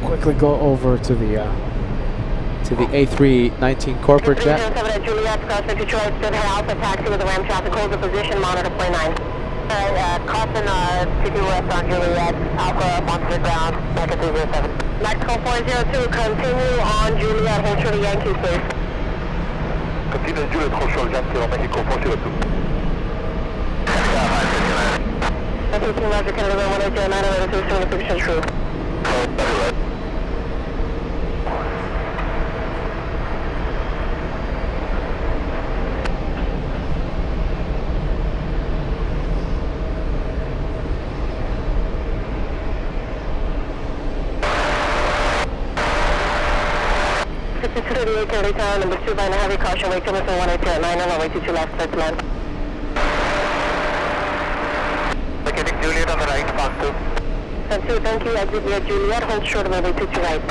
Speaker 3: Quickly go over to the to the A319 corporate jet.
Speaker 4: 7 at Juliet, crossing to Detroit, stood head Alpha, taxi with the RAM traffic, hold the position, monitor point 9. Crossing TWA West on Juliet, Alpha, on the ground, back at 307. Mexico 402, continue on Juliet, hold short of Yankee, please.
Speaker 2: Continue Juliet, hold short of Yankee on Mexico 402.
Speaker 4: That's 18 Roger, Canada 1809, over the 370% true. Tower, number 2 by heavy caution, wait till missing 182 at 9 runway 22 left, start to land.
Speaker 2: Getting Juliet on the right, pass 2.
Speaker 4: 2, thank you, exit via Juliet, hold short of runway 22 right.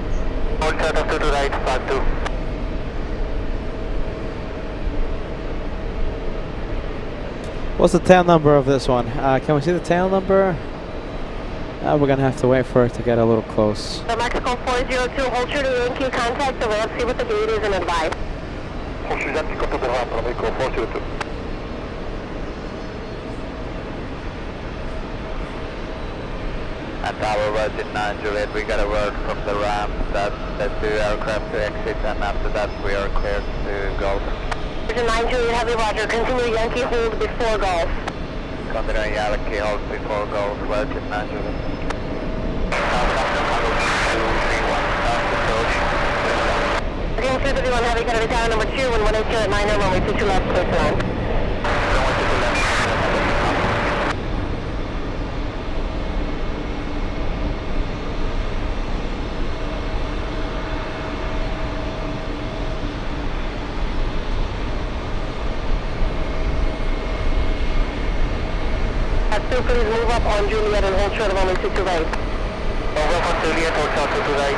Speaker 2: Hold short of 22 right, pass 2.
Speaker 3: What's the tail number of this one? Can we see the tail number? We're gonna have to wait for it to get a little close.
Speaker 4: The Mexico 402, hold short of Yankee, contact the ramp, see what the gate is and advise.
Speaker 2: Hold short of Yankee, contact the ramp, Mexico 402. At Tower Virgin 9 Juliet, we got a word from the ramp that the 2 aircraft to exit, and after that we are cleared to Gulf.
Speaker 4: Virgin 9 Juliet, heavy Roger, continue Yankee hold before Gulf.
Speaker 2: Continuing Yankee hold before Gulf, Virgin 9 Juliet.
Speaker 4: Again, 231 heavy, Canada Tower, number 2, 182 at 9 runway 22 left, close to land. Please move up on Juliet and hold short of only 22 right.
Speaker 2: Over for Juliet, hold short 22 right,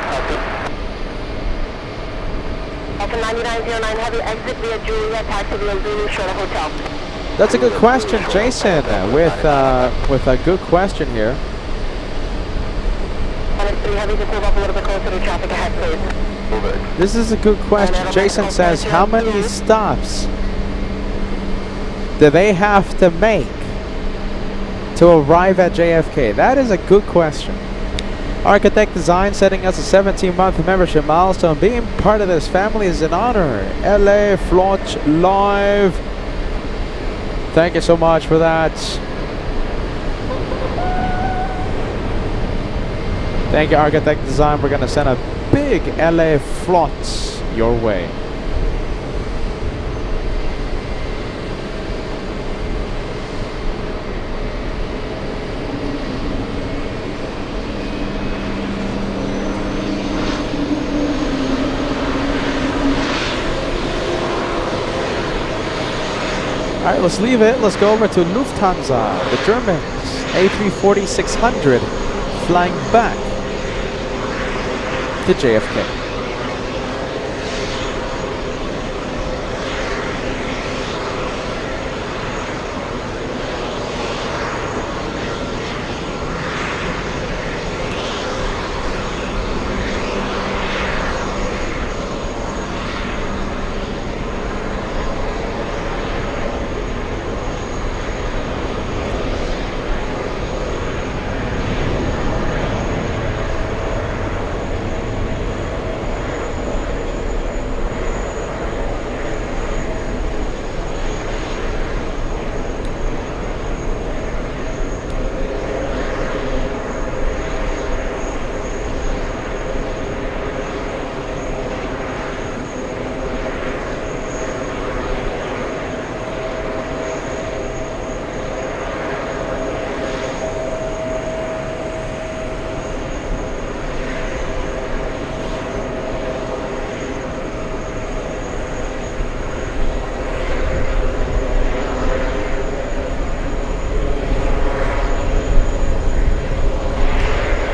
Speaker 4: Alpha 9909 heavy, exit via Juliet, taxi via Zulu, short of hotel.
Speaker 3: That's a good question, Jason. With a good question here.
Speaker 4: 183 heavy, just move up a little bit closer to traffic ahead, please.
Speaker 3: This is a good question. Jason says, how many stops do they have to make to arrive at JFK? That is a good question. Architect Design setting us a 17-month membership milestone. Being part of this family is an honor. LA Flotch Live. Thank you so much for that. Thank you, Architect Design. We're going to send a big LA Flotch your way. All right, let's leave it. Let's go over to Lufthansa, the Germans, A340-600, flying back to JFK.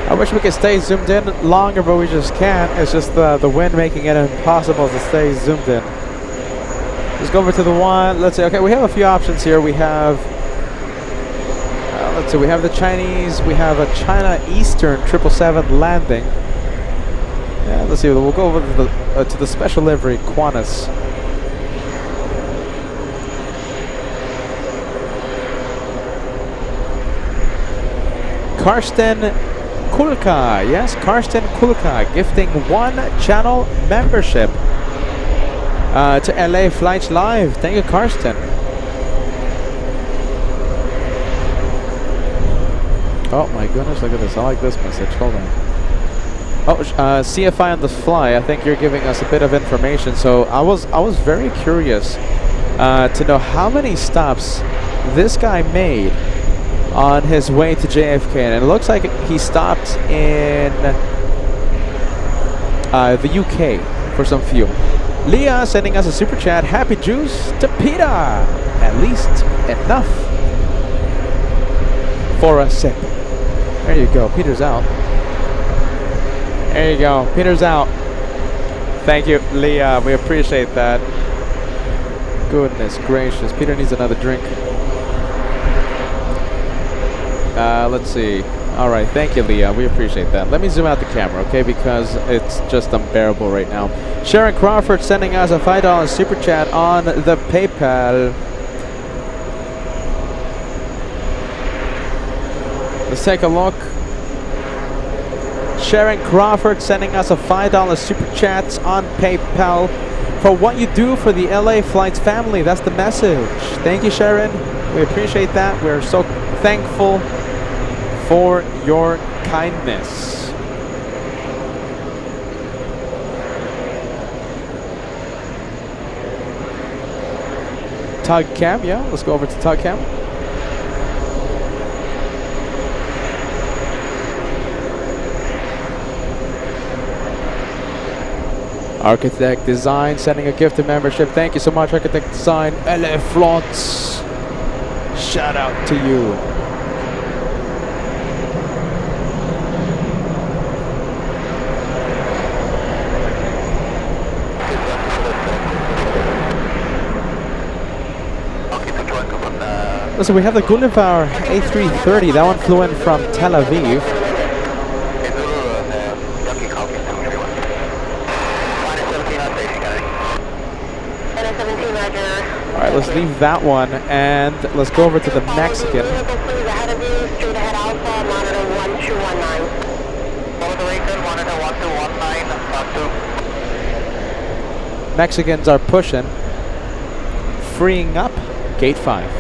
Speaker 3: I wish we could stay zoomed in longer, but we just can't. It's just the wind making it impossible to stay zoomed in. Let's go over to the one. Let's see. Okay, we have a few options here. We have, let's see, we have the Chinese. We have a China Eastern 777 landing. Yeah, let's see. We'll go over to the special livery Qantas. Karsten Kulka, yes, Karsten Kulka, gifting 1 channel membership to LA Flights Live. Thank you, Karsten. Oh my goodness, look at this. I like this message. Hold on. Oh, CFI on the fly. I think you're giving us a bit of information. So I was very curious to know how many stops this guy made on his way to JFK, and it looks like he stopped in the UK for some fuel. Leah sending us a super chat. Happy juice to Peter. At least enough for a sip. There you go. Peter's out. There you go. Peter's out. Thank you, Leah. We appreciate that. Goodness gracious. Peter needs another drink. Let's see. Alright, thank you, Leah. We appreciate that. Let me zoom out the camera, okay? Because it's just unbearable right now. Sharon Crawford sending us a $5 super chat on the PayPal. Let's take a look. Sharon Crawford sending us a $5 super chat on PayPal for what you do for the LA Flights family. That's the message. Thank you, Sharon. We appreciate that. We're so thankful for your kindness. Tug Cam, yeah, let's go over to Tug Cam. Architect Design sending a gift of membership. Thank you so much, Architect Design. LA Flots. Shout out to you. So we have the Gulliver A380. That one flew in from Tel Aviv. Alright, let's leave that one and let's go over to the Mexican. Mexicans are pushing, freeing up gate 5.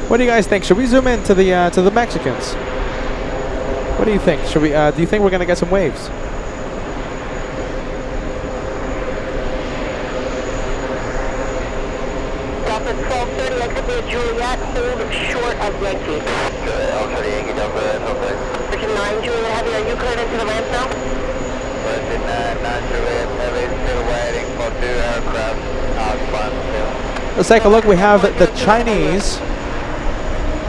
Speaker 3: What do you guys think? Should we zoom in to the Mexicans? What do you think? Should we? Do you think we're gonna get some waves?
Speaker 4: Delta 1230, exit near Juliet, hold short of Yankee.
Speaker 2: Delta Yankee, Delta,
Speaker 4: Virgin 9, Juliet Heavy, are you cleared into the ramp now?
Speaker 2: Virgin 9, Juliet Heavy, still waiting for 2 aircraft outbound still.
Speaker 3: Let's take a look. We have the Chinese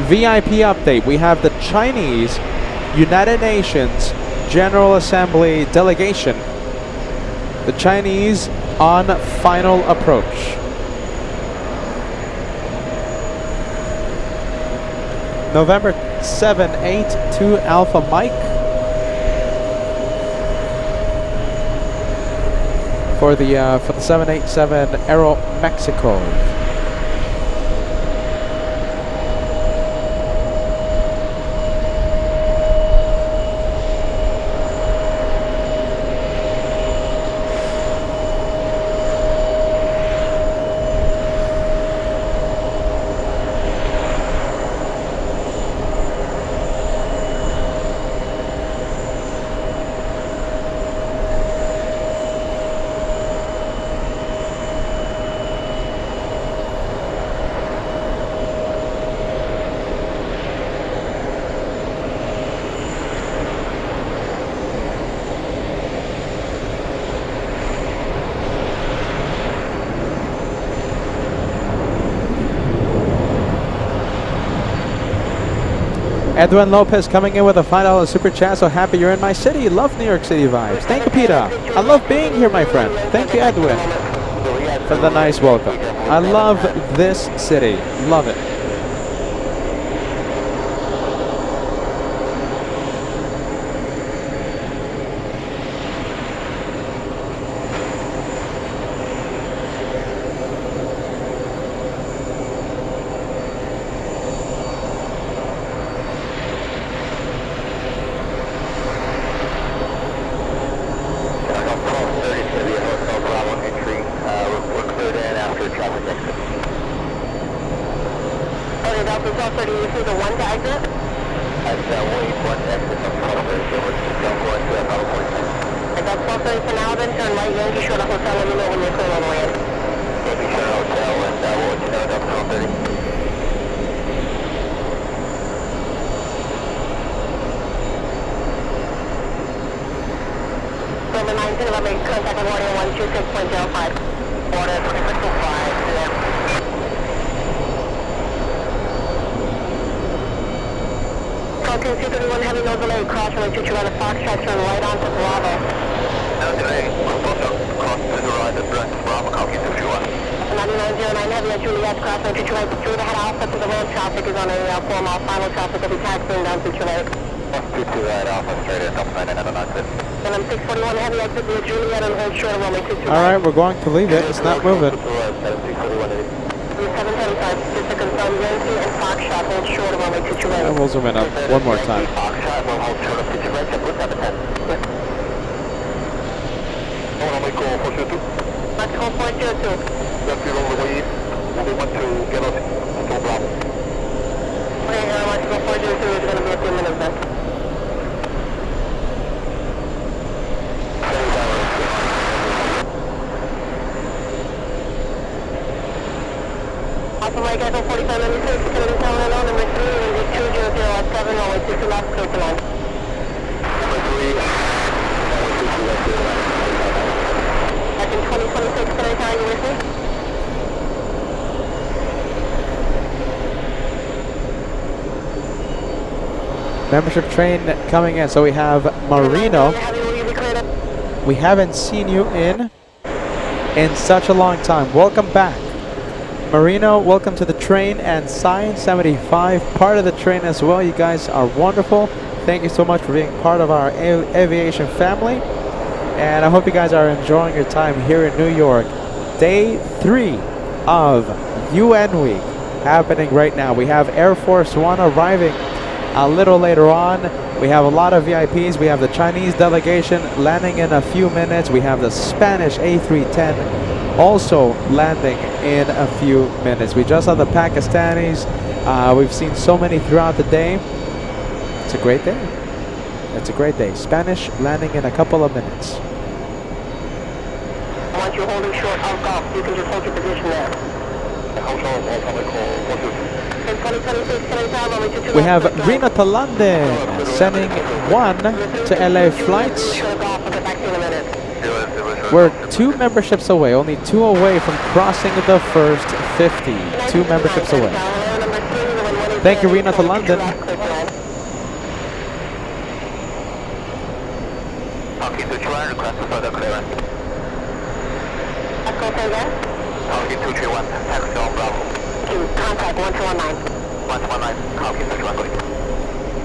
Speaker 3: VIP update. We have the Chinese United Nations General Assembly delegation. The Chinese on final approach. November 782 Alpha Mike for the 787 Aero Mexico. Edwin Lopez coming in with a $5 super chat. So happy you're in my city. Love New York City vibes. Thank you, Peter. I love being here, my friend. Thank you, Edwin, for the nice welcome. I love this city. Love it.
Speaker 4: Delta 1230, you see the 1 to exit?
Speaker 2: That's wait, one exit from 1230, so don't go into that Apollo 47.
Speaker 4: I got 1230 for now, then turn right, Yankee Shore Hotel, let me know when you're clear on the way in.
Speaker 2: Yankee Shore Hotel, and we'll let you know Delta 1230.
Speaker 4: Silver 19, let me contact with Warrior 126.05.
Speaker 2: Water 26.05, yeah.
Speaker 4: Falcon 231, heavy no delay, cross runway 22 right of Foxtrot, turn right onto Bravo.
Speaker 2: No delay, cross to the right of Bravo, copy 231.
Speaker 4: 9909 heavy at Juliet, cross runway 22 right, through the head alpha to the ramp traffic is on a 4-mile final traffic, will be taxiing down to Juliet.
Speaker 2: 22 right, Alpha straight in, Delta 9996.
Speaker 4: And I'm 641 heavy exit via Juliet and hold short of runway 22
Speaker 3: All right, we're going to leave it. It's not moving.
Speaker 4: 735, just to confirm, Yankee and Foxtrot, hold short of runway 22 right.
Speaker 3: And we'll zoom in up one more time.
Speaker 2: Foxtrot, we'll hold short of 22 right, 710.
Speaker 4: Let's go 402.
Speaker 2: Left field on the way in, we want to get us to Bravo.
Speaker 4: Okay, let's go 402, it's going to be a few minutes then. Alpha Mike Echo 4596, Kennedy Tower Hello, number 3, and 2007, runway 22 left, clear to line.
Speaker 2: Number 3,
Speaker 4: Back in 2026, Kennedy Tower, you with me?
Speaker 3: Membership train coming in. So we have Marino.
Speaker 4: Heavy, will you be cleared up?
Speaker 3: We haven't seen you in such a long time. Welcome back. Marino, welcome to the train, and Science 75, part of the train as well. You guys are wonderful. Thank you so much for being part of our aviation family. And I hope you guys are enjoying your time here in New York. Day 3 of UN Week happening right now. We have Air Force One arriving a little later on. We have a lot of VIPs. We have the Chinese delegation landing in a few minutes. We have the Spanish A310 also landing in a few minutes. We just saw the Pakistanis. We've seen so many throughout the day. It's a great day. It's a great day. Spanish landing in a couple of minutes.
Speaker 4: Once you're holding short of golf, you can just hold your position there. In 2026, Kennedy Tower, runway 22
Speaker 3: We
Speaker 4: left,
Speaker 3: have
Speaker 4: clear to line.
Speaker 3: Reno to London sending 1 to LA flights.
Speaker 4: Short of golf, we'll get back to you in a minute.
Speaker 3: We're 2 memberships away, only 2 away from crossing the first 50. 2 memberships away. Thank you, Reno to London.
Speaker 2: Talking to Chuan, request for further clearance.
Speaker 4: Let's go say again.
Speaker 2: Talking to Chuan, taxi on Bravo.
Speaker 4: Contact 1219.
Speaker 2: 119, talking to Chuan, going.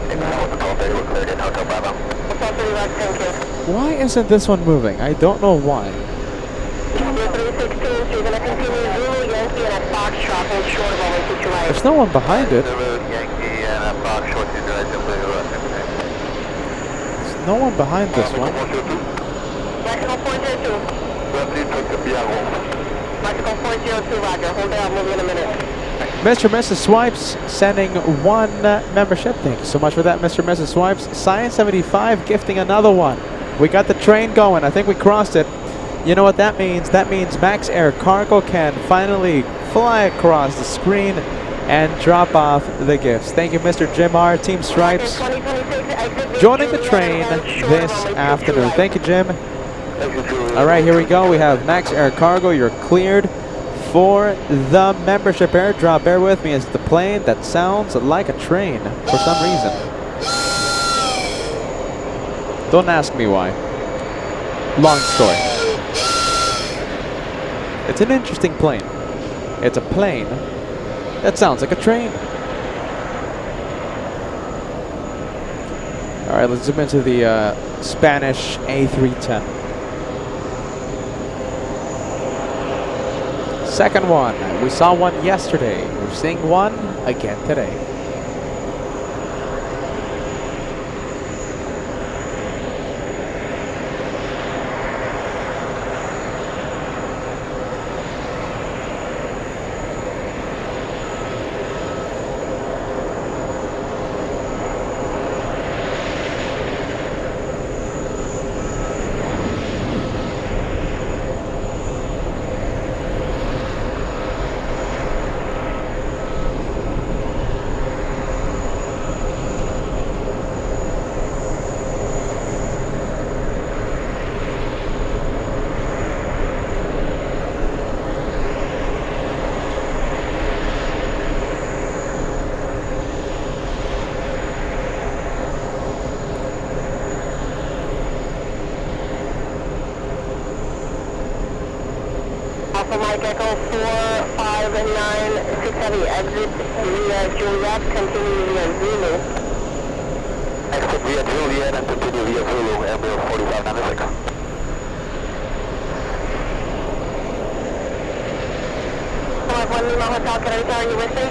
Speaker 2: It's now the call, they were cleared in Hotel Bravo.
Speaker 4: What's up, 30 Rock, thank you.
Speaker 3: Why isn't this one moving? I don't know why.
Speaker 4: You're 316, so you're going to continue Zulu, Yankee, and at Foxtrot, hold short of runway 22 right.
Speaker 3: There's no one behind it.
Speaker 2: Yankee and a Fox short to the right, simply
Speaker 3: There's no one behind this one.
Speaker 4: Mexico 402. Mexico 402, Roger. Hold there, I'll move you in a minute.
Speaker 3: Mr. and Mrs. Swipes sending 1 membership. Thank you so much for that, Mr. and Mrs. Swipes. Science 75 gifting another one. We got the train going. I think we crossed it. You know what that means? That means Max Air Cargo can finally fly across the screen and drop off the gifts. Thank you, Mr. Jim R. Team Stripes, joining the train this afternoon. Thank you, Jim. All right, here we go. We have Max Air Cargo. You're cleared for the membership airdrop. Bear with me. It's the plane that sounds like a train for some reason. Don't ask me why. Long story. It's an interesting plane. It's a plane that sounds like a train. All right, let's zoom into the Spanish A310. Second one. We saw one yesterday. We're seeing one again today.
Speaker 4: Alpha Mike Echo 459 670, exit via Juliet, continue via Zulu.
Speaker 2: Exit via Juliet and continue via Zulu, Emirates 4596.
Speaker 4: Mike 1 Lima Hotel, can I tell you with me?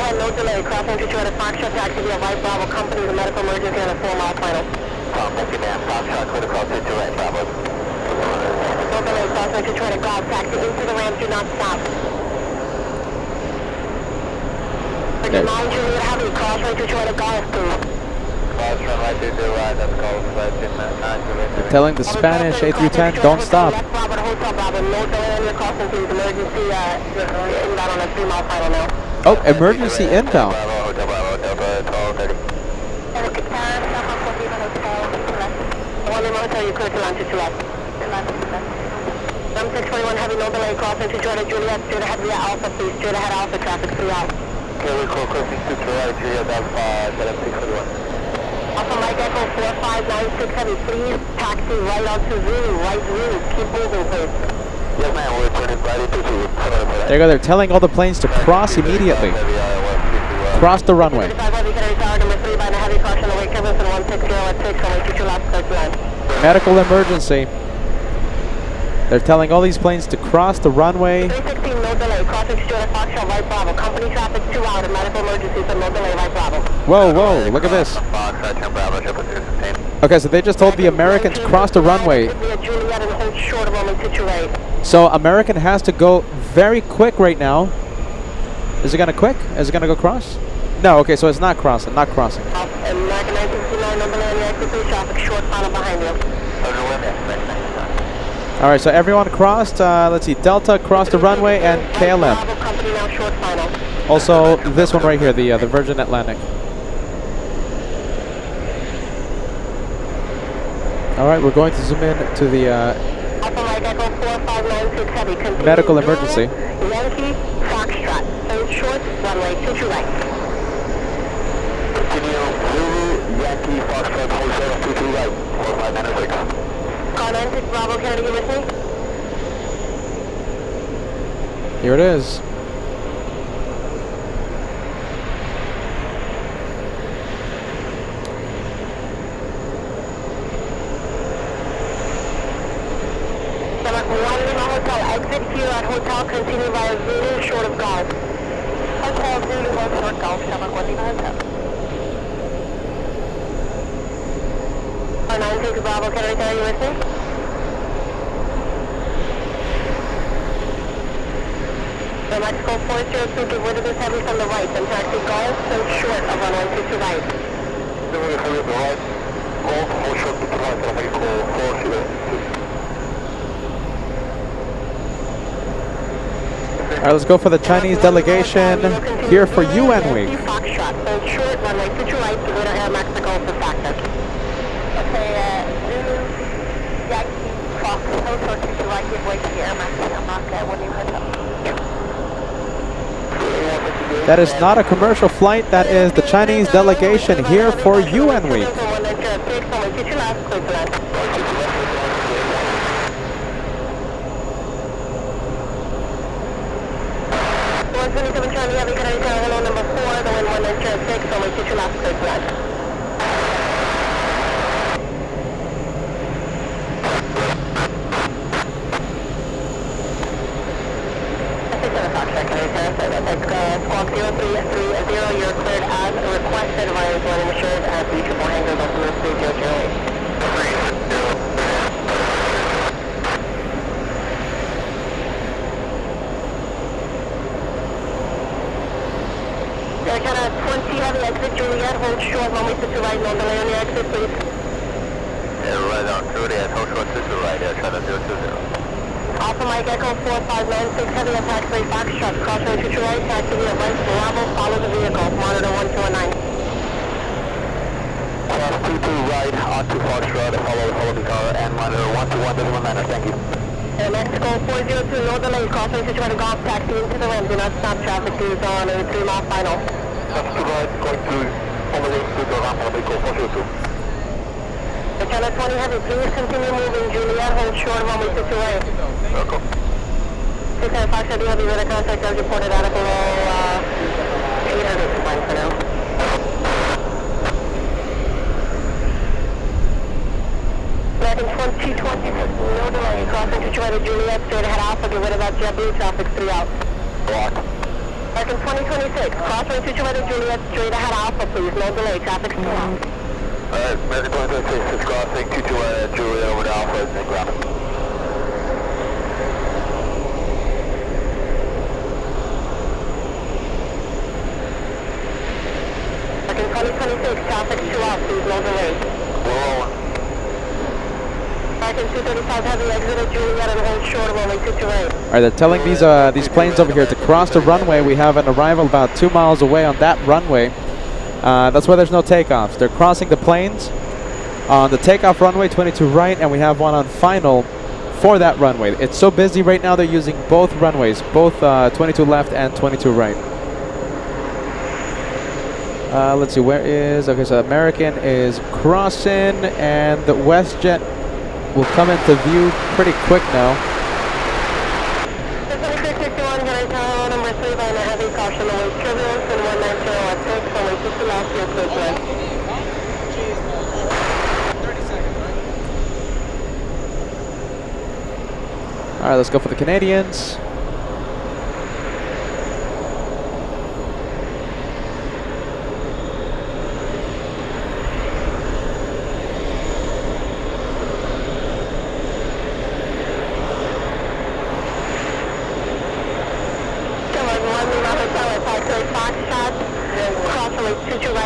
Speaker 4: No delay, crossing to Toyota Foxtrot, taxi via White Bravo, company to medical emergency on a 4-mile final.
Speaker 2: Thank you, ma'am. Foxtrot, clear to cross into right, Bravo.
Speaker 4: No delay, crossing to Toyota Golf, taxi into the ramp, do not stop. Virgin 9 Juliet, how many crossing to Toyota Golf, please?
Speaker 2: Cross runway 22 right, that's called Virgin 9 Juliet.
Speaker 3: Telling the Spanish A310, don't stop.
Speaker 4: Left Bravo to Hotel Bravo, no delay on your crossing, please. Emergency inbound on a 3-mile final now.
Speaker 3: Oh, emergency inbound.
Speaker 2: Bravo, Hotel Bravo, Delta 1230.
Speaker 4: One Lima Hotel, you clear to launch to left. 641 heavy, no delay, crossing to Toyota Juliet, straight ahead via Alpha, please. Straight ahead Alpha, traffic 3 out.
Speaker 2: Okay, we're crossing to right, Juliet, that's 7641.
Speaker 4: Alpha Mike Echo 45967, please taxi right onto Zulu, right Zulu, keep moving please.
Speaker 2: Yes ma'am, we're turning right into Zulu. Sorry for that.
Speaker 3: There you go. They're telling all the planes to cross immediately. Cross the runway.
Speaker 4: 35 Heavy Canary Tower, number 3 by the heavy caution, away Kevin 160 at 6, only 22 laps, 39.
Speaker 3: Medical emergency. They're telling all these planes to cross the runway.
Speaker 4: 316, no delay, crossing to Toyota Foxtrot, right Bravo, company traffic 2 out, and medical emergency, so no delay, right Bravo.
Speaker 3: Whoa, whoa, look at this. Okay, so they just told the American to cross the runway.
Speaker 4: Juliet and hold short of only to right.
Speaker 3: So American has to go very quick right now. Is it gonna quick? Is it gonna go cross? No, okay, so it's not crossing, not crossing.
Speaker 4: American 969, no delay on your exit 3, traffic short final behind you.
Speaker 3: Alright, so everyone crossed. Let's see, Delta crossed the runway and KLM.
Speaker 4: Bravo, company now short final.
Speaker 3: Also, this one right here, the Virgin Atlantic. Alright, we're going to zoom in to the
Speaker 4: Alpha Mike Echo 45967, continue
Speaker 3: medical
Speaker 4: Zulu,
Speaker 3: emergency.
Speaker 4: Yankee Foxtrot, hold short, runway 22 right.
Speaker 2: Continue Zulu, Yankee, Foxtrot, hold short, 22 right, 4596.
Speaker 4: Car 96 Bravo, Kennedy, you with me?
Speaker 3: Here it is.
Speaker 4: One Lima Hotel, exit here at Hotel, continue via Zulu, short of Golf. Hotel Zulu, hold short Golf, Shamrock 1 Lima Hotel. Car 96 Bravo, Kennedy, are you with me? The Mexico 402, give way to this heavy from the right, then taxi Golf, so short of runway 22 right.
Speaker 2: Hold short, 22 right, so make call 402.
Speaker 3: Alright, let's go for the Chinese delegation here for UN Week.
Speaker 4: Foxtrot, hold short, runway 22 right, give way to Air Mexico for factor. Okay, Zulu, Yankee, Fox, hold short, 22 right, give way to the Air Mexico, mark 1 Lima Hotel.
Speaker 3: That is not a commercial flight, that is the Chinese delegation here for UN Week.
Speaker 4: Charlie, Heavy Canary Tower, hello, number 4, the wind 196, only 22 laps, clear to land. Squawk 0330, you're cleared as requested via joining assured at the triple hangar, Baltimore 3008. Canada 20 heavy exit Juliet, hold short, runway 22 right, no delay on your exit, please.
Speaker 2: Yeah, right on Juliet, hold short 22 right, China 020.
Speaker 4: Alpha Mike Echo 4596 heavy attack 3 Foxtrot, crossing 22 right, taxi via right, Bravo, follow the vehicle, monitor 1219.
Speaker 2: Cross 22 right, onto Foxtrot, follow the car, and monitor 121.9, thank you.
Speaker 4: Air Mexico 402, no delay, crossing 22 right, golf, taxi into the ramp, do not stop, traffic is on a 3-mile final.
Speaker 2: That's 2 right, going to overlay to the ramp on the Echo 402.
Speaker 4: Channel 20 Heavy, please continue moving. Juliet, hold short, runway 228.
Speaker 2: Welcome.
Speaker 4: 695 Heavy, Heavy, with a contact as reported out of below 800 fine for now. American 2020, no delay, crossing situated Juliet, straight ahead Alpha, get rid of that JetBlue traffic, 3 out.
Speaker 2: Block.
Speaker 4: American 2026, crossing situated Juliet, straight ahead Alpha, please, no delay, traffic 3 out.
Speaker 2: Alright, American 2026 is crossing 22 Juliet over to Alpha and ground.
Speaker 4: American 2026, traffic 2 out, please, no delay.
Speaker 2: We're rolling.
Speaker 4: American 235 Heavy, exited Juliet and hold short, runway 228.
Speaker 3: All right, they're telling these planes over here to cross the runway. We have an arrival about 2 miles away on that runway. That's why there's no takeoffs. They're crossing the planes on the takeoff runway 22 right, and we have one on final for that runway. It's so busy right now, they're using both runways, both 22 left and 22 right. Let's see, where is... Okay, so American is crossing, and the WestJet will come into view pretty quick now.
Speaker 4: 2661, can I tell number 3 by a heavy caution, away turbulence and 190 at 6, away 60 last year, close line.
Speaker 7: 30 seconds, right?
Speaker 3: All right, let's go for the Canadians.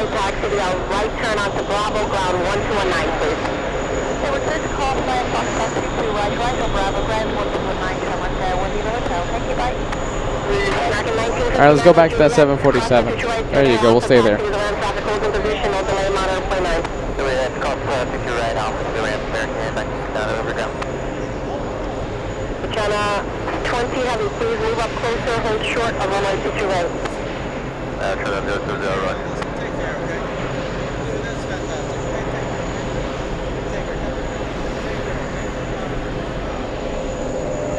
Speaker 4: Taxi to our right turn onto Bravo ground 1219, please. Over to call plan Fox 22 right to Bravo ground 1219, someone there with you hotel. Thank you, bye.
Speaker 3: All right, let's go back to that 747. There you go, we'll stay there.
Speaker 4: Channel 20 Heavy, please move up closer, hold short of runway 22 right.
Speaker 2: Turn up 020 right.
Speaker 7: Take care, okay? That's fantastic. Okay, take care.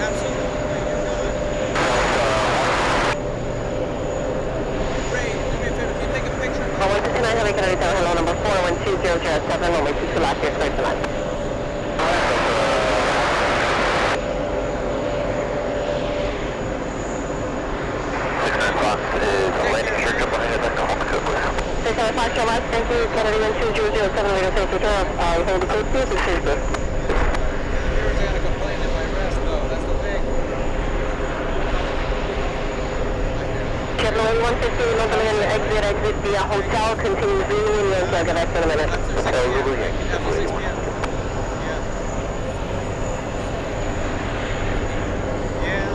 Speaker 7: Absolutely. Ray, do me a favor. Can you take a picture?
Speaker 4: Runway 29 Heavy, can I tell hello number 412007, runway 22 last year, straight to line. Thank you, Kennedy 12007, radio safety drop. You hold the code, please, and please,
Speaker 7: Here's I gotta complain if I rest, though. That's the thing.
Speaker 4: Chevrolet 150, no delay on your exit via hotel, continue zooming, and you'll get back in a minute.
Speaker 7: After 6 p.m. After 6 p.m. Yeah.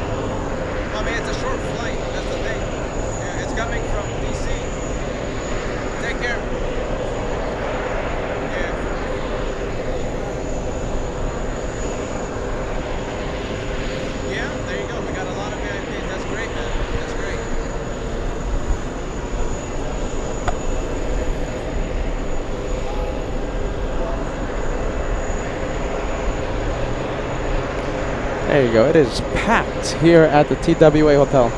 Speaker 7: I mean, it's a short flight. That's the thing. Yeah, it's coming from D.C. Take care. Yeah, there you go. We got a lot of VIPs. That's great, man. That's great.
Speaker 3: There you go. It is packed here at the TWA Hotel.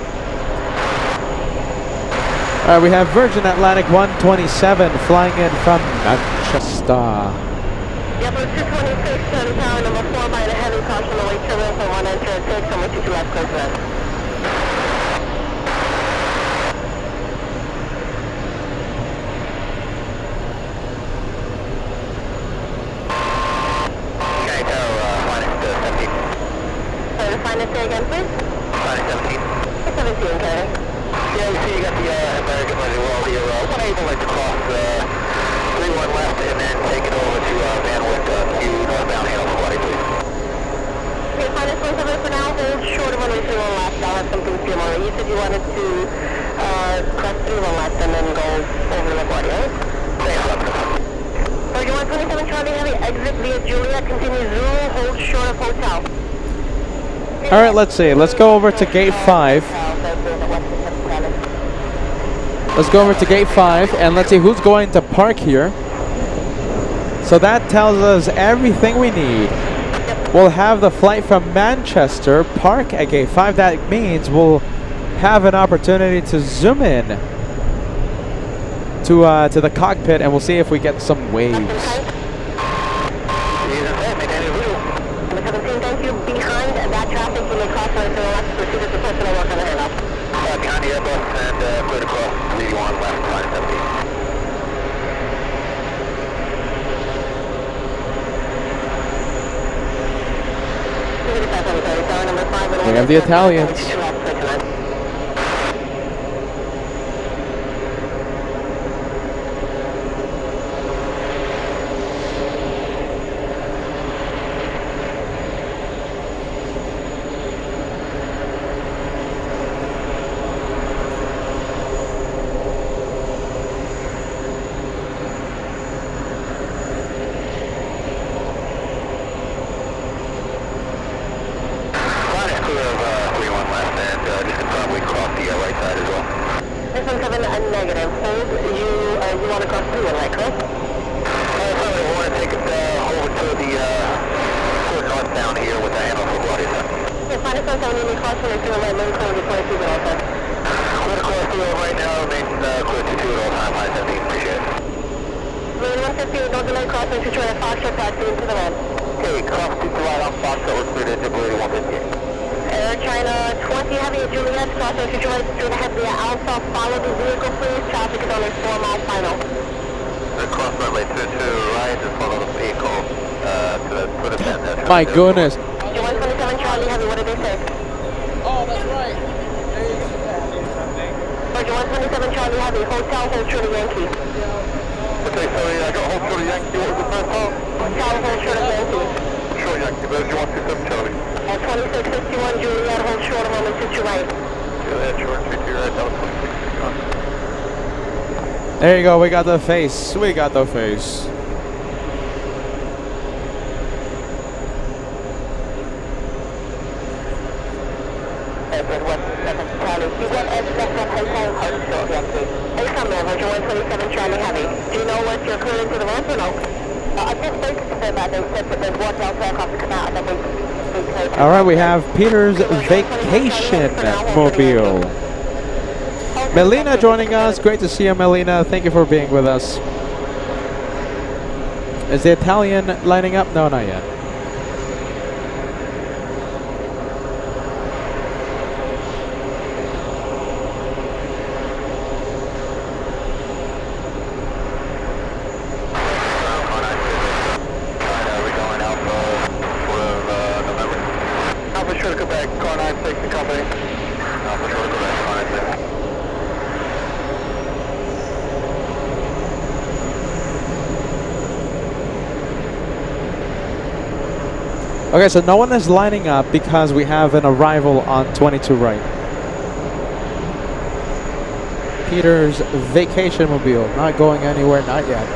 Speaker 3: All right, we have Virgin Atlantic 127 flying in from Manchester.
Speaker 4: Yep, 226, tower number 4 by the heavy caution, away turbulence on 1 enter at 6, number 22 left, close left.
Speaker 2: Okay, finest 17.
Speaker 4: Sorry, the finest say again, please?
Speaker 2: Finest 17.
Speaker 4: 17, okay.
Speaker 2: Yeah, you see you got the American money well here. Unable to cross 31 left and then take it over to Van Wyck, Q northbound handle for Hawaii, please.
Speaker 4: Okay, finest 17 for now, hold short of runway 31 left. I'll have something to you tomorrow. You said you wanted to cross 31 left and then go over to LaGuardia, right?
Speaker 2: Thanks, Left.
Speaker 4: So you want 27 Charlie Heavy, exit via Juliet, continue Zulu, hold short of hotel.
Speaker 3: All right, let's see. Let's go over to gate 5. Let's go over to gate 5 and let's see who's going to park here. So that tells us everything we need. We'll have the flight from Manchester park at gate 5. That means we'll have an opportunity to zoom in to the cockpit and we'll see if we get some waves.
Speaker 4: Thank you. Behind that traffic, you may cross right to the left. Proceed as the personal work on the handoff.
Speaker 2: Behind the Airbus and clear to cross 381 left, line 17.
Speaker 3: We have the Italians. My goodness.
Speaker 4: 127 Charlie Heavy, what did they say?
Speaker 7: Oh, that's right.
Speaker 4: Roger, 127 Charlie Heavy, hotel, hold true to Yankee.
Speaker 1: Okay, sorry, I got hold short of Yankee. What was the first part?
Speaker 4: Hotel, hold true to Yankee.
Speaker 1: Short Yankee, there's your 127 Charlie.
Speaker 4: 2651 Juliet, hold short of moment, to your right.
Speaker 1: Juliet, short, to your right, that was 2651.
Speaker 3: There you go, we got the face. We got the face. All right, we have Peter's vacation mobile. Melina joining us. Great to see you, Melina. Thank you for being with us. Is the Italian lining up? No, not yet. Okay, so no one is lining up because we have an arrival on 22 right. Peter's vacation mobile, not going anywhere, not yet.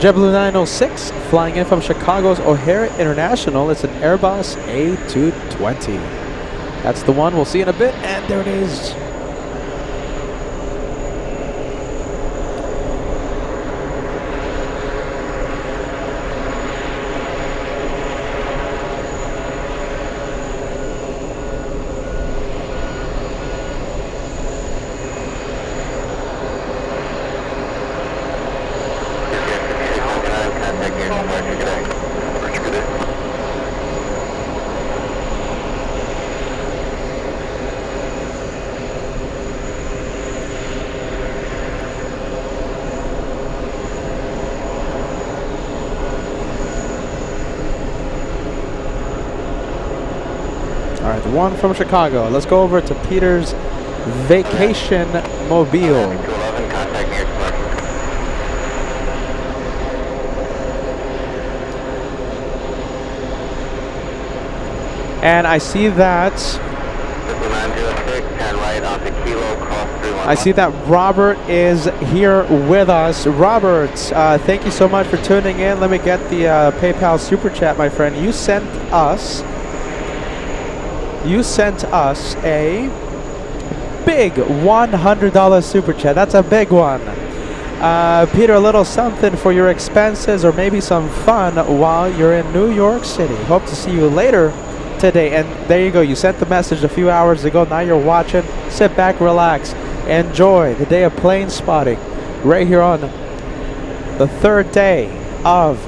Speaker 3: JetBlue 906, flying in from Chicago's O'Hare International. It's an Airbus A380. That's the one, we'll see in a bit, and there it is. One from Chicago. Let's go over to Peter's vacation mobile. And I see that Robert is here with us. Robert, thank you so much for tuning in. Let me get the PayPal super chat, my friend. You sent us a big $100 super chat. That's a big one. Peter, a little something for your expenses or maybe some fun while you're in New York City. Hope to see you later today. And there you go. You sent the message a few hours ago. Now you're watching. Sit back, relax, enjoy the day of plane spotting right here on the third day of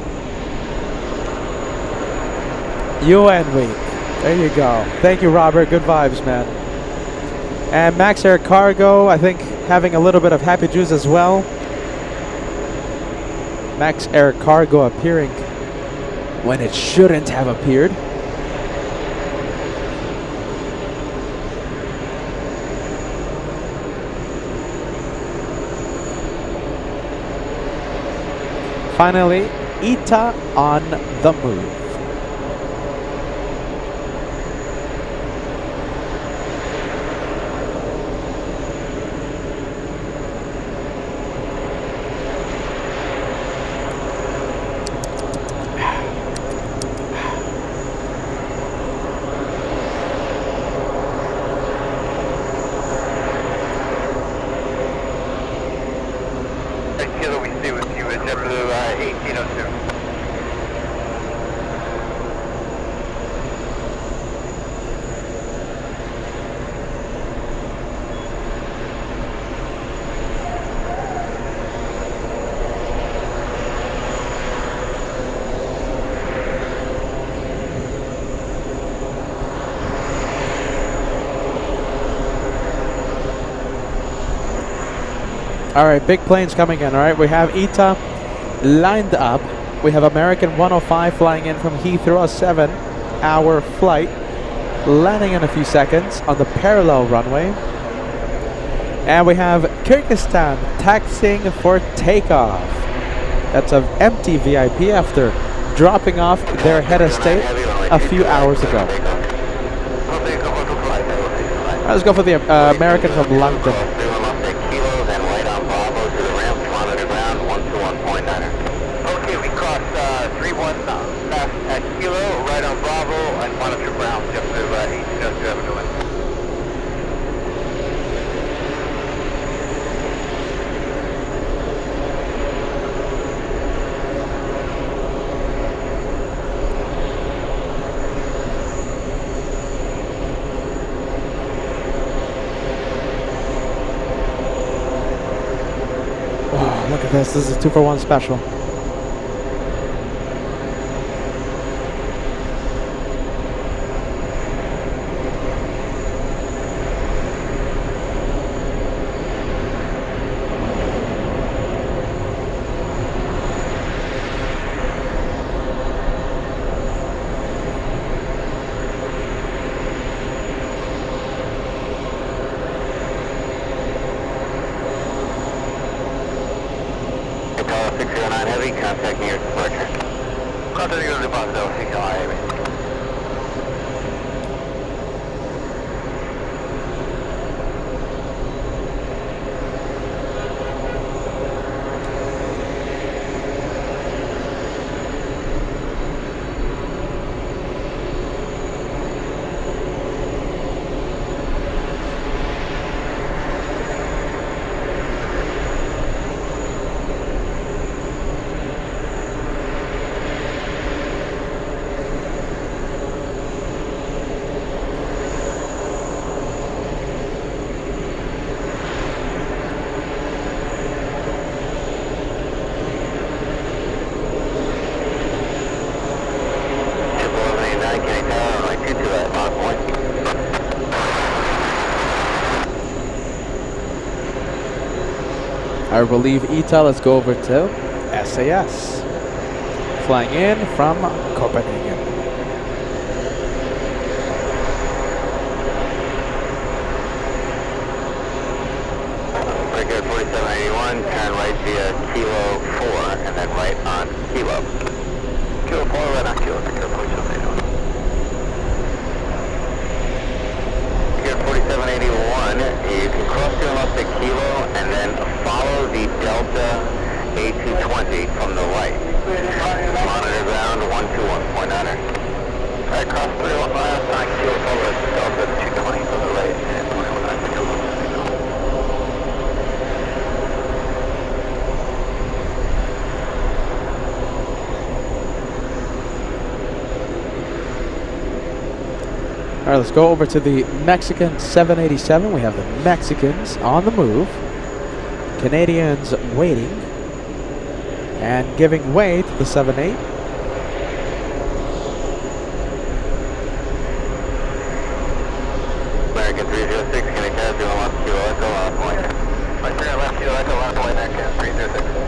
Speaker 3: UN week. There you go. Thank you, Robert. Good vibes, man. And Max Air Cargo, I think, having a little bit of happy juice as well. Max Air Cargo appearing when it shouldn't have appeared. Finally, ITA on the move.
Speaker 2: Kilo, we stay with you at JetBlue 1802.
Speaker 3: All right, big planes coming in. All right, we have ITA lined up. We have American 105 flying in from Heathrow, a 7-hour flight, landing in a few seconds on the parallel runway. And we have Kyrgyzstan taxiing for takeoff. That's an empty VIP after dropping off their head of state a few hours ago. Let's go for the American from London. Look at this. This is a 2-for-1 special.
Speaker 2: Heavy, contacting your departure. Contacting your departure, Heavy.
Speaker 3: I believe ITA, let's go over to SAS. Flying in from Copenhagen.
Speaker 2: Breaker 4781, turn right via Kilo 4, and then right on Kilo. Kilo 4, right on Kilo, Breaker 4781. Breaker 4781, you can cross your left at Kilo, and then follow the Delta A220 from the right. Monitor ground 121.9er. Alright, cross 315 on Kilo, follow Delta 220 from the right, and 119.
Speaker 3: All right, let's go over to the Mexican 787. We have the Mexicans on the move. Canadians waiting and giving way to the 78.
Speaker 2: American 306, can I catch you on left kilo echo last point? My clear left kilo echo last point, American 306.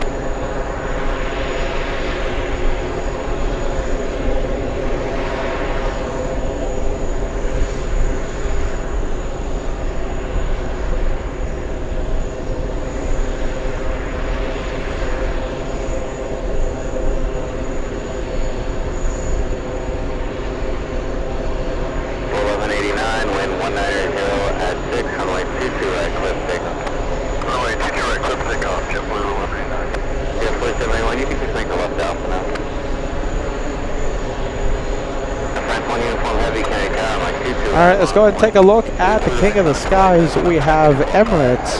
Speaker 3: All right, let's go ahead and take a look at the King of the Skies. We have Emirates.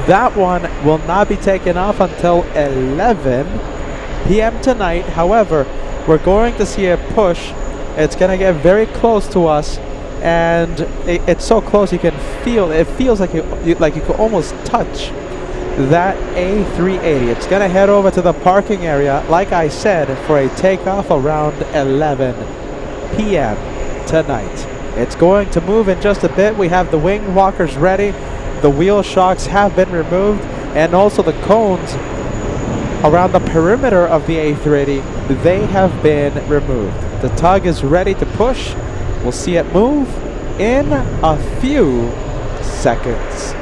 Speaker 3: That one will not be taken off until 11 p.m. tonight. However, we're going to see a push. It's going to get very close to us, and it's so close you can feel it. Feels like you could almost touch that A380. It's going to head over to the parking area, like I said, for a takeoff around 11 p.m. tonight. It's going to move in just a bit. We have the wing walkers ready. The wheel shocks have been removed, and also the cones around the perimeter of the A380, they have been removed. The tug is ready to push. We'll see it move in a few seconds.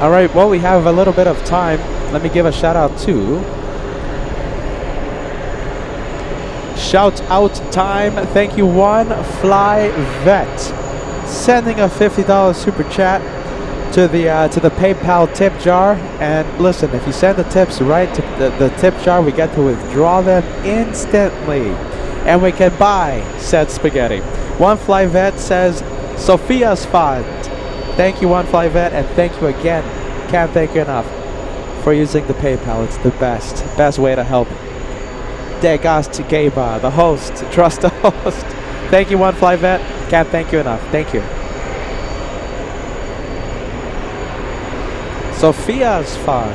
Speaker 3: All right, well, we have a little bit of time. Let me give a shout out to shout out time. Thank you, One Fly Vet, sending a $50 super chat to the PayPal tip jar. And listen, if you send the tips right to the tip jar, we get to withdraw them instantly, and we can buy said spaghetti. One Fly Vet says Sophia's Fund. Thank you, One Fly Vet, and thank you again. Can't thank you enough for using the PayPal. It's the best way to help Degast Gaba, the host. Trust the host. Thank you, One Fly Vet. Can't thank you enough. Thank you. Sophia's Fun.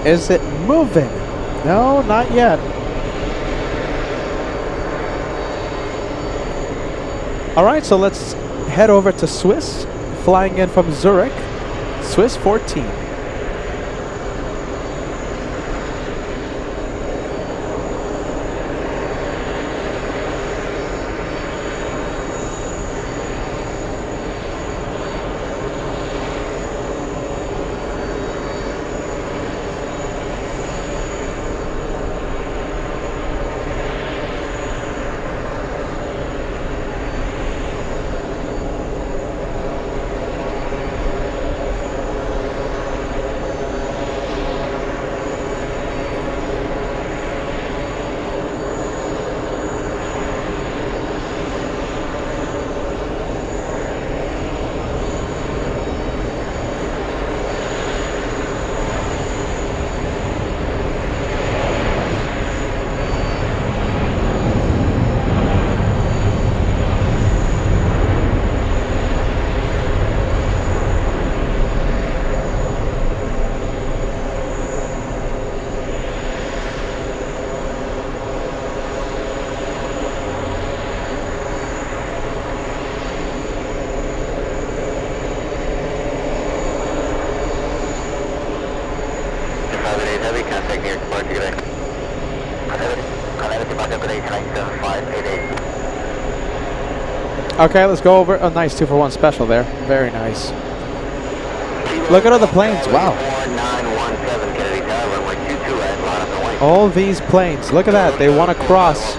Speaker 3: Is it moving? No, not yet. All right, so let's head over to Swiss, flying in from Zurich, Swiss 14. Okay, let's go over. Oh, nice 2-for-1 special there. Very nice. Look at all the planes. Wow. All these planes. Look at that. They want to cross.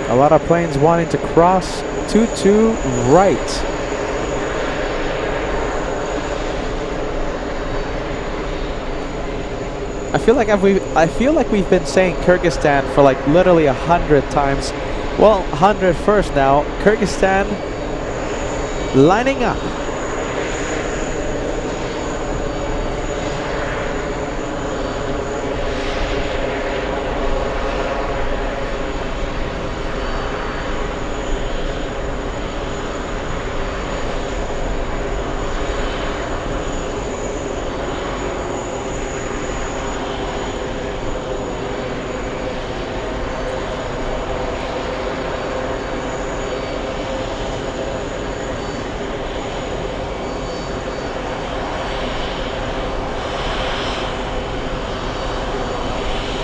Speaker 3: A lot of planes wanting to cross 22 right. I feel like we've been saying Kyrgyzstan for like literally 100 times. Well, 101st now. Kyrgyzstan lining up.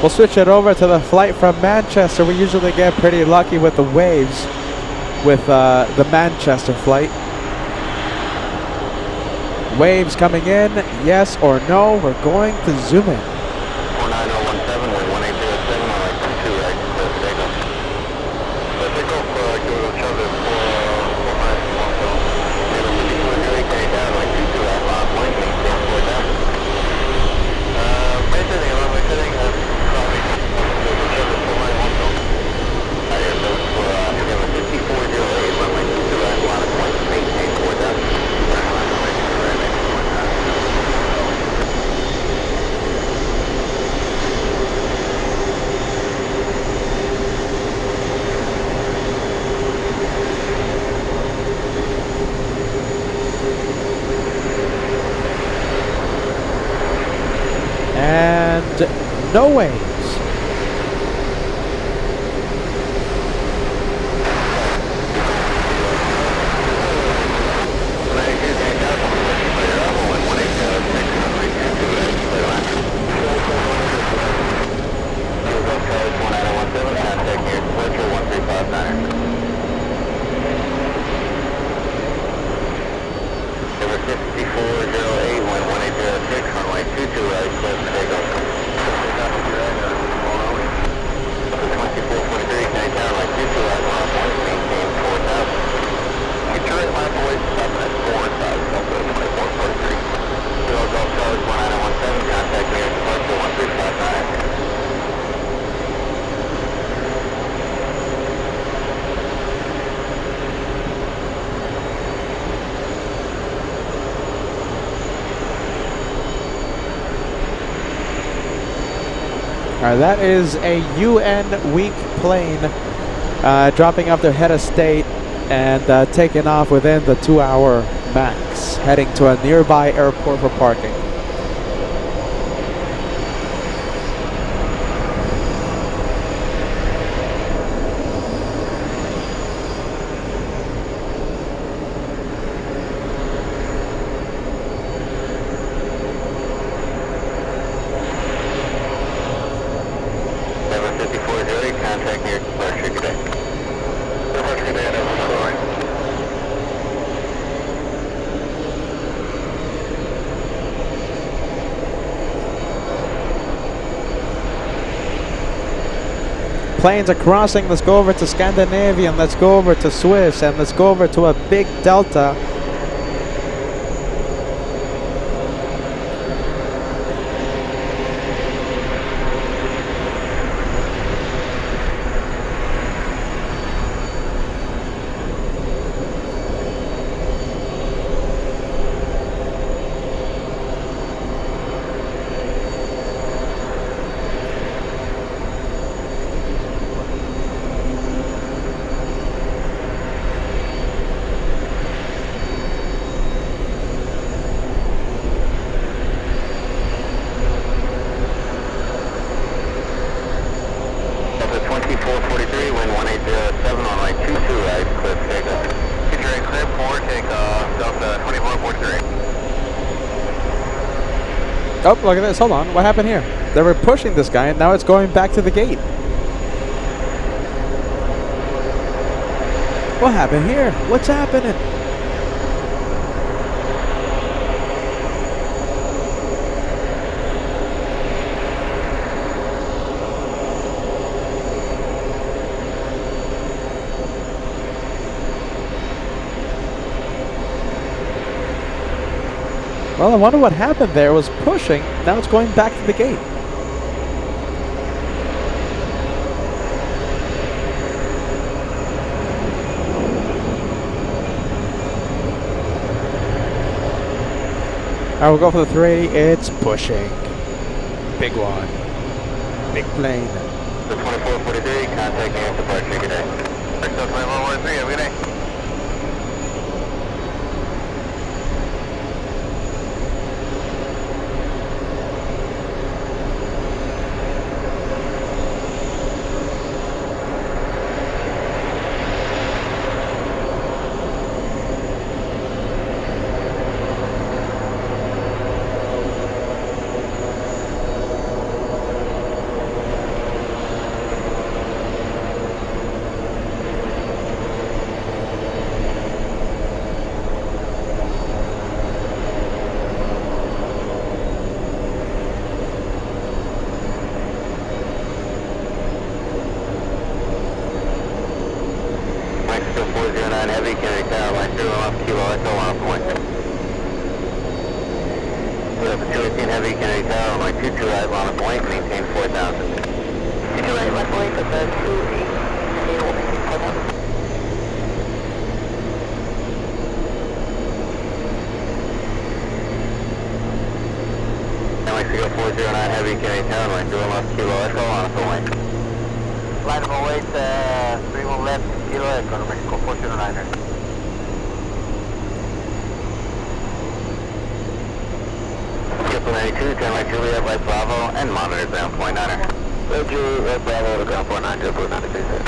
Speaker 3: We'll switch it over to the flight from Manchester. We usually get pretty lucky with the waves with the Manchester flight. Waves coming in, yes or no. We're going to zoom in.
Speaker 2: 49017 with 1807 on like 22 right, clear for takeoff. So takeoff, give it a shove it for 45 also. Maybe carry down like 22 at 5 point, maintain 4000. Maintaining runway setting, probably give it a shove it for 45 also. Alright, so it's for, you're going to 5408, runway 22 at 5 point, maintain 4000.
Speaker 3: And no waves. That is a UN weak plane dropping off their head of state and taking off within the 2-hour max, heading to a nearby airport for parking. Planes are crossing. Let's go over to Scandinavian, let's go over to Swiss, and let's go over to a big Delta. Oh, look at this. Hold on. What happened here? They were pushing this guy, and now it's going back to the gate. What happened here? What's happening? Well, I wonder what happened there. It was pushing. Now it's going back to the gate. Alright, we'll go for the 380. It's pushing. Big one. Big plane.
Speaker 2: The 2443, contact near departure, good day. Excel 2113, have a good day. Mexico 409 Heavy, carry tower line 0 off Kilo Echo on point. We have a 218 Heavy, carry tower line 22 right on point, maintain 4,000. 22 right left point, but the 28 Heavy will maintain 4,000. Mexico 409 Heavy, carry tower line 0 off Kilo Echo on point. Line of await, 31 left, Kilo Echo, Mexico 409er. Triple 92, 10 like Juliet, right Bravo, and monitor ground point 9er. Red Juliet, right Bravo, ground point 9, triple 92, sir.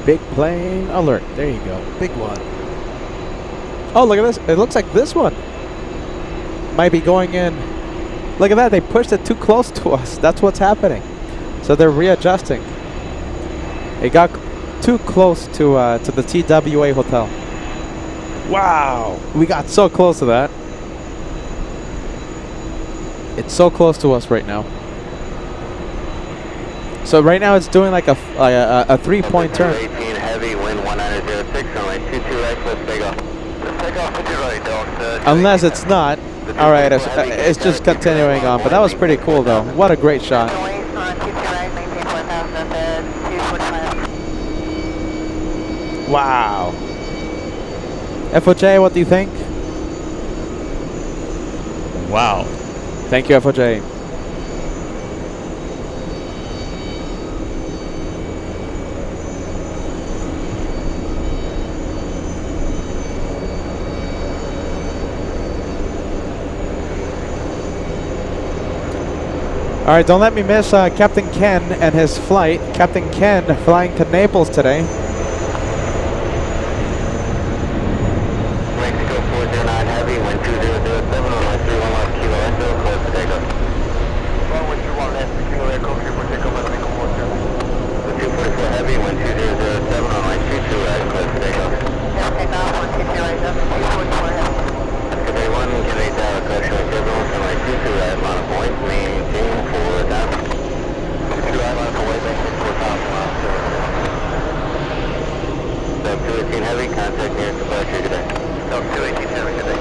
Speaker 3: Big plane alert. There you go. Big one. Oh, look at this. It looks like this one might be going in. Look at that. They pushed it too close to us. That's what's happening. So they're readjusting. It got too close to the TWA Hotel. Wow. We got so close to that. It's so close to us right now. So right now it's doing like a 3-point turn.
Speaker 2: 18 Heavy, wind 1906, runway 22 right, let's take off. Let's take off 50 right, don't.
Speaker 3: Unless it's not. All right, it's just continuing on. But that was pretty cool, though. What a great shot. Wow. FOJ, what do you think?
Speaker 5: Wow.
Speaker 3: Thank you, FOJ. All right, don't let me miss Captain Ken and his flight. Captain Ken flying to Naples today.
Speaker 2: Mexico 409 Heavy, wind 2007, runway 31 left, Kilo Echo, close to takeoff. Runway 21 left, Kilo Echo, clear for takeoff, Mexico 409. The 244 Heavy, wind 2007, runway 22 right, close to takeoff. Yeah, take off, 122 right, that's 244 Heavy. Today 1, Kennedy Tower, caution turbulence, runway 22 right, line of point, maintain 4,000. 22 right, line of point, maintain 4,000 miles. Sub 218 Heavy, contact near departure today. Sub 218 Heavy today.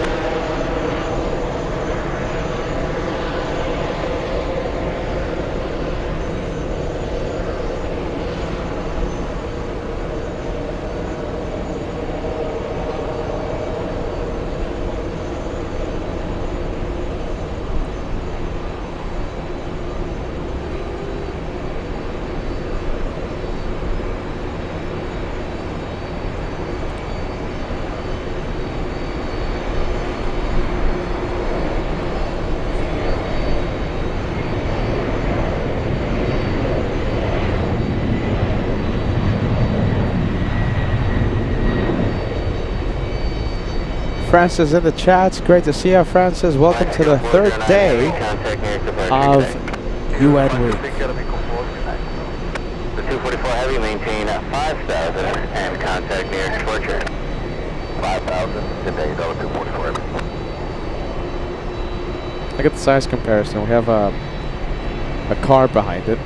Speaker 3: Francis in the chat. Great to see you, Francis. Welcome to the third day of UN Week.
Speaker 2: The 244 Heavy, maintain 5,000 and contact near departure. 5,000 today, though, 244 Heavy.
Speaker 3: Look at the size comparison. We have a car behind it.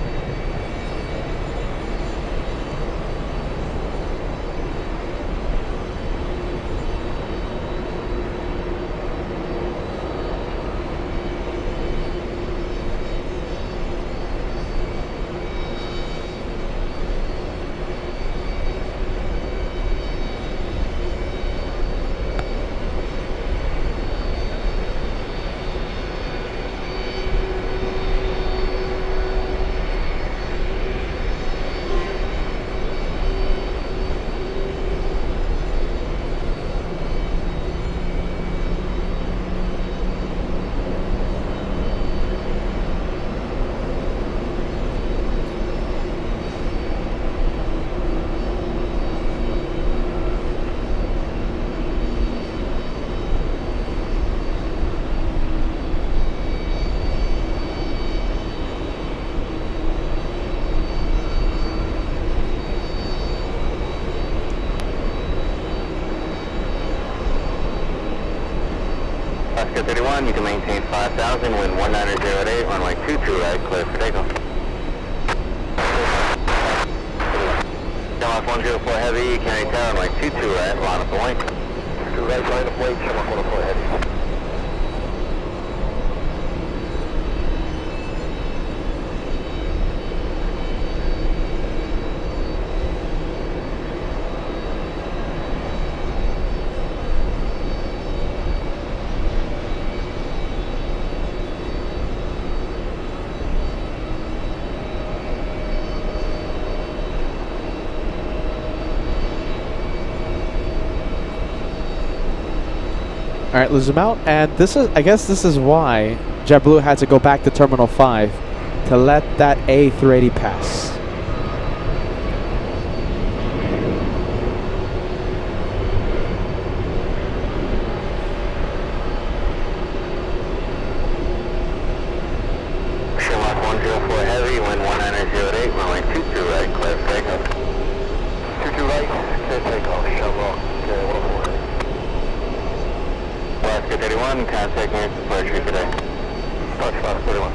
Speaker 2: Oscar 31, you can maintain 5,000, wind 1908, runway 22 right, clear for takeoff. Shamrock 104 Heavy, County Tower, runway 22 right, line up the wing. 2 right, line up wing, Shamrock 104 Heavy.
Speaker 3: All right, let's zoom out. And this is, I guess this is why JetBlue had to go back to Terminal 5 to let that A380 pass.
Speaker 2: Shamrock 104 Heavy, wind 1908, runway 22 right, clear for takeoff. 22 right, clear takeoff, Shamrock 104 Heavy. Oscar 31, contact nearest departure today. Touch 531.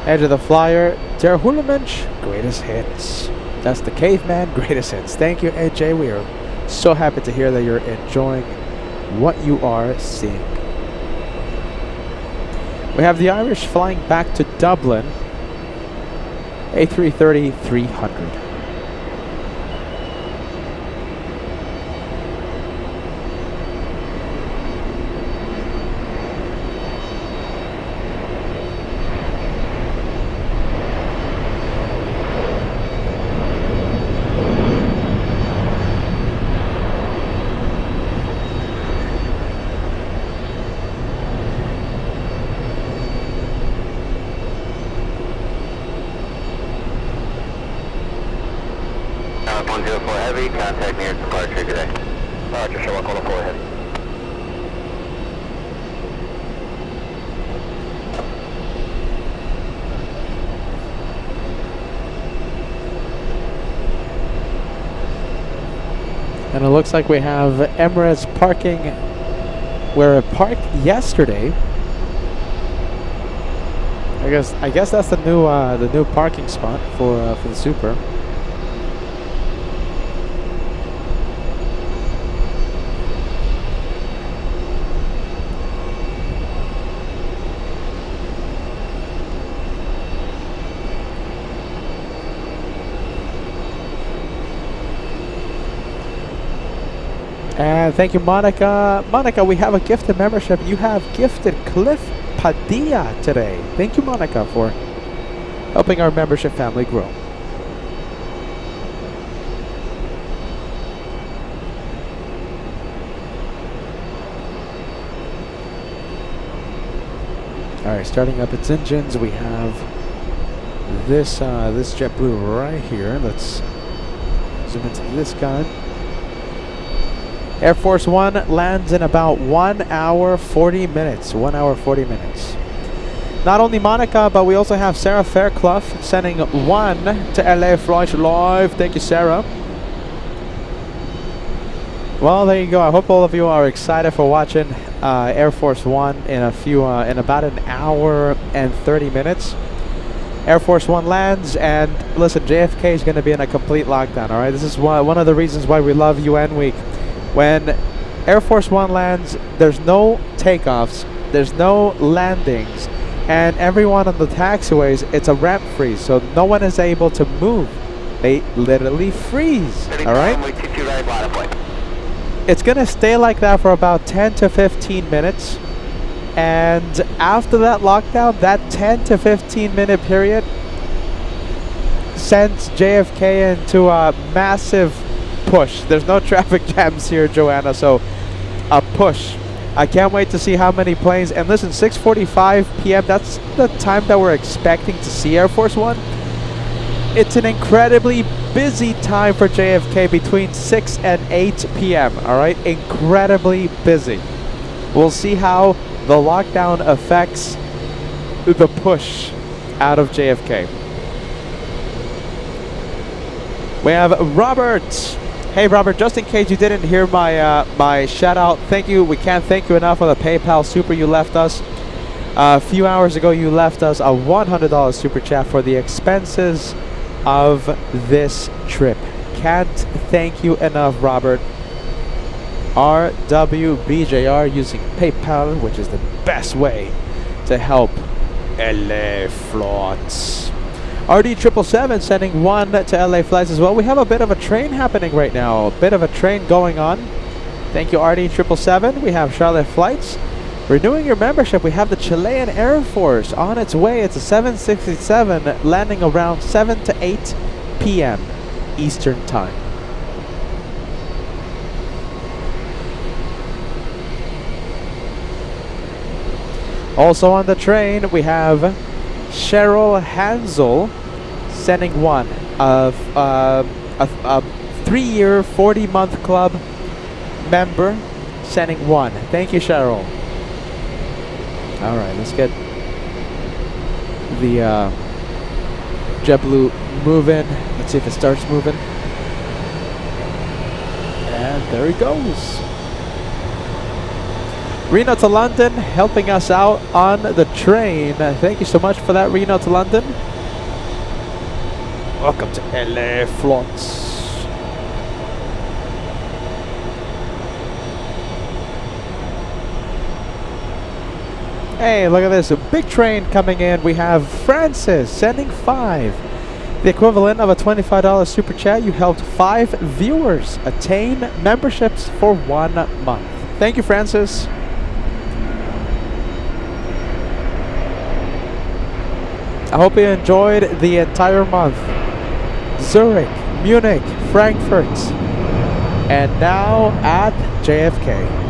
Speaker 3: Edge of the flyer, Der Hulmensch, greatest hits. That's the caveman, greatest hits. Thank you, AJ. We are so happy to hear that you're enjoying what you are seeing. We have the Irish flying back to Dublin, A330-300.
Speaker 2: Shamrock 104 Heavy, contact nearest departure today. Roger, Shamrock 104 Heavy.
Speaker 3: And it looks like we have Emirates parking where it parked yesterday. I guess that's the new parking spot for the Super. And thank you, Monica. Monica, we have a gifted membership. You have gifted Cliff Padilla today. Thank you, Monica, for helping our membership family grow. All right, starting up its engines, we have this this JetBlue right here. Let's zoom into this guy. Air Force One lands in about 1 hour 40 minutes. 1 hour 40 minutes. Not only Monica, but we also have Sarah Fairclough sending 1 to LA Flight Live. Thank you, Sarah. Well, there you go. I hope all of you are excited for watching Air Force One in about an hour and 30 minutes. Air Force One lands, and listen, JFK is going to be in a complete lockdown. All right, this is one of the reasons why we love UN Week. When Air Force One lands, there's no takeoffs, there's no landings, and everyone on the taxiways, it's a ramp freeze, so no one is able to move. They literally freeze. All right. It's going to stay like that for about 10 to 15 minutes. And after that lockdown, that 10 to 15 minute period sends JFK into a massive push. There's no traffic jams here, Joanna, so a push. I can't wait to see how many planes. And listen, 6:45 p.m., that's the time that we're expecting to see Air Force One. It's an incredibly busy time for JFK between 6 and 8 p.m. All right, incredibly busy. We'll see how the lockdown affects the push out of JFK. We have Robert. Hey Robert, just in case you didn't hear my shout out, thank you. We can't thank you enough for the PayPal super you left us. A few hours ago you left us a $100 super chat for the expenses of this trip. Can't thank you enough, Robert. RWBJR using PayPal, which is the best way to help LA flights. RD777 sending 1 to LA flights as well. We have a bit of a train happening right now. A bit of a train going on. Thank you, RD777. We have Charlotte Flights. Renewing your membership, we have the Chilean Air Force on its way. It's a 767 landing around 7 to 8 p.m. Eastern Time. Also on the train, we have Cheryl Hansel sending 1 of a 3-year, 40-month club member sending 1. Thank you, Cheryl. All right, let's get the JetBlue moving. Let's see if it starts moving. And there he goes. Reno to London, helping us out on the train. Thank you so much for that, Reno to London. Welcome to LA Flights. Hey, look at this, a big train coming in. We have Francis sending 5. The equivalent of a $25 super chat. You helped 5 viewers attain memberships for 1 month. Thank you, Francis. I hope you enjoyed the entire month. Zurich, Munich, Frankfurt, and now at JFK.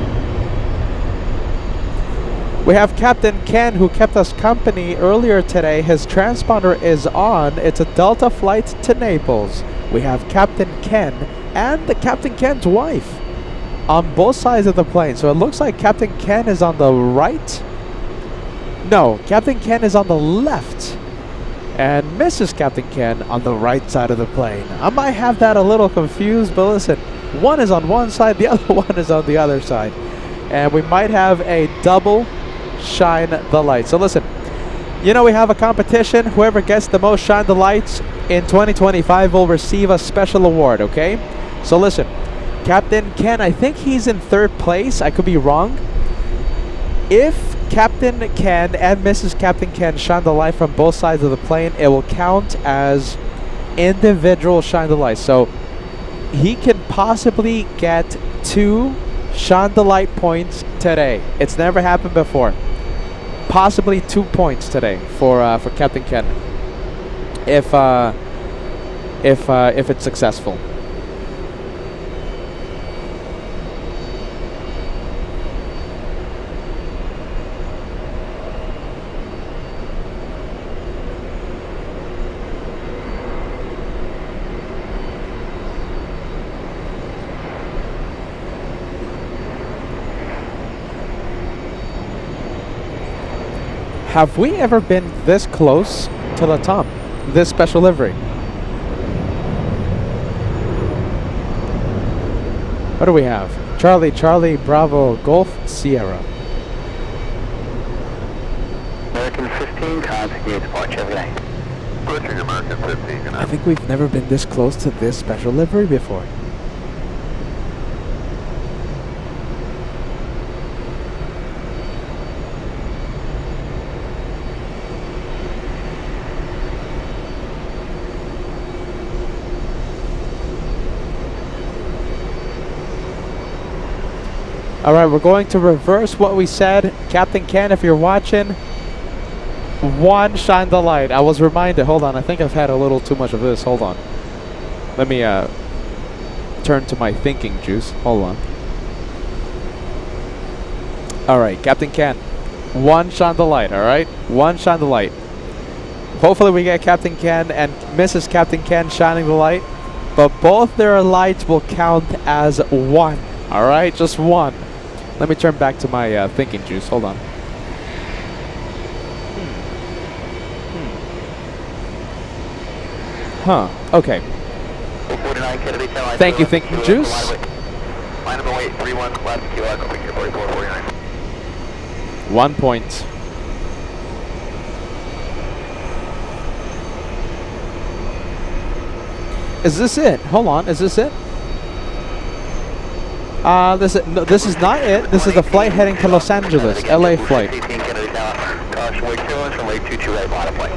Speaker 3: We have Captain Ken, who kept us company earlier today. His transponder is on. It's a Delta flight to Naples. We have Captain Ken and Captain Ken's wife on both sides of the plane. So it looks like Captain Ken is on the right. No, Captain Ken is on the left. And Mrs. Captain Ken on the right side of the plane. I might have that a little confused, but listen, one is on one side, the other one is on the other side. And we might have a double shine the light. So listen, you know we have a competition. Whoever gets the most shine the lights in 2025 will receive a special award, okay? So listen, Captain Ken, I think he's in 3rd place. I could be wrong. If Captain Ken and Mrs. Captain Ken shine the light from both sides of the plane, it will count as individual shine the light. So he can possibly get 2 shine the light points today. It's never happened before. Possibly 2 points today for Captain Ken, if it's successful. Have we ever been this close to the top? This special livery? What do we have? Charlie, Charlie, Bravo, Golf, Sierra.
Speaker 2: American 15, contact you departure. Have a good night. Pushing American 15, good
Speaker 3: I
Speaker 2: night.
Speaker 3: think we've never been this close to this special livery before. Alright, we're going to reverse what we said. Captain Ken, if you're watching, 1, shine the light. I was reminded, hold on, I think I've had a little too much of this. Hold on. Let me turn to my thinking juice. Hold on. Alright, Captain Ken, 1, shine the light, alright? 1, shine the light. Hopefully we get Captain Ken and Mrs. Captain Ken shining the light, but both their lights will count as 1. Alright, just 1. Let me turn back to my thinking juice. Hold on. Huh. Okay.
Speaker 2: 49 Kennedy,
Speaker 3: Thank you, thinking juice.
Speaker 2: Line number 831, left QR, go pick your 4449.
Speaker 3: 1 point. Is this it? Hold on. Is this it? This is not it. This is the flight heading to Los Angeles, LA flight.
Speaker 2: 18 Kennedy Tower, caution wake clearance from 822 right bottom plane.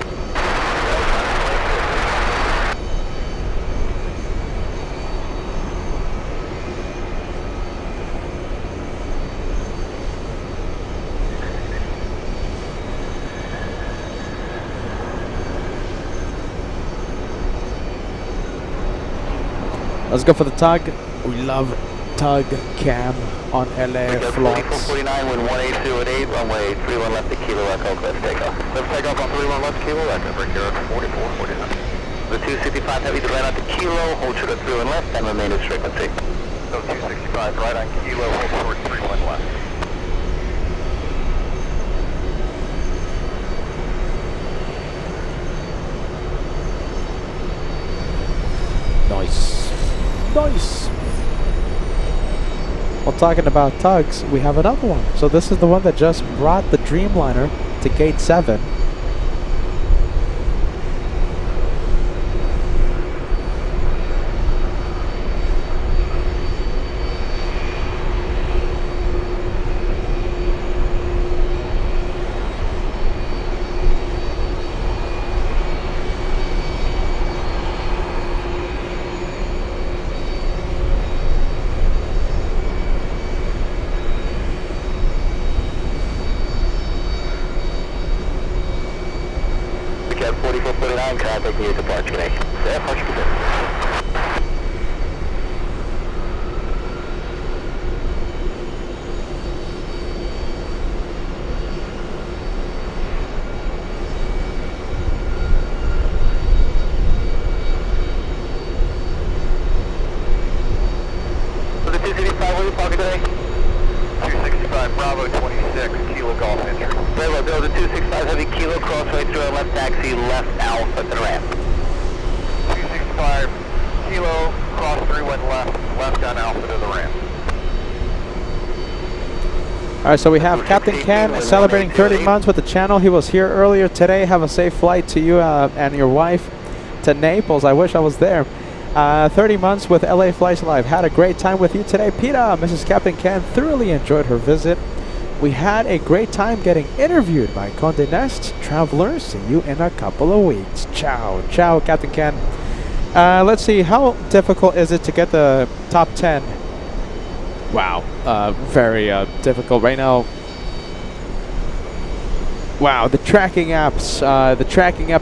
Speaker 3: Let's go for the tug. We love tug cam on LA flights.
Speaker 2: 4449, wind 182 at 8, runway 31 left to Kilo Echo, let's take off. Let's take off on 31 left Kilo Echo, break here at 4449. The 265 heavy to right out to Kilo, hold short at 31 left, and remain at frequency. So 265 right on Kilo, hold short 31 left.
Speaker 3: Nice. Nice. Well, talking about tugs, we have another one. So this is the one that just brought the Dreamliner to gate 7.
Speaker 2: Cat 4449, contact you departure connection. Say, punch you good. For the 265, where are you parking today? 265, Bravo 26, Kilo Golf Entry. Very well, Bill, the 265 heavy Kilo, cross right through our left taxi, left Alpha to the ramp. 265, Kilo, cross 31 left, left on Alpha to the ramp.
Speaker 3: Alright, so we have Captain Ken celebrating 30 months with the channel. He was here earlier today. Have a safe flight to you and your wife to Naples. I wish I was there. 30 months with LA Flights Live. Had a great time with you today. Peter, Mrs. Captain Ken thoroughly enjoyed her visit. We had a great time getting interviewed by Condé Nast Travelers. See you in a couple of weeks. Ciao. Ciao, Captain Ken. Let's see, how difficult is it to get the top 10? Wow, very difficult right now. Wow, the tracking apps,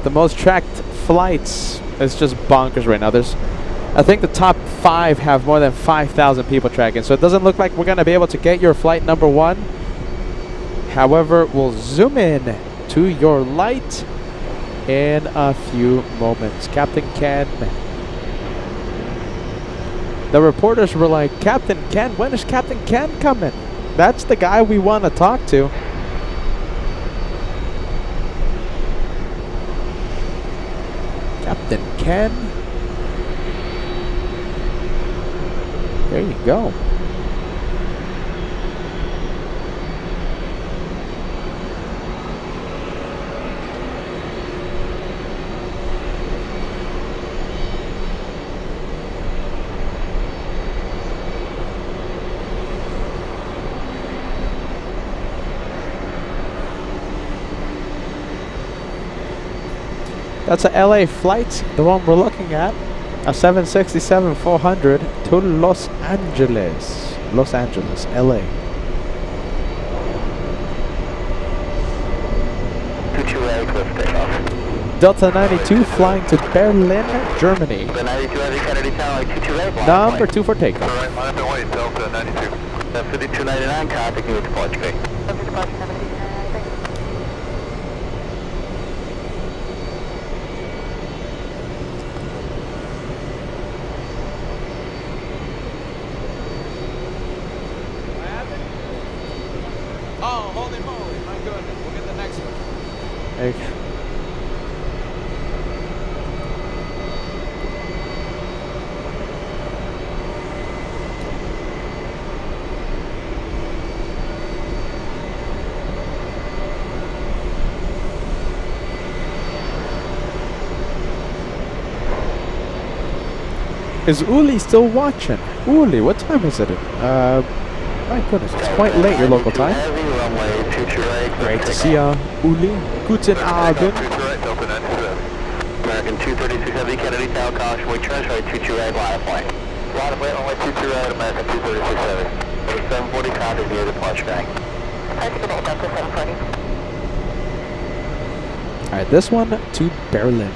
Speaker 3: the most tracked flights is just bonkers right now. I think the top 5 have more than 5,000 people tracking, so it doesn't look like we're going to be able to get your flight number 1. However, we'll zoom in to your light in a few moments. Captain Ken. The reporters were like, Captain Ken, when is Captain Ken coming? That's the guy we want to talk to. Captain Ken. There you go. That's a LA flight, the one we're looking at. A 767-400 to Los Angeles. Los Angeles, LA.
Speaker 2: 228, cliff takeoff.
Speaker 3: Delta 92 flying to Berlin, Germany.
Speaker 2: The 92 heavy Kennedy Tower, 228.
Speaker 3: Number 2 for takeoff.
Speaker 2: Alright, line up and wait, Delta 92. 5299, contact you with departure gate.
Speaker 7: Oh, holy moly, my goodness. We'll get the next one.
Speaker 3: Okay. Is Uli still watching? Uli, what time is it? My goodness, it's quite late your local time.
Speaker 2: Heavy runway, 228.
Speaker 3: Great to see ya, Uli. Guten Abend.
Speaker 2: American 236 heavy Kennedy Tower, caution, we transfer 228, line of flight. Line of flight, runway 228, American 236 heavy. 740, contact near departure bank.
Speaker 3: Alright, this one to Berlin.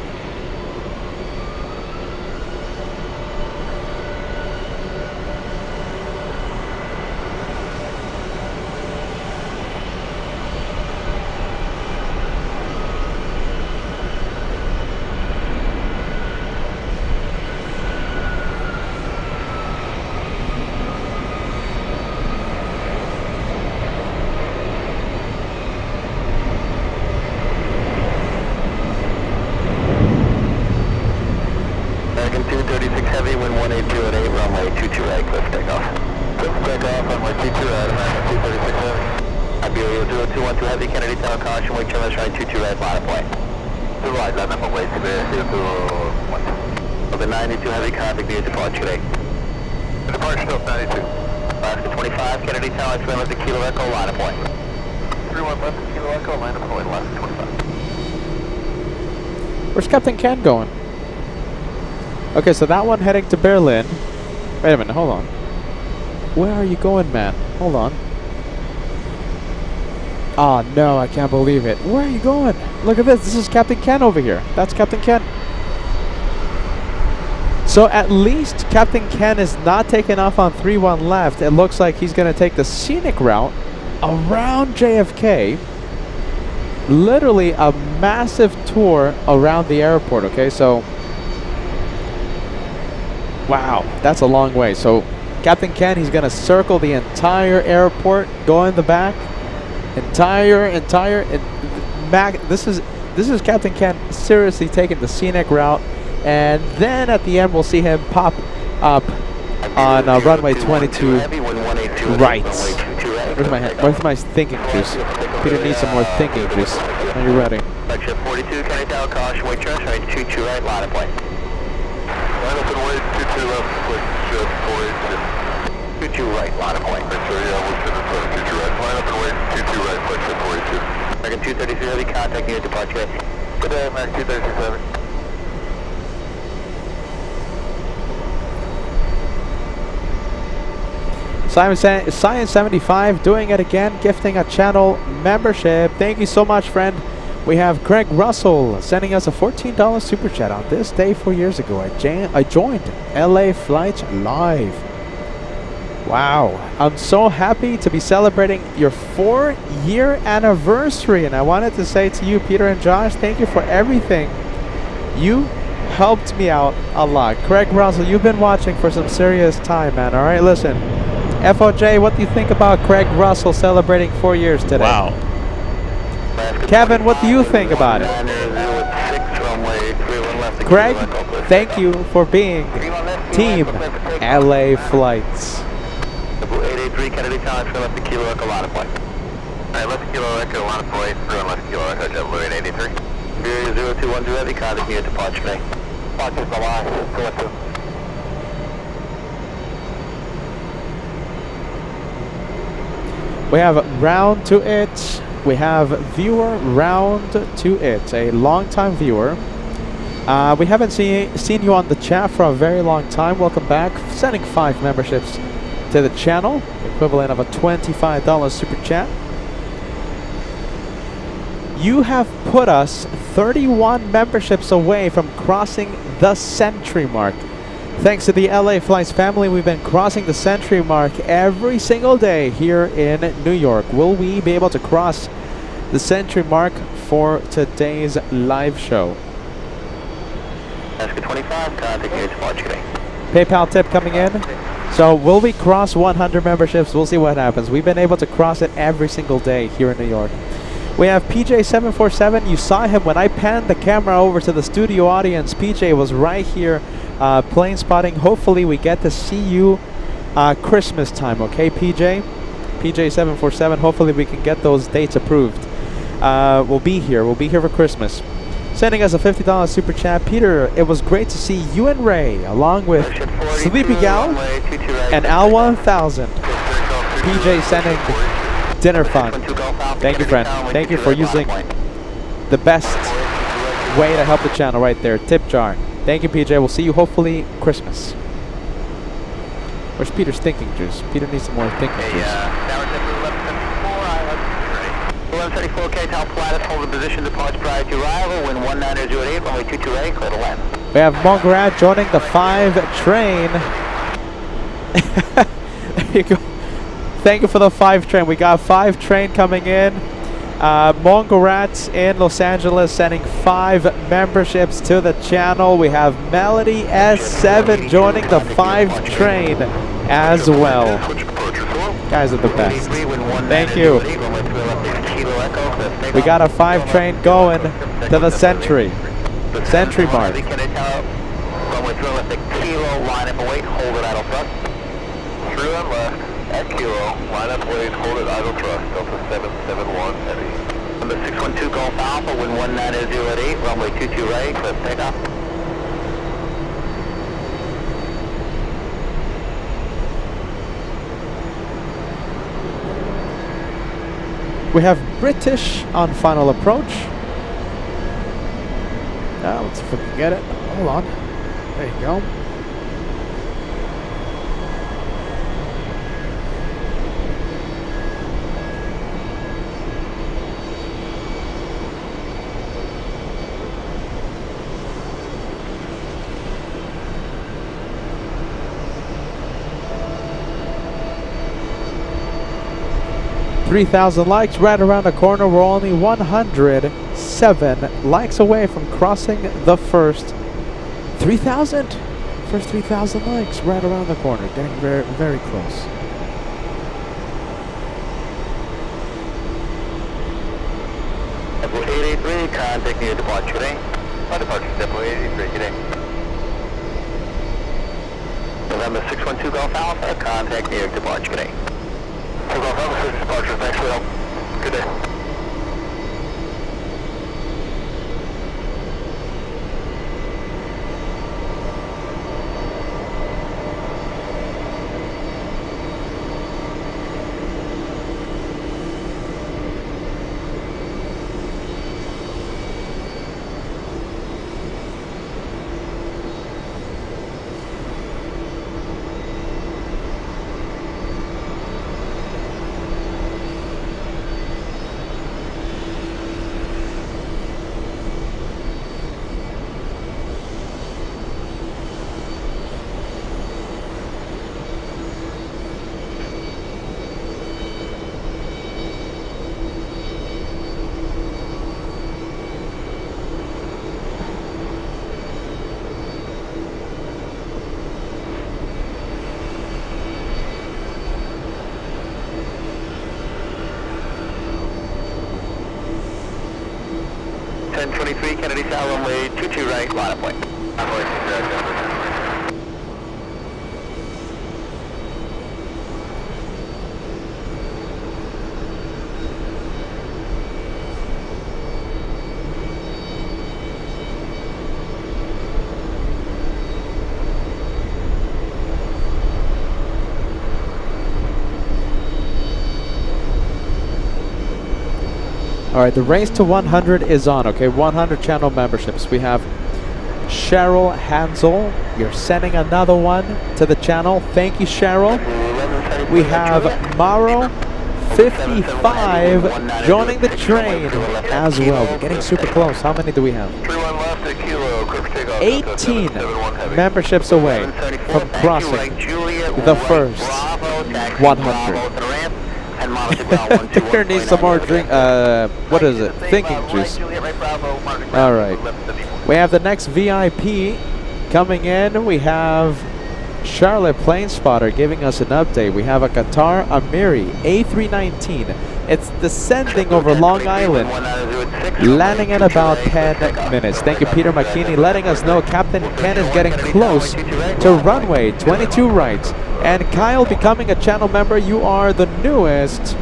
Speaker 2: American 236 heavy, wind 182 at 8, runway 228, cliff takeoff. Cliff takeoff, runway 22 at American 236 heavy. Iberia 0212 heavy, Kennedy Tower, caution, wake challenge right 228, line of flight. To right, line number way, Iberia 0212. Over 92 heavy, contact near departure gate. Departure still 92. Alaska 25, Kennedy Tower, 3 left to Kilo Echo, line of point. 31 left to Kilo Echo, line of point, Alaska 25.
Speaker 3: Where's Captain Ken going? Okay, so that one heading to Berlin. Wait a minute, hold on. Where are you going, man? Hold on. Oh no, I can't believe it. Where are you going? Look at this. This is Captain Ken over here. That's Captain Ken. So at least Captain Ken is not taking off on 3-1 left. It looks like he's going to take the scenic route around JFK. Literally a massive tour around the airport, okay? So, wow, that's a long way. So Captain Ken, he's going to circle the entire airport, go in the back. This is Captain Ken seriously taking the scenic route. And then at the end, we'll see him pop up on runway 22. Right. Where's my thinking juice? Peter needs some more thinking juice. Are you ready?
Speaker 2: Lecture 42, Kennedy Tower, caution, wake challenge right 228, line of plane. Line up and wait, 22 left, quick, just 42. 22 right, line of plane. That's right, yeah, we'll send it 22 right. Line up and wait, 22 right, lecture 42. American 236 heavy, contact near departure. Good day, American 236 heavy.
Speaker 3: Science75 doing it again, gifting a channel membership. Thank you so much, friend. We have Greg Russell sending us a $14 super chat on this day 4 years ago. I joined LA Flights Live. Wow, I'm so happy to be celebrating your 4-year anniversary. And I wanted to say to you, Peter and Josh, thank you for everything. You helped me out a lot. Craig Russell, you've been watching for some serious time, man. All right, listen. FOJ, what do you think about Craig Russell celebrating 4 years today?
Speaker 5: Wow.
Speaker 3: Kevin, what do you think about it?
Speaker 2: left.
Speaker 3: Greg, thank you for being Team LA Flights.
Speaker 2: 883 Kennedy Tower, turn left to Kilo Echo, line of point. Alright, left to Kilo Echo, line of point, turn left to Kilo Echo, JetBlue 883. Bureau 021 Heavy, contact near departure today. Departure from line, go up to.
Speaker 3: We have round to it. We have viewer round to it. A long-time viewer. We haven't seen you on the chat for a very long time. Welcome back. Sending 5 memberships to the channel, equivalent of a $25 super chat. You have put us 31 memberships away from crossing the century mark. Thanks to the LA Flights family, we've been crossing the century mark every single day here in New York. Will we be able to cross the century mark for today's live show?
Speaker 2: Alaska 25, contact near departure today.
Speaker 3: PayPal tip coming in. So will we cross 100 memberships? We'll see what happens. We've been able to cross it every single day here in New York. We have PJ747. You saw him when I panned the camera over to the studio audience. PJ was right here plane spotting. Hopefully we get to see you Christmas time, okay, PJ? PJ747. Hopefully we can get those dates approved. We'll be here. We'll be here for Christmas. Sending us a $50 super chat. Peter, it was great to see you and Ray, along with Sleepy Gal and Al 1000. PJ sending dinner fund. Thank you, friend. Thank you for using the best way to help the channel right there. Tip jar. Thank you, PJ. We'll see you hopefully Christmas. Where's Peter's thinking juice? Peter needs some more thinking juice.
Speaker 2: 1134K, top flat, hold the position, departs prior to arrival, wind 19008, runway 22A, clear to land.
Speaker 3: We have Mongarat joining the 5 train. There you go. Thank you for the 5 train. We got 5 train coming in. Mongarat in Los Angeles sending 5 memberships to the channel. We have Melody S7 joining the 5 train as well. Guys are the best. Thank you. We got a 5 train going to the century mark.
Speaker 2: Through and left at Kilo, line up wave, hold it idle thrust, Delta 771 heavy. Number 612 Golf Alpha, wind 19008, runway 22 right, clear for takeoff.
Speaker 3: We have British on final approach. Now let's see if we can get it. Hold on. There you go. $3,000 likes right around the corner. We're only 107 likes away from crossing the first 3,000. First 3,000 likes right around the corner. Getting very, very close.
Speaker 2: Level 883, contact near departure today. Departure Level 883, good day. November 612 Golf Alpha, contact near departure today. Golf Alpha, departure, thanks for the help. Good day. 1023 Kennedy South, runway 22 right, line up point.
Speaker 3: All right, the race to 100 is on, okay? 100 channel memberships. We have Cheryl Hansel. You're sending another one to the channel. Thank you, Cheryl. We have Maro 55 joining the train as well. We're getting super close. How many do we have? 18 memberships away from crossing the first 100. There needs some more drink. What is it? Thinking juice. All right. We have the next VIP coming in. We have Charlotte Plane Spotter giving us an update. We have a Qatar Emirates A380. It's descending over Long Island, landing in about 10 minutes. Thank you, Peter McKinney, letting us know Captain Ken is getting close to runway 22 right. And Kyle becoming a channel member. You are the newest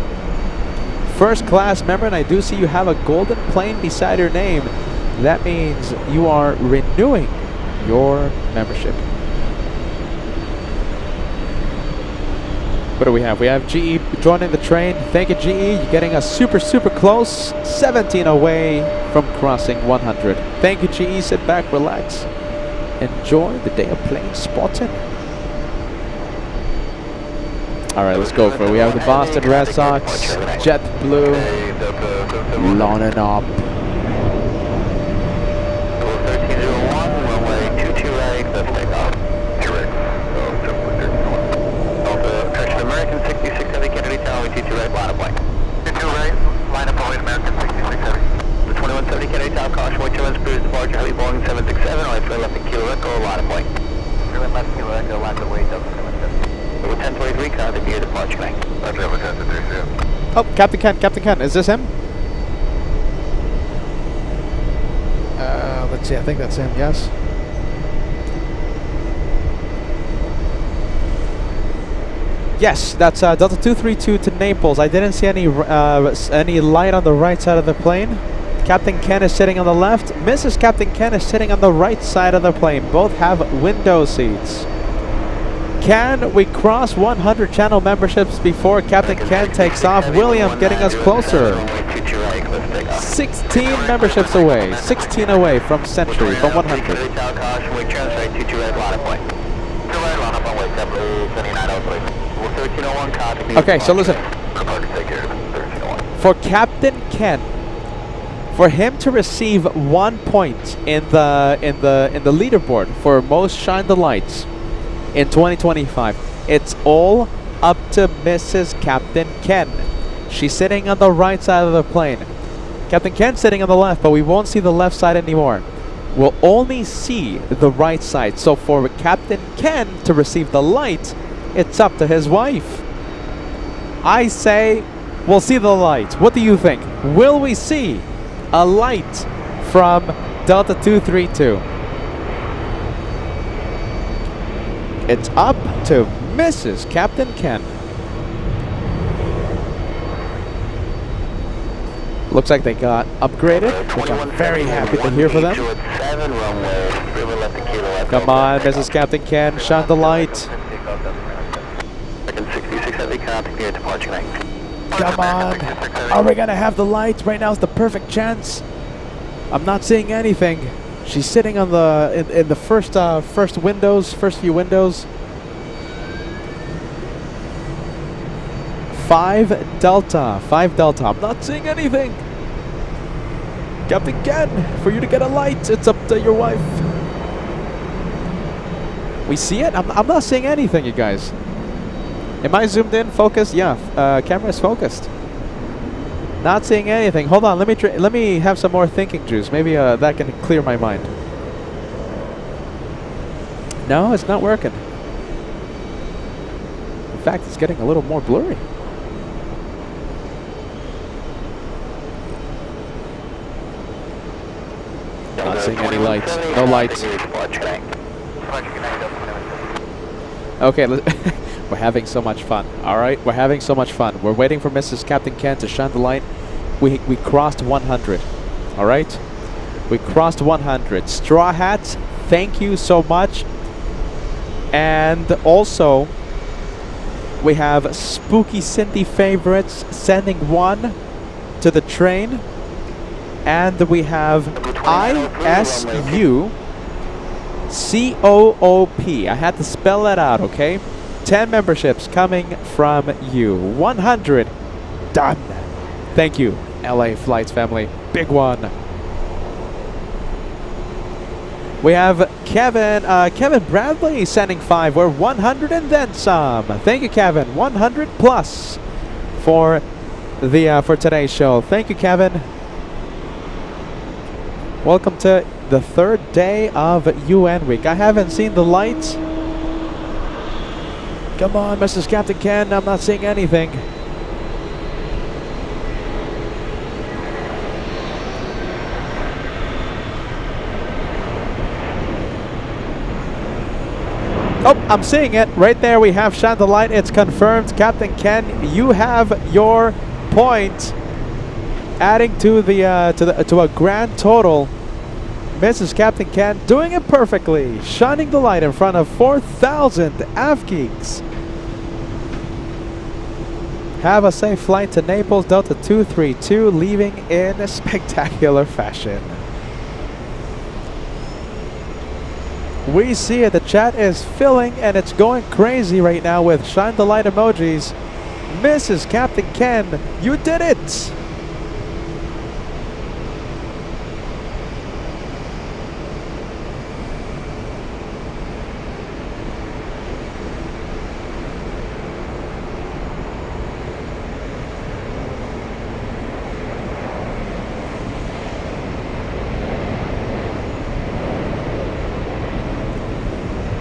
Speaker 3: first class member, and I do see you have a golden plane beside your name. That means you are renewing your membership. What do we have? We have GE joining the train. Thank you, GE. You're getting us super, super close. 17 away from crossing 100. Thank you, GE. Sit back, relax. Enjoy the day of plane spotting. All right, let's go for it. We have the Boston Red Sox, JetBlue, lining up.
Speaker 2: 1301, runway 22 right, let's take off. Correction, American 66 Heavy, Kennedy Tower, 22 right, line up point. 22 right, line up point, American 66 Heavy. The 2170 Kennedy Tower, caution, way 2 ends, cruise departure, heavy Boeing 767, right, 3 left and Kilo Echo, line up point. 3 left, Kilo Echo, line up way, 767. 1023, contact via departure bank. Roger, 1023.
Speaker 3: Oh, Captain Ken, is this him? Let's see, I think that's him, yes. Yes, that's Delta 232 to Naples. I didn't see any light on the right side of the plane. Captain Ken is sitting on the left. Mrs. Captain Ken is sitting on the right side of the plane. Both have window seats. Can we cross 100 channel memberships before Captain Ken takes off? William getting us closer. 16 memberships away. 16 away from Century, from 100. Okay, so listen. For Captain Ken, for him to receive 1 point in the leaderboard for most shine the lights in 2025, it's all up to Mrs. Captain Ken. She's sitting on the right side of the plane. Captain Ken's sitting on the left, but we won't see the left side anymore. We'll only see the right side. So for Captain Ken to receive the light, it's up to his wife. I say we'll see the light. What do you think? Will we see a light from Delta 232? It's up to Mrs. Captain Ken. Looks like they got upgraded, which I'm very happy to hear for them. Come on, Mrs. Captain Ken, shine the light. Come on. Are we gonna have the light? Right now is the perfect chance. I'm not seeing anything. She's sitting on the in the first few windows. 5 Delta. I'm not seeing anything. Captain Ken, for you to get a light, it's up to your wife. We see it? I'm not seeing anything, you guys. Am I zoomed in? Focused? Yeah, camera is focused. Not seeing anything. Hold on, let me have some more thinking juice. Maybe that can clear my mind. No, it's not working. In fact, it's getting a little more blurry. seeing any lights. No lights. Okay, we're having so much fun. All right, we're having so much fun. We're waiting for Mrs. Captain Ken to shine the light. We crossed 100. All right, we crossed 100. Straw Hats, thank you so much. And also, we have Spooky Cindy Favorites sending 1 to the train. And we have ISU COOP. I had to spell that out, okay? 10 memberships coming from you. 100 done. Thank you, LA Flights family. Big one. We have Kevin Bradley sending 5. We're 100 and then some. Thank you, Kevin. 100 plus for the for today's show. Thank you, Kevin. Welcome to the 3rd day of UN week. I haven't seen the lights. Come on, Mrs. Captain Ken. I'm not seeing anything. Oh, I'm seeing it. Right there we have shine the light. It's confirmed. Captain Ken, you have your point. Adding to the to a grand total. Mrs. Captain Ken doing it perfectly. Shining the light in front of 4,000 AvGeeks. Have a safe flight to Naples, Delta 232, leaving in a spectacular fashion. We see it, the chat is filling and it's going crazy right now with shine the light emojis. Mrs. Captain Ken, you did it!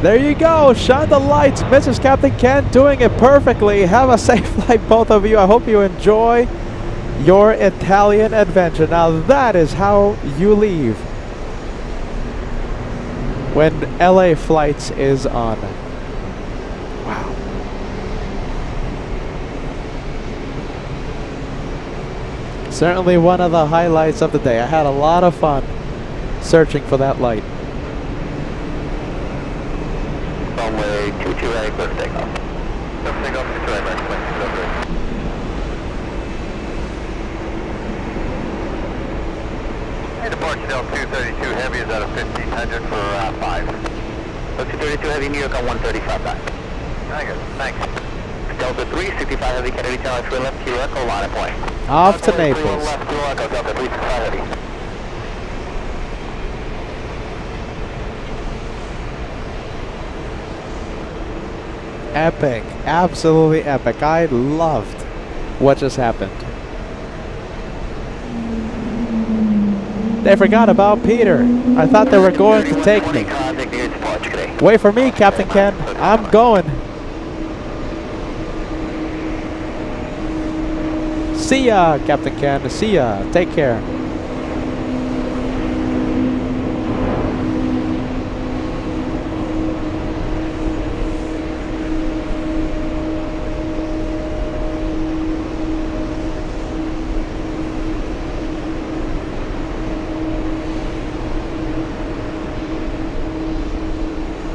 Speaker 3: There you go, shine the lights, Mrs. Captain Ken doing it perfectly. Have a safe flight, both of you. I hope you enjoy your Italian adventure. Now that is how you leave when LA Flights is on. Wow. Certainly one of the highlights of the day. I had a lot of fun searching for that light.
Speaker 2: Runway 228, clear for takeoff. Clear for takeoff, 228, right, clear for Hey, departure Delta 232 Heavy is at a 1500 for 5. Delta 232 Heavy, New York on 135 back. Very good, thanks. Delta 365 Heavy, Kennedy Tower, 3 left, Kilo Echo, line of point.
Speaker 3: Off to Naples.
Speaker 2: Left, Kilo Echo, Delta 365 Heavy.
Speaker 3: Epic, absolutely epic. I loved what just happened. They forgot about Peter. I thought they were going to take me. Wait for me, Captain Ken. I'm going. See ya, Captain Ken. See ya. Take care.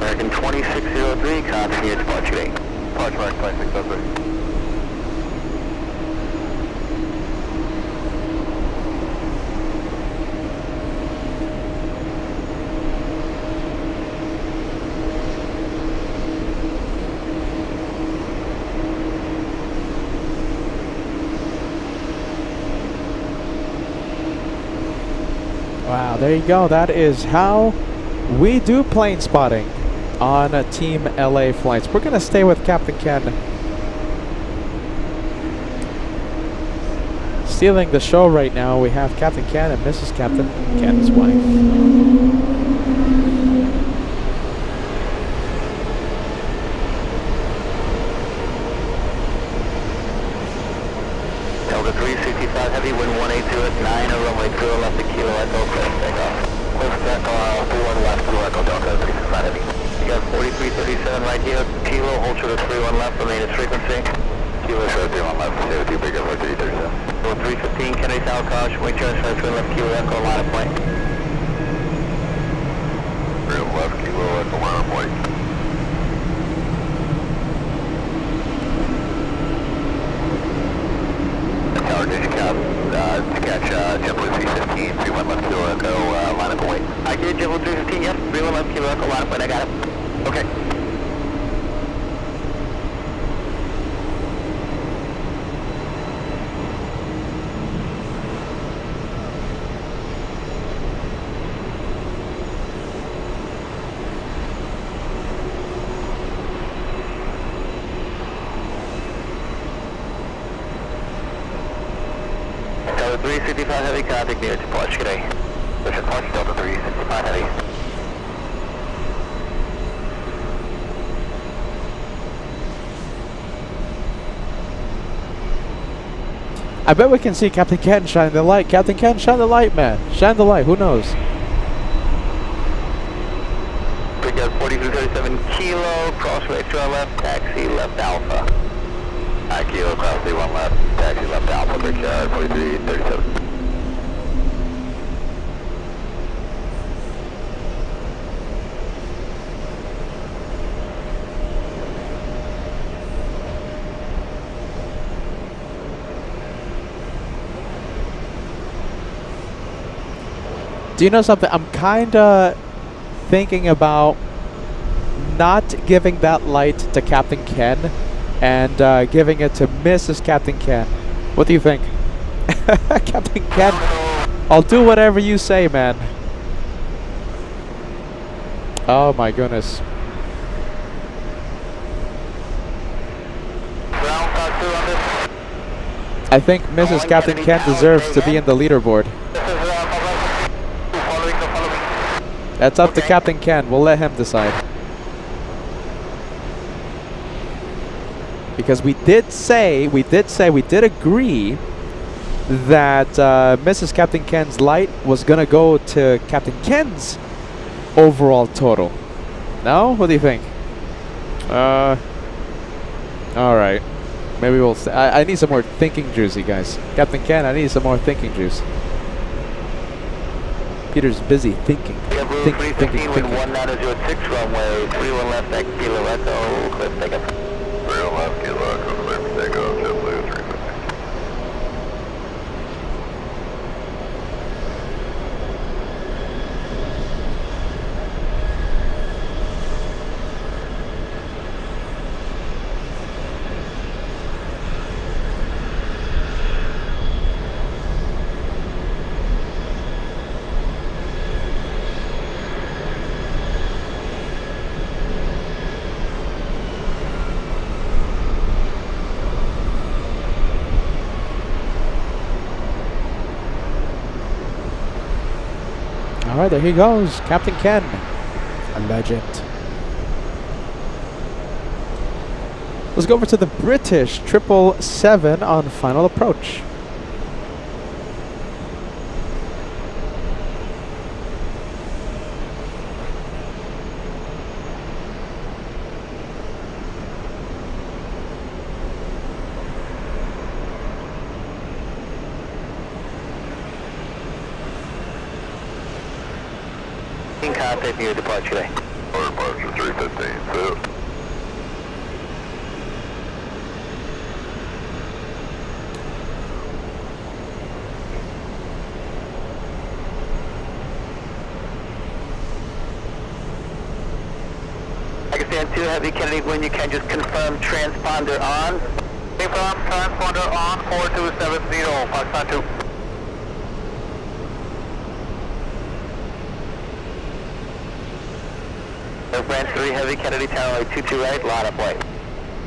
Speaker 2: American 2603, copy here, departure date. Departure right, 2603.
Speaker 3: Wow, there you go. That is how we do plane spotting on Team LA Flights. We're going to stay with Captain Ken. Stealing the show right now, we have Captain Ken and Mrs. Captain Ken's wife.
Speaker 2: Delta 365 Heavy, wind 180 at 9, runway 0 left to Kilo Echo, clear for takeoff. Left echo, 31 left, Blue Echo Delta 365 Heavy. You got 4337 right here, Kilo, hold short of 31 left, remain its frequency. Kilo, short of 31 left, 02, big over 337. So 315, Kennedy Tower, caution, wing transfer, 3 left, Kilo, Echo, line of point. 3 left, Kilo, Echo, line of point. Tower, did you catch JetBlue 315, 31 left, Kilo, Echo, line of point. I get JetBlue 315, yes, 31 left, Kilo, Echo, line of point, I got it. Okay. Delta 365 Heavy, contact near departure today. Push departure, Delta 365 Heavy.
Speaker 3: I bet we can see Captain Ken shine the light. Captain Ken, shine the light, man. Shine the light. Who knows?
Speaker 2: We got 4337 Kilo, crossway to our left, taxi left Alpha. Kilo, crossway 1 left, taxi left Alpha, bridge 4337.
Speaker 3: Do you know something? I'm kinda thinking about not giving that light to Captain Ken and giving it to Mrs. Captain Ken. What do you think? Captain Ken, I'll do whatever you say, man. Oh my goodness. I think Mrs. Captain Ken deserves to be in the leaderboard. That's up to Captain Ken. We'll let him decide. Because we did agree that Mrs. Captain Ken's light was gonna go to Captain Ken's overall total. No? What do you think? Alright. Maybe we'll... I need some more thinking juice, you guys. Captain Ken, I need some more thinking juice. Peter's busy thinking. Thinking.
Speaker 2: 1906 runway, 31 left, back Kilo Echo, cliff takeoff. 31 left, Kilo Echo, cliff takeoff, JetBlue 350.
Speaker 3: Alright, there he goes. Captain Ken. A legend. Let's go over to the British 777 on final approach.
Speaker 2: Contact near departure today. Departure 315, so. Pakistan 2 Heavy, Kennedy, when you can just confirm transponder on. Confirm transponder on, 4270, Pakistan 2. Branch 3 Heavy, Kennedy Tower, 22 right, line up white.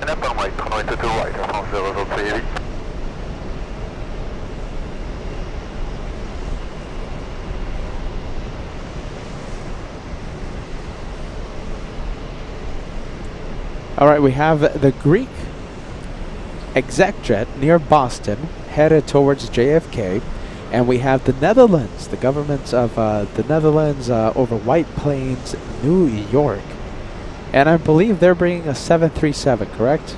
Speaker 2: And up on white, going to the right, on 0380.
Speaker 3: Alright, we have the Greek exec jet near Boston, headed towards JFK. And we have the Netherlands, the government of the Netherlands over White Plains, New York. And I believe they're bringing a 737, correct?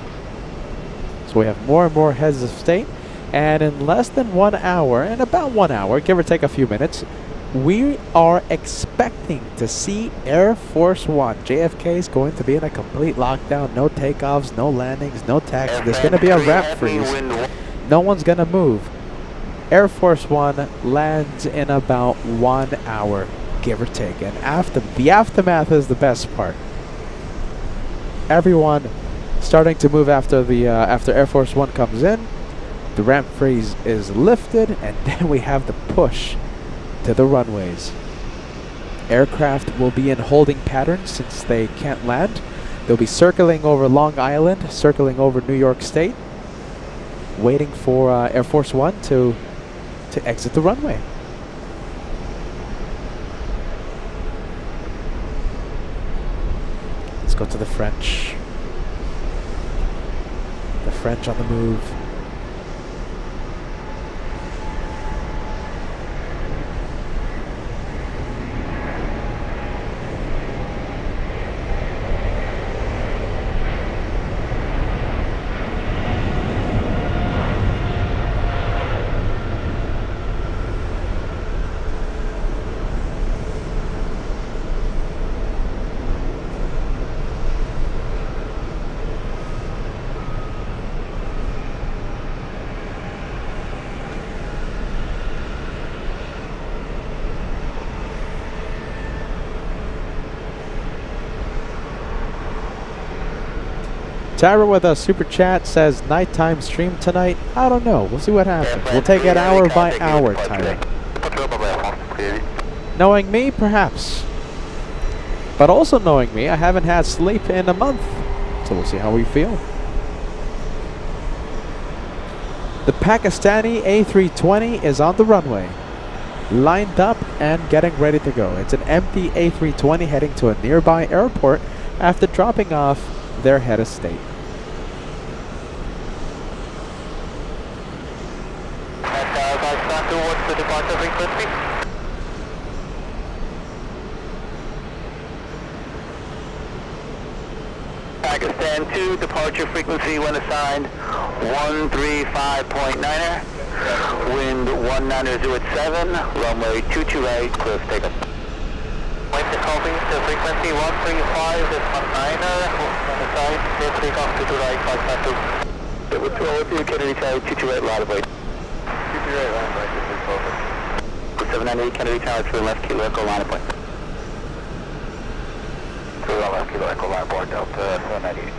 Speaker 3: So we have more and more heads of state. And in less than 1 hour, in about 1 hour, give or take a few minutes, we are expecting to see Air Force One. JFK is going to be in a complete lockdown. No takeoffs, no landings, no taxis. There's going to be a ramp freeze. No one's going to move. Air Force One lands in about 1 hour, give or take. And the aftermath is the best part. Everyone starting to move after Air Force One comes in. The ramp freeze is lifted, and then we have the push to the runways. Aircraft will be in holding patterns since they can't land. They'll be circling over Long Island, circling over New York State, waiting for Air Force One to exit the runway. Let's go to the French. The French on the move. Tyra with a super chat says nighttime stream tonight. I don't know. We'll see what happens. We'll take it hour by hour, Tyra. Knowing me, perhaps. But also knowing me, I haven't had sleep in a month. So we'll see how we feel. The Pakistani A320 is on the runway. Lined up and getting ready to go. It's an empty A320 heading to a nearby airport after dropping off their head of state.
Speaker 2: Towards the departure frequency. Pakistan 2, departure frequency when assigned 135.9er. Wind 190 at 7, runway 228, clear for takeoff. Wind copy to frequency 135 at 19er, when assigned, clear for takeoff, 2 right, 592. It was 202, Kennedy Tower, 228, right of way. 228, right of way, this is perfect. 798 Kennedy Tower, 2 left, kilo echo, line of point. 2 left, kilo echo, line of point, Delta 798.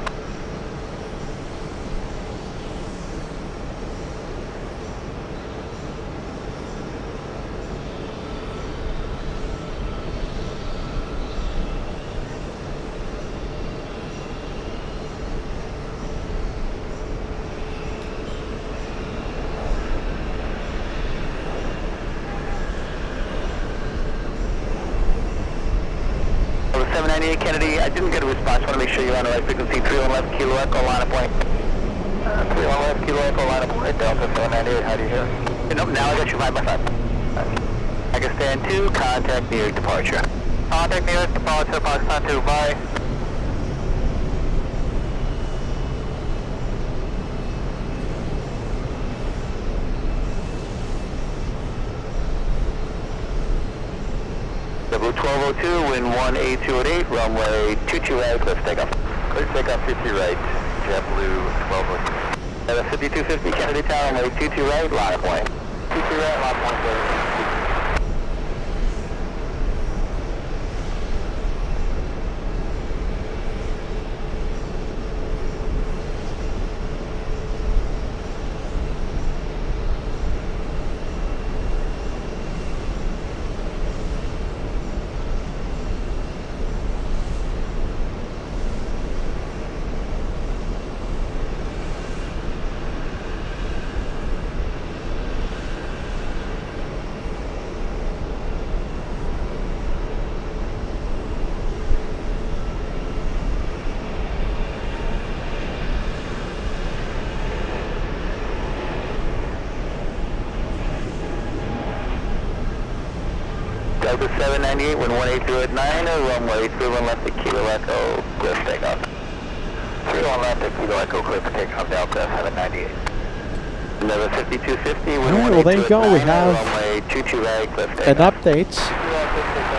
Speaker 2: Kennedy, I didn't get a response. I want to make sure you're on the right frequency. 31 left, kilo echo, line of point. 31 left, kilo echo, line of point. Delta 798, how do you hear? Nope, now I got you 5 by 5. Pakistan 2, contact New York departure. Contact New York departure, Pakistan 2, bye. W1202, wind 182 at 8, runway 22 right, clear for takeoff. Clear for takeoff, 50 right, JetBlue 1202. 5250 Kennedy Tower, runway 22 right, line of point. 22 right, line of point, clear. Delta 798, wind 180 at 9, runway 31 left at Kilo Echo, clear for takeoff. 31 left at Kilo Echo, clear for takeoff, Delta 798. Another 5250, wind 182
Speaker 3: Alright, well there you go.
Speaker 2: at 9,
Speaker 3: We have
Speaker 2: runway 22 right, clear for
Speaker 3: an
Speaker 2: takeoff.
Speaker 3: update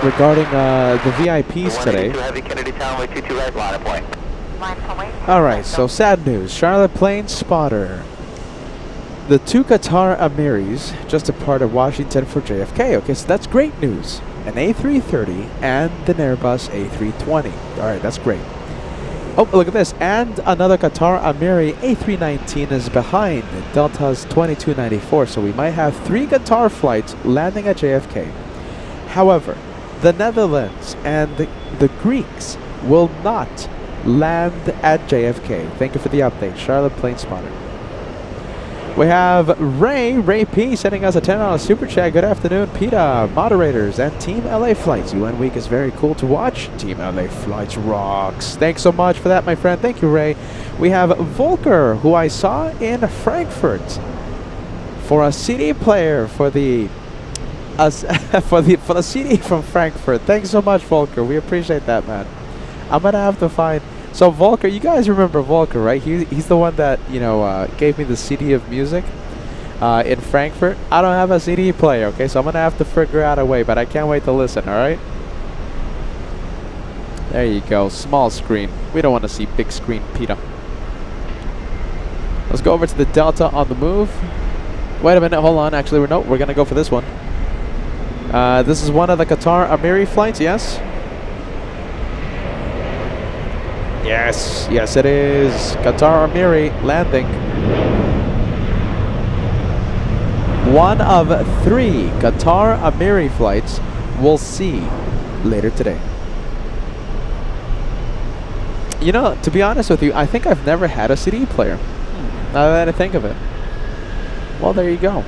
Speaker 3: regarding the VIPs today.
Speaker 2: 182 heavy Kennedy Town, way 22 right, line of point.
Speaker 3: Alright, so sad news. Charlotte plane spotter. The two Qatar Emiris just departed Washington for JFK. Okay, so that's great news. An A330 and an Airbus A320. Alright, that's great. Oh, look at this. And another Qatar Emiri A319 is behind Delta's 2294. So we might have 3 Qatar flights landing at JFK. However, the Netherlands and the Greeks will not land at JFK. Thank you for the update. Charlotte plane spotter. We have Ray P sending us a $10 super chat. Good afternoon, PETA, moderators, and Team LA Flights. UN Week is very cool to watch. Team LA Flights rocks. Thanks so much for that, my friend. Thank you, Ray. We have Volker, who I saw in Frankfurt for a CD player for the for the CD from Frankfurt. Thanks so much, Volker. We appreciate that, man. I'm gonna have to find. So Volker, you guys remember Volker, right? He's the one that, you know, gave me the CD of music in Frankfurt. I don't have a CD player, okay? So I'm going to have to figure out a way, but I can't wait to listen, all right? There you go. Small screen. We don't want to see big screen, PETA. Let's go over to the Delta on the move. Wait a minute. Hold on. Actually, we're going to go for this one. This is one of the Qatar Emiri flights, yes? Yes, it is. Qatar Emiri landing. One of 3 Qatar Emiri flights we'll see later today. You know, to be honest with you, I think I've never had a CD player. Now that I think of it. Well, there you go.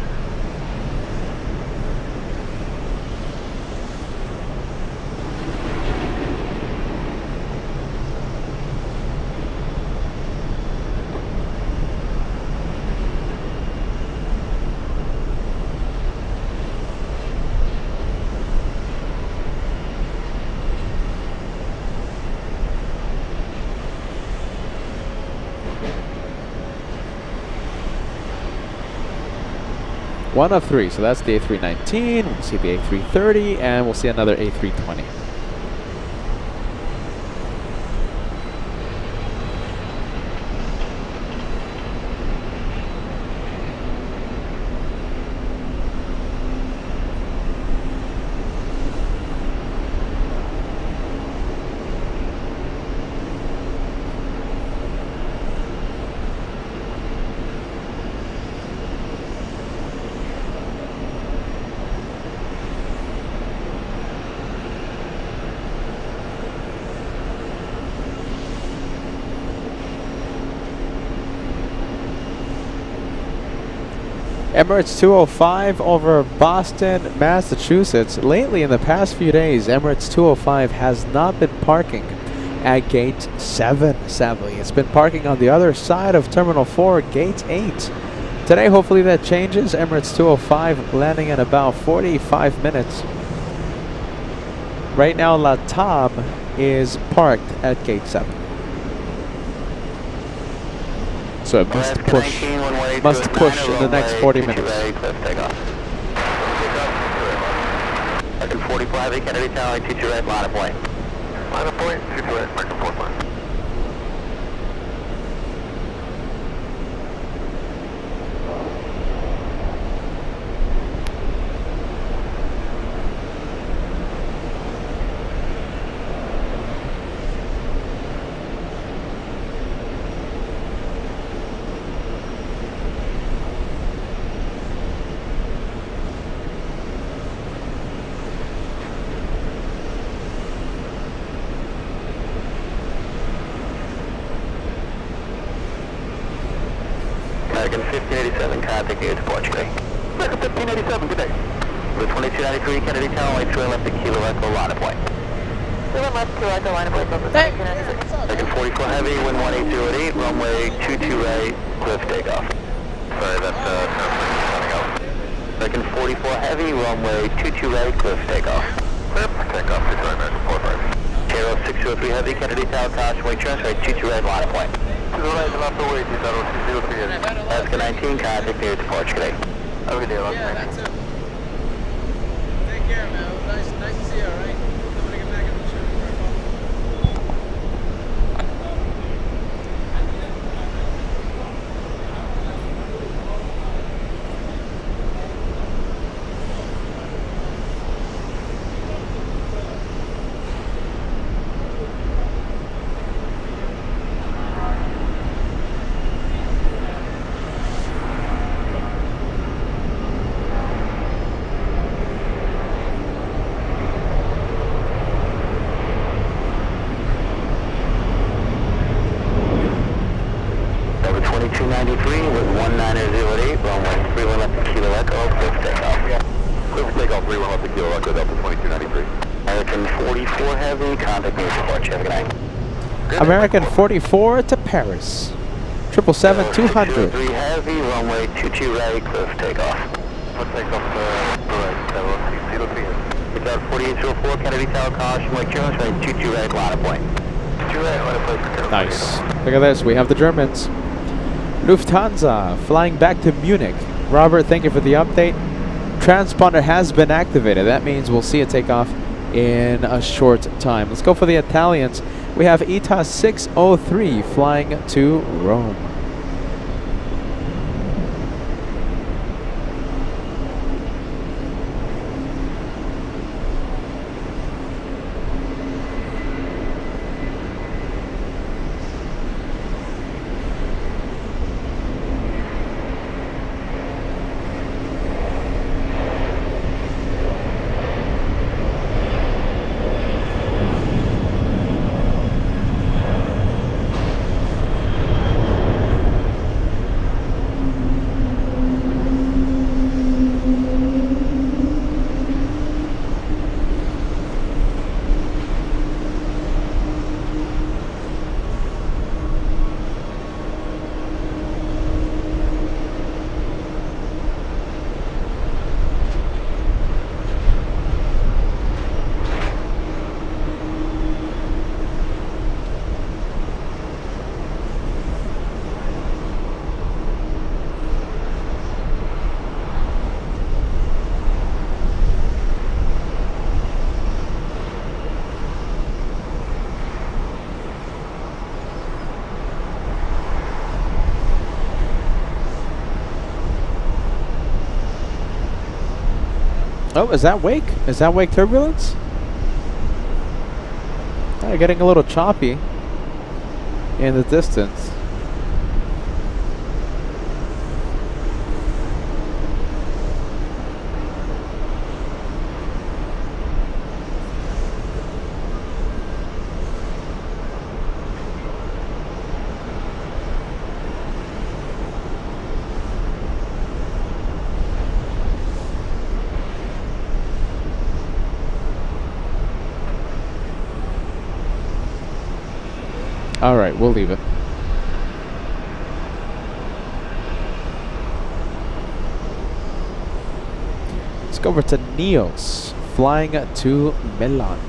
Speaker 3: One of 3, so that's the A319, we'll see the A330, and we'll see another A320. Emirates 205 over Boston, Massachusetts. Lately, in the past few days, Emirates 205 has not been parking at Gate 7, sadly. It's been parking on the other side of Terminal 4, Gate 8. Today, hopefully that changes. Emirates 205 landing in about 45 minutes. Right now, Latam is parked at Gate 7. So it must push in the next 40 minutes.
Speaker 2: Second 45, Kennedy Tower, 22 right, line of point. Line of point, 22 right, second 45. American 1587, contact you to Portugal. American 1587, good day. The 2293, Kennedy Tower, right, 2 left to Kilo Echo, line of point.
Speaker 4: 2 left to Echo, line of point, over 2296.
Speaker 2: Second 44 heavy, wind 180 at 8, runway 22 right, clear for takeoff. Sorry, that's running out. Second 44 heavy, runway 22 right, clear for takeoff. Clear for takeoff, Detroit American 45. Kilo 603 Heavy, Kennedy Tower, caution, wait transfer, 22 right, line point. To the right, left away, 603 Heavy. Alaska 19, contact near departure, today. Have a good day, Alaska.
Speaker 7: Yeah, that's it. Take care, man. Nice to see you, all right? I'm gonna get back in the ship before I fall.
Speaker 2: Over 2293 with 1908, runway 31 left to Kilo Echo, clear for takeoff. Clear for takeoff, 31 left to Kilo Echo, Delta 2293. American 44 Heavy, contact near departure, have a good night.
Speaker 3: American 44 to Paris. 777-200.
Speaker 2: 3 Heavy, runway 22 right, clear for takeoff. For takeoff, right, 03. It's out 4804, Kennedy Tower, caution, wait transfer, 22 right, line of point. 22 right, line of place.
Speaker 3: Nice. Look at this. We have the Germans. Lufthansa flying back to Munich. Robert, thank you for the update. Transponder has been activated. That means we'll see it take off in a short time. Let's go for the Italians. We have ETA 603 flying to Rome. Oh, is that wake? Is that wake turbulence? Getting a little choppy in the distance. All right, we'll leave it. Let's go over to Neos, flying to Milan.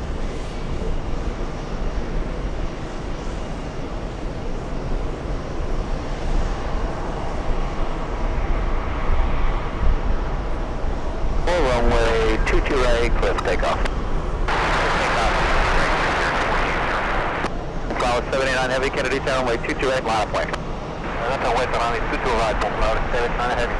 Speaker 2: Runway 22 right, clear for takeoff. Flower 79 Heavy, Kennedy Tower, runway 22 right, line of point. That's on west on 22 right, Flower 79 Heavy.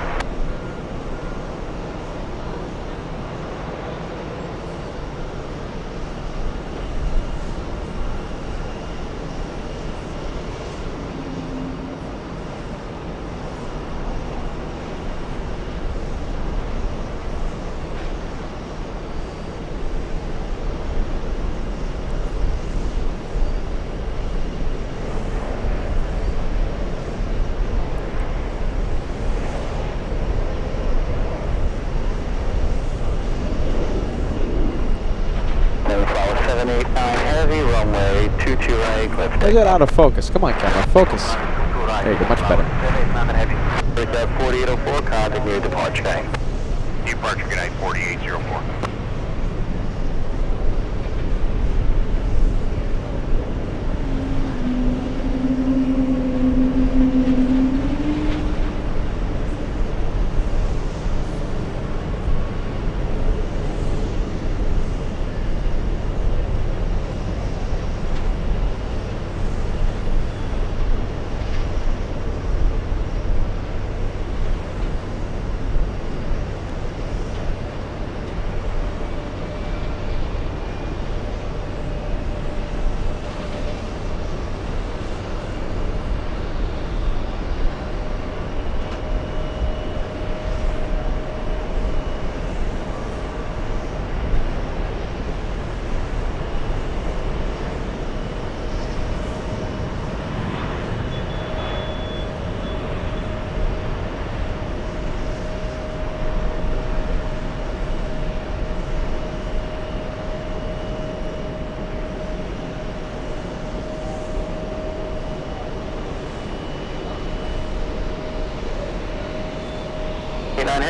Speaker 3: They got out of focus. Come on, camera. Focus. There you go. Much better.
Speaker 2: It's at 4804, contact near departure. Departure, good night, 4804.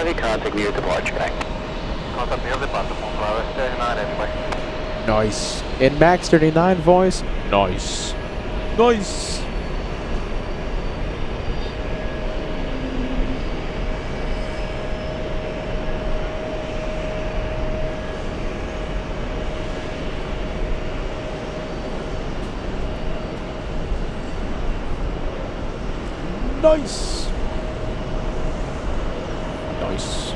Speaker 2: Heavy contact near departure bank. Contact near departure, Bravo 39 anyway.
Speaker 3: Nice. In Max 39 voice. Nice. Nice. Nice. Nice.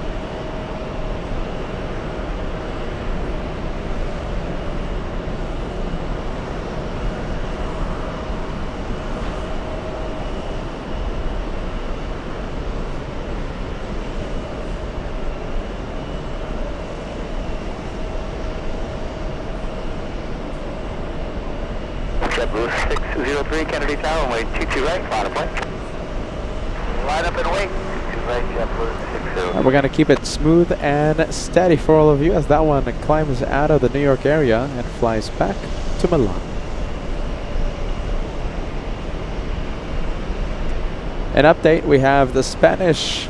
Speaker 2: JetBlue 603, Kennedy Tower, runway 22 right, final plane. Line up and wait. 22 right, JetBlue 603.
Speaker 3: We're going to keep it smooth and steady for all of you as that one climbs out of the New York area and flies back to Milan. An update, we have the Spanish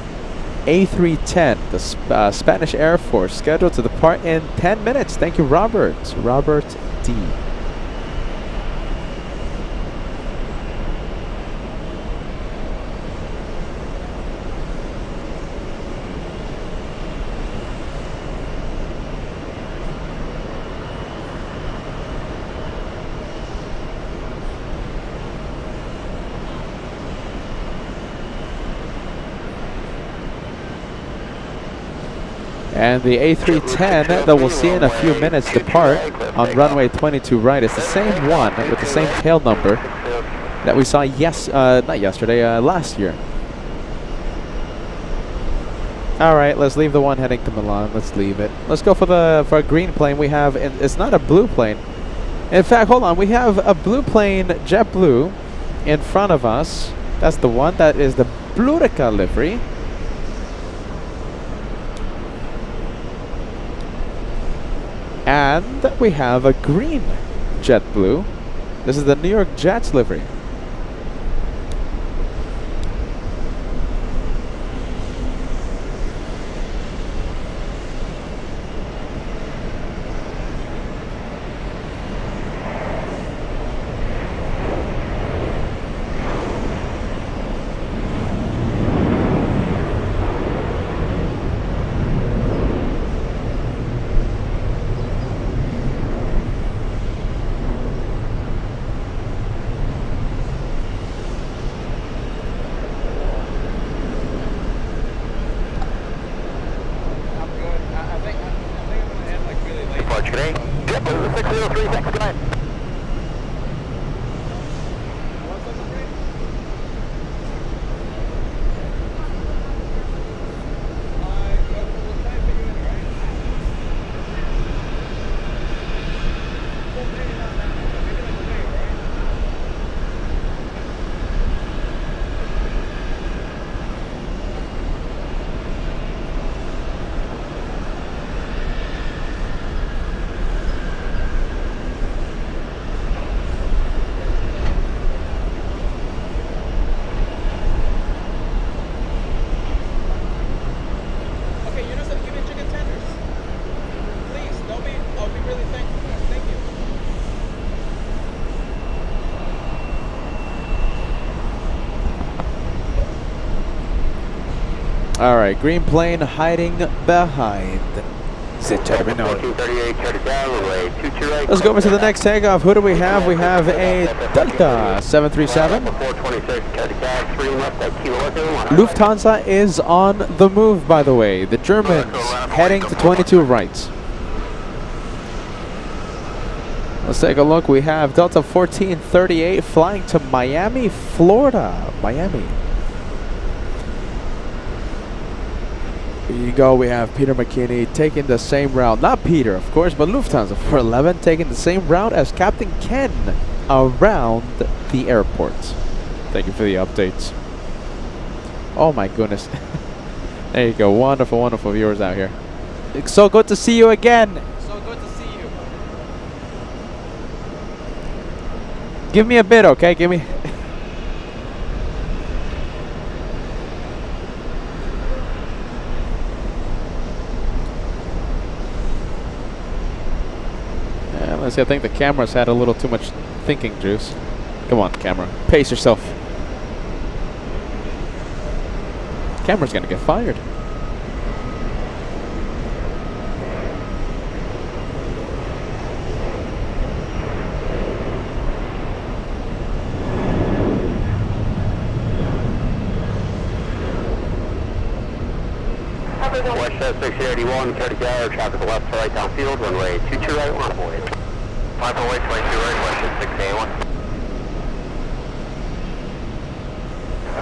Speaker 3: A310, the Spanish Air Force, scheduled to depart in 10 minutes. Thank you, Robert. Robert D. And the A310 that we'll see in a few minutes depart on runway 22 right is the same one with the same tail number that we saw last year. Alright, let's leave the one heading to Milan. Let's leave it. Let's go for a green plane. We have, it's not a blue plane. In fact, hold on, we have a blue plane, JetBlue, in front of us. That's the one. That is the Blurica livery. And we have a green JetBlue. This is the New York Jets livery.
Speaker 2: JetBlue 603, thanks, good night.
Speaker 3: Alright, green plane hiding behind the terminal. Let's go over to the next takeoff. Who do we have? We have a Delta 737. Lufthansa is on the move, by the way. The Germans heading to 22 right. Let's take a look. We have Delta 1438 flying to Miami, Florida. Miami. Here you go, we have Peter McKinney taking the same route. Not Peter, of course, but Lufthansa 411 taking the same route as Captain Ken around the airport. Thank you for the updates. Oh my goodness. There you go, wonderful, wonderful viewers out here. It's so good to see you again.
Speaker 7: So good to see you.
Speaker 3: Give me a bit, okay? Give me... Honestly, I think the camera's had a little too much thinking juice. Come on, camera. Pace yourself. Camera's gonna get fired.
Speaker 2: West 681, 30 hour, traffic left to right downfield, runway 22 right, on avoid. 5 away, 22 right, West 681.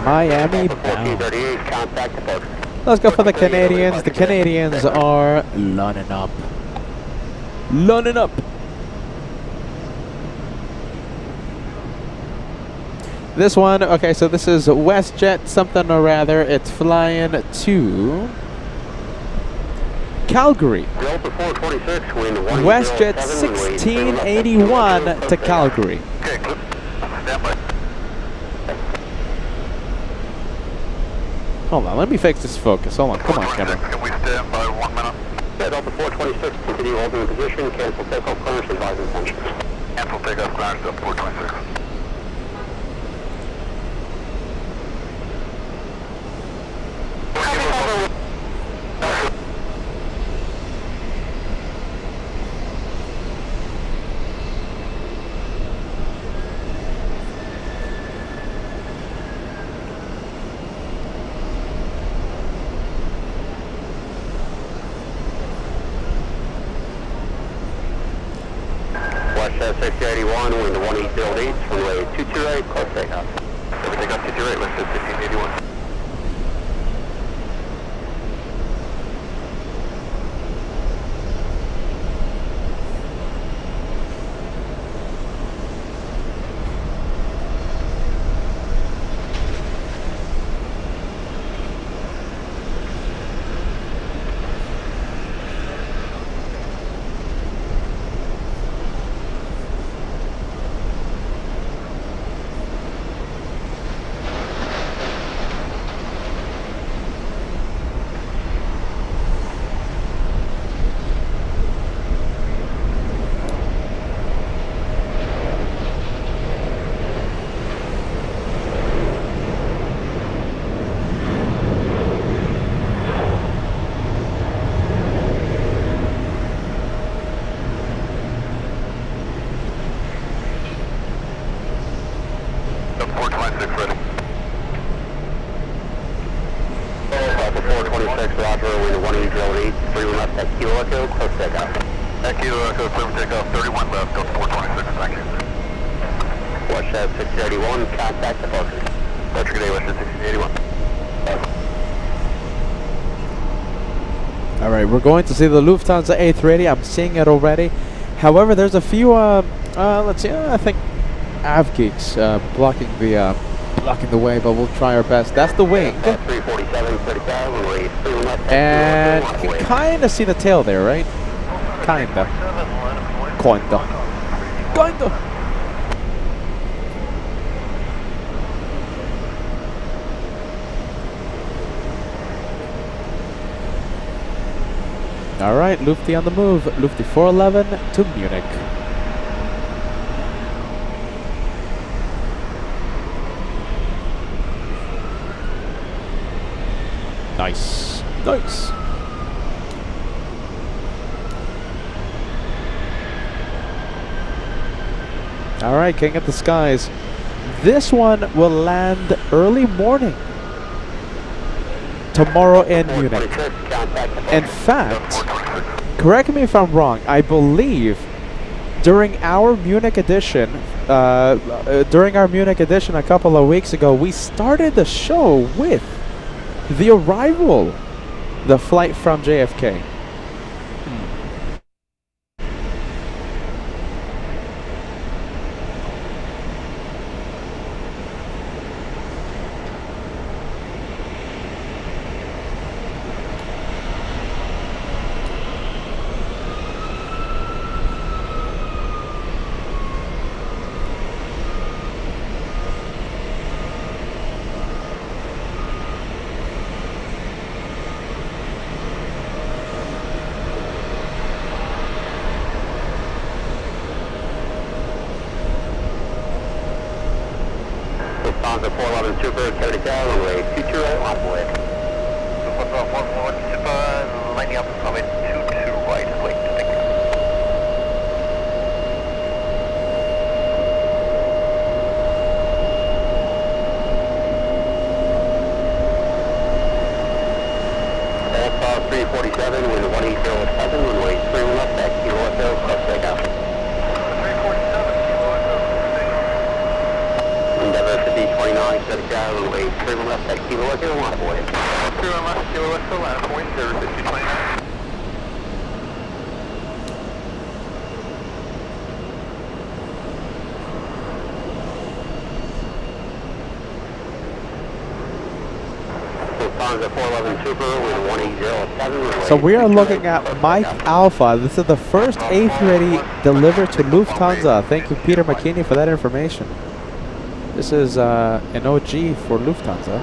Speaker 3: Miami bound.
Speaker 2: 1438, contact departure.
Speaker 3: Let's go for the Canadians. The Canadians are lining up. Lining up. This one, okay, so this is WestJet something or rather. It's flying to Calgary.
Speaker 2: Delta 426, wind 1.
Speaker 3: WestJet 1681 to Calgary.
Speaker 2: Okay, good. Stand by.
Speaker 3: Hold on, let me fix this focus. Hold on, come on, camera.
Speaker 2: Can we stand by 1 minute? Yeah, Delta 426, continue holding in position, cancel takeoff clearance, advise intentions. Cancel takeoff clearance, Delta 426. West 681, wind 1808, runway 22 right, close takeoff. Everything up 22 right, West 1681.
Speaker 3: Alright, we're going to see the Lufthansa A380. I'm seeing it already. However, there's a few, let's see, I think AvGeeks blocking the way, but we'll try our best. That's the wing. And you can kind of see the tail there, right? Kinda. Alright, Lufty on the move. Lufty 411 to Munich. Nice. Nice. Alright, King of the Skies. This one will land early morning tomorrow in Munich. In fact, correct me if I'm wrong, I believe during our Munich edition, a couple of weeks ago, we started the show with the arrival, the flight from JFK.
Speaker 2: Lufthansa 411 Super, Kennedy Tower, runway 228, on board.
Speaker 1: Lufthansa 411 Super, lining up runway 22 right, wait, thank you.
Speaker 2: All 347, wind 1807, runway 31 left at Kilo Echo, cross takeoff.
Speaker 1: 347, Kilo Echo,
Speaker 2: Endeavor 5029, Kennedy Tower, runway 31 left at Kilo Echo, on board.
Speaker 1: 31 left, Kilo Echo, land point 05029.
Speaker 2: Lufthansa 411 Super, wind 1807, runway
Speaker 3: So we are
Speaker 2: 228,
Speaker 3: looking at
Speaker 2: cross
Speaker 3: Mike
Speaker 2: takeoff.
Speaker 3: Alpha. This is the first A380 delivered to Lufthansa. Thank you, Peter McKinney, for that information. This is an OG for Lufthansa.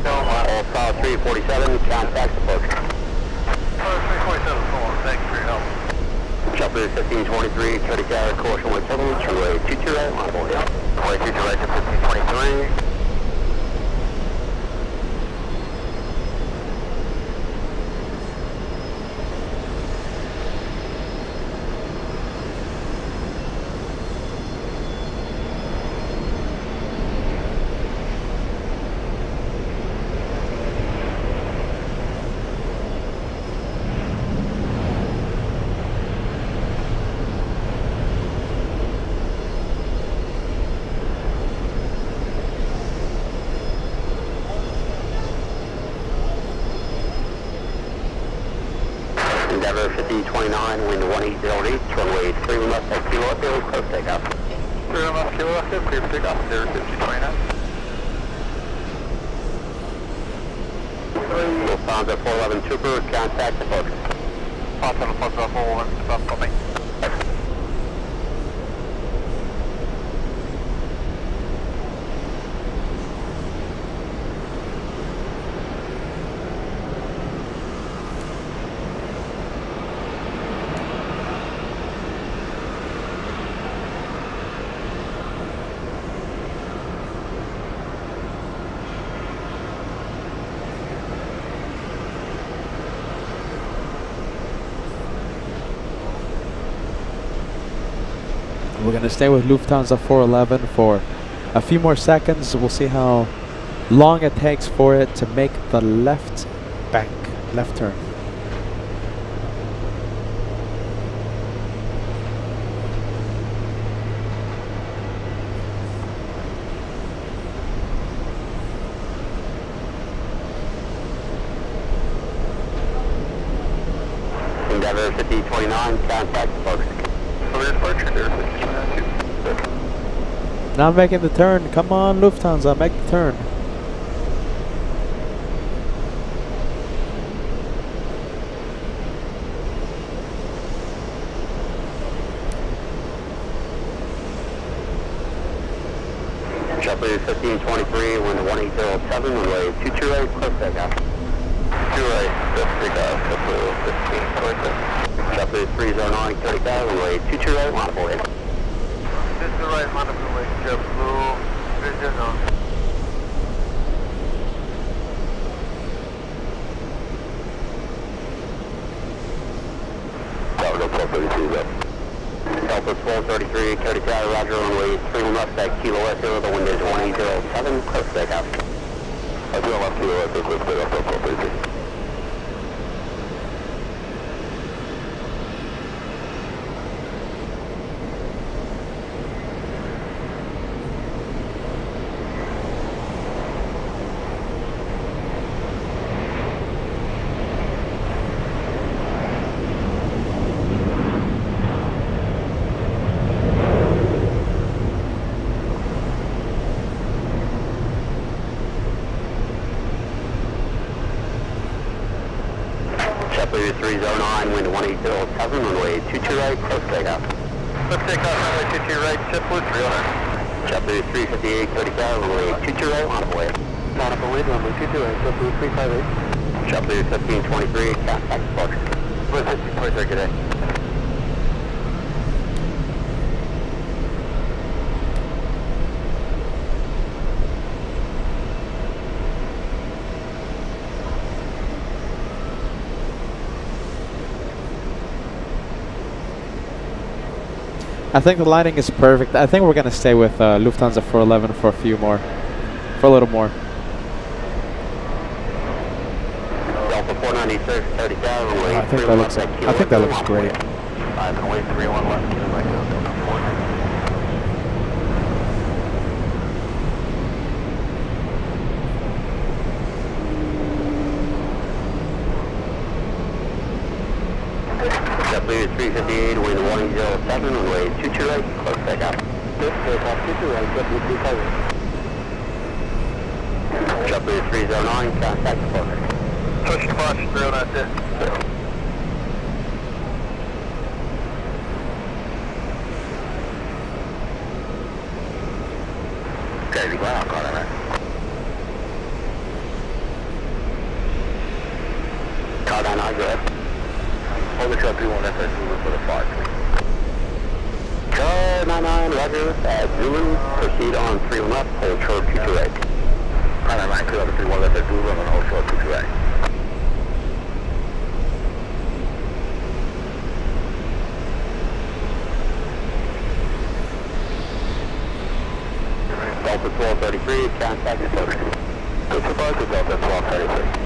Speaker 2: All South 347, contact approach.
Speaker 1: 347, hold on, thanks for your help.
Speaker 2: Chopper 1523, Kennedy Tower, caution with turbulence, runway 22 right, on board.
Speaker 1: Runway 22 right to 1523.
Speaker 2: Endeavor 5029, wind 1808, runway 31 left at Kilo Echo, close takeoff.
Speaker 1: 31 left, Kilo Echo, clear for takeoff, 05029.
Speaker 2: Lufthansa 411 Super, contact approach.
Speaker 1: Lufthansa 411 Super, copy.
Speaker 3: We're going to stay with Lufthansa 411 for a few more seconds. We'll see how long it takes for it to make the left bank, left turn.
Speaker 2: Endeavor 5029, contact approach.
Speaker 1: Clear departure, 05029.
Speaker 3: Now making the turn. Come on, Lufthansa, make the turn.
Speaker 2: Chopper 1523, wind 1807, runway 228, close takeoff.
Speaker 1: 28, just takeoff, Chopper 1527.
Speaker 2: Chopper 309, Kennedy Tower, runway 228, on board.
Speaker 1: This is the right amount of runway, JetBlue, vision on.
Speaker 2: Delta 1233, Kennedy Tower, roger, runway 31 left at Kilo Echo, the wind is 1807, close takeoff. 31 left, Kilo Echo, close takeoff, 1233. JetBlue 309, wind 1807, runway 22 right, close takeoff.
Speaker 1: Let's take off runway 22 right, JetBlue 309.
Speaker 2: JetBlue 358, 30,000, runway 22 right, line up away. Line up away, runway 22 right, JetBlue 358. JetBlue 1523, contact departure.
Speaker 1: Blue 1523, good day.
Speaker 3: I think the lighting is perfect. I think we're gonna stay with Lufthansa 411 for a little more.
Speaker 2: Delta 496, 30,000, runway
Speaker 3: I think that looks great.
Speaker 2: 5 and away, 31 left, kilo right, Delta 490. JetBlue 358, wind 107, runway 22 right, close takeoff. This takeoff 22 right, JetBlue 358. JetBlue 309, contact departure.
Speaker 1: Push departure, 309.
Speaker 2: Okay, be glad I'll call that. Call that now, go ahead.
Speaker 1: Hold the truck 31, that's it, for the 5.
Speaker 2: Car 99, roger, at Zulu, proceed on 31 left, hold short 22 right.
Speaker 1: 999, clear over 31 left at Zulu, and hold short 22 right.
Speaker 2: Delta 1233, contact departure.
Speaker 1: Delta 5 to Delta 1233.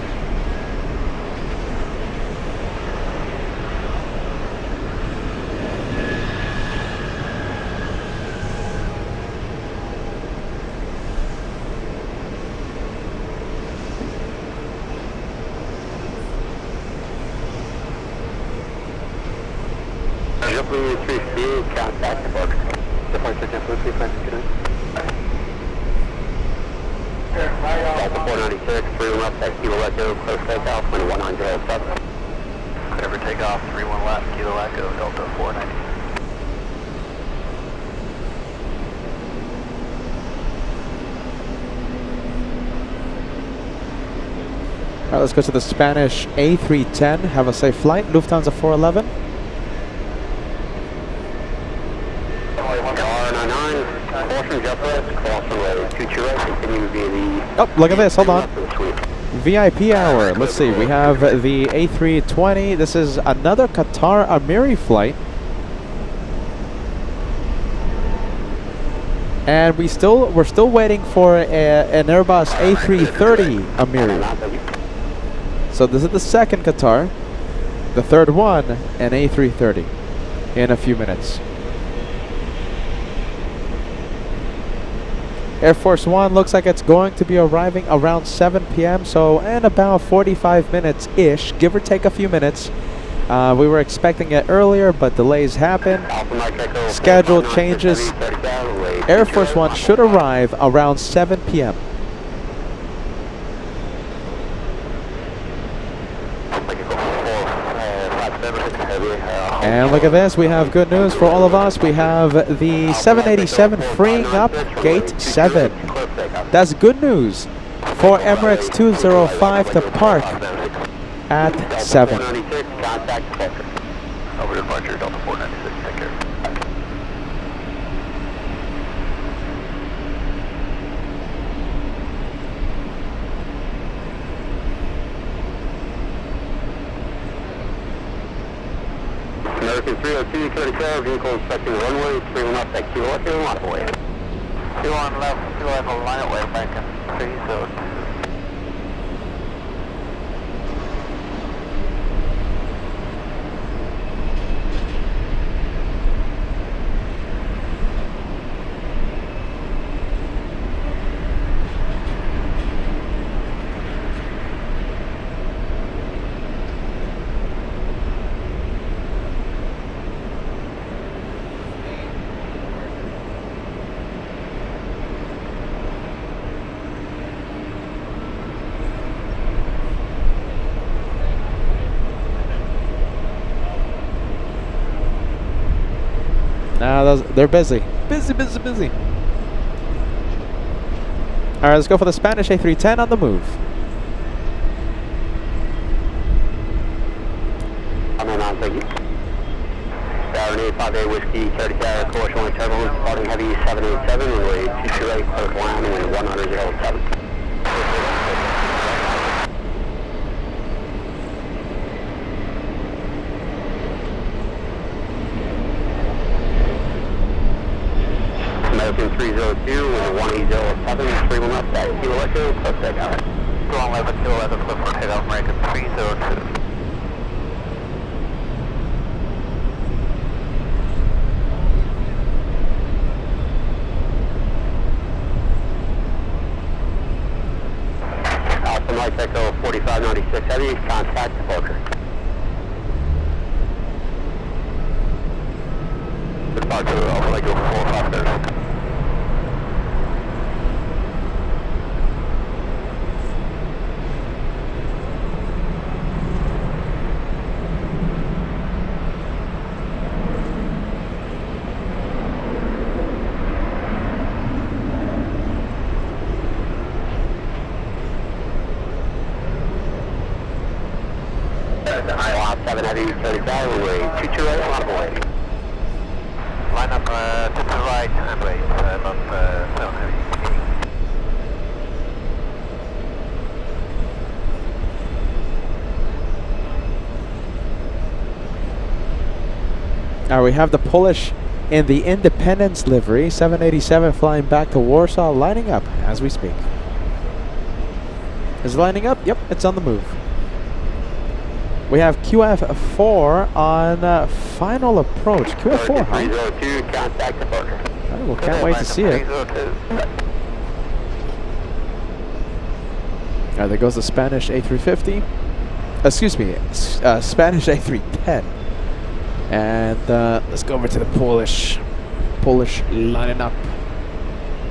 Speaker 2: JetBlue 358, contact departure. Departure JetBlue 358. Delta 496, 31 left, at Kilo Echo, close takeoff, wind 1907.
Speaker 1: Cover takeoff, 31 left, Kilo Echo, Delta 490.
Speaker 3: Alright, let's go to the Spanish A310. Have a safe flight. Lufthansa 411.
Speaker 2: Car 99, caution JetBlue, cross runway 22 right, continue via the...
Speaker 3: Oh, look at this. Hold on.
Speaker 2: Suite.
Speaker 3: VIP hour. Let's see. We have the A320. This is another Qatar Amiri flight. And we're still waiting for an Airbus A330 Amiri. So this is the second Qatar, the third one, an A330 in a few minutes. Air Force One looks like it's going to be arriving around 7 p.m. So in about 45 minutes-ish, give or take a few minutes. We were expecting it earlier, but delays happen. Schedule changes. Air Force One should arrive around 7 p.m. And look at this, we have good news for all of us. We have the 787 freeing up gate 7. That's good news for Emirates 205 to park at 7.
Speaker 1: Over departure, Delta 496, take care.
Speaker 2: American 302, 34, vehicle inspecting the runway, 31 up at Kilo Echo, line away.
Speaker 1: 2 on left, 2 on the line away, back in 3, so...
Speaker 3: They're busy. Busy. All right, let's go for the Spanish A310 on the move.
Speaker 2: I'm in on, thank you. Saturn 858 Whiskey, 30 Tower, course 1 turbulence, departing heavy 787, runway 228, close line, wind 107. American 302, wind 107, 31 left, back, Kilo Echo, close takeoff. 211, Kilo Echo, close for takeoff, American 302. Mike Echo 4596 Heavy, contact departure. Departure, Alpha Lego 450. Iowa 7 Heavy, 30 runway 228 on the way. Line up to the right and wait, about 7 Heavy.
Speaker 3: All right, we have the Polish in the Independence livery, 787 flying back to Warsaw, lining up as we speak. Is it lining up? Yep, it's on the move. We have QF4 on final approach. QF4, huh?
Speaker 2: 302, contact departure.
Speaker 3: Oh, well, can't wait to see it.
Speaker 2: 302.
Speaker 3: There goes the Spanish A350. Excuse me, Spanish A310. And let's go over to the Polish lining up.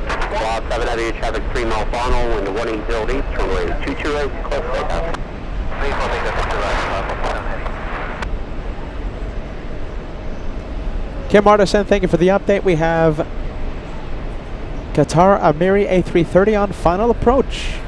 Speaker 2: Squad 7 Heavy, traffic 3 mile final, wind 180 east, runway 228, close takeoff. Please hold me to the right, 7 Heavy.
Speaker 3: Kim Artisan, thank you for the update. We have Qatar Amiri A330 on final approach.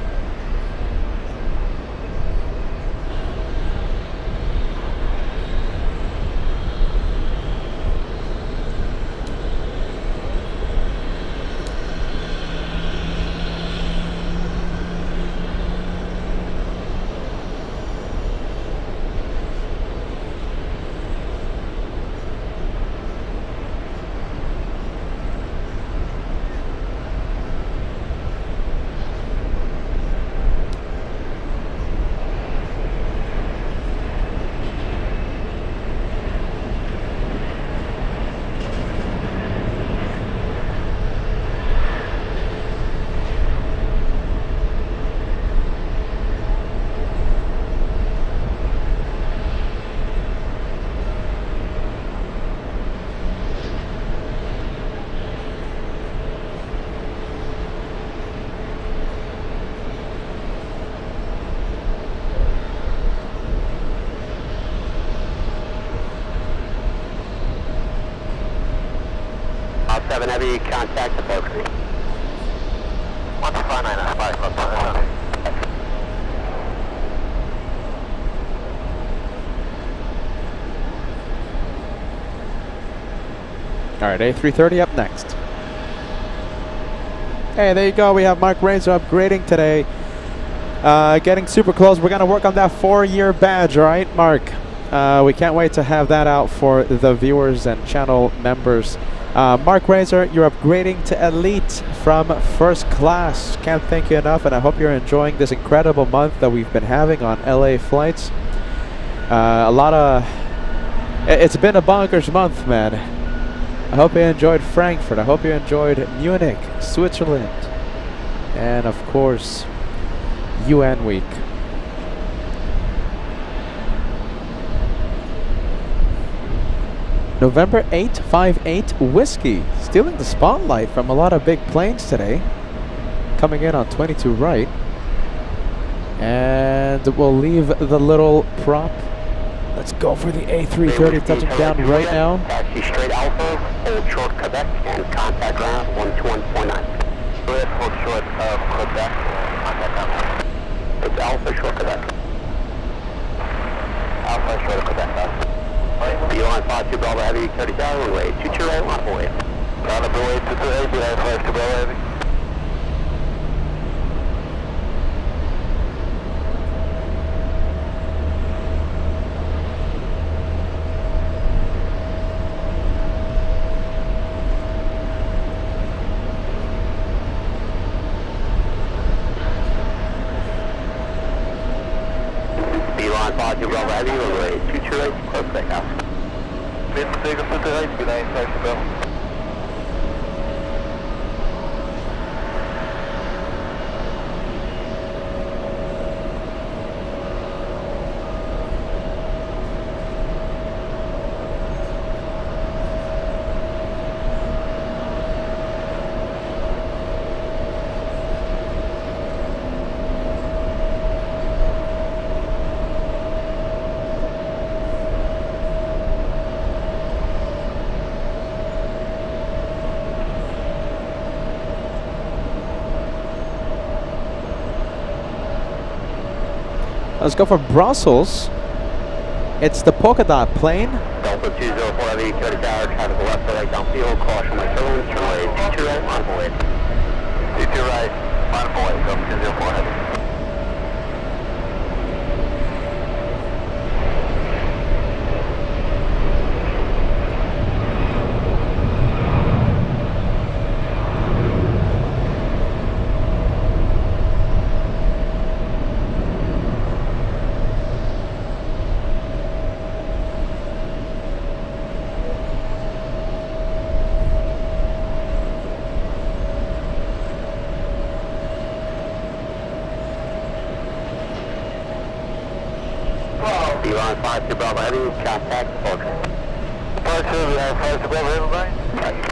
Speaker 2: Out 7 Heavy, contact departure. 1259 on 5 close.
Speaker 3: All right, A330 up next. Hey, there you go. We have Mark Razor upgrading today. Getting super close. We're going to work on that 4-year badge, all right, Mark? We can't wait to have that out for the viewers and channel members. Mark Razor, you're upgrading to Elite from First Class. Can't thank you enough, and I hope you're enjoying this incredible month that we've been having on LA flights. It's been a bonkers month, man. I hope you enjoyed Frankfurt. I hope you enjoyed Munich, Switzerland, and of course, UN Week. November 858 Whiskey, stealing the spotlight from a lot of big planes today. Coming in on 22 right. And we'll leave the little prop Let's go for the A330 touching down right now.
Speaker 2: Taxi straight Alpha, hold short Quebec, and contact ground 12149. Juliet, hold short of Quebec, contact ground. It's Alpha short Quebec. Alpha short of Quebec, Beeline 52 Bravo Heavy, 30,000, runway 22 right, line away. Runway 22 right, Beeline 52 Bravo Heavy. Beeline 52 Bravo Heavy, runway 22 right, close takeoff. Mid-Sega 50 right, Beeline 52 Bravo.
Speaker 3: Let's go for Brussels. It's the polka dot plane.
Speaker 2: Delta 204 Heavy, 30 tower, traffic left to right downfield, caution my turbulence, runway 22 right, line void. 22 right, line void, Delta 204 Heavy. Beeline 52 Bravo Heavy, contact departure. Departure, Beeline 52 Bravo Heavy, right?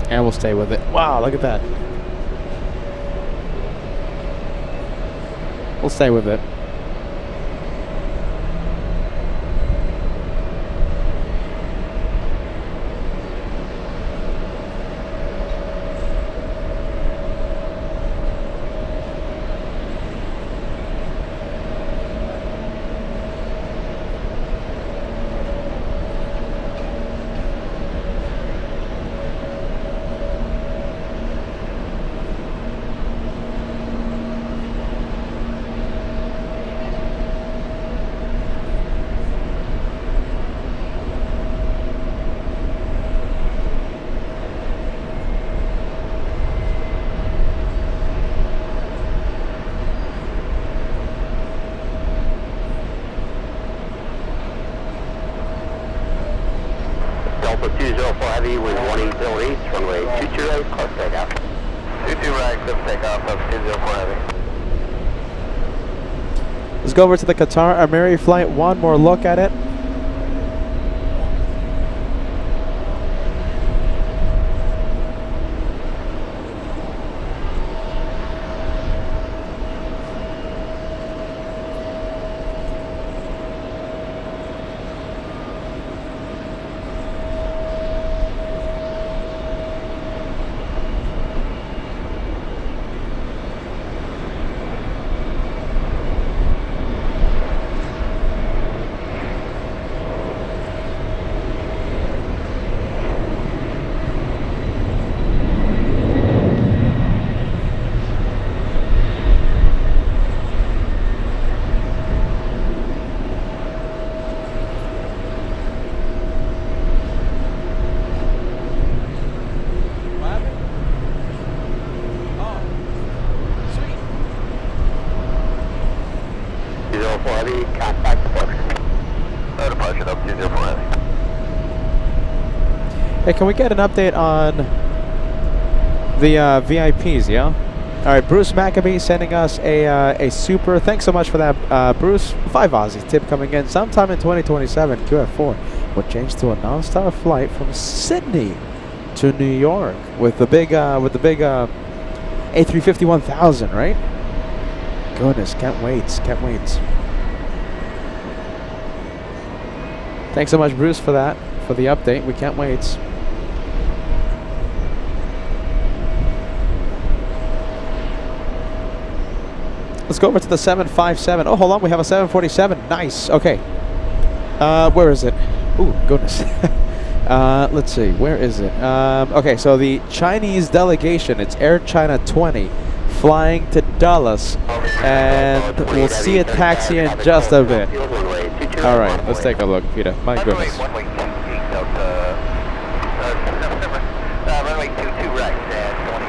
Speaker 3: And we'll stay with it. Wow, look at that. We'll stay with it. Delta 204 Heavy with 180 runway 22 right, close takeoff. 22 right, close takeoff of 204 Heavy. Let's go over to the Qatar Emirates flight. One more look at it.
Speaker 2: Heavy, contact departure. Departure up 204 Heavy.
Speaker 3: Hey, can we get an update on The VIPs, yeah? Alright, Bruce Maccabee sending us a super. Thanks so much for that, Bruce. 5 Aussie tip coming in sometime in 2027. QF4 will change to a non-stop flight from Sydney to New York with the big A350 1000, right? Goodness, can't wait, can't wait. Thanks so much, Bruce, for that, for the update. We can't wait. Let's go over to the 757. Oh, hold on, we have a 747. Nice. Okay. Where is it? Ooh, goodness. Let's see. Where is it? Okay, so the Chinese delegation. It's Air China 20, flying to Dallas, and we'll see a taxi in just a bit. All right, let's take a look, Peter. My goodness.
Speaker 2: Runway 22 right, 20.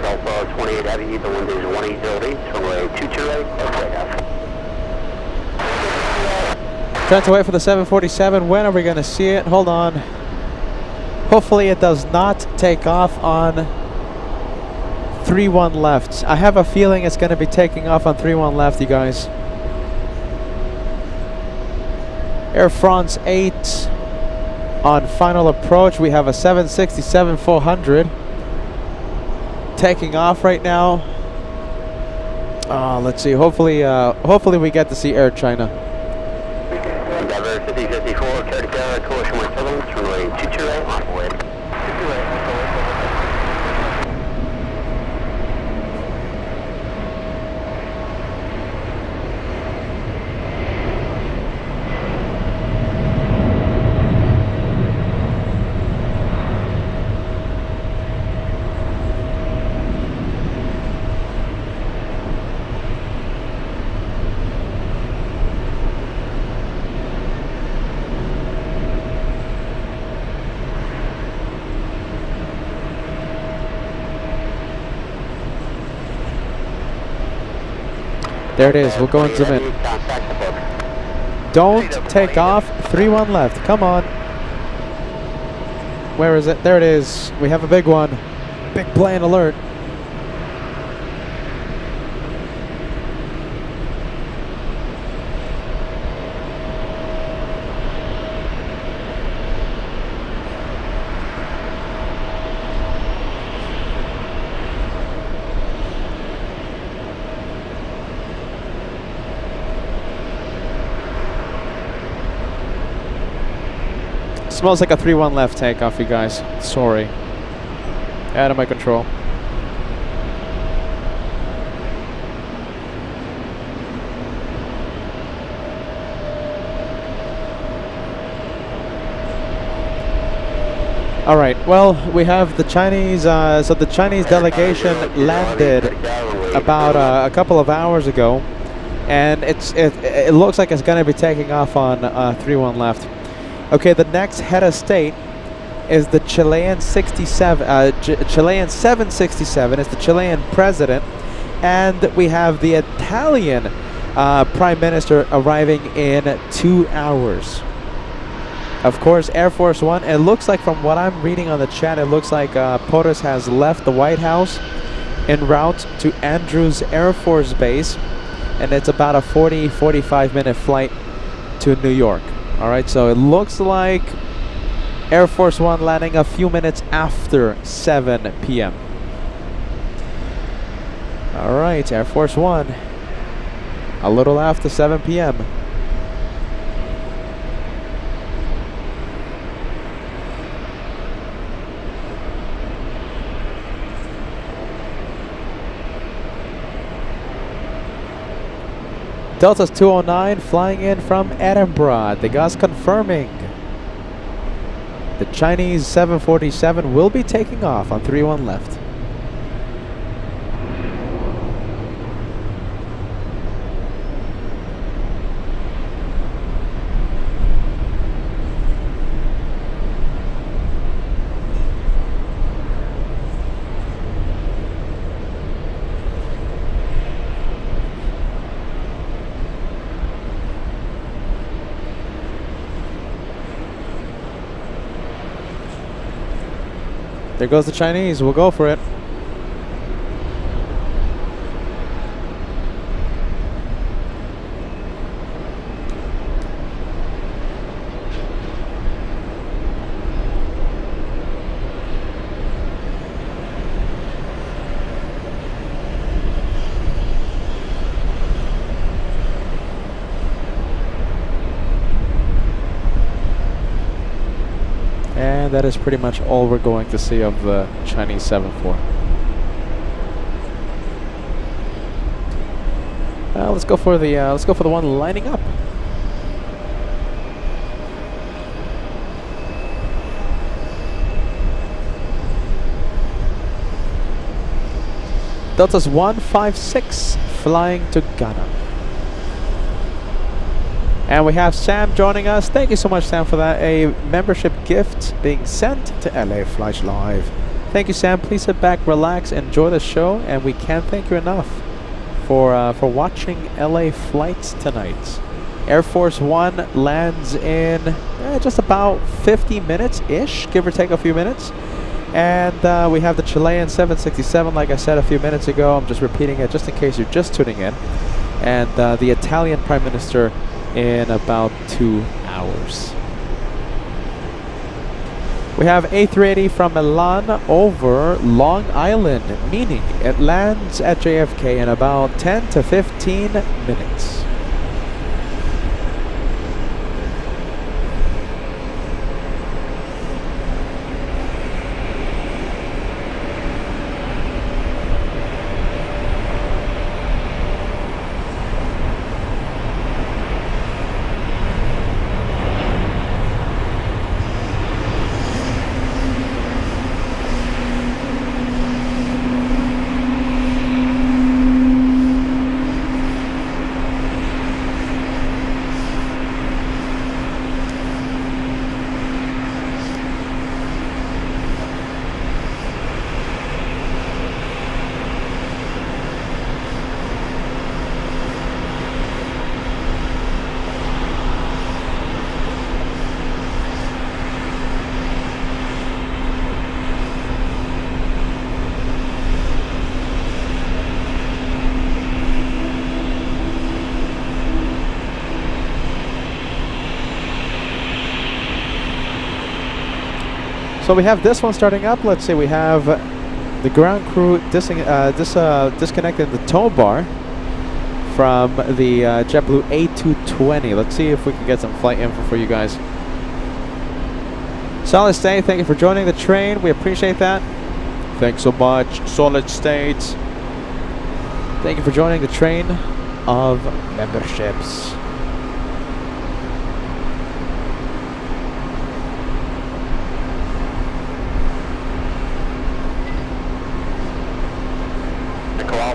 Speaker 2: Alpha 28 Heavy, the wind is 180, runway 22 right,
Speaker 3: Trying to wait for the 747. When are we going to see it? Hold on. Hopefully it does not take off on 3-1 left. I have a feeling it's going to be taking off on 3-1 left, you guys. Air France 8 on final approach. We have a 767-400 taking off right now. Let's see. Hopefully we get to see Air China.
Speaker 2: Endeavor 5054, Cardiac, collision with turbulence, runway 22 right, on way. 22 right,
Speaker 3: There it is. We'll go and zoom in. Don't take off. 3-1 left. Come on. Where is it? There it is. We have a big one. Big plane alert. Smells like a 3-1 left takeoff, you guys. Sorry. Out of my control. All right. Well, we have the Chinese. So the Chinese delegation landed about a couple of hours ago, and it looks like it's going to be taking off on 3-1 left. Okay, the next head of state is the Chilean 767. It's the Chilean president, and we have the Italian prime minister arriving in 2 hours. Of course, Air Force One. It looks like, from what I'm reading on the chat, it looks like POTUS has left the White House en route to Andrews Air Force Base, and it's about a 40-45 minute flight to New York. All right, so it looks like Air Force One landing a few minutes after 7 p.m. All right, Air Force One, a little after 7 p.m. Delta's 209 flying in from Edinburgh. The guys confirming the Chinese 747 will be taking off on 3-1 left. There goes the Chinese. We'll go for it. And that is pretty much all we're going to see of the Chinese 7-4. Let's go for the one lining up. Delta's 156 flying to Ghana. And we have Sam joining us. Thank you so much, Sam, for that. A membership gift being sent to LA Flights Live. Thank you, Sam. Please sit back, relax, enjoy the show, and we can't thank you enough for watching LA flights tonight. Air Force One lands in just about 50 minutes-ish, give or take a few minutes. And we have the Chilean 767, like I said a few minutes ago. I'm just repeating it just in case you're just tuning in. And the Italian Prime Minister in about 2 hours. We have A380 from Milan over Long Island, meaning it lands at JFK in about 10 to 15 minutes. So we have this one starting up. Let's see, we have the ground crew disconnecting the tow bar from the JetBlue A220. Let's see if we can get some flight info for you guys. Solid State, thank you for joining the train. We appreciate that. Thanks so much, Solid State. Thank you for joining the train of memberships.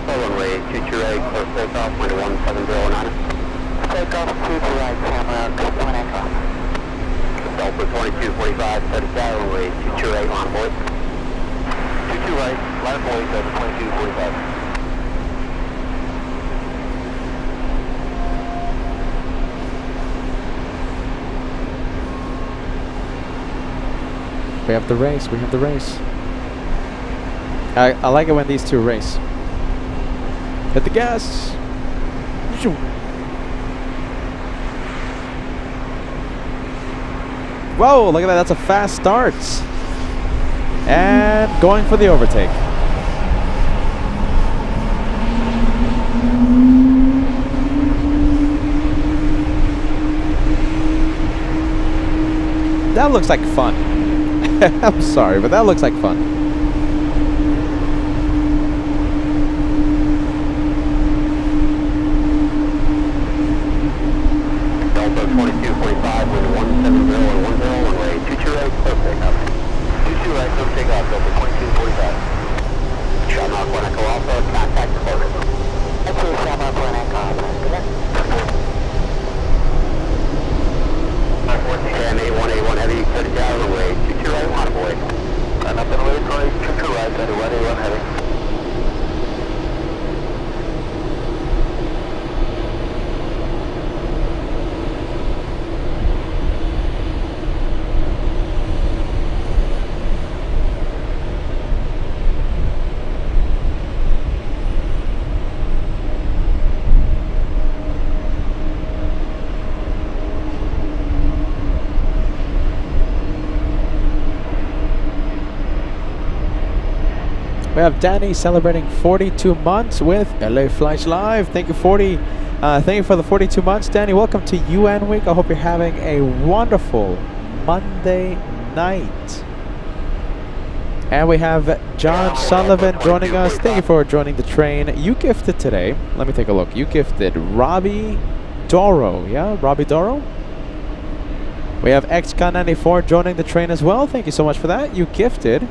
Speaker 2: Runway 228, close takeoff, wind 17009. Takeoff 228, camera, one echo. Delta 2245, set aside, runway 228, line board. 22 right, line board, Delta 2245.
Speaker 3: We have the race, we have the race. I like it when these two race. Hit the gas. Whoa, look at that. That's a fast start. And going for the overtake. That looks like fun. I'm sorry, but that looks like fun.
Speaker 2: Heavy, 30 down, away, 22 right, line boy. Run up and away,
Speaker 3: We have Danny celebrating 42 months with LA Flights Live. Thank you, 40. Thank you for the 42 months, Danny. Welcome to UN Week. I hope you're having a wonderful Monday night. And we have John Sullivan joining us. Thank you for joining the train. You gifted today. Let me take a look. You gifted Robbie Doro. Yeah, Robbie Doro. We have XCon94 joining the train as well. Thank you so much for that. You gifted...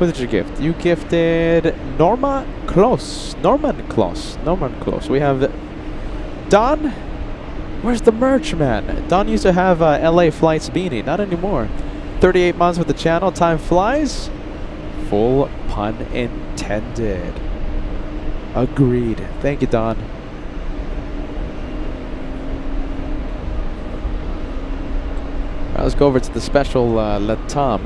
Speaker 3: Who did you gift? You gifted Norman Kloss. We have Don. Where's the merch, man? Don used to have LA Flights beanie. Not anymore. 38 months with the channel. Time flies. Full pun intended. Agreed. Thank you, Don. All right, let's go over to the special Latam.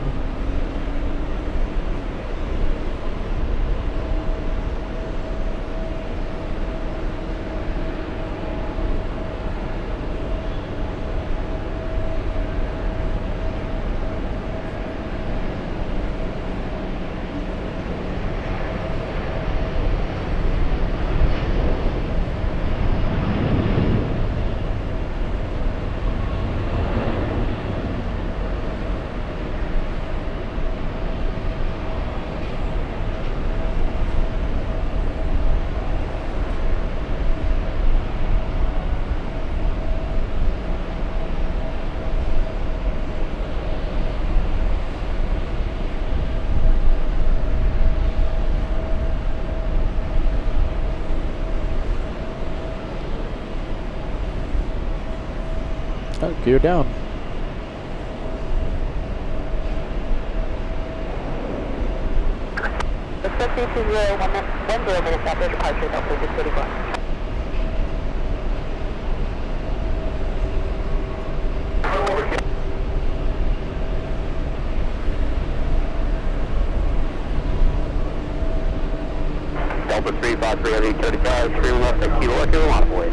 Speaker 3: Oh, gear down.
Speaker 4: Expect 220 minutes after departure, Delta 684.
Speaker 2: Delta 353 heavy 35, 3 left at Kilo Echo, line of way.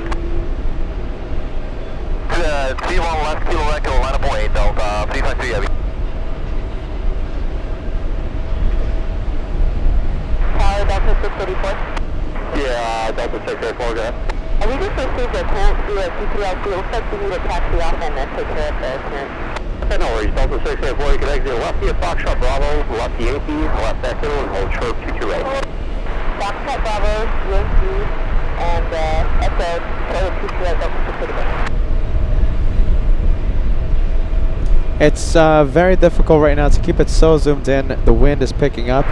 Speaker 1: T1 left, Kilo Echo, line up 8, Delta 353 heavy.
Speaker 4: Tower, Delta 684.
Speaker 2: Yeah, Delta 684, go ahead.
Speaker 4: We just received a clearance through a TTLC. It looks like we need to taxi off and take care of the clearance.
Speaker 2: Okay, no worries. Delta 684, you can exit lefty at Foxtrot Bravo, lefty Yankee, left Echo, and hold short 228.
Speaker 4: Foxtrot Bravo, Yankee, and Echo, Kilo 228, Delta 684.
Speaker 3: It's very difficult right now to keep it so zoomed in. The wind is picking up.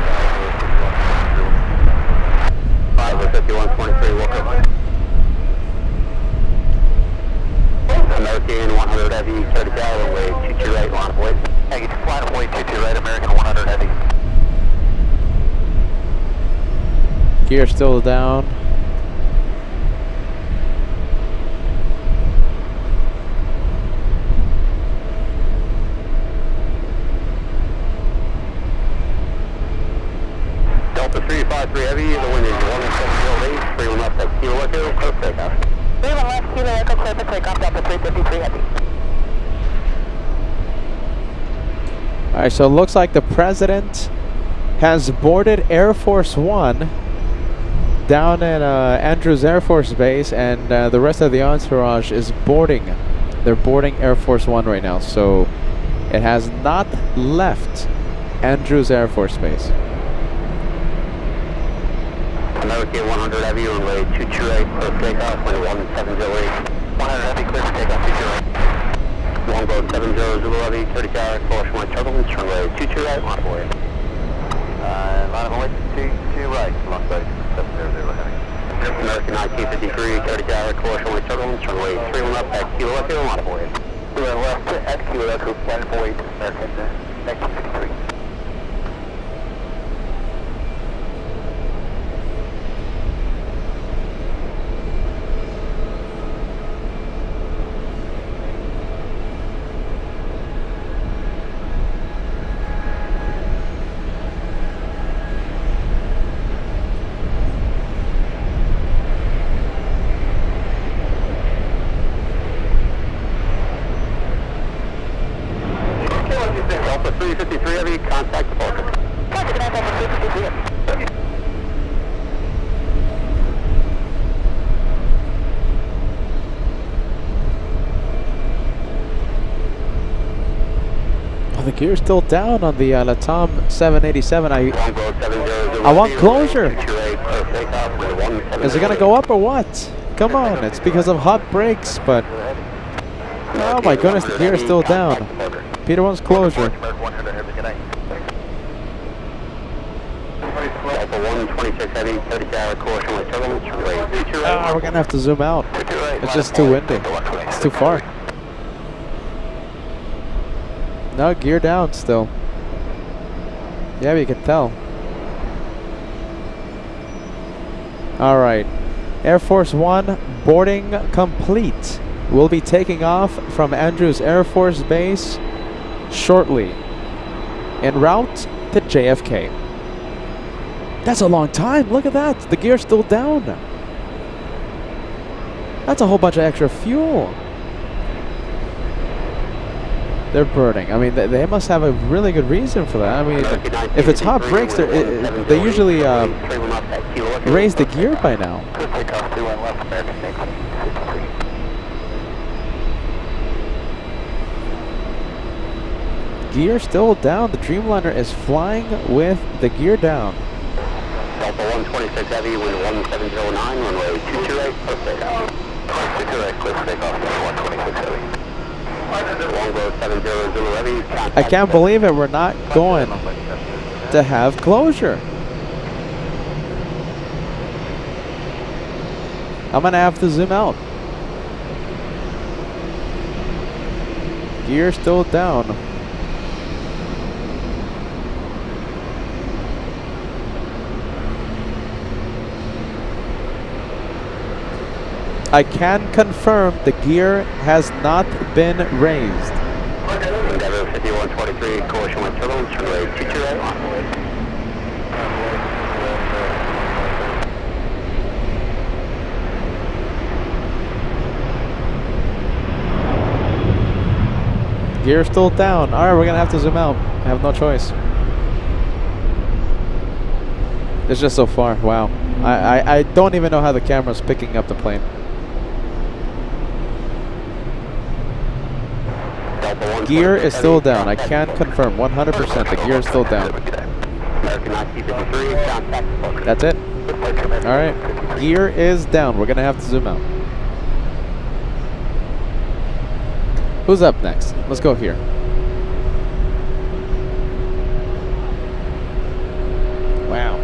Speaker 2: 5123, welcome. American 100 heavy, 30 gallon way, 228, line of way.
Speaker 1: Hey, line of way 22 right, American 100 heavy.
Speaker 3: Gear still down.
Speaker 2: Delta 353 heavy, the wind is 11708, 3 left at Kilo Echo, close takeoff.
Speaker 4: 3 left, Kilo Echo, clear for takeoff, Delta 353 heavy.
Speaker 3: Alright, so it looks like the president has boarded Air Force One down at Andrews Air Force Base, and the rest of the entourage is boarding. They're boarding Air Force One right now, so it has not left Andrews Air Force Base.
Speaker 2: American 100 heavy, runway 228, close takeoff, wind 1708.
Speaker 1: 100 heavy, clear for takeoff 228.
Speaker 2: Longboat 70 Zulu heavy, 30 gallon, caution wind turbulence, runway 228, line of way.
Speaker 1: Line of way 22 right, longboat 700 heavy.
Speaker 2: American 1953, 30 gallon, caution wind turbulence, runway 31 up at Kilo Echo, line of way.
Speaker 1: Left at Kilo Echo, line of way, American 1953.
Speaker 2: Delta 353
Speaker 3: gear's still down on the Latam 787. I want closure. Is it gonna go up or what? Come on, it's because of hot brakes, but oh my goodness, the gear is still down. Peter wants closure. We're gonna have to zoom out. It's just too windy. It's too far. No, gear down still. Yeah, you can tell. Alright. Air Force One boarding complete. We'll be taking off from Andrews Air Force Base shortly. En route to JFK. That's a long time. Look at that. The gear's still down. That's a whole bunch of extra fuel. They're burning. I mean, they must have a really good reason for that. I mean, if it's hot brakes, they usually raise the gear by now. Gear still down. The Dreamliner is flying with the gear down.
Speaker 2: Delta 126 Heavy, wind 1709, runway 228, close takeoff. 228, close takeoff, 126 Heavy. Longbow 70 Zulu Heavy.
Speaker 3: I can't believe it. We're not going to have closure. I'm going to have to zoom out. Gear still down. I can confirm the gear has not been raised.
Speaker 2: Endeavor 5123, collision with turbulence, runway 228.
Speaker 3: Gear still down. Alright, we're gonna have to zoom out. I have no choice. It's just so far. Wow. I don't even know how the camera's picking up the plane. Gear is still down. I can confirm 100% the gear is still down. That's it. Alright. Gear is down. We're going to have to zoom out. Who's up next? Let's go here. Wow.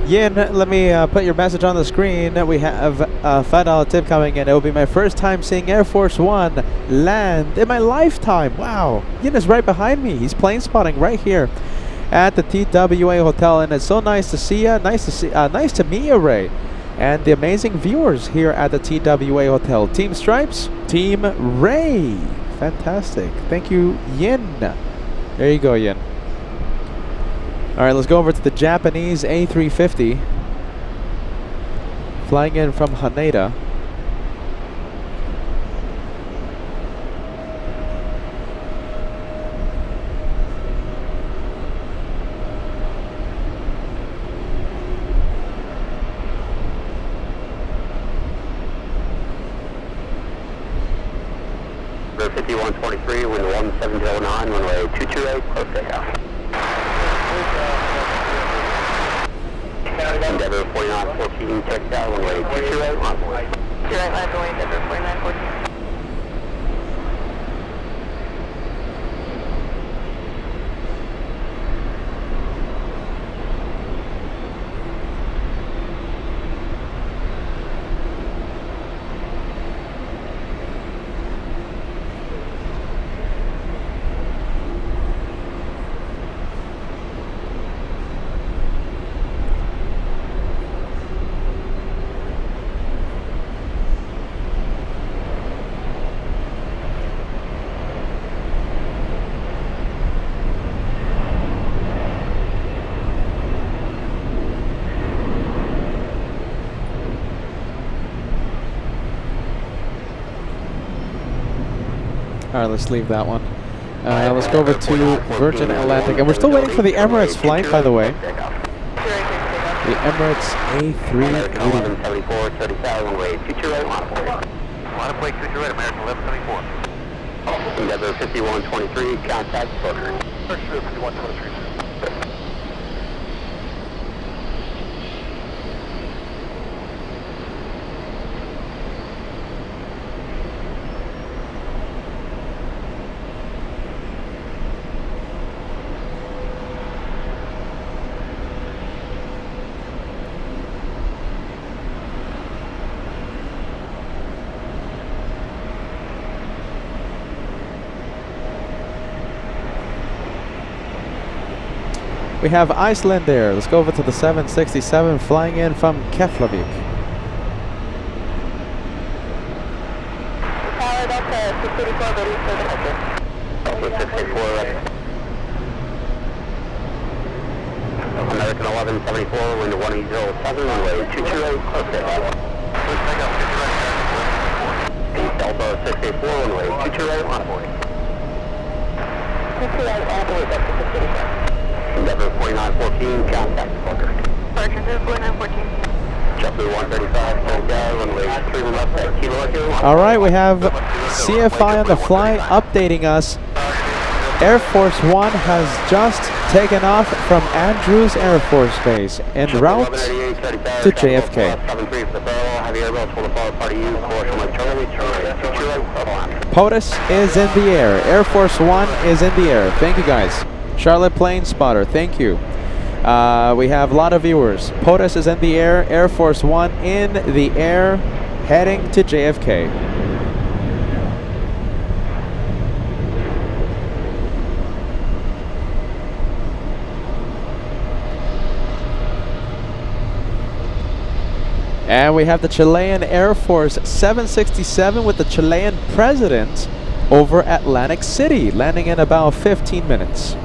Speaker 3: Yin, let me put your message on the screen. We have a $5 tip coming in. It will be my first time seeing Air Force One land in my lifetime. Wow. Yin is right behind me. He's plane spotting right here at the TWA Hotel, and it's so nice to see you. Nice to meet you, Ray, and the amazing viewers here at the TWA Hotel. Team Stripes, Team Ray. Fantastic. Thank you, Yin. There you go, Yin. Alright, let's go over to the Japanese A350. Flying in from Haneda.
Speaker 2: Go 5123, wind 1709, runway 228, close takeoff. Endeavor 4914, touchdown, runway 228, runway.
Speaker 4: 228, left away, Endeavor 4914.
Speaker 3: Alright, let's leave that one. Let's go over to Virgin Atlantic. And we're still waiting for the Emirates flight, by the way. The Emirates A380.
Speaker 2: 1174, 30,000, runway 228,
Speaker 1: Line of plate 228, American 1174.
Speaker 2: Endeavor 5123, contact Booker.
Speaker 1: 5123.
Speaker 3: We have Iceland there. Let's go over to the 767 flying in from Keflavik.
Speaker 4: Tower, that's 684, ready for departure.
Speaker 2: Also 684, American 1174, wind 1807, runway 228, close to Delta 684, runway 228, on board.
Speaker 4: 228, on board, that's 684.
Speaker 2: Endeavor 4914, contact Booker.
Speaker 4: Departure 4914.
Speaker 2: JetBlue 135, stand down, runway 3 left at Kilo Echo.
Speaker 3: All right, we have CFI on the fly updating us. Air Force One has just taken off from Andrews Air Force Base en route to JFK. POTUS is in the air. Air Force One is in the air. Thank you guys. Charlotte Plane Spotter, thank you. We have a lot of viewers. POTUS is in the air. Air Force One in the air, heading to JFK. And we have the Chilean Air Force 767 with the Chilean president over Atlantic City, landing in about 15 minutes.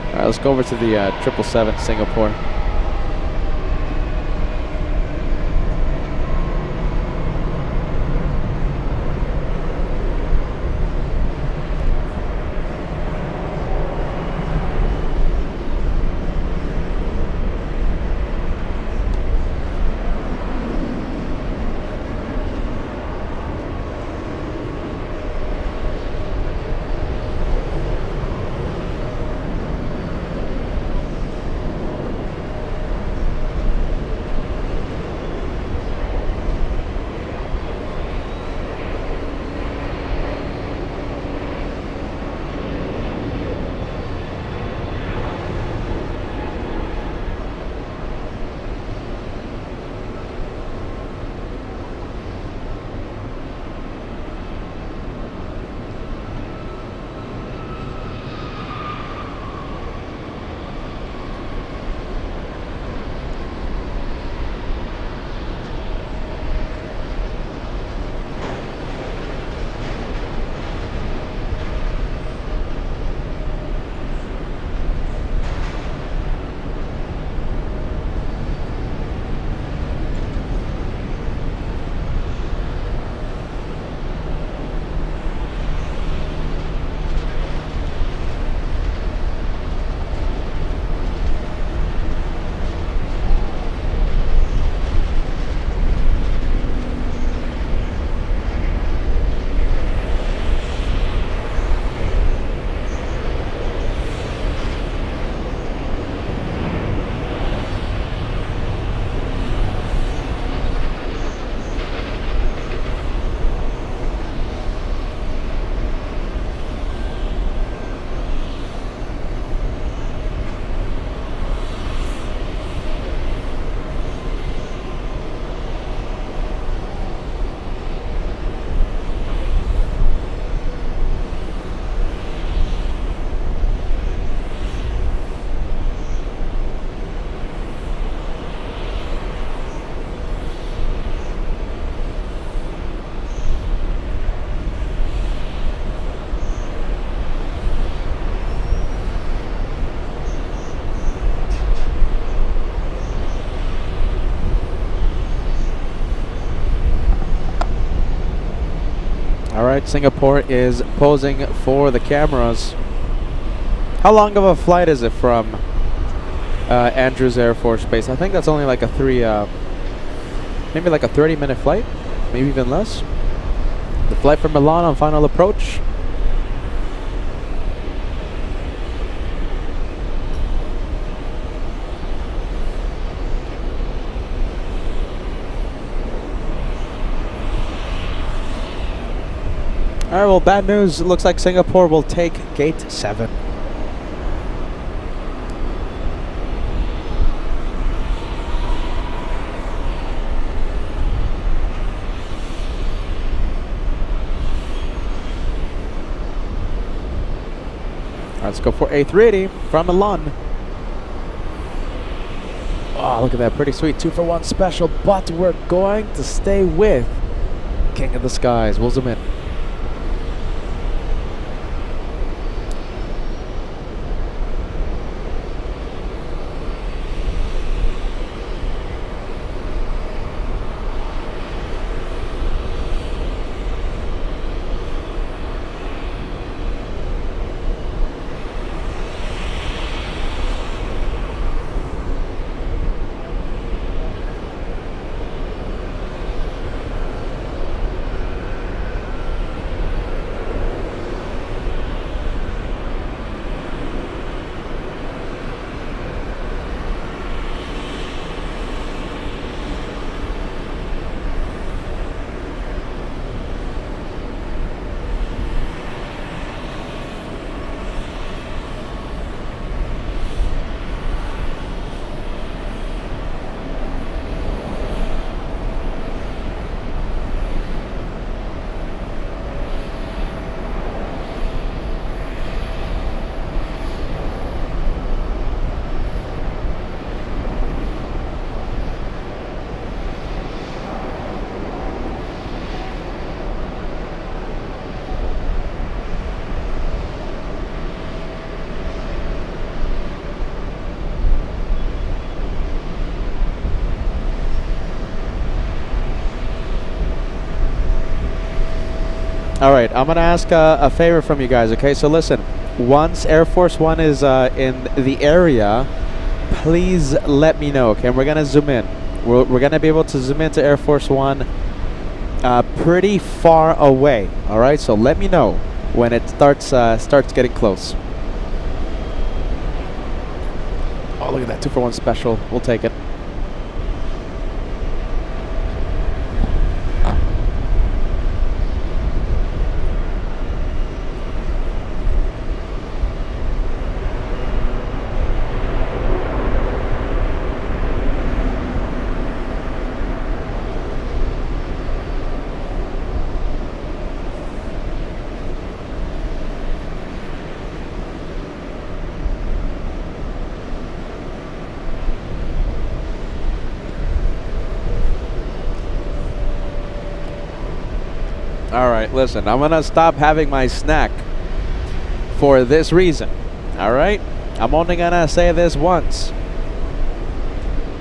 Speaker 3: All right, let's go over to the 777 Singapore. Alright, Singapore is posing for the cameras. How long of a flight is it from Andrews Air Force Base? I think that's only like a maybe like a 30-minute flight, maybe even less. The flight from Milan on final approach. Alright, well, bad news. It looks like Singapore will take gate 7. Let's go for A380 from Milan. Oh, look at that. Pretty sweet 2-for-1 special. But we're going to stay with King of the Skies. We'll zoom in. Alright, I'm going to ask a favor from you guys, okay? So listen, once Air Force One is in the area, please let me know, okay? And we're going to zoom in. We're going to be able to zoom into Air Force One pretty far away, alright? So let me know when it starts getting close. Oh, look at that 2-for-1 special. We'll take it. Alright, listen, I'm gonna stop having my snack for this reason. Alright? I'm only gonna say this once.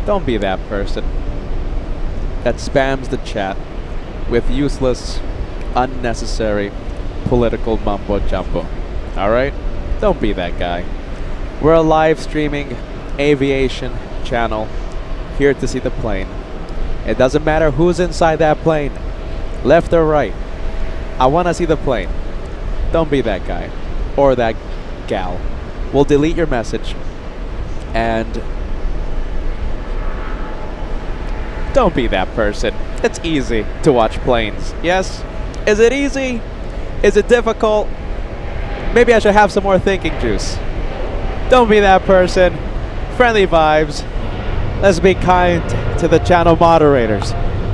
Speaker 3: Don't be that person that spams the chat with useless, unnecessary political mumbo jumbo. Alright? Don't be that guy. We're a live streaming aviation channel here to see the plane. It doesn't matter who's inside that plane, left or right. I want to see the plane. Don't be that guy or that gal. We'll delete your message. And don't be that person. It's easy to watch planes. Yes? Is it easy? Is it difficult? Maybe I should have some more thinking juice. Don't be that person. Friendly vibes. Let's be kind to the channel moderators.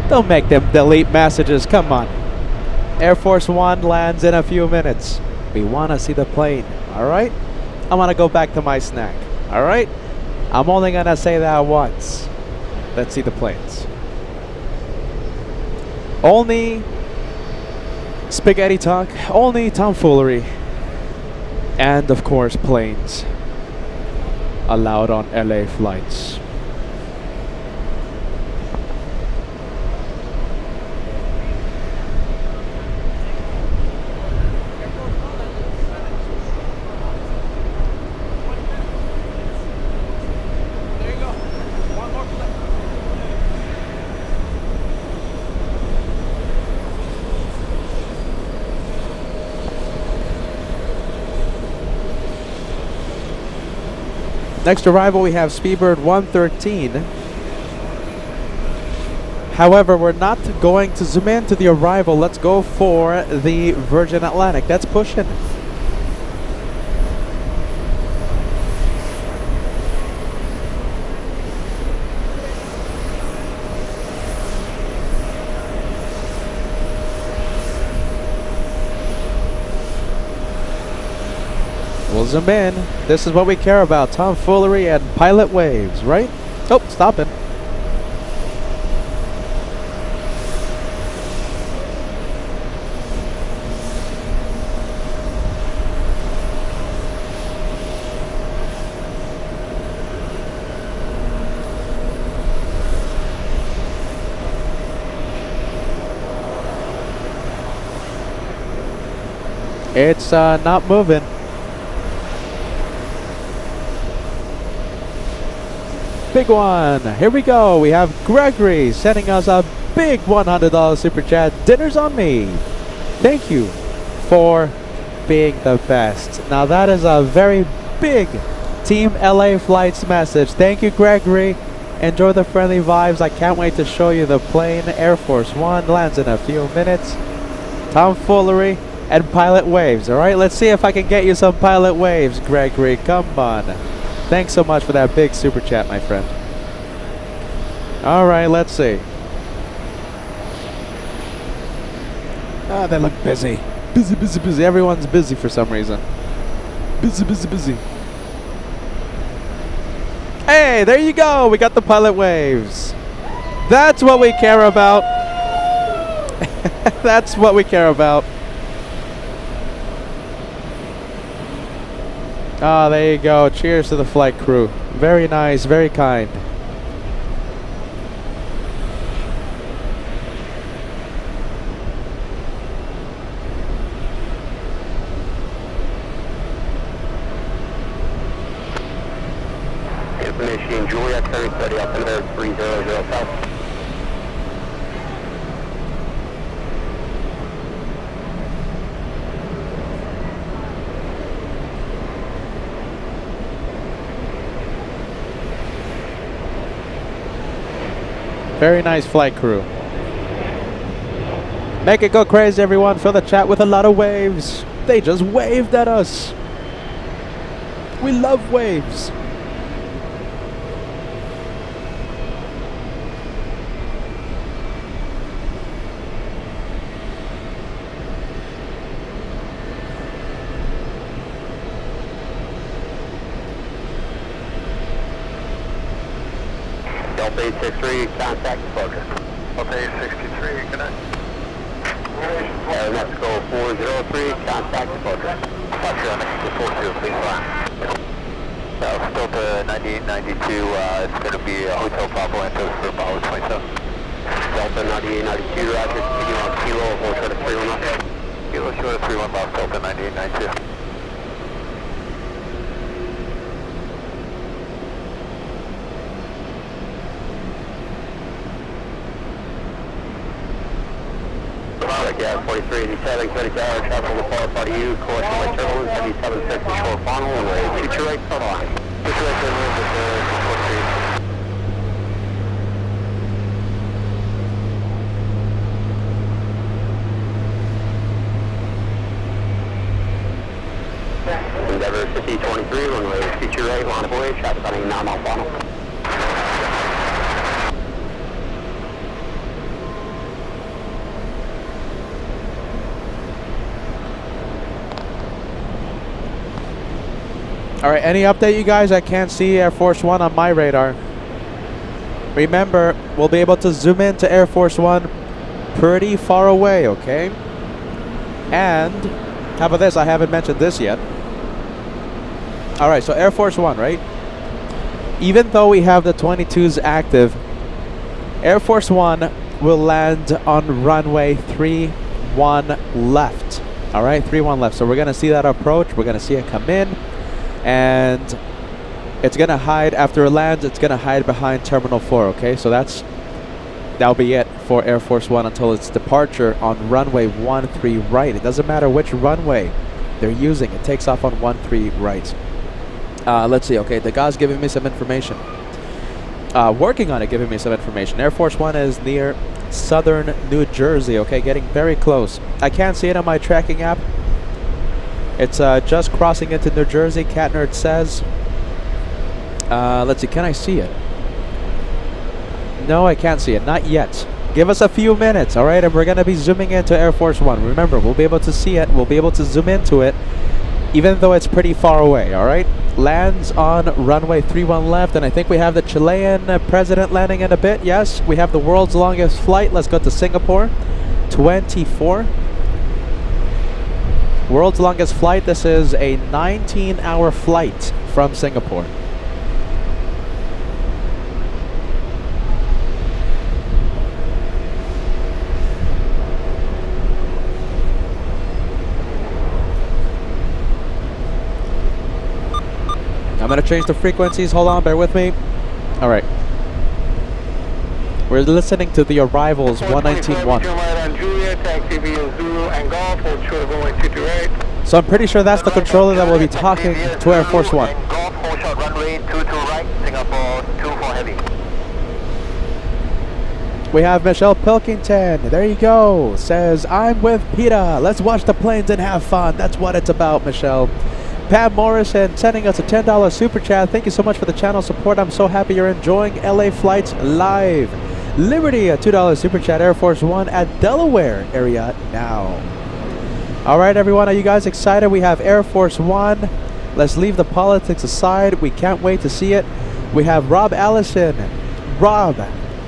Speaker 3: Don't make them delete messages. Come on. Air Force One lands in a few minutes. We want to see the plane, alright? I want to go back to my snack, alright? I'm only going to say that once. Let's see the planes. Only spaghetti talk, only tomfoolery, and of course planes allowed on LA flights. Next arrival, we have Speedbird 113. However, we're not going to zoom in to the arrival. Let's go for the Virgin Atlantic. That's pushing. We'll zoom in. This is what we care about. Tomfoolery and pilot waves, right? Oh, stopping. It's not moving. Big one. Here we go. We have Gregory sending us a big $100 super chat. Dinner's on me. Thank you for being the best. Now that is a very big Team LA Flights message. Thank you, Gregory. Enjoy the friendly vibes. I can't wait to show you the plane. Air Force One lands in a few minutes. Tomfoolery and pilot waves. All right, let's see if I can get you some pilot waves, Gregory. Come on. Thanks so much for that big super chat, my friend. All right, let's see. Ah, they look busy. Busy, busy, busy. Everyone's busy for some reason. Busy, busy, busy. Hey, there you go. We got the pilot waves. That's what we care about. That's what we care about. Ah, there you go. Cheers to the flight crew. Very nice, very kind.
Speaker 2: Information Juliet 3030 up in there 300 South.
Speaker 3: Very nice flight crew. Make it go crazy, everyone. Fill the chat with a lot of waves. They just waved at us. We love waves.
Speaker 2: Delta 863, contact departure. Delta 863, connect. Let's go 403, contact departure. Departure on the 42, please fly. Delta 9892, it's going to be Hotel Bravo Antos for Bravo 27. Delta 9892, roger. Taking on Kilo, we'll try to 311. Kilo, show to 31 miles, Delta 9892. Yeah, 4387, credit tower, travel to far part of you, course right turbulence, 776 short funnel, and future right cut on. Future right turbulence with the Endeavor 5023, runway future right, line of way, traffic on a 9-mile funnel.
Speaker 3: Alright, any update, you guys? I can't see Air Force One on my radar. Remember, we'll be able to zoom in to Air Force One pretty far away, okay? And, how about this? I haven't mentioned this yet. Alright, so Air Force One, right? Even though we have the 22s active, Air Force One will land on runway 31 left. Alright, 31 left. So we're going to see that approach. We're going to see it come in. And it's gonna hide after it lands. It's gonna hide behind Terminal 4. Okay, so that'll be it for Air Force One until its departure on runway 13 right. It doesn't matter which runway they're using. It takes off on 13 right. Let's see. Okay, the guy's giving me some information. Working on it, giving me some information. Air Force One is near southern New Jersey. Okay, getting very close. I can't see it on my tracking app. It's just crossing into New Jersey. Catnerd says. Let's see. Can I see it? No, I can't see it. Not yet. Give us a few minutes, all right? And we're going to be zooming into Air Force One. Remember, we'll be able to see it. We'll be able to zoom into it, even though it's pretty far away, all right? Lands on runway 31 left, and I think we have the Chilean president landing in a bit. Yes, we have the world's longest flight. Let's go to Singapore. 24. World's longest flight. This is a 19-hour flight from Singapore. I'm going to change the frequencies. Hold on, bear with me. All right. We're listening to the arrivals 119.1. So I'm pretty sure that's the controller that will be talking to Air Force One. We have Michelle Pilkington. There you go. Says, I'm with PETA. Let's watch the planes and have fun. That's what it's about, Michelle. Pam Morrison sending us a $10 super chat. Thank you so much for the channel support. I'm so happy you're enjoying LA flights live. Liberty, a $2 super chat. Air Force One at Delaware area now. All right, everyone. Are you guys excited? We have Air Force One. Let's leave the politics aside. We can't wait to see it. We have Rob Allison. Rob,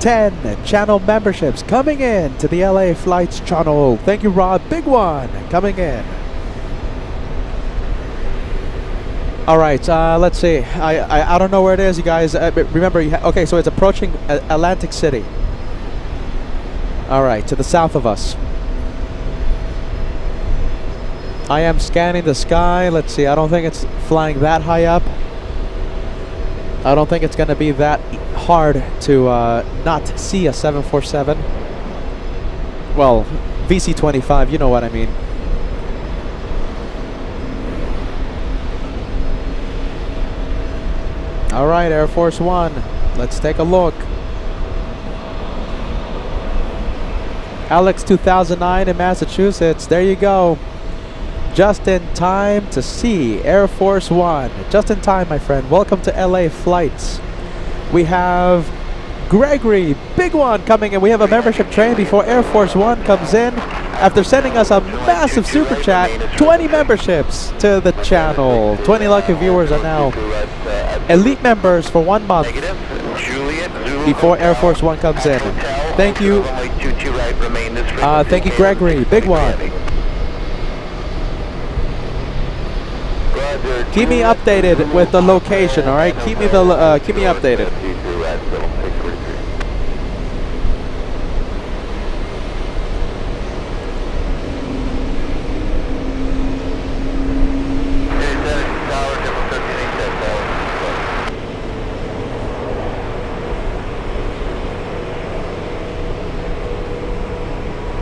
Speaker 3: 10 channel memberships coming in to the LA Flights channel. Thank you, Rob. Big one coming in. All right, let's see. I don't know where it is, you guys. Remember, okay, so it's approaching Atlantic City. All right, to the south of us. I am scanning the sky. Let's see. I don't think it's flying that high up. I don't think it's going to be that hard to not see a 747. Well, VC-25, you know what I mean. All right, Air Force One. Let's take a look. Alex 2009 in Massachusetts. There you go. Just in time to see Air Force One. Just in time, my friend. Welcome to LA Flights. We have Gregory, big one, coming in. We have a membership train before Air Force One comes in. After sending us a massive super chat, 20 memberships to the channel. 20 lucky viewers are now elite members for 1 month before Air Force One comes in. Thank you. Thank you, Gregory. Big one. Keep me updated with the location, all right? Keep me updated.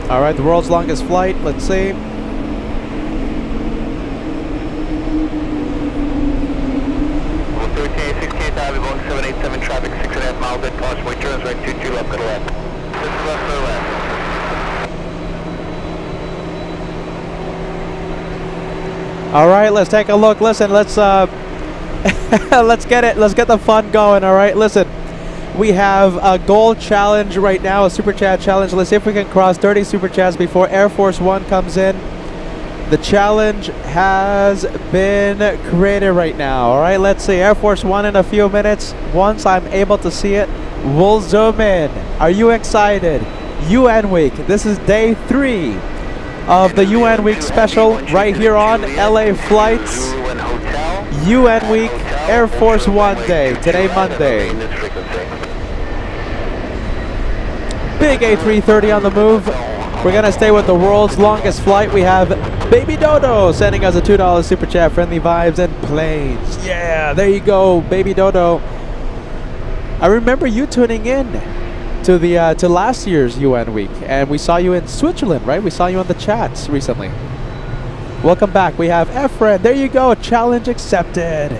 Speaker 3: All right, the world's longest flight. Let's see.
Speaker 2: Traffic 6.5 miles at Causeway, turns right 22 left, go to left. 6 left, go left.
Speaker 3: All right, let's take a look. Listen, let's let's get it. Let's get the fun going. All right, listen. We have a gold challenge right now, a super chat challenge. Let's see if we can cross 30 super chats before Air Force One comes in. The challenge has been created right now. All right, let's see. Air Force One in a few minutes. Once I'm able to see it, we'll zoom in. Are you excited? UN Week. This is day 3 of the UN Week special right here on LA Flights. UN Week, Air Force One Day. Today, Monday. Big A380 on the move. We're going to stay with the world's longest flight. We have Baby Dodo sending us a $2 super chat. Friendly vibes and planes. Yeah, there you go, Baby Dodo. I remember you tuning in to the to last year's UN Week, and we saw you in Switzerland, right? We saw you on the chats recently. Welcome back. We have Efren. There you go. Challenge accepted.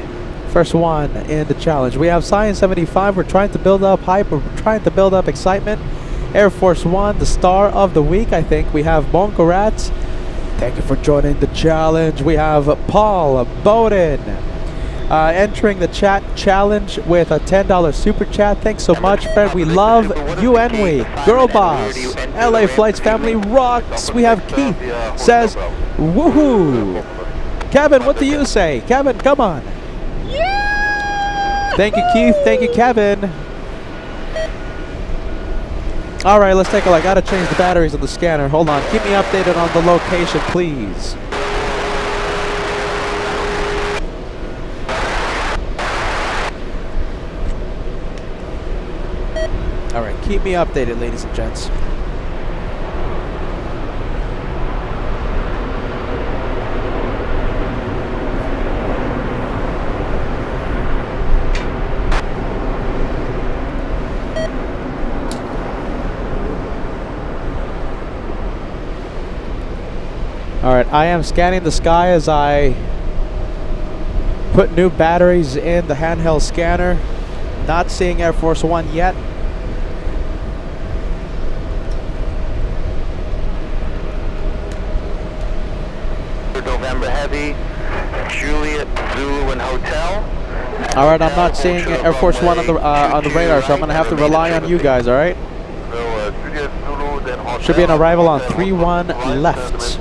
Speaker 3: First one in the challenge. We have Science 75. We're trying to build up hype. We're trying to build up excitement. Air Force One, the star of the week, I think. We have Bonko Rats. Thank you for joining the challenge. We have Paul Bowden entering the chat challenge with a $10 super chat. Thanks so much, friend. We love UN Week. Girl Boss. LA Flights family rocks. We have Keith says, woohoo. Kevin, what do you say? Kevin, come on. Yeah! Thank you, Keith. Thank you, Kevin. All right, let's take a look. I gotta change the batteries on the scanner. Hold on. Keep me updated on the location, please. All right, keep me updated, ladies and gents. Alright, I am scanning the sky as I put new batteries in the handheld scanner. Not seeing Air Force One yet.
Speaker 2: November Heavy, Juliet, Zulu and Hotel.
Speaker 3: Alright, I'm not seeing Air Force One on the radar, so I'm going to have to rely on you guys, alright? Should be an arrival on 3-1 left.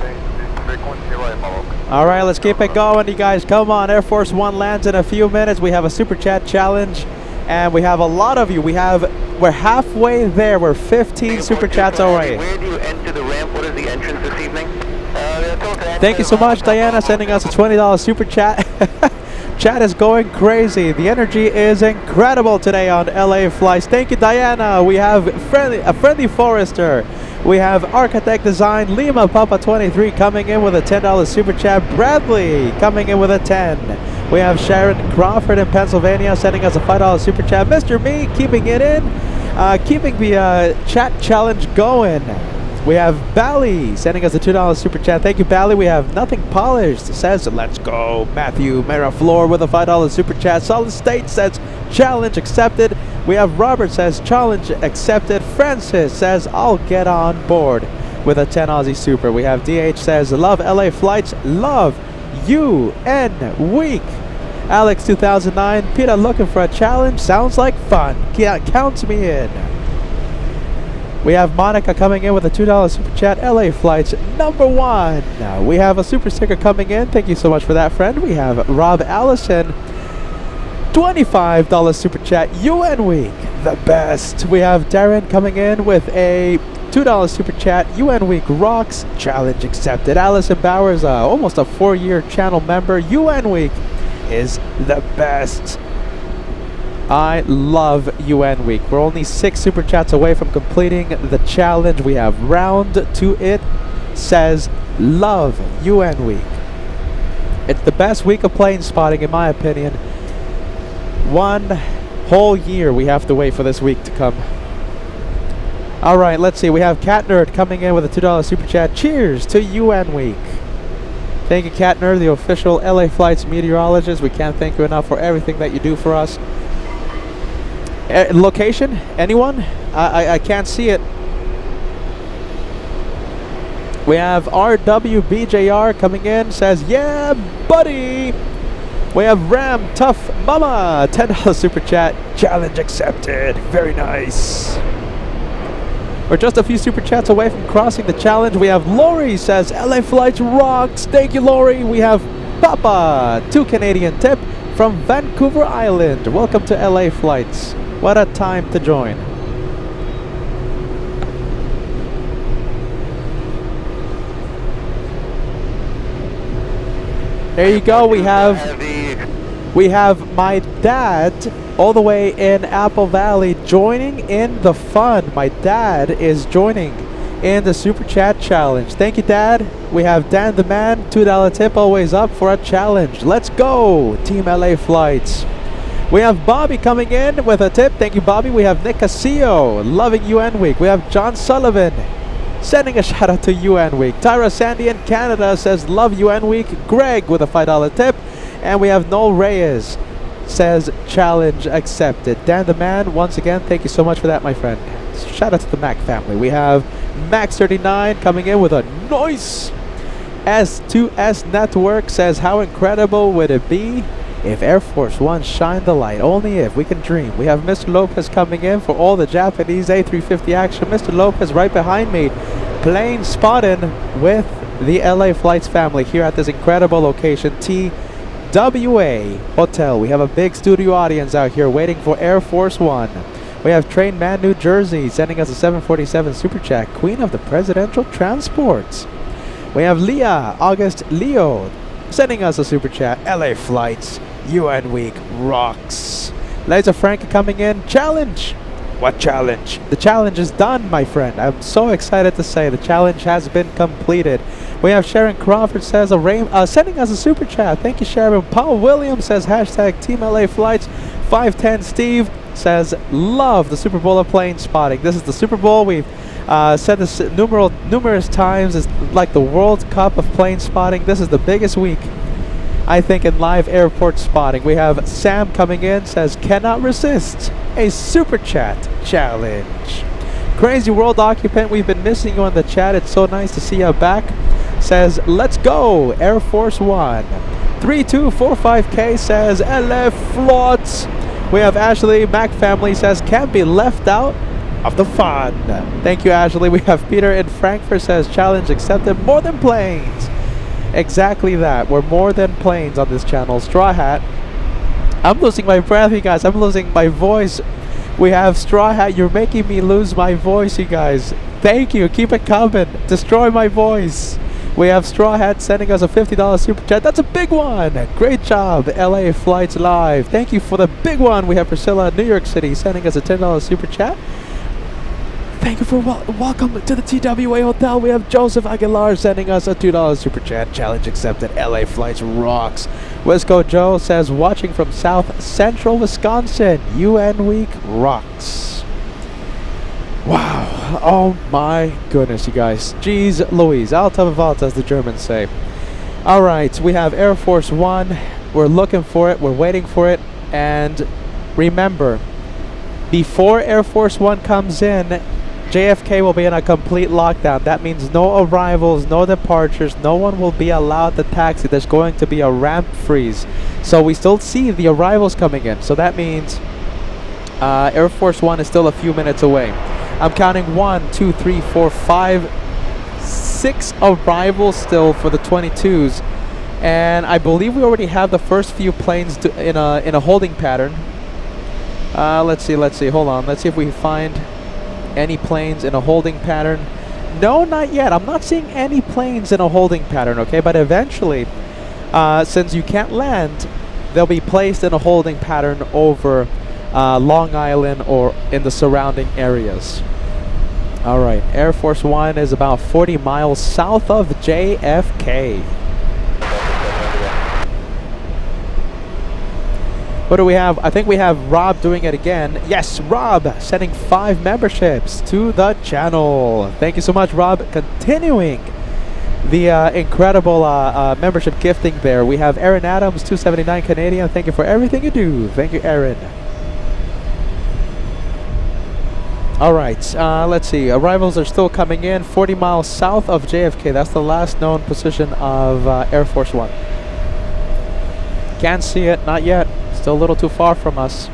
Speaker 3: Alright, let's keep it going, you guys. Come on, Air Force One lands in a few minutes. We have a super chat challenge, and we have a lot of you. We're halfway there. We're 15 super chats away.
Speaker 2: Where do you enter the ramp? What is the entrance this evening?
Speaker 3: Thank you so much, Diana, sending us a $20 super chat. Chat is going crazy. The energy is incredible today on LA Flights. Thank you, Diana. We have a friendly Forester. We have Architect Design, Lima Papa 23 coming in with a $10 super chat. Bradley coming in with a 10. We have Sharon Crawford in Pennsylvania sending us a $5 super chat. Mr. Me keeping it in, keeping the chat challenge going. We have Bally sending us a $2 super chat. Thank you, Bally. We have Nothing Polished says, let's go. Matthew Meraflor with a $5 super chat. Solid State says, challenge accepted. We have Robert says, challenge accepted. Francis says, I'll get on board with a 10 Aussie super. We have DH says, love LA Flights, love UN Week. Alex 2009, Peter looking for a challenge. Sounds like fun. Count me in. We have Monica coming in with a $2 super chat. LA Flights #1. We have a super sticker coming in. Thank you so much for that, friend. We have Rob Allison, $25 super chat. UN Week, the best. We have Darren coming in with a $2 super chat. UN Week rocks. Challenge accepted. Allison Bowers, almost a 4-year channel member. UN Week is the best. I love UN Week. We're only 6 super chats away from completing the challenge. We have round to it. Says love UN Week. It's the best week of plane spotting in my opinion. 1 whole year we have to wait for this week to come. Alright, let's see. We have Cat Nerd coming in with a $2 super chat. Cheers to UN Week. Thank you, Cat Nerd, the official LA Flights meteorologist. We can't thank you enough for everything that you do for us. Location? Anyone? I can't see it. We have RWBJR coming in. Says, yeah, buddy. We have Ram Tough Mama. $10 super chat. Challenge accepted. Very nice. We're just a few super chats away from crossing the challenge. We have Lori says, LA Flights rocks. Thank you, Lori. We have Papa, 2 Canadian tip from Vancouver Island. Welcome to LA Flights. What a time to join. There you go. We have my dad all the way in Apple Valley joining in the fun. My dad is joining in the super chat challenge. Thank you, Dad. We have Dan the Man, $2 tip, always up for a challenge. Let's go, Team LA Flights. We have Bobby coming in with a tip. Thank you, Bobby. We have Nick Casillo, loving UN Week. We have John Sullivan sending a shout out to UN Week. Tyra Sandy in Canada says, love UN Week. Greg with a $5 tip. And we have Noel Reyes. says challenge accepted. Dan the Man, once again, thank you so much for that, my friend. Shout out to the Mac family. We have Max39 coming in with a nice S2S network. Says, how incredible would it be if Air Force One shined the light? Only if. We can dream. We have Mr. Lopez coming in for all the Japanese A350 action. Mr. Lopez right behind me, plane spotting with the LA Flights family here at this incredible location, TWA Hotel. We have a big studio audience out here waiting for Air Force One. We have Train Man New Jersey sending us a 747 Super Chat, Queen of the Presidential Transports. We have Leah, August Leo, sending us a Super Chat, LA Flights, UN Week rocks. Liza Frank coming in, challenge. What challenge? The challenge is done, my friend. I'm so excited to say the challenge has been completed. We have Sharon Crawford says sending us a Super Chat. Thank you, Sharon. Paul Williams says hashtag Team LA Flights. 510 Steve says love the Super Bowl of plane spotting. This is the Super Bowl. We've said this numerous times. It's like the World Cup of plane spotting. This is the biggest week, I think, in live airport spotting. We have Sam coming in, says cannot resist a Super Chat challenge. Crazy World Occupant, we've been missing you on the chat. It's so nice to see you back. Says let's go Air Force One. 3245K says LA Floats. We have Ashley Mac family says can't be left out of the fun. Thank you, Ashley. We have Peter in Frankfurt says challenge accepted. More than planes. Exactly that. We're more than planes on this channel. Straw Hat. I'm losing my breath, you guys. I'm losing my voice. We have Straw Hat. You're making me lose my voice, you guys. Thank you. Keep it coming. Destroy my voice. We have Straw Hat sending us a $50 Super Chat. That's a big one. Great job, LA Flights Live. Thank you for the big one. We have Priscilla, New York City, sending us a $10 Super Chat. Thank you for welcome to the TWA Hotel. We have Joseph Aguilar sending us a $2 Super Chat. Challenge accepted. LA Flights rocks. Wisco Joe says watching from South Central Wisconsin. UN Week rocks. Wow. Oh my goodness, you guys. Jeez Louise. Alta Vivalta, as the Germans say. Alright, we have Air Force One. We're looking for it. We're waiting for it. And remember, before Air Force One comes in, JFK will be in a complete lockdown. That means no arrivals, no departures. No one will be allowed to taxi. There's going to be a ramp freeze. So we still see the arrivals coming in. So that means Air Force One is still a few minutes away. I'm counting 1, 2, 3, 4, 5, 6 arrivals still for the 22s. And I believe we already have the first few planes in a holding pattern. Let's see. Hold on. Let's see if we find any planes in a holding pattern. No, not yet. I'm not seeing any planes in a holding pattern, okay? But eventually, since you can't land, they'll be placed in a holding pattern over Long Island or in the surrounding areas. All right, Air Force One is about 40 miles south of JFK. What do we have? I think we have Rob doing it again. Yes, Rob sending 5 memberships to the channel. Thank you so much, Rob. Continuing the incredible membership gifting there. We have Aaron Adams, 279 Canadian. Thank you for everything you do. Thank you, Aaron. All right, let's see. Arrivals are still coming in 40 miles south of JFK. That's the last known position of Air Force One. Can't see it, not yet. Still a little too far from us.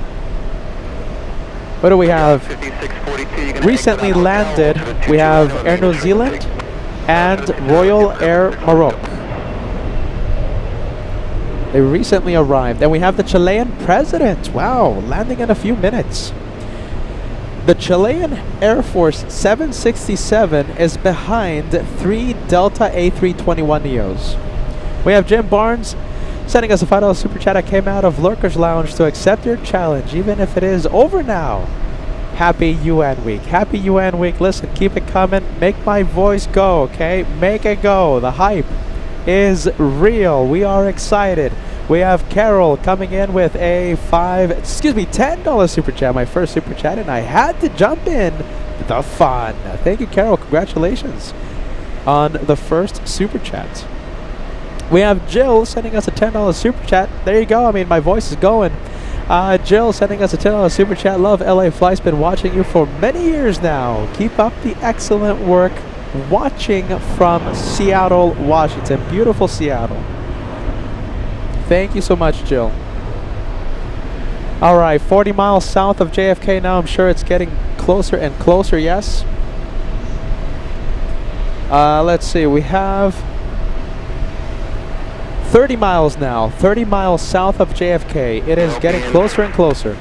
Speaker 3: What do we have? Recently landed, we have Air New Zealand and Royal Air Morocco. They recently arrived. And we have the Chilean president. Wow, landing in a few minutes. The Chilean Air Force 767 is behind 3 Delta A321 Neos. We have Jim Barnes sending us a $5 Super Chat. I came out of Lurker's Lounge to accept your challenge, even if it is over now. Happy UN Week. Happy UN Week. Listen, keep it coming. Make my voice go, okay? Make it go. The hype is real. We are excited. We have Carol coming in with a $10 Super Chat. My first Super Chat, and I had to jump in. The fun. Thank you, Carol. Congratulations on the first Super Chat. We have Jill sending us a $10 Super Chat. There you go. I mean, my voice is going. Jill sending us a $10 super chat. Love LA flights. Been watching you for many years now. Keep up the excellent work. Watching from Seattle, Washington. Beautiful Seattle. Thank you so much, Jill. All right, 40 miles south of JFK now. I'm sure it's getting closer and closer. Yes. Let's see. We have 30 miles now. 30 miles south of JFK. It is getting closer and closer.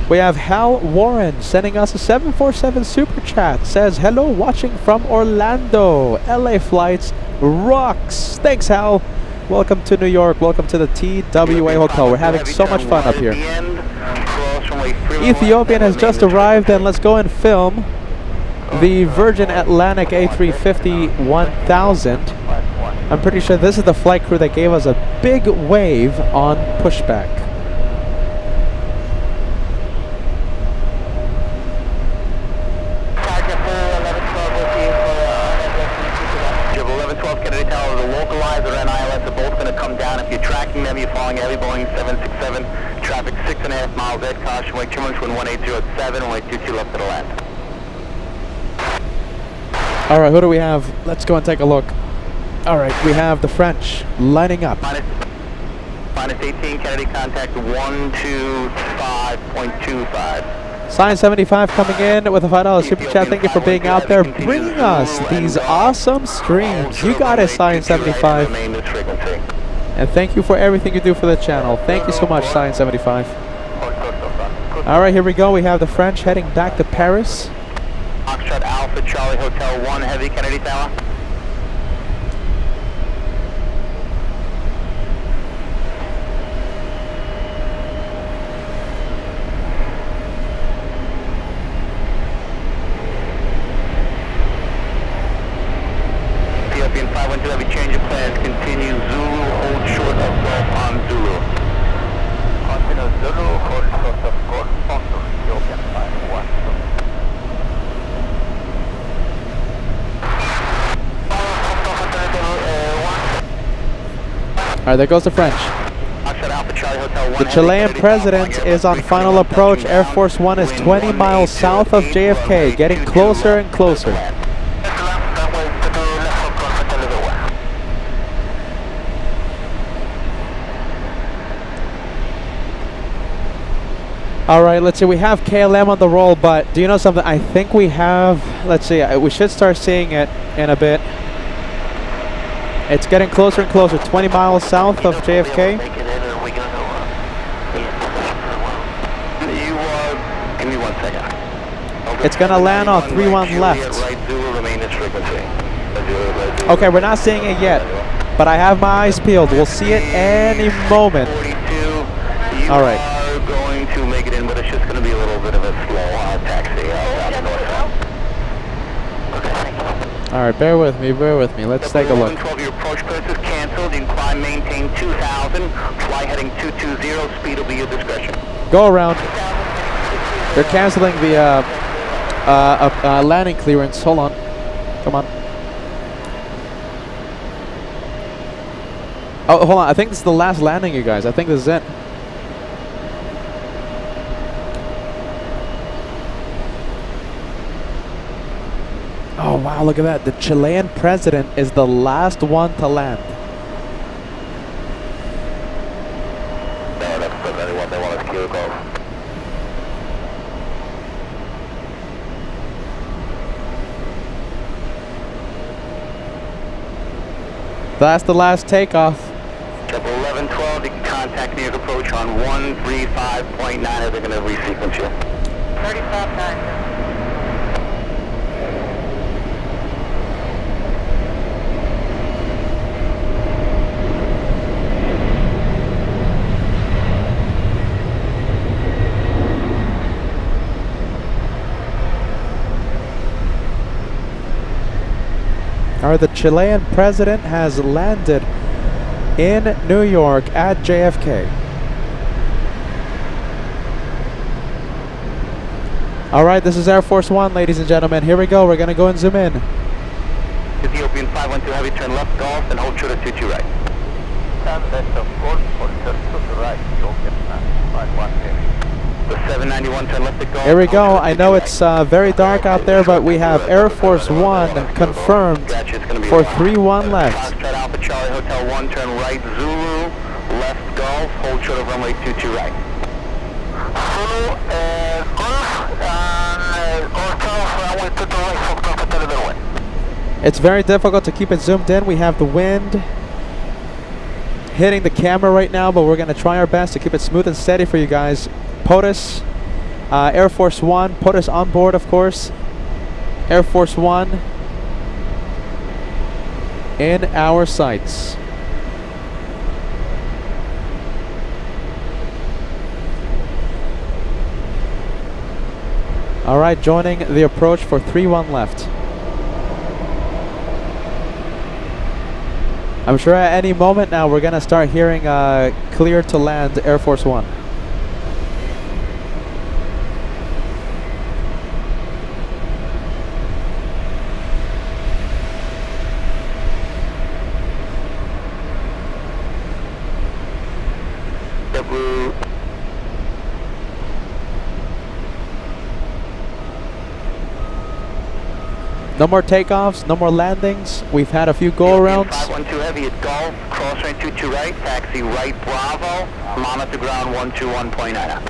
Speaker 3: We have Hal Warren sending us a 747 super chat. Says, hello, watching from Orlando. LA flights rocks. Thanks, Hal. Welcome to New York. Welcome to the TWA Hotel. We're having so much fun up here. Ethiopian has just arrived, and let's go and film the Virgin Atlantic A350 1000. I'm pretty sure this is the flight crew that gave us a big wave on pushback.
Speaker 2: Them, you're following heavy Boeing 767, traffic 6.5 miles at caution, wait 2 minutes, wind 1807, and wait 22 left to the land.
Speaker 3: All right, who do we have? Let's go and take a look. All right, we have the French lining up.
Speaker 2: Minus 18, Kennedy contact 125.25.
Speaker 3: Sign 75 coming in with a $5 super chat. Thank you for being out there, bringing us these awesome streams. You got it, Sign 75. And thank you for everything you do for the channel. Thank you so much, Science 75. All right, here we go. We have the French heading back to Paris.
Speaker 2: Foxtrot Alpha Charlie Hotel 1 Heavy Kennedy Tower. Ethiopian 512 Heavy, change of plans. Continue Zulu, hold short of Golf on Zulu. Continue Zulu, hold short of Golf on Ethiopian 512.
Speaker 3: All right, there goes the French. The Chilean president is on final approach. Air Force One is 20 miles south of JFK, getting closer and closer. All right, let's see. We have KLM on the roll, but do you know something? I think we have, let's see, we should start seeing it in a bit. It's getting closer and closer, 20 miles south of JFK.
Speaker 2: Give me 1 second.
Speaker 3: It's going to land on 31 left. Okay, we're not seeing it yet, but I have my eyes peeled. We'll see it any moment. All right.
Speaker 2: Going to make it in, but it's just going to be a little bit of a slow taxi. Okay, thank you.
Speaker 3: All right, bear with me, Let's take a look.
Speaker 2: 12, your approach clearance is canceled. You can climb, maintain 2,000. Fly heading 220. Speed will be your discretion.
Speaker 3: Go around. They're canceling the landing clearance. Hold on. Come on. Oh, hold on. I think this is the last landing, you guys. I think this is it. Oh, wow, look at that. The Chilean president is the last one to land.
Speaker 2: No, that's the only one they want us to go.
Speaker 3: That's the last takeoff.
Speaker 2: 1112, you can contact New York approach on 135.9. They're going to resequence you.
Speaker 4: 35.9.
Speaker 3: The Chilean president has landed in New York at JFK. All right, this is Air Force One, ladies and gentlemen. Here we go. We're going to go and zoom in.
Speaker 2: Ethiopian 512 heavy, turn left Golf and hold short of 22 right. 10, left of course, for turn to the right, Joker, 51 heavy.
Speaker 1: The 791 turn left to go.
Speaker 3: Here we go. I know it's very dark out there, but we have Air Force One confirmed for 3-1 left.
Speaker 1: Foxtrot Alpha Charlie Hotel 1, turn right Zulu, left Golf, hold short of runway 22 right.
Speaker 2: Zulu, Golf, and Hotel runway 22 right, Foxtrot Hotel level 1.
Speaker 3: It's very difficult to keep it zoomed in. We have the wind hitting the camera right now, but we're going to try our best to keep it smooth and steady for you guys. POTUS, Air Force One, POTUS on board, of course. Air Force One in our sights. All right, joining the approach for 3-1 left. I'm sure at any moment now we're gonna start hearing clear to land Air Force One. No more takeoffs, no more landings. We've had a few go-arounds.
Speaker 1: 512 heavy at Golf, cross range 22 right, taxi right Bravo, monitor ground 121.9.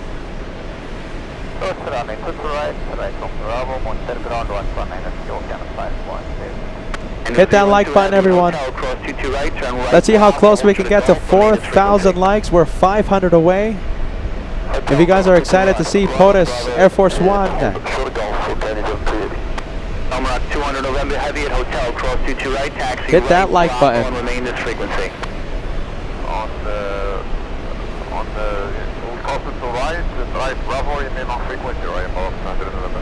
Speaker 2: First running to the right from Bravo, monitor ground 119, Joker, 51
Speaker 3: Hit that like button, everyone. Let's see how close we can get to 4,000 likes. We're 500 away. If you guys are excited to see POTUS Air Force One,
Speaker 1: Emirates 200 November heavy at Hotel, cross 22 right, taxi
Speaker 3: hit that like
Speaker 1: Bravo,
Speaker 3: button.
Speaker 1: and remain this frequency.
Speaker 2: on the closer to right Bravo, remain on frequency, right above 200 November.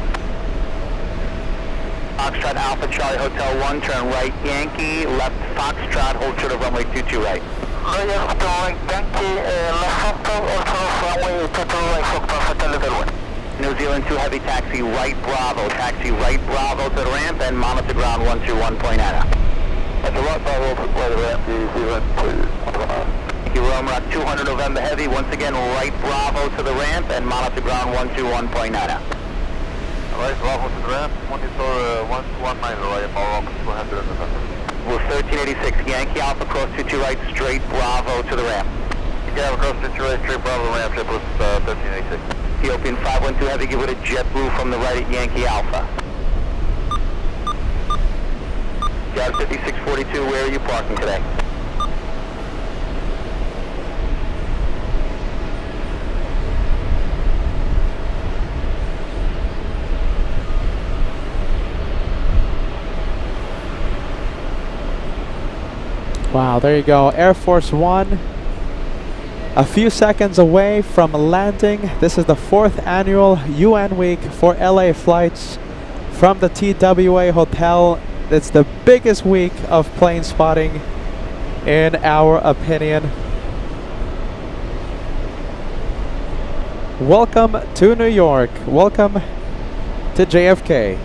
Speaker 1: Foxtrot Alpha Charlie Hotel 1, turn right Yankee, left Foxtrot, hold short of runway 22 right.
Speaker 2: Right, Yankee, left Foxtrot, runway 22 right, Foxtrot, Hotel level 1.
Speaker 1: New Zealand 2 heavy, taxi right Bravo to the ramp, and monitor ground 121.9.
Speaker 2: At the right Bravo, to the ramp, New Zealand 2.
Speaker 1: Thank you, Roma, 200 November heavy, once again right Bravo to the ramp, and monitor ground 121.9.
Speaker 2: Right Bravo to the ramp, monitor 119, right Bravo, 200 November.
Speaker 1: We're 1386, Yankee Alpha, cross 22 right, straight Bravo to the ramp.
Speaker 2: Yeah, cross 22 right, straight Bravo ramp, JetBlue 1386.
Speaker 1: Ethiopian 512 heavy, give it a JetBlue from the right at Yankee Alpha. Got 5642, where are you parking today?
Speaker 3: Wow, there you go. Air Force One, a few seconds away from landing. This is the 4th annual UN Week for LA flights from the TWA Hotel. It's the biggest week of plane spotting, in our opinion. Welcome to New York. Welcome to JFK.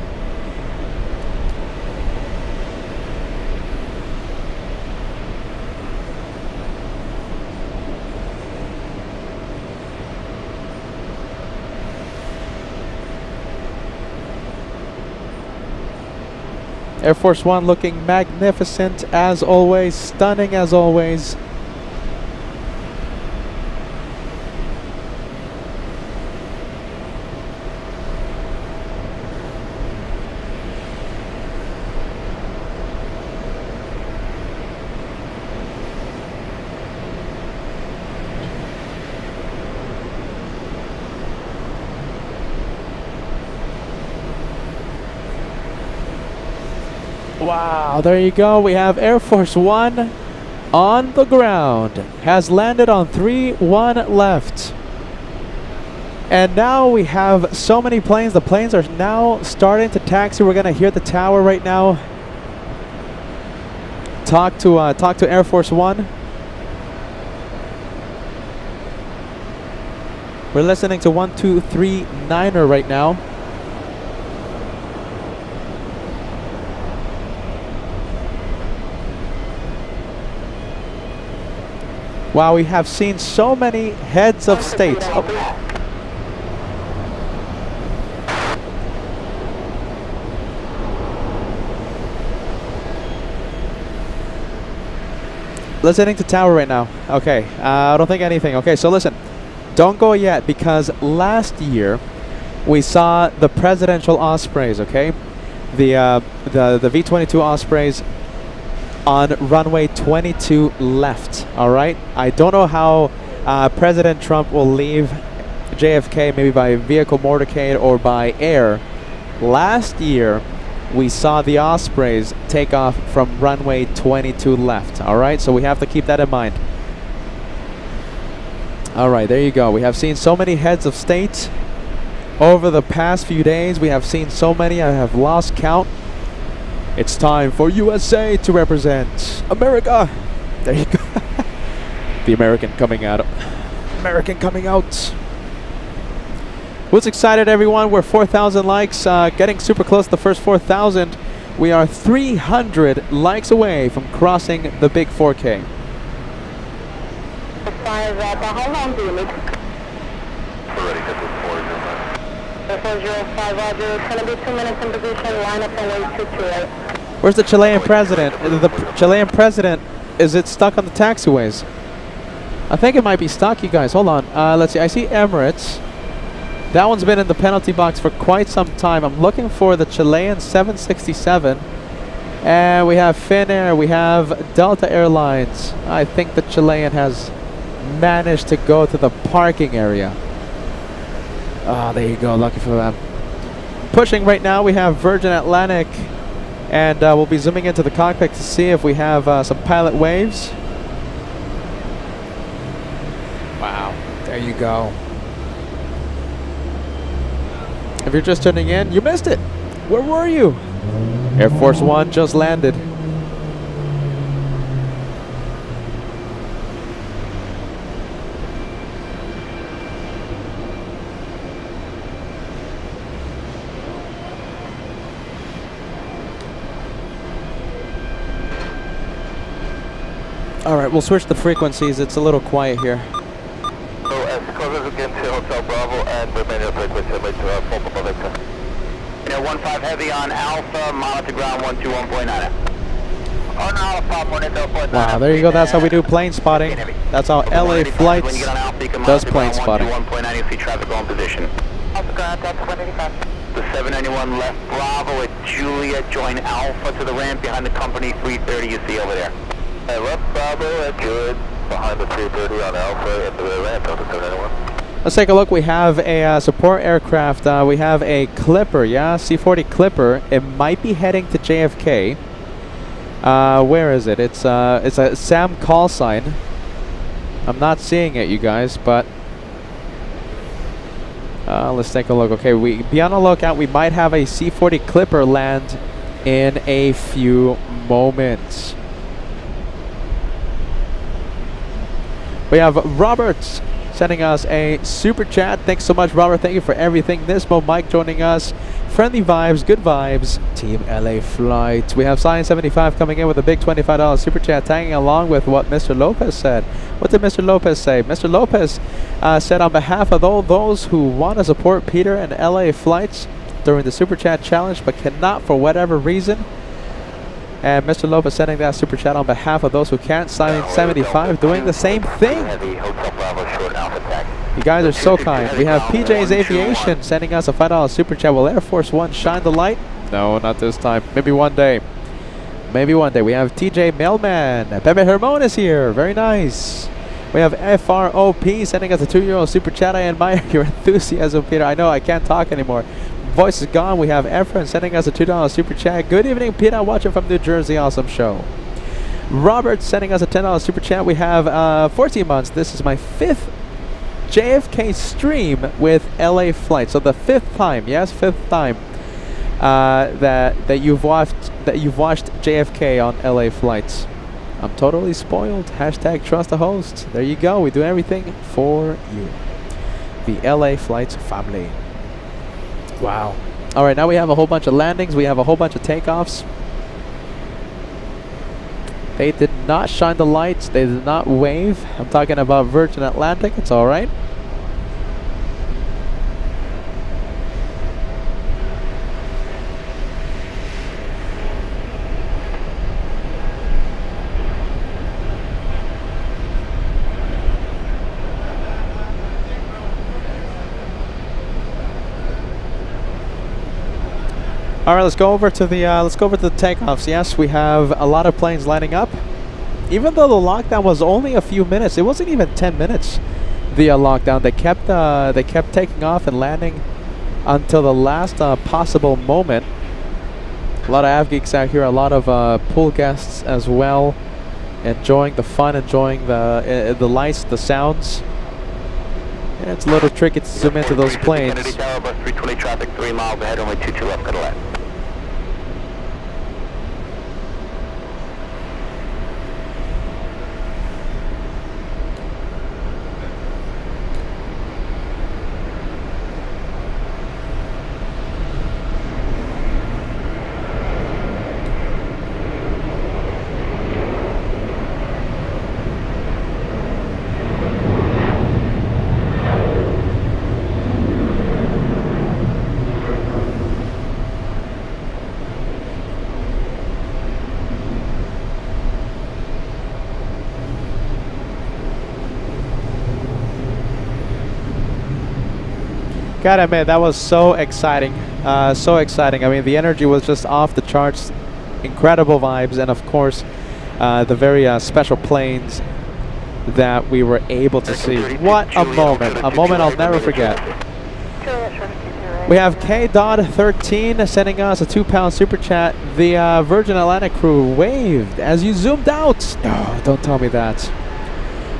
Speaker 3: Air Force One looking magnificent as always, stunning as always. Wow, there you go. We have Air Force One on the ground. Has landed on 3-1 left. And now we have so many planes. The planes are now starting to taxi. We're going to hear the tower right now. Talk to Air Force One. We're listening to 1239er right now. Wow, we have seen so many heads of state. Oh. Listening to tower right now. Okay, I don't think anything. Okay, so listen, don't go yet because last year we saw the presidential Ospreys. Okay, the V-22 Ospreys on runway 22 left. All right, I don't know how President Trump will leave JFK, maybe by vehicle motorcade or by air. Last year we saw the Ospreys take off from runway 22 left. All right, so we have to keep that in mind. All right, there you go. We have seen so many heads of state over the past few days. We have seen so many, I have lost count. It's time for USA to represent America. There you go. The American coming out. American coming out. Who's excited, everyone? We're 4,000 likes, getting super close to the first 4,000. We are 300 likes away from crossing the big 4K.
Speaker 4: How long do you need?
Speaker 2: We're ready to
Speaker 4: 405, Roger. It's going to be 2 minutes in position. Line up and wait 228.
Speaker 3: Where's the Chilean president? The Chilean president, is it stuck on the taxiways? I think it might be stuck, you guys. Hold on. Let's see. I see Emirates. That one's been in the penalty box for quite some time. I'm looking for the Chilean 767. And we have Finnair. We have Delta Airlines. I think the Chilean has managed to go to the parking area. Ah, there you go. Lucky for them. Pushing right now, we have Virgin Atlantic. And we'll be zooming into the cockpit to see if we have some pilot waves. Wow. There you go. If you're just tuning in, you missed it. Where were you? Air Force One just landed. All right, we'll switch the frequencies. It's a little quiet here.
Speaker 2: So as close as we can to Hotel Bravo and remain at frequency limit to full Papa Victor.
Speaker 1: 15 heavy on Alpha, monitor ground 121.9.
Speaker 2: On Alpha, monitor 0.9.
Speaker 3: Wow, there you go. That's how we do plane spotting. That's how LA flights
Speaker 1: When you get on Alpha, you can
Speaker 3: does
Speaker 1: monitor
Speaker 3: plane
Speaker 1: ground
Speaker 3: spotting.
Speaker 1: 121.9, you'll see traffic on position.
Speaker 4: Alpha ground, that's 185.
Speaker 1: The 791 left Bravo at Juliet, join Alpha to the ramp behind the company 330 you see over there.
Speaker 2: Left Bravo at Juliet, behind the 330 on Alpha into the ramp, Delta 791.
Speaker 3: Let's take a look. We have a support aircraft. We have a Clipper, yeah, C-40 Clipper. It might be heading to JFK. Where is it? It's a SAM call sign. I'm not seeing it, you guys, but let's take a look. Okay, be on the lookout. We might have a C-40 Clipper land in a few moments. We have Robert sending us a super chat. Thanks so much, Robert. Thank you for everything. Nismo Mike joining us. Friendly vibes, good vibes. Team LA Flight. We have Science 75 coming in with a big $25 super chat, tagging along with what Mr. Lopez said. What did Mr. Lopez say? Mr. Lopez said, on behalf of all those who want to support Peter and LA Flights during the super chat challenge but cannot for whatever reason. And Mr. Lopez sending that super chat on behalf of those who can't. Science 75 doing the same thing. You guys are so kind. We have PJ's Aviation sending us a $5 super chat. Will Air Force One shine the light? No, not this time. Maybe one day. Maybe one day. We have TJ Mailman. Pepe Hermon is here. Very nice. We have FROP sending us a €2 super chat. I admire your enthusiasm, Peter. I know I can't talk anymore. Voice is gone. We have Efren sending us a $2 super chat. Good evening, Peter. Watching from New Jersey. Awesome show. Robert sending us a $10 super chat. We have 14 months. This is my 5th JFK stream with LA Flight. So the 5th time, yes, 5th time that you've watched JFK on LA Flights. I'm totally spoiled. Hashtag trust the host. There you go. We do everything for you. The LA Flights family. Wow. All right, now we have a whole bunch of landings. We have a whole bunch of takeoffs. They did not shine the lights. They did not wave. I'm talking about Virgin Atlantic. It's all right. All right, let's go over to the takeoffs. Yes, we have a lot of planes lining up. Even though the lockdown was only a few minutes, it wasn't even 10 minutes. The lockdown, they kept taking off and landing until the last possible moment. A lot of av geeks out here, a lot of pool guests as well, enjoying the fun, enjoying the lights, the sounds. And it's a little tricky to zoom into those planes.
Speaker 2: Kennedy Tower, bus 320 traffic, 3 miles ahead, only 22 left, cut a left.
Speaker 3: Gotta admit, that was so exciting. So exciting. I mean, the energy was just off the charts. Incredible vibes, and of course, the very special planes that we were able to see. What a moment. A moment I'll never forget. We have KDOD13 sending us a £2 super chat. The Virgin Atlantic crew waved as you zoomed out. Oh, don't tell me that.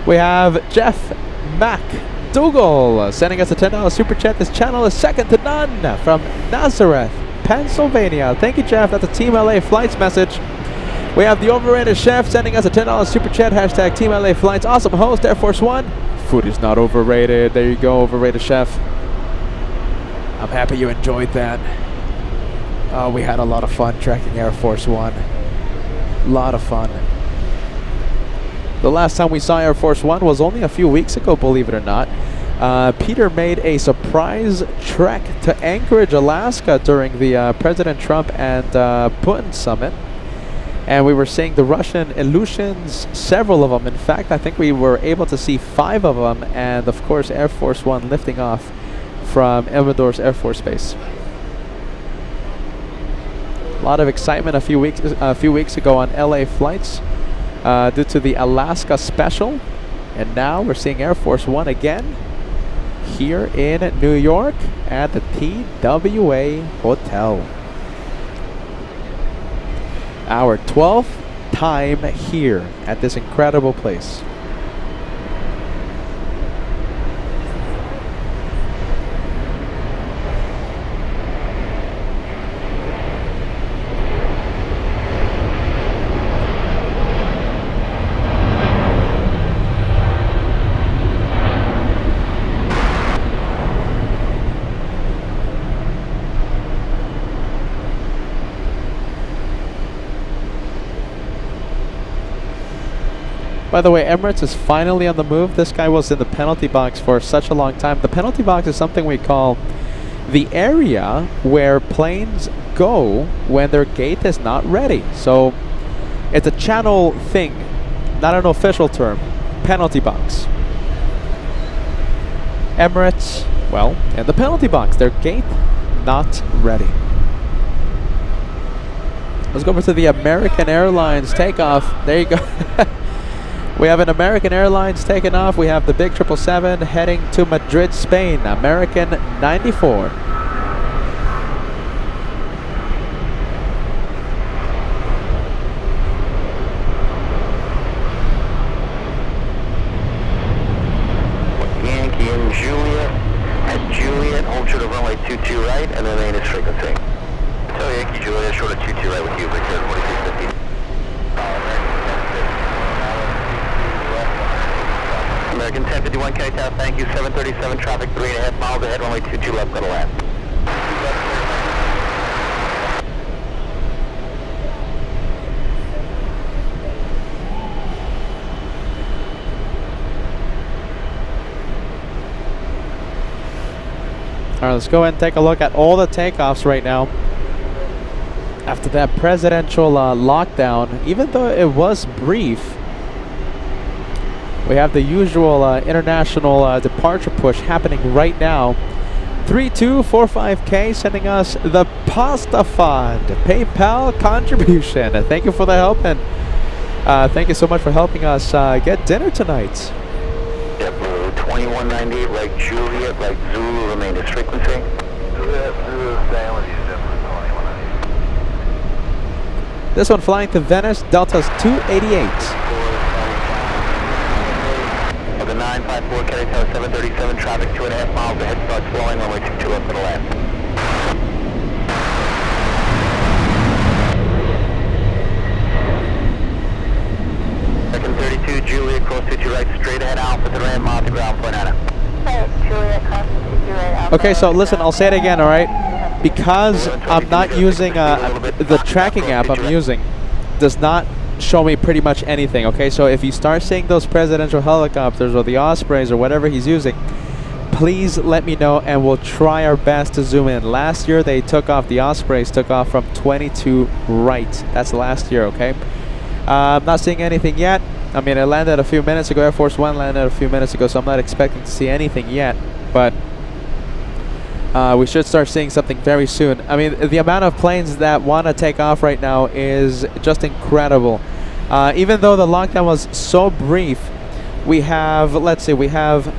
Speaker 3: We have Jeff McDougall sending us a $10 super chat. This channel is second to none from Nazareth, Pennsylvania. Thank you, Jeff. That's a Team LA Flights message. We have the Overrated Chef sending us a $10 super chat. Hashtag Team LA Flights. Awesome host, Air Force One. Food is not overrated. There you go, Overrated Chef. I'm happy you enjoyed that. Oh, we had a lot of fun tracking Air Force One. A lot of fun. The last time we saw Air Force One was only a few weeks ago, believe it or not. Peter made a surprise trek to Anchorage, Alaska during the President Trump and Putin summit. And we were seeing the Russian Ilyushins, several of them. In fact, I think we were able to see 5 of them. And of course, Air Force One lifting off from Elmendorf Air Force Base. A lot of excitement a few weeks ago on LA flights due to the Alaska special, and now we're seeing Air Force One again here in New York at the TWA Hotel. Our 12th time here at this incredible place. By the way, Emirates is finally on the move. This guy was in the penalty box for such a long time. The penalty box is something we call the area where planes go when their gate is not ready. So it's a channel thing, not an official term. Penalty box. Emirates, well, in the penalty box. Their gate not ready. Let's go over to the American Airlines takeoff. There you go. We have an American Airlines taking off. We have the big 777 heading to Madrid, Spain. American 94.
Speaker 2: Yankee and Juliet. At Juliet, hold short of runway 22 right, and then maintenance frequency. Tell Yankee Juliet, short of 22 right with you, Victor 4250. American 1051 K-Tower, thank you, 737 traffic, 3.5 miles ahead, runway 22 left, go to land.
Speaker 3: Alright, let's go ahead and take a look at all the takeoffs right now. After that presidential lockdown, even though it was brief, we have the usual international departure push happening right now. 3245K sending us the Pasta Fund PayPal contribution. Thank you for the help, and thank you so much for helping us get dinner tonight.
Speaker 2: JetBlue 2198, right Juliet, right Zulu, remain as frequency. Juliet, Zulu, staying with you, JetBlue 2198.
Speaker 3: This one flying to Venice, Delta's 288.
Speaker 2: Of the 954 Kelly Tower 737, traffic 2.5 miles ahead, starts flowing, runway 22 up to the left. Second 32, Juliet, cross 22 right, straight ahead, Alpha to the land, mile to ground, point Anna.
Speaker 4: Juliet, cross 22 right, Alpha.
Speaker 3: Okay, so listen, I'll say it again, alright? Because I'm not using the tracking app I'm using does not show me pretty much anything, okay? So if you start seeing those presidential helicopters or the Ospreys or whatever he's using, please let me know and we'll try our best to zoom in. Last year they took off, the Ospreys took off from 22 right. That's last year, okay? I'm not seeing anything yet. I mean, it landed a few minutes ago. Air Force One landed a few minutes ago, so I'm not expecting to see anything yet, but we should start seeing something very soon. I mean, the amount of planes that want to take off right now is just incredible. Even though the lockdown was so brief, we have, let's see, we have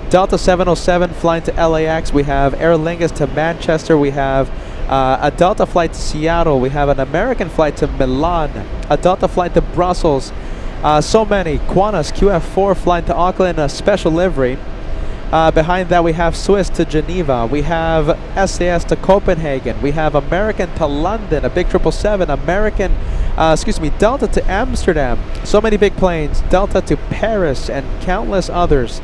Speaker 3: Delta 707 flying to LAX. We have Aer Lingus to Manchester. We have a Delta flight to Seattle. We have an American flight to Milan. A Delta flight to Brussels. So many. Qantas QF4 flying to Auckland in a special livery. Behind that we have Swiss to Geneva. We have SAS to Copenhagen. We have American to London, a big 777. American, Delta to Amsterdam. So many big planes. Delta to Paris and countless others.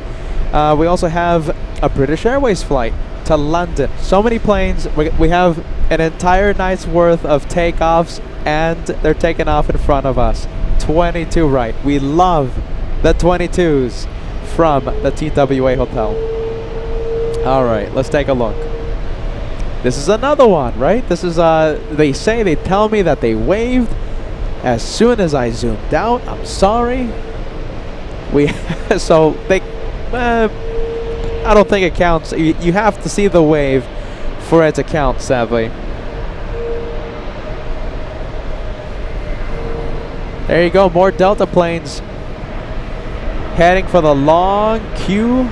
Speaker 3: We also have a British Airways flight to London. So many planes. We have an entire night's worth of takeoffs, and they're taking off in front of us. 22 right. We love the 22s from the TWA Hotel. Alright, let's take a look. This is another one, right? This is, they tell me that they waved as soon as I zoomed out. I'm sorry. So they, I don't think it counts. You have to see the wave for it to count, sadly. There you go, more Delta planes heading for the long queue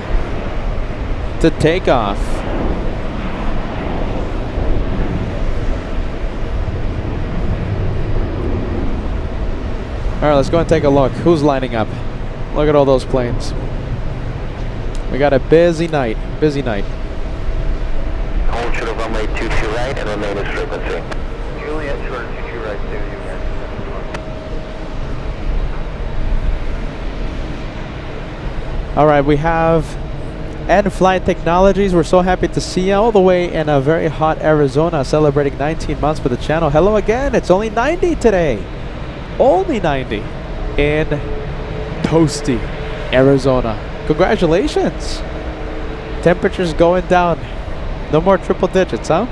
Speaker 3: to take off. Alright, let's go and take a look. Who's lining up? Look at all those planes. We got a busy night. Busy night.
Speaker 2: Hold short of runway 22 right and remain as frequency. Juliet, short of 22 right, stay with you guys.
Speaker 3: Alright, we have N-Flight Technologies. We're so happy to see you all the way in a very hot Arizona, celebrating 19 months for the channel. Hello again. It's only 90 today. Only 90 in toasty Arizona. Congratulations. Temperatures going down. No more triple digits, huh?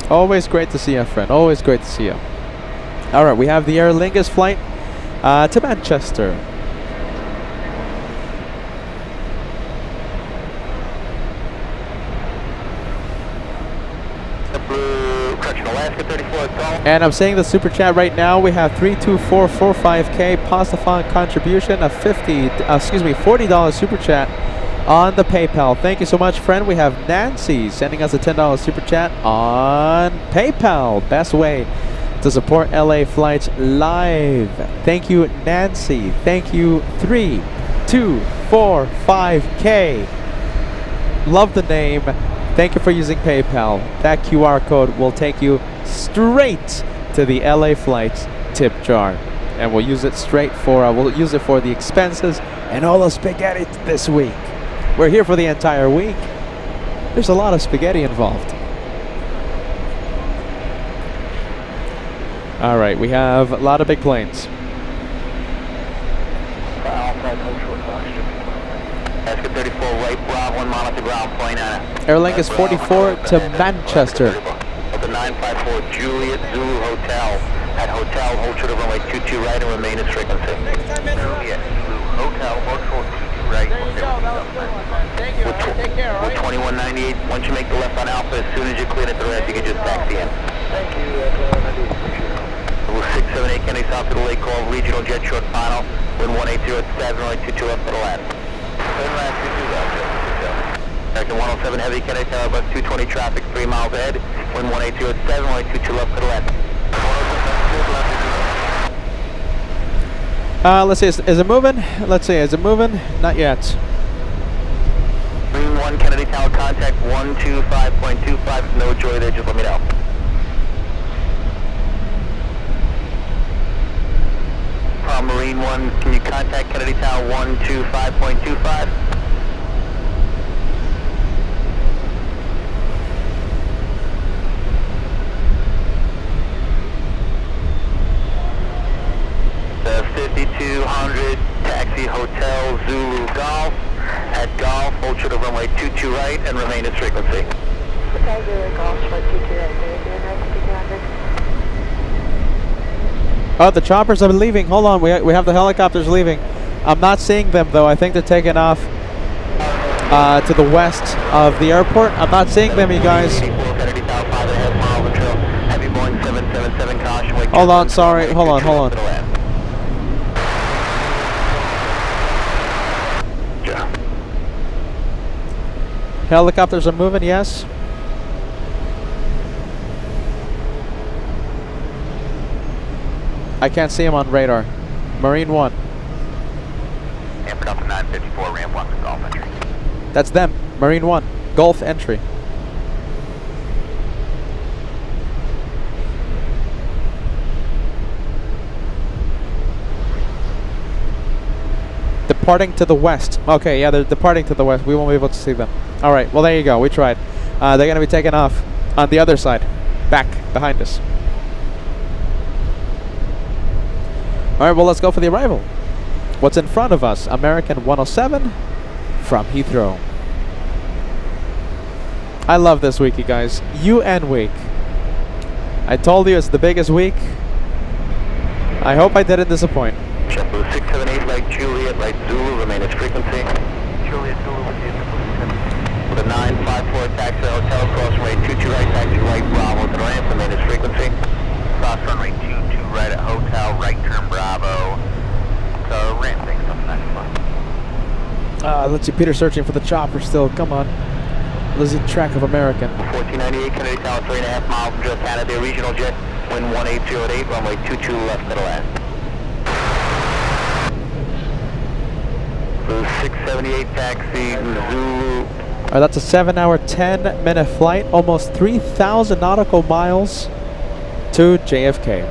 Speaker 3: Always great to see you, friend. Always great to see you. Alright, we have the Aer Lingus flight to Manchester. And I'm saying the super chat right now. We have 32445K Pastafon contribution, a $40 super chat on the PayPal. Thank you so much, friend. We have Nancy sending us a $10 super chat on PayPal. Best way to support LA flights live. Thank you, Nancy. Thank you, 3245K. Love the name. Thank you for using PayPal. That QR code will take you straight to the LA flights tip jar, and we'll use it we'll use it for the expenses and all the spaghetti this week. We're here for the entire week. There's a lot of spaghetti involved. All right, we have a lot of big planes.
Speaker 2: Alaska 34, right Bravo, 1 mile to ground, point 9.
Speaker 3: Airlink is 44 to Manchester.
Speaker 2: At the 954 Juliet Zulu Hotel. At hotel, hold true to runway 22 right and remain its frequency. Juliet Zulu Hotel, hold true to 22 right.
Speaker 7: There you go. That was a good one, man. Thank you. All right, take care, all right?
Speaker 2: 2198, once you make the left on Alpha, as soon as you clear it to the rest, you can just taxi in.
Speaker 7: Thank you,
Speaker 2: 678 Kennedy south to the lake call, regional jet short final, wind 180 at 7, right 22 left to the left. Turn left, 22 left, American 107 heavy Kennedy tower, bus 220 traffic, 3 miles ahead, wind 180 at 7, right 22 left to the left.
Speaker 3: Let's see, is it moving? Let's see, is it moving? Not yet.
Speaker 2: Green 1 Kennedy tower, contact 125.25, no joy there, just let me know. Marine 1, can you contact Kennedy Tower 125.25? The 5200 taxi Hotel Zulu Golf. At Golf, hold true to runway 22 right and remain its frequency.
Speaker 4: Okay, Zulu Golf, short 22 right, 5200.
Speaker 3: Oh, the choppers are leaving. Hold on, we have the helicopters leaving. I'm not seeing them though. I think they're taking off to the west of the airport. I'm not seeing them, you guys. Hold on, sorry. Hold on. Helicopters are moving, yes. I can't see him on radar. Marine 1.
Speaker 2: Aircraft 954, ramp 1 to Golf entry.
Speaker 3: That's them. Marine 1. Gulf entry. Departing to the west. Okay, yeah, they're departing to the west. We won't be able to see them. Alright, well there you go. We tried. They're going to be taking off on the other side. Back, behind us. Alright, well let's go for the arrival. What's in front of us? American 107 from Heathrow. I love this week, you guys. UN week. I told you it's the biggest week. I hope I didn't disappoint.
Speaker 2: JetBlue 678, right Juliet, right Zulu, remain its frequency. Juliet Zulu with you. With a 954 taxi hotel, cross runway 22 right, taxi right Bravo to the ramp, remain its frequency. Cross runway 22 right at hotel, right turn Bravo. So ramp things up
Speaker 3: Let's see, Peter searching for the chopper still. Come on. Losing track of American.
Speaker 2: 1498 Kennedy Tower, 3.5 miles from Just Canada, regional jet, wind 180 at 8, runway 22 left to the left. 678 taxi, Zulu.
Speaker 3: Alright, that's a 7-hour, 10-minute flight. Almost 3,000 nautical miles to JFK.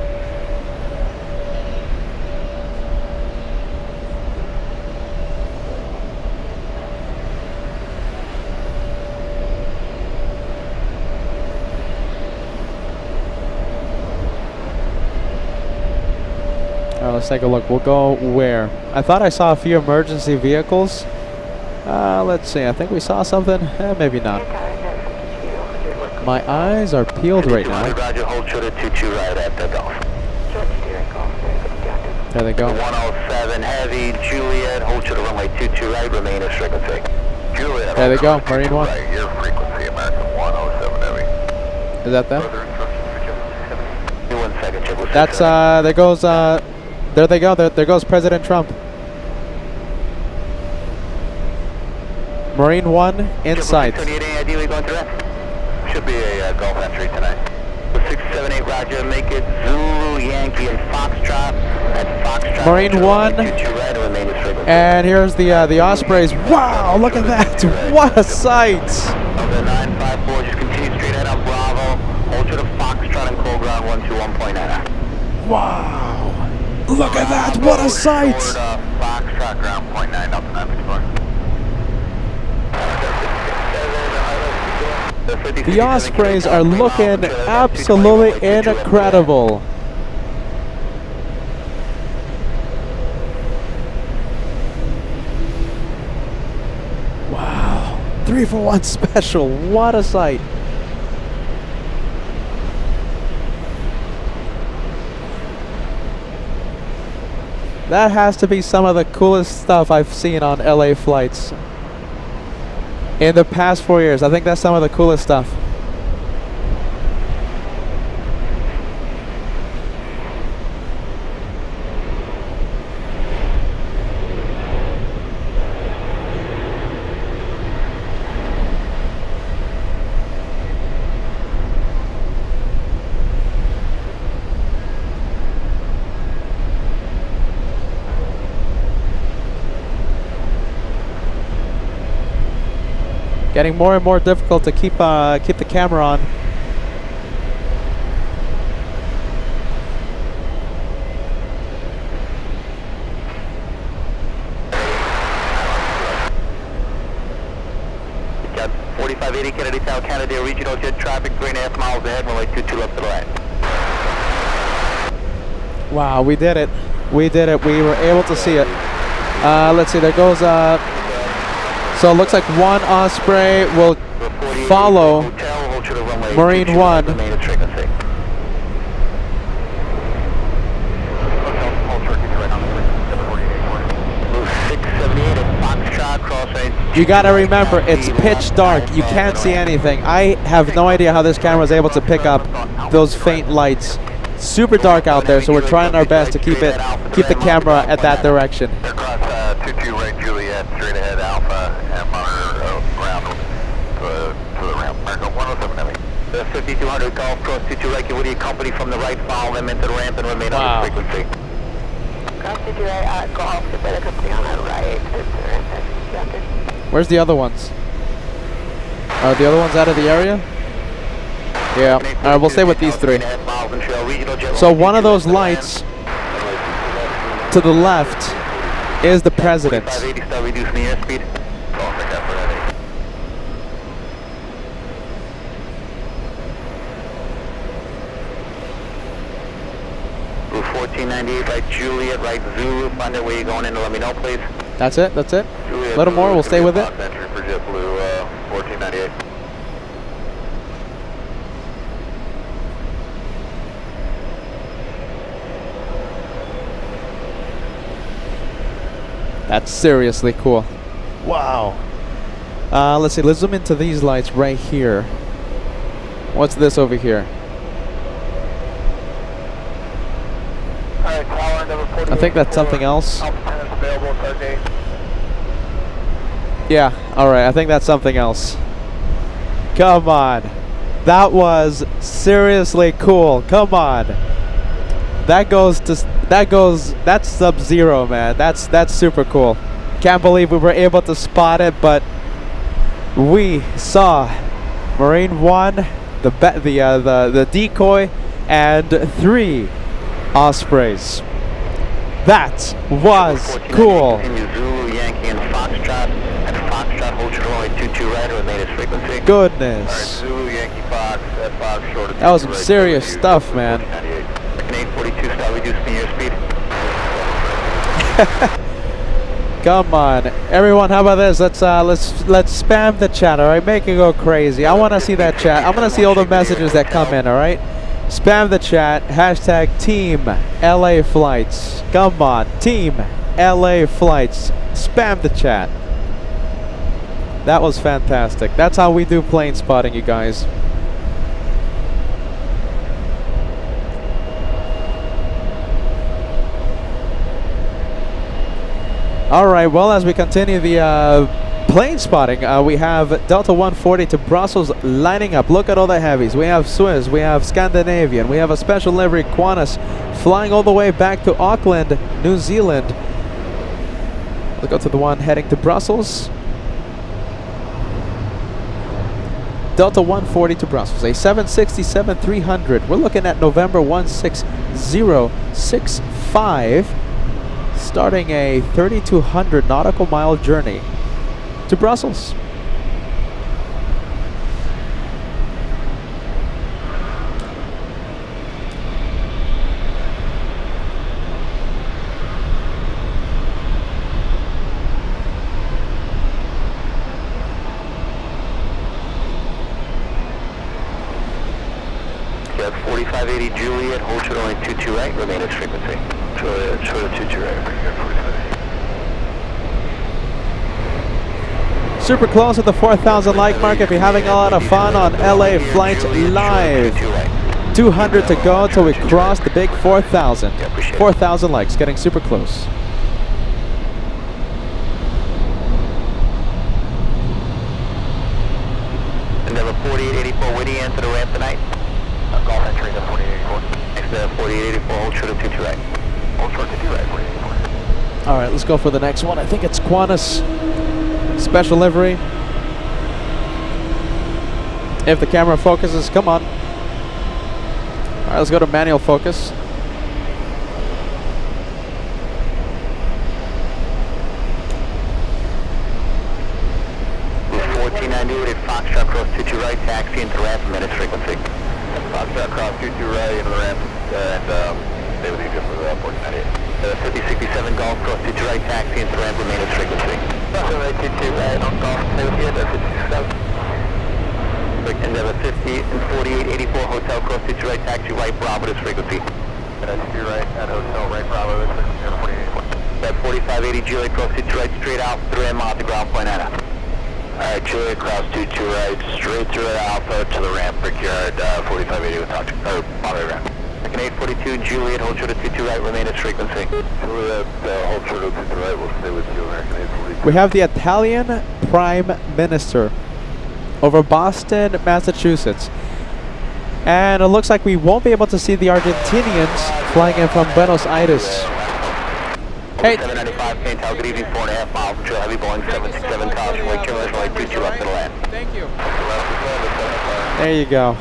Speaker 3: Let's take a look. We'll go where? I thought I saw a few emergency vehicles. Let's see. I think we saw something. Maybe not. My eyes are peeled right now.
Speaker 2: Roger, hold short at 22 right at the Golf.
Speaker 3: There they go.
Speaker 2: 107 heavy, Juliet, hold short at runway 22 right, remain as frequency. Juliet,
Speaker 3: there they go, Marine 1.
Speaker 2: Right, your frequency, American 107 heavy.
Speaker 3: Is that them?
Speaker 2: 1 second, check.
Speaker 3: That's, there goes, there they go. There goes President Trump. Marine 1 in sight.
Speaker 2: Ideally going to rest. Should be a Gulf entry tonight. 678 Roger, make it Zulu, Yankee, and Foxtrot. At Foxtrot.
Speaker 3: Marine 1. And here's the Ospreys. Wow, look at that. What a sight.
Speaker 2: The 954, just continue straight ahead on Bravo. Hold to the Foxtrot and cold ground 121.9.
Speaker 3: Wow. Look at that. What a sight.
Speaker 2: Foxtrot ground 0.9 up to 954.
Speaker 3: The Ospreys are looking absolutely incredible. 3-for-1 special. What a sight. That has to be some of the coolest stuff I've seen on LA flights in the past 4 years. I think that's some of the coolest stuff. Getting more and more difficult to keep the camera on.
Speaker 2: Got 4580 Kennedy Town, Canada regional jet traffic, 3.5 miles ahead, runway 22 left to the right.
Speaker 3: Wow, we did it. We did it. We were able to see it. Let's see, there goes so it looks like one Osprey will follow Marine 1. You gotta remember, it's pitch dark. You can't see anything. I have no idea how this camera is able to pick up those faint lights. Super dark out there, so we're trying our best to keep the camera at that direction.
Speaker 2: 22 right Juliet, straight ahead Alpha, and monitor ground to the ramp. Marco 107 Heavy. The 5200 Golf cross 22 right, would you accompany from the right, follow them into the ramp and remain on the frequency.
Speaker 4: Cross 22 right, Golf, the better company on the right.
Speaker 3: Where's the other ones? Are the other ones out of the area? Yeah. Alright, we'll stay with these three. So one of those lights to the left is the president.
Speaker 2: 580, start reducing the airspeed. 1498, right Juliet, right Zulu. Find out where you're going in to let me know, please.
Speaker 3: That's it. That's it.
Speaker 2: Juliet,
Speaker 3: Little more. We'll stay with it.
Speaker 2: Entry for JetBlue 1498.
Speaker 3: That's seriously cool. Wow. Let's see. Let's zoom into these lights right here. What's this over here? I think that's something else. Yeah. All right. I think that's something else. Come on. That was seriously cool. Come on. That's Sub-Zero, man. That's super cool. Can't believe we were able to spot it, but we saw Marine 1, the decoy, and 3 Ospreys. That was cool.
Speaker 2: Zulu, Yankee, and Foxtrot. And Foxtrot, hold your runway 22 right, remain its frequency.
Speaker 3: Goodness.
Speaker 2: Alright, Zulu, Yankee, Fox, Fox, short of
Speaker 3: That was some serious stuff, man.
Speaker 2: 842, start reducing the airspeed.
Speaker 3: Come on, everyone! How about this? Let's spam the chat. All right, make it go crazy. I want to see that chat. I want to see all the messages that come in. All right, spam the chat. Hashtag Team LA Flights. Come on, Team LA Flights. Spam the chat. That was fantastic. That's how we do plane spotting, you guys. Alright, well, as we continue the plane spotting, we have Delta 140 to Brussels lining up. Look at all the heavies. We have Swiss, we have Scandinavian, we have a special livery Qantas flying all the way back to Auckland, New Zealand. Let's go to the one heading to Brussels. Delta 140 to Brussels, a 767-300. We're looking at November 16065. Starting a 3,200 nautical mile journey to Brussels.
Speaker 2: hold short only 22 right, remain its frequency. Short of 22 right, bring your 45.
Speaker 3: Super close at the 4,000 like mark. If you're having a lot of fun on LA Flights Live. 200 to go till we cross the big 4,000. 4,000 likes, getting super close.
Speaker 2: Endeavor 4884, Whitty, enter the ramp tonight. Golf entering the 4884. Next to 4884, hold short of 22 right. Hold short of 22 right, 4884.
Speaker 3: All right, let's go for the next one. I think it's Qantas special livery. If the camera focuses, come on. All right, let's go to manual focus.
Speaker 2: Foxtrot cross 22 right, taxi into the ramp, minutes frequency. Foxtrot cross 22 right into the ramp, and stay with you just for the 1498. 5067 Golf cross 22 right, taxi into the ramp, minutes frequency. Right, 22 right on Golf, stay with you, that's 57. Endeavor 50 and 4884 Hotel cross 22 right, taxi right, Bravo, this frequency. And 22 right at Hotel, right, Bravo, this frequency. That 4580 Juliet cross 22 right, straight out, 3 mile to ground point Anna. Alright, Juliet cross 22 right, straight through at Alpha to the ramp, Brickyard 4580 with touch, or Monterey ramp. Second 842, Juliet, hold short of 22 right, remain its frequency. Juliet, hold short of 22 right, we'll stay with you, American 842.
Speaker 3: We have the Italian Prime Minister over Boston, Massachusetts. And it looks like we won't be able to see the Argentinians flying in from Buenos Aires. Hey.
Speaker 2: 795, Cantal, good evening, 4.5 miles, control heavy Boeing 767, caution, wake killers, only 22 left to the land.
Speaker 7: Thank you.
Speaker 3: There you go.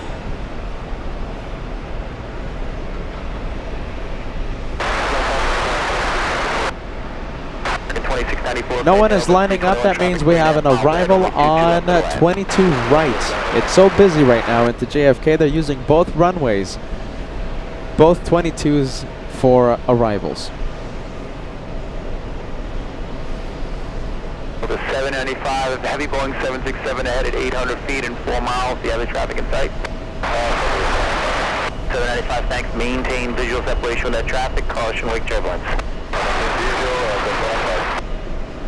Speaker 3: No one is lining up. That means we have an arrival on 22 right. It's so busy right now into JFK. They're using both runways, both 22s for arrivals.
Speaker 2: The 795, heavy Boeing 767 ahead at 800 feet and 4 miles. Do you have the traffic in sight? 795, thanks. Maintain visual separation with that traffic. Caution, wake turbulence.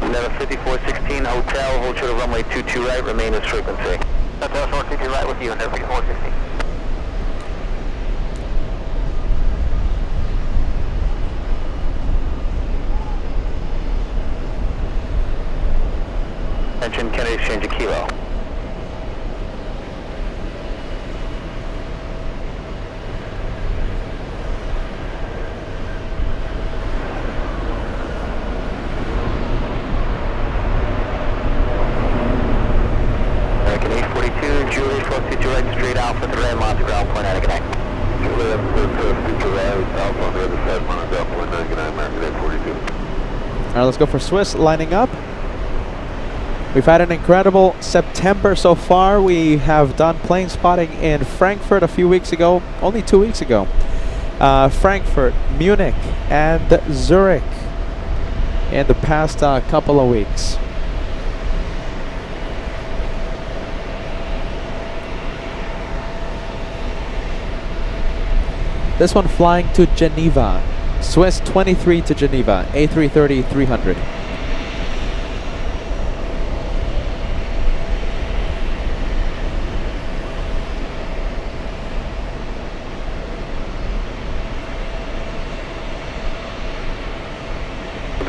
Speaker 2: Endeavor 5416 Hotel, hold short of runway 22 right, remain as frequency. Hotel 22 right with you, Endeavor 5416. Attention, Kennedy exchange a kilo. American 842, Juliet 422 right, straight Alpha, 3 miles to ground point, Anaconite. Juliet 422 right, Alpha on the other side, Monterey ground point, Anaconite, American 842.
Speaker 3: All right, let's go for Swiss lining up. We've had an incredible September so far. We have done plane spotting in Frankfurt a few weeks ago, only 2 weeks ago. Frankfurt, Munich, and Zurich in the past couple of weeks. This one flying to Geneva. Swiss 23 to Geneva, A330-300.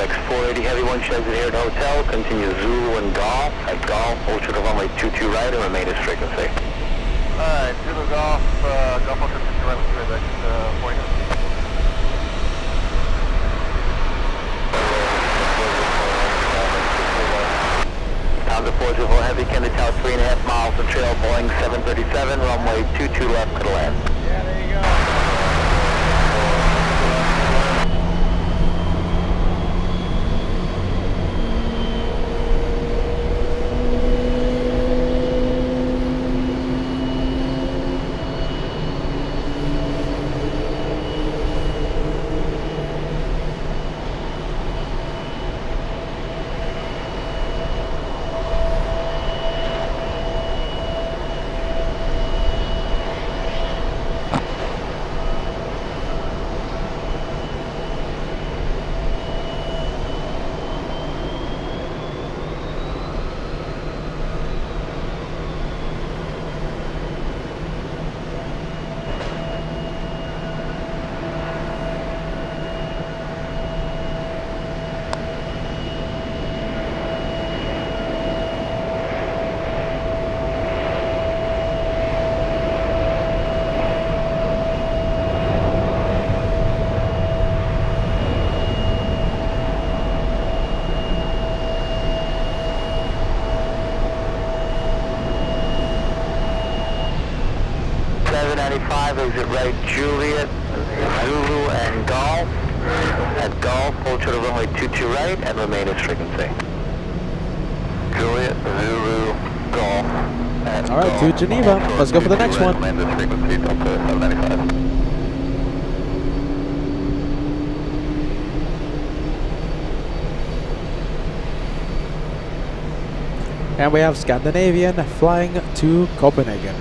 Speaker 2: X480 heavy one sheds it here at Hotel, continue Zulu and Golf. At Golf, hold short of runway 22 right and remain its frequency. Alright, Zulu Golf, Golf hold short 22 right with you, that's 40. Pound to 404 heavy, Kennedy Tower 3.5 miles of trail, Boeing 737, runway 22 left to the land.
Speaker 7: Yeah, there you go.
Speaker 2: 5, exit right, Juliet, Zulu, and Golf. At Golf, hold to the runway 22 right, and remain as frequency. Juliet, Zulu, Golf.
Speaker 3: All right, to Geneva. Let's go for the next one.
Speaker 2: Land as frequency, Delta 795.
Speaker 3: And we have Scandinavian flying to Copenhagen.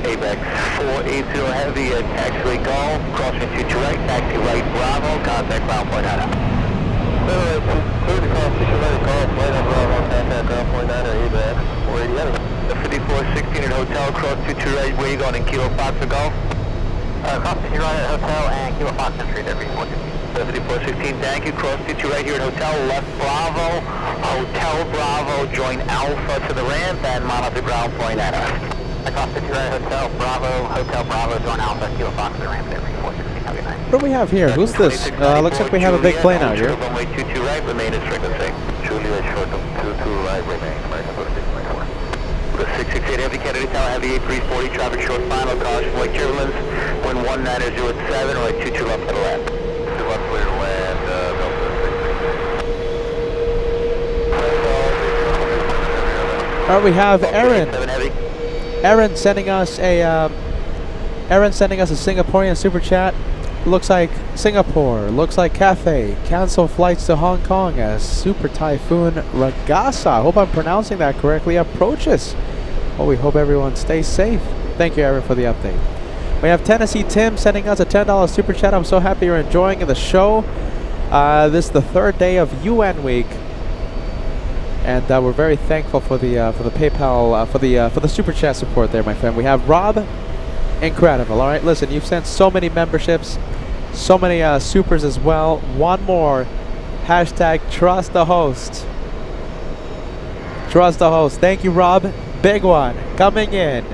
Speaker 2: ABEX 480 Heavy at taxiway Golf, crossing 22 right, taxi right Bravo, contact ground point out. Clear to cross 22 right Golf, right on Bravo, contact ground point out, ABEX 480 The 5416 at Hotel, cross 22 right, where you going in Kilo Fox for Golf? Cross 22 right at Hotel and Kilo Fox Street at 5416, thank you, cross 22 right here at Hotel, left Bravo, Hotel Bravo, join Alpha to the ramp and monitor ground point at us. Cross 22 right Hotel Bravo, join Alpha, Kilo Fox to the ramp at 5416, have a good night.
Speaker 3: What do we have here? Who's this? Looks like we have a big plane out here.
Speaker 2: Runway 22 right, remain as frequency. Juliet short of 22 right, remain, American Post 624. The 668 Heavy Kennedy Tower, Heavy A340, traffic short, final caution, white turbulence, wind 190 at 7, right 22 left to the left. 2 left clear to land, Delta 668.
Speaker 3: Alright, we have Aaron.
Speaker 2: 7 Heavy.
Speaker 3: Aaron sending us a Singaporean super chat. Looks like Singapore. Looks like Cathay. Cancel flights to Hong Kong as Super Typhoon Ragasa. Hope I'm pronouncing that correctly. Approaches. Well, we hope everyone stays safe. Thank you, Aaron, for the update. We have Tennessee Tim sending us a $10 super chat. I'm so happy you're enjoying the show. This is the third day of UN week. And we're very thankful for the PayPal for the super chat support there, my friend. We have Rob, incredible. All right, listen, you've sent so many memberships, so many supers as well. One more, hashtag trust the host. Trust the host. Thank you, Rob. Big one coming in.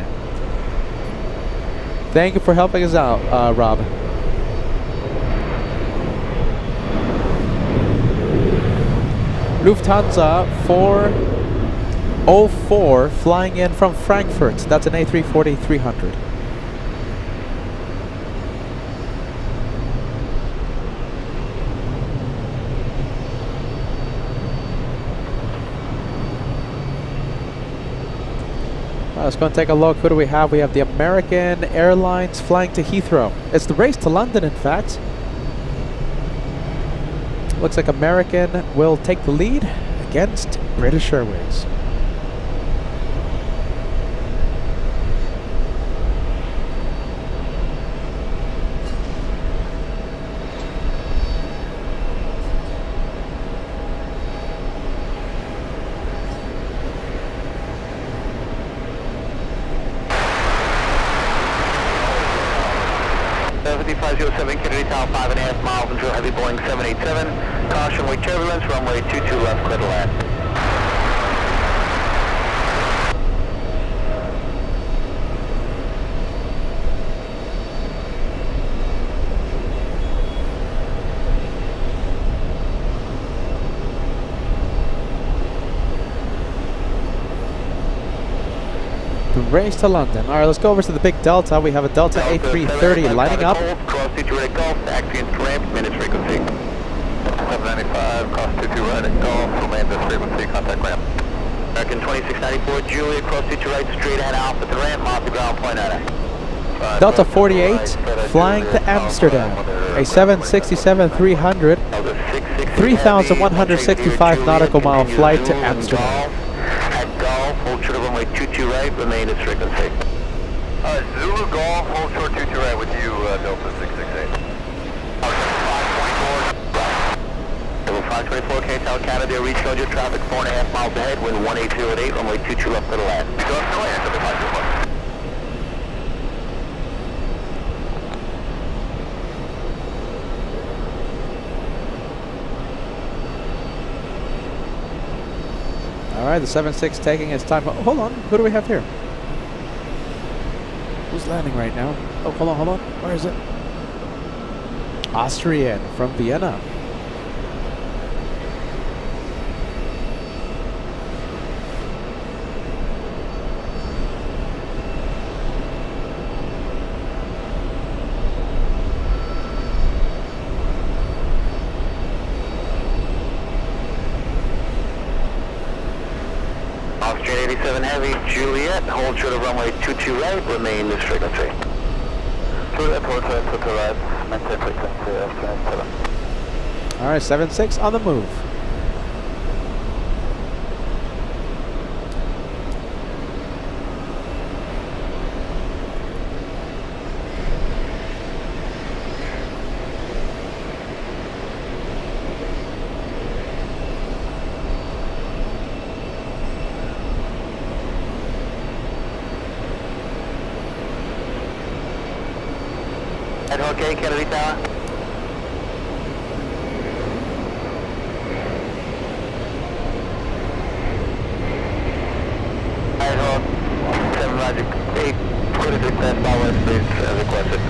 Speaker 3: Thank you for helping us out, Rob. Lufthansa 404 flying in from Frankfurt. That's an A340-300. Let's go and take a look. Who do we have? We have the American Airlines flying to Heathrow. It's the race to London, in fact. Looks like American will take the lead against British Airways.
Speaker 2: Kennedy Tower, 5.5 miles until heavy Boeing 787. Caution, wake turbulence, runway 22 left, clear to land.
Speaker 3: The race to London. All right, let's go over to the big Delta. We have a Delta A330 lining up.
Speaker 2: Cross 22 right at Golf, taxi into ramp, minutes frequency. 795, cross 22 right at Golf, land this frequency, contact ramp. American 2694, Julia, cross 22 right, straight ahead Alpha to ramp, off the ground point at it.
Speaker 3: Delta 48 flying to Amsterdam. A 767-300, 3,165 nautical mile flight to Amsterdam.
Speaker 2: Hold short of runway 22 right, remain as frequency. Zulu Golf, hold short 22 right with you, Delta 668. 24K South Canada, regional jet traffic 4.5 miles ahead, wind 1808 at 8, runway 22 left to the left. Go up to land, 7521.
Speaker 3: All right, the 7-6 taking its time. Oh, hold on, who do we have here? Who's landing right now? Oh, hold on. Where is it? Austrian from Vienna.
Speaker 2: Austrian 87 Heavy, Juliet, hold short of runway 22 right, remain this frequency. Juliet, hold short to right, maintain frequency, Austrian 7.
Speaker 3: All right, 7-6 on the move.
Speaker 2: Okay, Kennedy Tower. Idaho, 7 Logic 8, clear to descend, Southwest, please, as requested.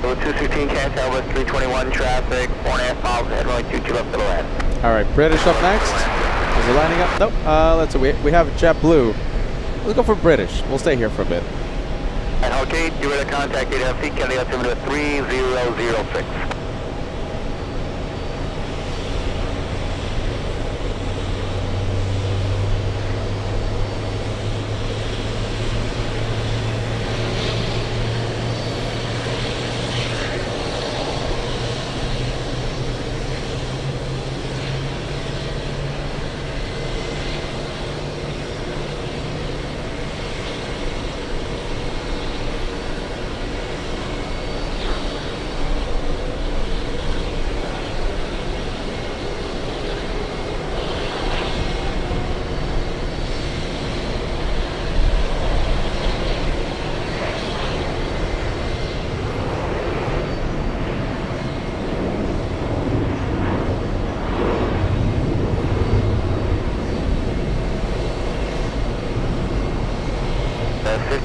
Speaker 2: So 216 Cantal with 321 traffic, 4.5 miles ahead, runway 22 left to the left.
Speaker 3: All right, British up next. Is it lining up? Nope. Let's see. We have JetBlue. Let's go for British. We'll stay here for a bit.
Speaker 2: And okay, you ready to contact AFC, Kennedy altimeter 3006.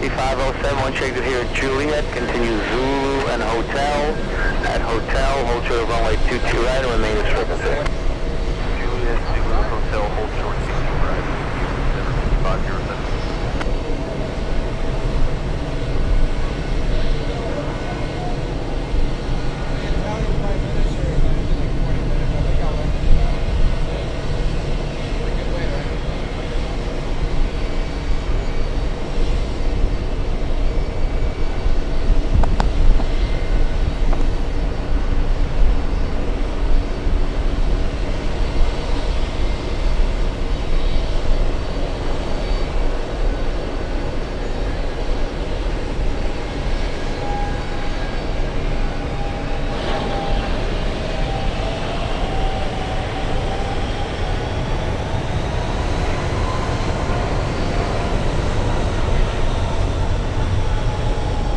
Speaker 2: The 5507, one check here at Juliet, continue Zulu and Hotel. At Hotel, hold short of runway 22 right and remain as frequency. Juliet, Zulu, Hotel, hold short 22 right. 507.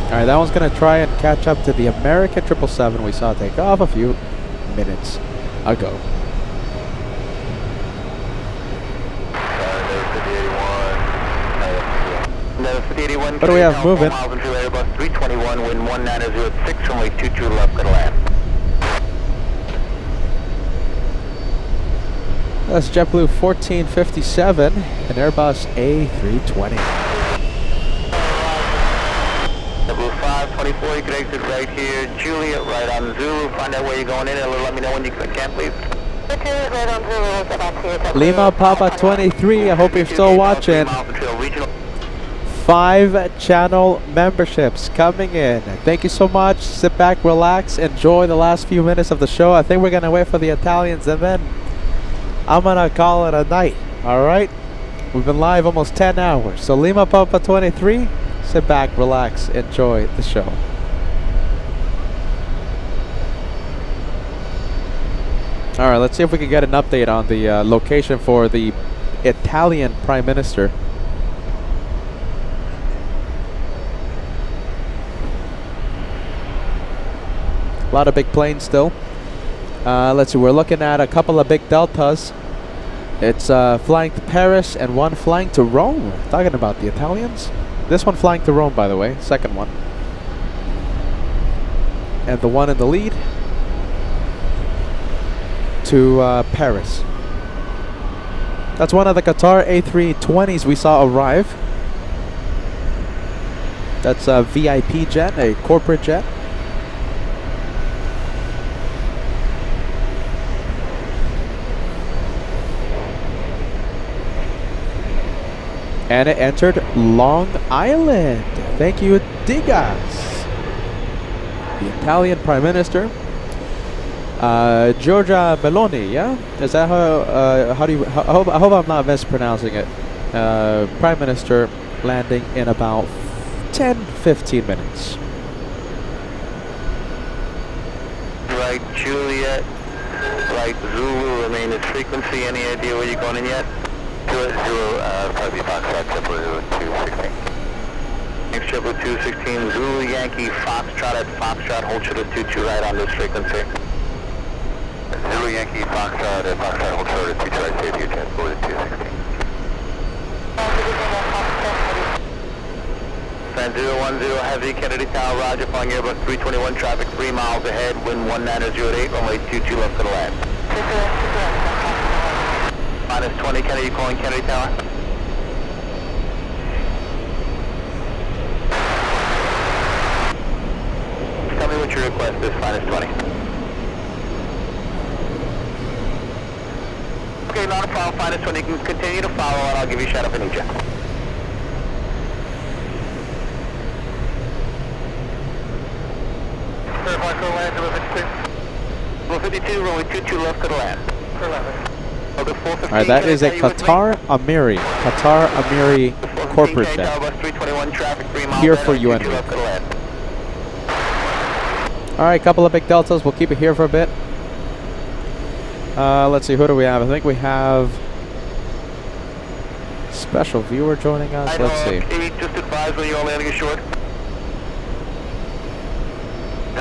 Speaker 3: All right, that one's going to try and catch up to the American 777 we saw take off a few minutes ago. What do we have moving?
Speaker 2: Airbus 321, wind 1906, runway 22 left to the land.
Speaker 3: That's JetBlue 1457 and Airbus A320.
Speaker 2: JetBlue 524, you can exit right here. Juliet, right on Zulu. Find out where you're going in and let me know when you can, please.
Speaker 4: Right on Zulu,
Speaker 3: Lima Papa 23, I hope you're still watching. 5 channel memberships coming in. Thank you so much. Sit back, relax, enjoy the last few minutes of the show. I think we're gonna wait for the Italians and then I'm gonna call it a night. Alright? We've been live almost 10 hours. So Lima Papa 23, sit back, relax, enjoy the show. Alright, let's see if we can get an update on the location for the Italian Prime Minister. A lot of big planes still. Let's see, we're looking at a couple of big deltas. It's flying to Paris and one flying to Rome. Talking about the Italians. This one flying to Rome, by the way, second one. And the one in the lead to Paris. That's one of the Qatar A320s we saw arrive. That's a VIP jet, a corporate jet. And it entered Long Island. Thank you, Digas. The Italian Prime Minister. Giorgia Meloni, yeah? Is that how do you, I hope I'm not mispronouncing it. Prime Minister landing in about 10-15 minutes.
Speaker 2: Right, Juliet, right, Zulu, remain at frequency. Any idea where you're going in yet? Zulu, probably Foxtrot, Triple 216. Thanks, Triple 216, Zulu, Yankee, Foxtrot at Foxtrot, hold short 22 right on this frequency. Zulu, Yankee, Foxtrot at Foxtrot, hold short 22 right, safety, transport 216. San 010, heavy, Kennedy Tower, Roger, flying Airbus 321, traffic 3 miles ahead, wind 1908, runway 22 left to the land. Minus 20, Kennedy, calling Kennedy Tower. Tell me what your request is, minus 20. Okay, not a problem, minus 20. You can continue to follow and I'll give you a shout if I need you. Verify for land, 52, runway 22 left to the land. 11.
Speaker 3: Alright, that is a Qatar Amiri corporate jet. Here for UN. Alright, couple of big deltas. We'll keep it here for a bit. Let's see, who do we have? I think we have special viewer joining us. Let's see.
Speaker 2: Just advise when you're landing ashore.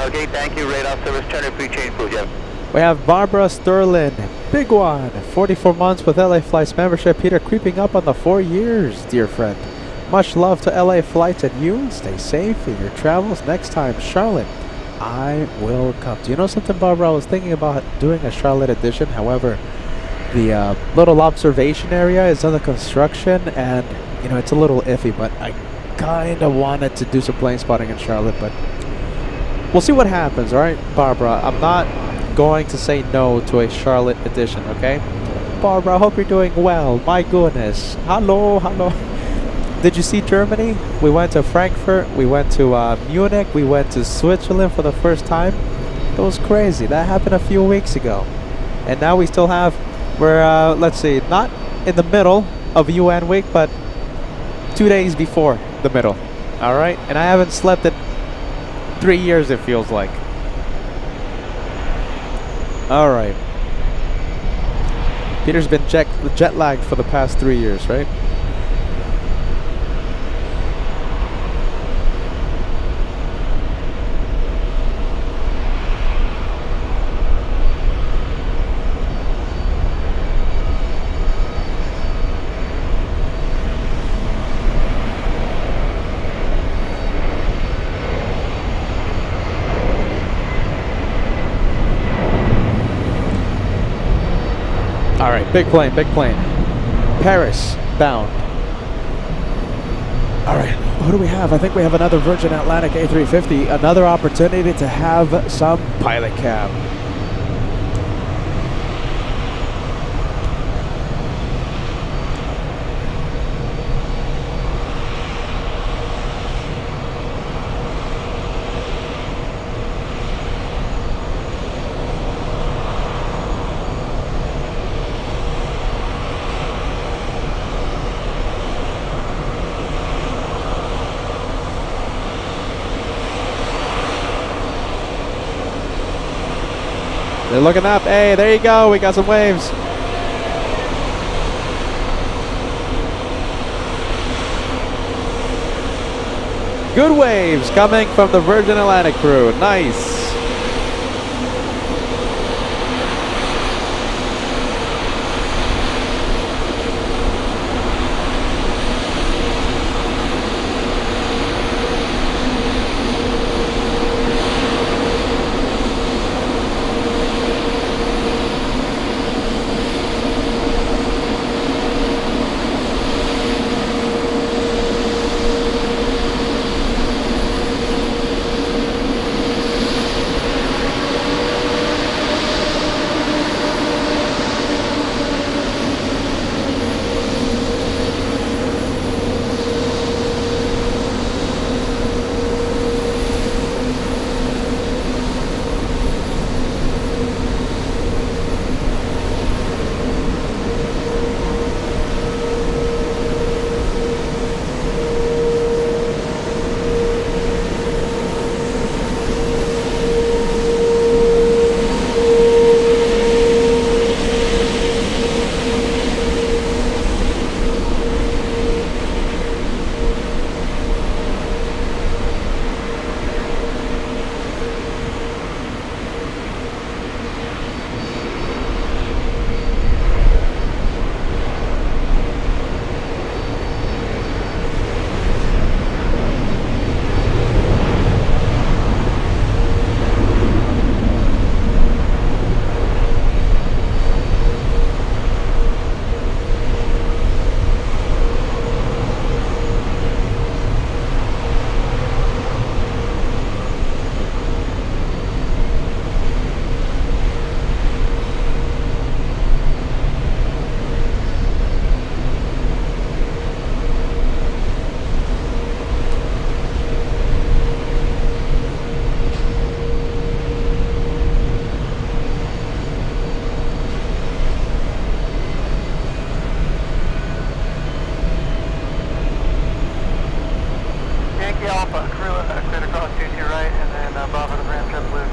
Speaker 2: Okay, thank you. Radar service, turn free change, please. Yeah.
Speaker 3: We have Barbara Sterling, big one, 44 months with LA Flights membership. Peter creeping up on the 4 years, dear friend. Much love to LA Flights and you. Stay safe in your travels. Next time, Charlotte, I will come. Do you know something, Barbara? I was thinking about doing a Charlotte edition. However, the little observation area is under construction and, you know, it's a little iffy, but I kind of wanted to do some plane spotting in Charlotte, but we'll see what happens, all right, Barbara? I'm not going to say no to a Charlotte edition, okay? Barbara, I hope you're doing well. My goodness. Hello. Did you see Germany? We went to Frankfurt, we went to Munich, we went to Switzerland for the first time. It was crazy. That happened a few weeks ago. And now we still have, we're, let's see, not in the middle of UN week, but 2 days before the middle. All right? And I haven't slept in 3 years, it feels like. All right. Peter's been jet lagged for the past 3 years, right? Alright, big plane. Paris bound. Alright, who do we have? I think we have another Virgin Atlantic A350. Another opportunity to have some pilot cam. They're looking up. Hey, there you go. We got some waves. Good waves coming from the Virgin Atlantic crew. Nice.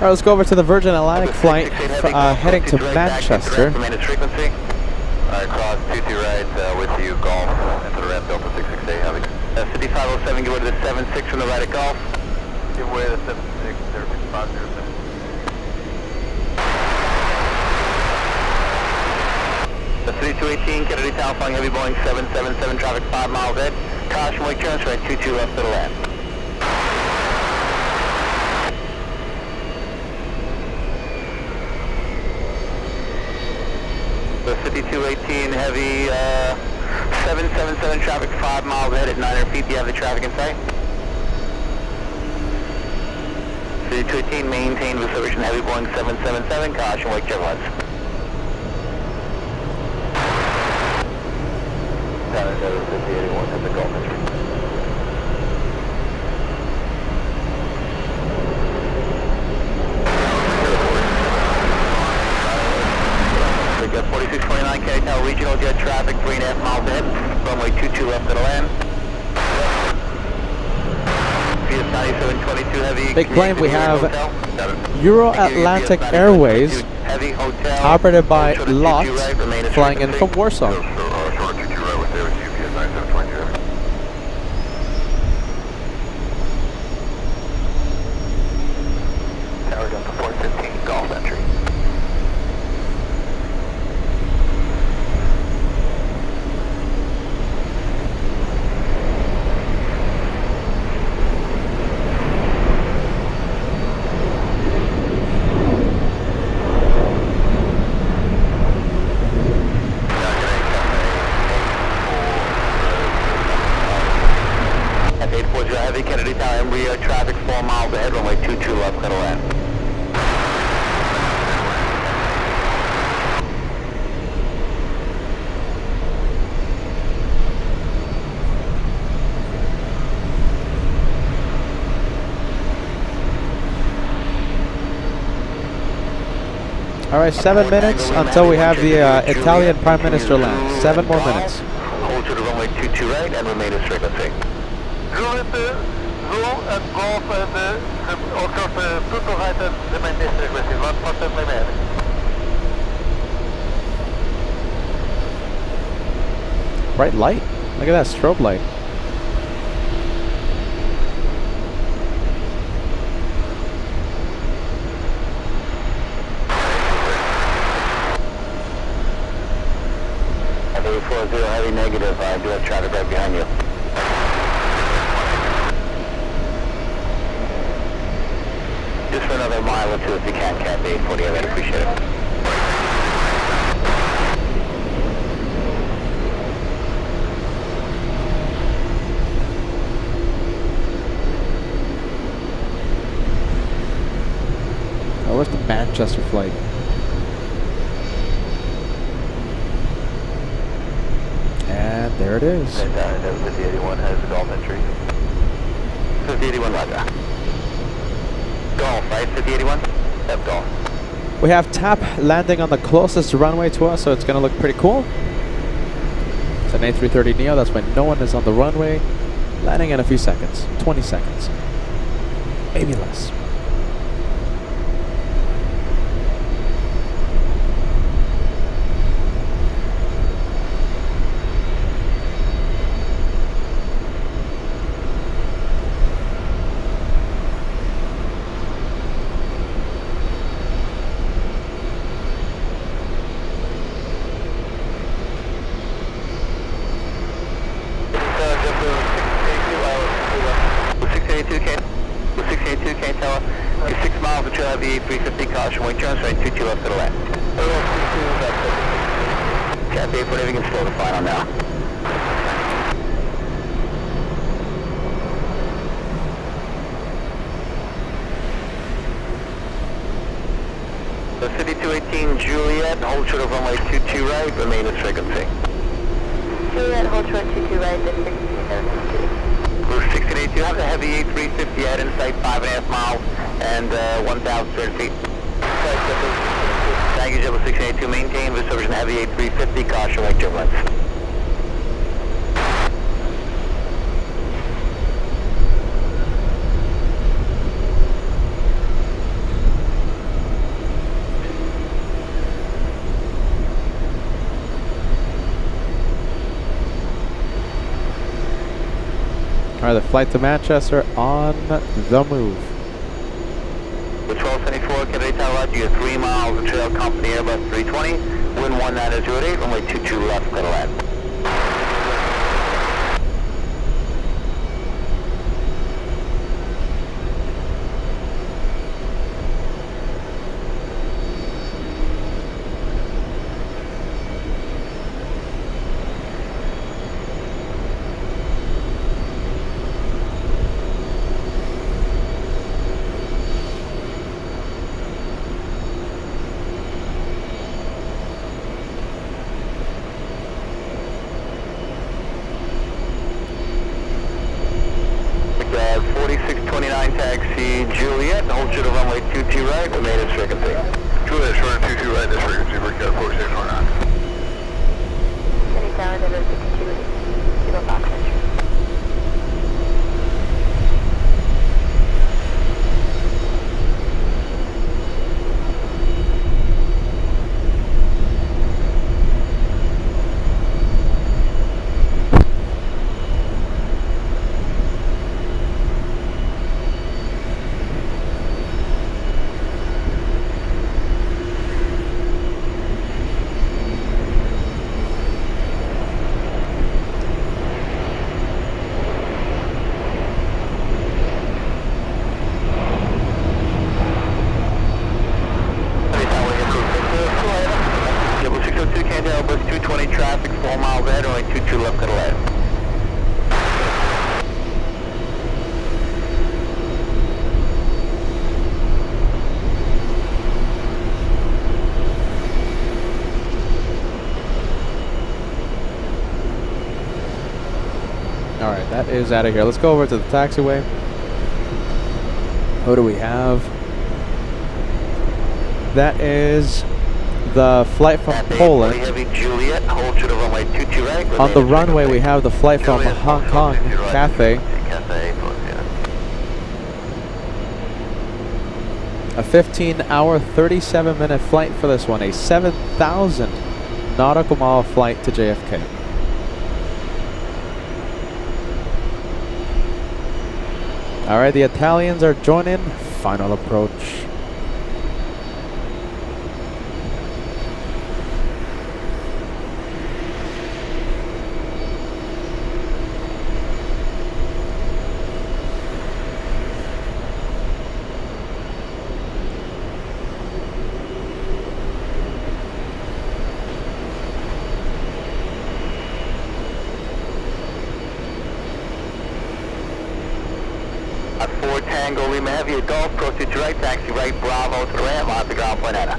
Speaker 3: All right, let's go over to the Virgin Atlantic flight heading to Manchester.
Speaker 2: Frequency. Alright, cross 22 right with you, Golf, into the ramp Delta 668, heavy. City 507, give way to the 76 from the right at Golf. Give way to the 76, 0507. The City 218, Kennedy Town, flying heavy Boeing 777, traffic 5 miles ahead. Caution, wake turns right, 22 left to the land. The 5218 heavy 777 traffic 5 miles ahead at 900 feet. Do you have the traffic in sight? 5218 maintain acceleration heavy Boeing 777. Caution, wake turbulence. Down at 5081 at the Gulf entry. We got 4629 Kennedy Town regional jet traffic 3.5 miles ahead. Runway 22 left to the land. CS 9722 heavy.
Speaker 3: Big plane, we have Euro Atlantic Airways, operated by LOT, flying in from Warsaw.
Speaker 2: Tower down to 415, Golf entry. Heavy Kennedy Tower, Embraer traffic 4 miles ahead, runway 22 left, to the land.
Speaker 3: All right, 7 minutes until we have the Italian Prime Minister land. 7 more minutes.
Speaker 2: Hold to the runway 22 right and remain in frequency. Zulu and Golf and of course Pluto right and remain in frequency. 1 minute.
Speaker 3: bright light. Look at that strobe light.
Speaker 2: Heavy negative. I do have traffic right behind you. Just for another mile or two if you can, Cat 840. I'd appreciate it.
Speaker 3: Oh, where's the Manchester flight? And there it is.
Speaker 2: That was 5081 has the Golf entry. 5081 Roger. Golf, right? 5081? Yep, Golf.
Speaker 3: We have TAP landing on the closest runway to us, so it's going to look pretty cool. It's an A330neo. That's when no one is on the runway. Landing in a few seconds. 20 seconds. Maybe less.
Speaker 2: The A350 caution, wing turns right 22 left to the left. Cat 840, we can slow the final now. The 5218 Juliet, hold short of runway 22 right, remain at frequency.
Speaker 4: Juliet, hold short 22 right, district
Speaker 2: 1682, have the heavy A350 at insight 5.5 miles and 1,000 square feet. Thank you, Jibble 1682. Maintain reservation heavy A350, caution wake turbulence.
Speaker 3: Alright, the flight to Manchester on the move.
Speaker 2: The 1274, Kennedy Tower, Roger, you have 3 miles of trail company Airbus 320, wind 19008, runway 22 left, to the left. Taxi Juliet, hold short of runway 22 right, remain at frequency. Juliet, short of 22 right, this frequency, we're at 4649.
Speaker 4: Kennedy Tower, Denver 52, Kilo Fox entry. Traffic 4 miles ahead, only 22 left to the left.
Speaker 3: Alright, that is out of here. Let's go over to the taxiway. Who do we have? That is the flight from Poland. On the runway we have the flight from Hong Kong, Cathay. A 15-hour, 37-minute flight for this one. A 7,000 nautical mile flight to JFK. All right, the Italians are joining. Final approach.
Speaker 2: At 4 Tango Lima Heavy, a Golf, proceed to right, taxi right, Bravo to the ramp, on the ground point Anna.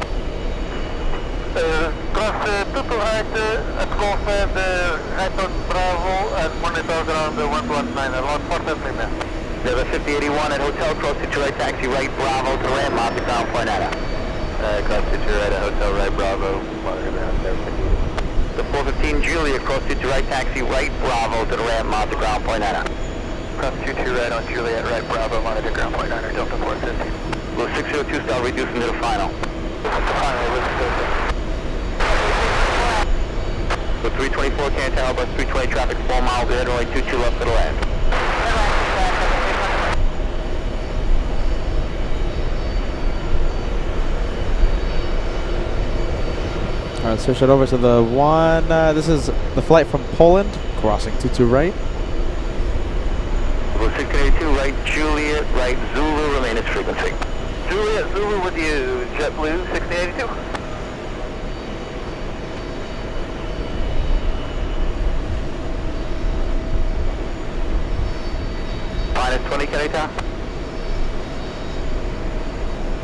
Speaker 2: Cross Tutu right, at Golf right on Bravo, and monitor ground 119, around 4 Lima. There's a 5081 at Hotel, proceed to right, taxi right, Bravo to the ramp, on the ground point Anna. Cross to right at Hotel right, Bravo, monitor ground 50. The 415 Julia, proceed to right, taxi right, Bravo to the ramp, on the ground point Anna. Cross 22 right on Juliet, right Bravo, monitor ground point 9, Delta 450. Blue 602 start reducing to the final. The final, with 324 can't tell, bus 320 traffic 4 miles ahead, only 22 left to the left.
Speaker 3: All right, switch it over to the one. This is the flight from Poland, crossing 22 right.
Speaker 2: 682 right, Juliet, right, Zulu, remain its frequency. Juliet, Zulu with you, JetBlue, 1682. Minus 20, Kennedy Tower.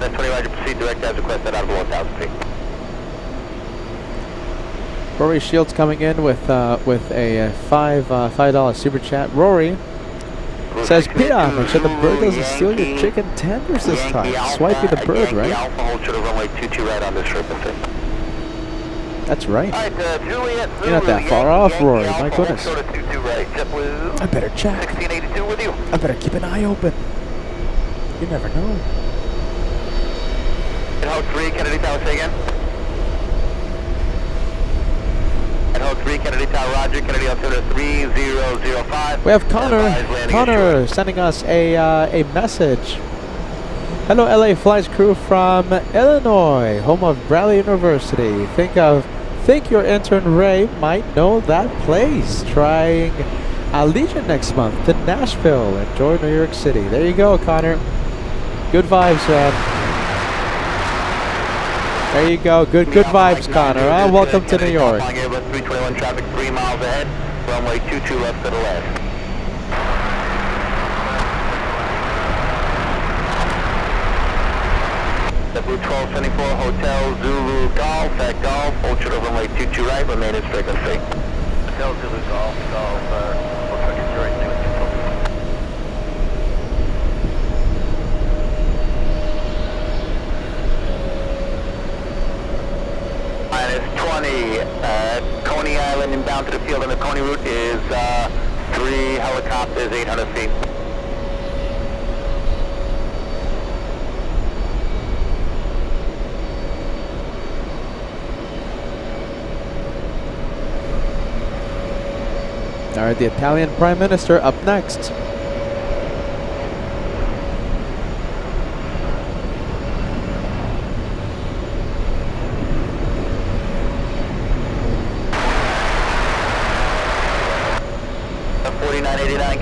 Speaker 2: That's 20, Roger, proceed direct as requested out of 1,000 feet.
Speaker 3: Rory Shields coming in with a $5 super chat. Rory says, Peter, make sure the bird doesn't steal your chicken tenders this time. Swipey the bird, right? That's right. You're not that far off, Rory. My goodness. I better check. I better keep an eye open. You never know.
Speaker 2: Hold 3, Kennedy Tower, say again. Hold 3, Kennedy Tower, Roger, Kennedy altimeter 3005.
Speaker 3: We have Connor sending us a message. Hello, LA Flights crew from Illinois, home of Bradley University. Think your intern Ray might know that place. Trying Allegiant next month to Nashville. Enjoy New York City. There you go, Connor. Good vibes, man. There you go. Good vibes, Connor. Welcome to New York.
Speaker 2: 321 traffic 3 miles ahead. Runway 22 left to the left. Blue 1274 Hotel Zulu Golf at Golf. Hold short of runway 22 right. Remain in frequency. Hotel Zulu Golf, looks like it's right to it. Minus 20, Coney Island inbound to the field on the Coney route is 3 helicopters, 800 feet.
Speaker 3: All right, the Italian Prime Minister up next.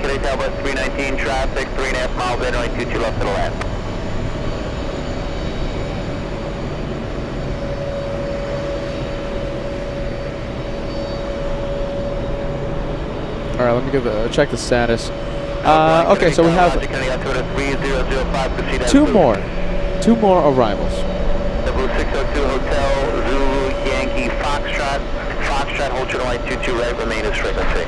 Speaker 2: Kennedy Tower, bus 319 traffic, 3.5 miles in, only 22 left to the left.
Speaker 3: All right, let me check the status. Okay, so we have two more arrivals.
Speaker 2: Blue 602 Hotel Zulu Yankee Foxtrot. Foxtrot, hold your line 22 right, remain as frequency.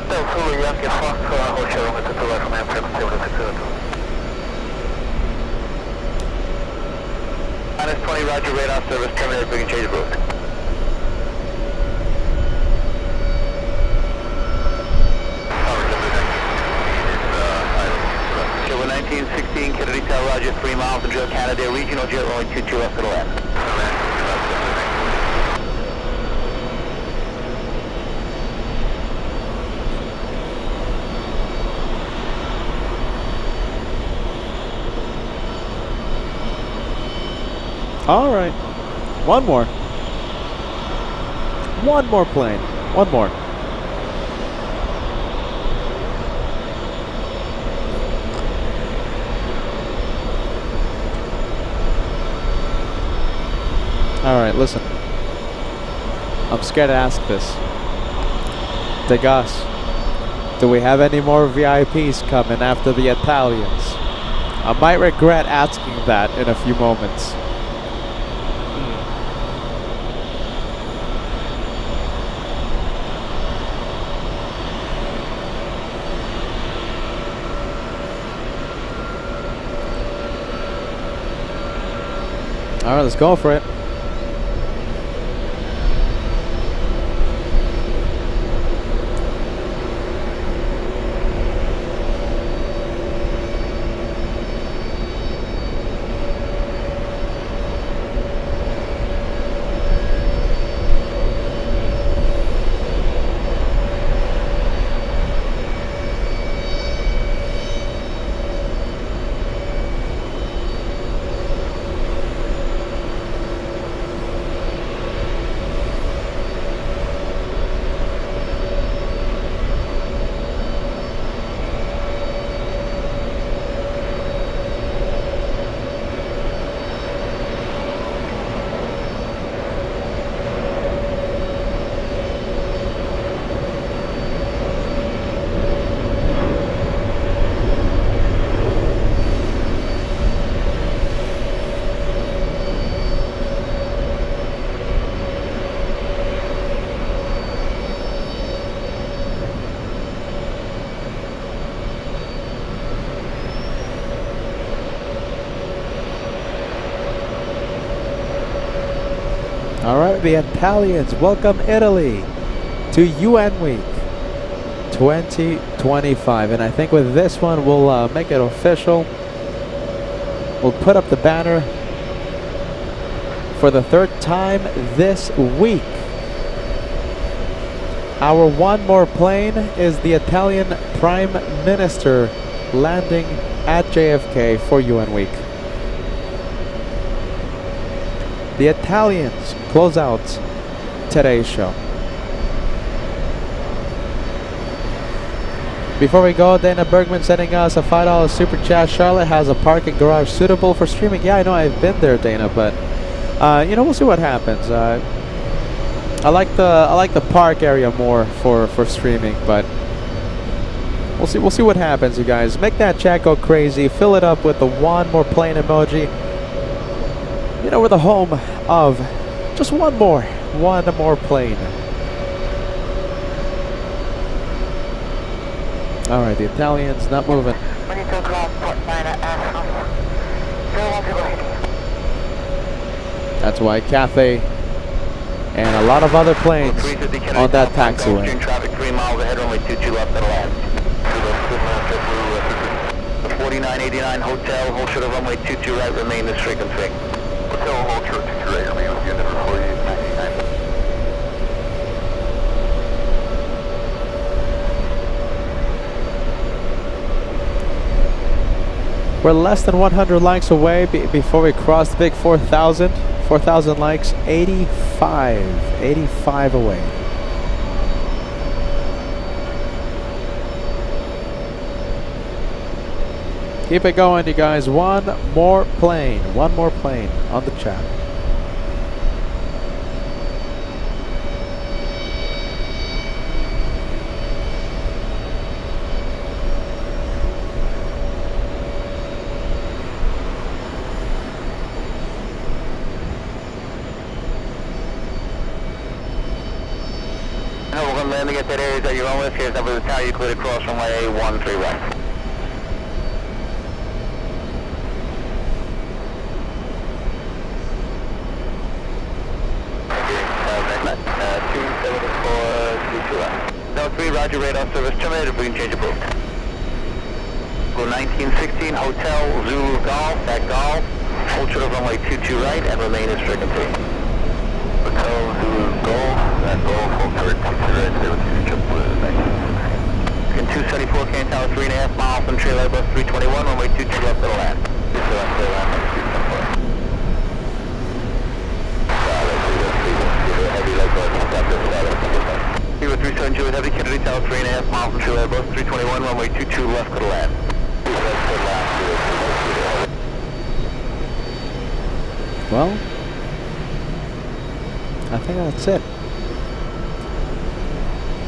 Speaker 2: Zulu Yankee Foxtrot, hold your line 22 right, remain frequency 602. Minus 20, Roger, radar service terminated, we can change route. Silver 1916, Kennedy Tower, Roger, 3 miles, enjoy Canada, regional jet, rolling 22 left to the left.
Speaker 3: All right. One more. One more plane. One more. All right, listen. I'm scared to ask this. Degas, do we have any more VIPs coming after the Italians? I might regret asking that in a few moments. All right, let's go for it. All right, the Italians welcome Italy to UN Week 2025. And I think with this one, we'll make it official. We'll put up the banner for the third time this week. Our one more plane is the Italian Prime Minister landing at JFK for UN Week. The Italians close out today's show. Before we go, Dana Bergman sending us a $5 super chat. Charlotte has a parking garage suitable for streaming. Yeah, I know, I've been there, Dana, but you know, we'll see what happens. I like the park area more for streaming, but we'll see what happens, you guys. Make that chat go crazy. Fill it up with the one more plane emoji. You know, we're the home of just one more plane. All right, the Italians not moving. That's why Cathay and a lot of other planes on that taxiway.
Speaker 2: Traffic 3 miles ahead, runway 22 left at the last. 4989 Hotel, hold short of runway 22 right, remain this frequency. Hotel, hold short 22 right, remain with unit 4899.
Speaker 3: We're less than 100 likes away before we cross the big 4,000. 4,000 likes, 85 away. Keep it going, you guys. One more plane on the chat.
Speaker 2: We're going to landing at that area that you're on with. Here's number of the tower. You cleared across runway 13 right. Roger, radar service terminated. We can change approved. Go 1916 Hotel Zulu Golf, at Golf. Hold short of runway 22 right and remain as frequency. Hotel Zulu Golf, at Golf, hold short 22 right, 274 Cane Tower, 3.5 miles from trailer bus 321, runway 22 left at the land. Juliet Heavy, Kennedy Tower, 3.5 miles from True Airbus, 321, runway 22 left, clear to land.
Speaker 3: Well, I think that's it.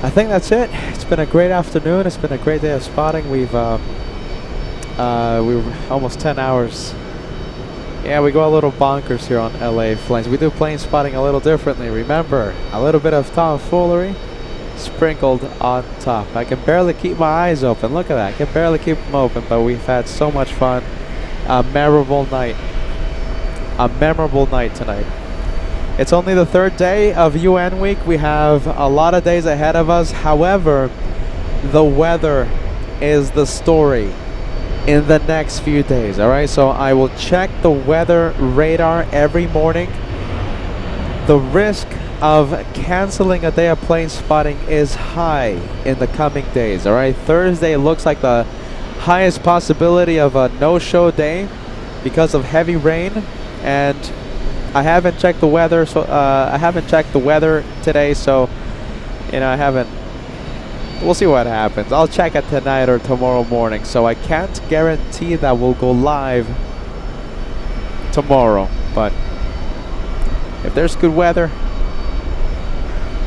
Speaker 3: I think that's it. It's been a great afternoon. It's been a great day of spotting. We were almost 10 hours. Yeah, we go a little bonkers here on LA flights. We do plane spotting a little differently. Remember, a little bit of tomfoolery sprinkled on top. I can barely keep my eyes open. Look at that. I can barely keep them open, but we've had so much fun. A memorable night. A memorable night tonight. It's only the third day of UN week. We have a lot of days ahead of us. However, the weather is the story in the next few days. All right, so I will check the weather radar every morning. The risk of canceling a day of plane spotting is high in the coming days. All right, Thursday looks like the highest possibility of a no-show day because of heavy rain, and I haven't checked the weather, so I haven't checked the weather today, so you know, I haven't. We'll see what happens. I'll check it tonight or tomorrow morning, so I can't guarantee that we'll go live tomorrow, but if there's good weather,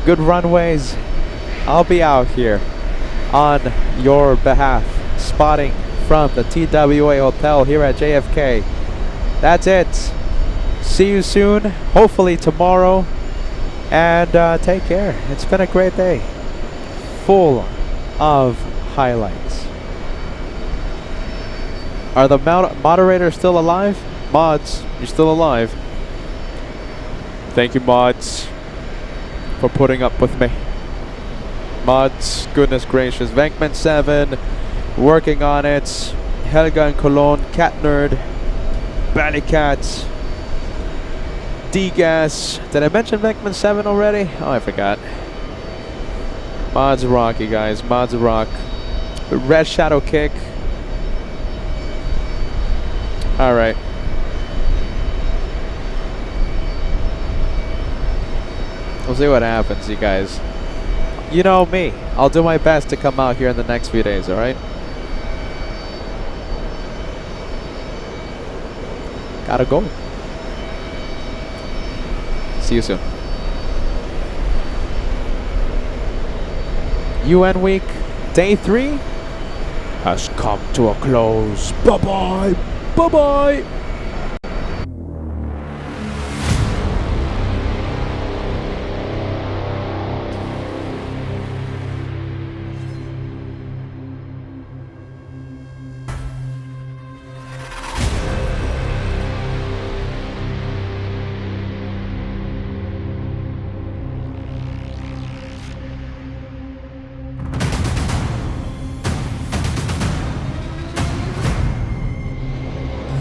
Speaker 3: good runways, I'll be out here on your behalf, spotting from the TWA Hotel here at JFK. That's it. See you soon, hopefully tomorrow, and take care. It's been a great day, full of highlights. Are the moderators still alive? Mods, you're still alive. Thank you, mods, for putting up with me. Mods, goodness gracious. Venkman 7, working on it. Helga and Cologne, Cat Nerd, Ballycats, D-Gas. Did I mention Venkman 7 already? Oh, I forgot. Mods rock, you guys. Mods rock. Red Shadow Kick. Alright. We'll see what happens, you guys. You know me. I'll do my best to come out here in the next few days, alright? Gotta go. See you soon. UN week, day 3 has come to a close. Bye-bye. Bye-bye.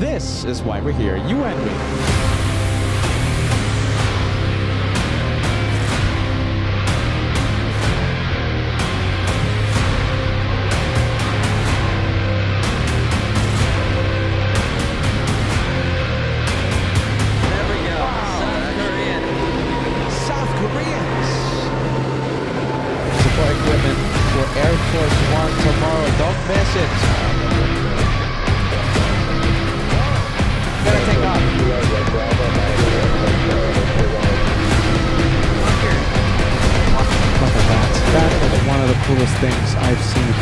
Speaker 3: This is why we're here. UN week. Coolest things I've seen.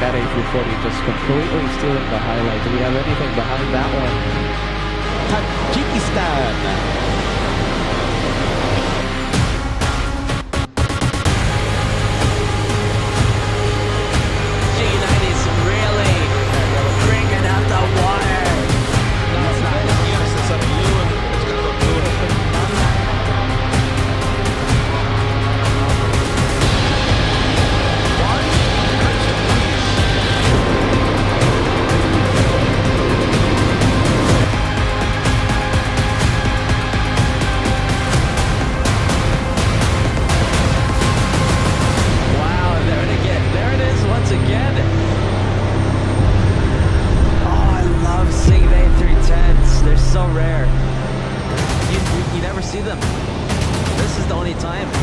Speaker 3: That A340 just completely stealing the highlight. Do we have anything behind that one? Tajikistan!
Speaker 8: time.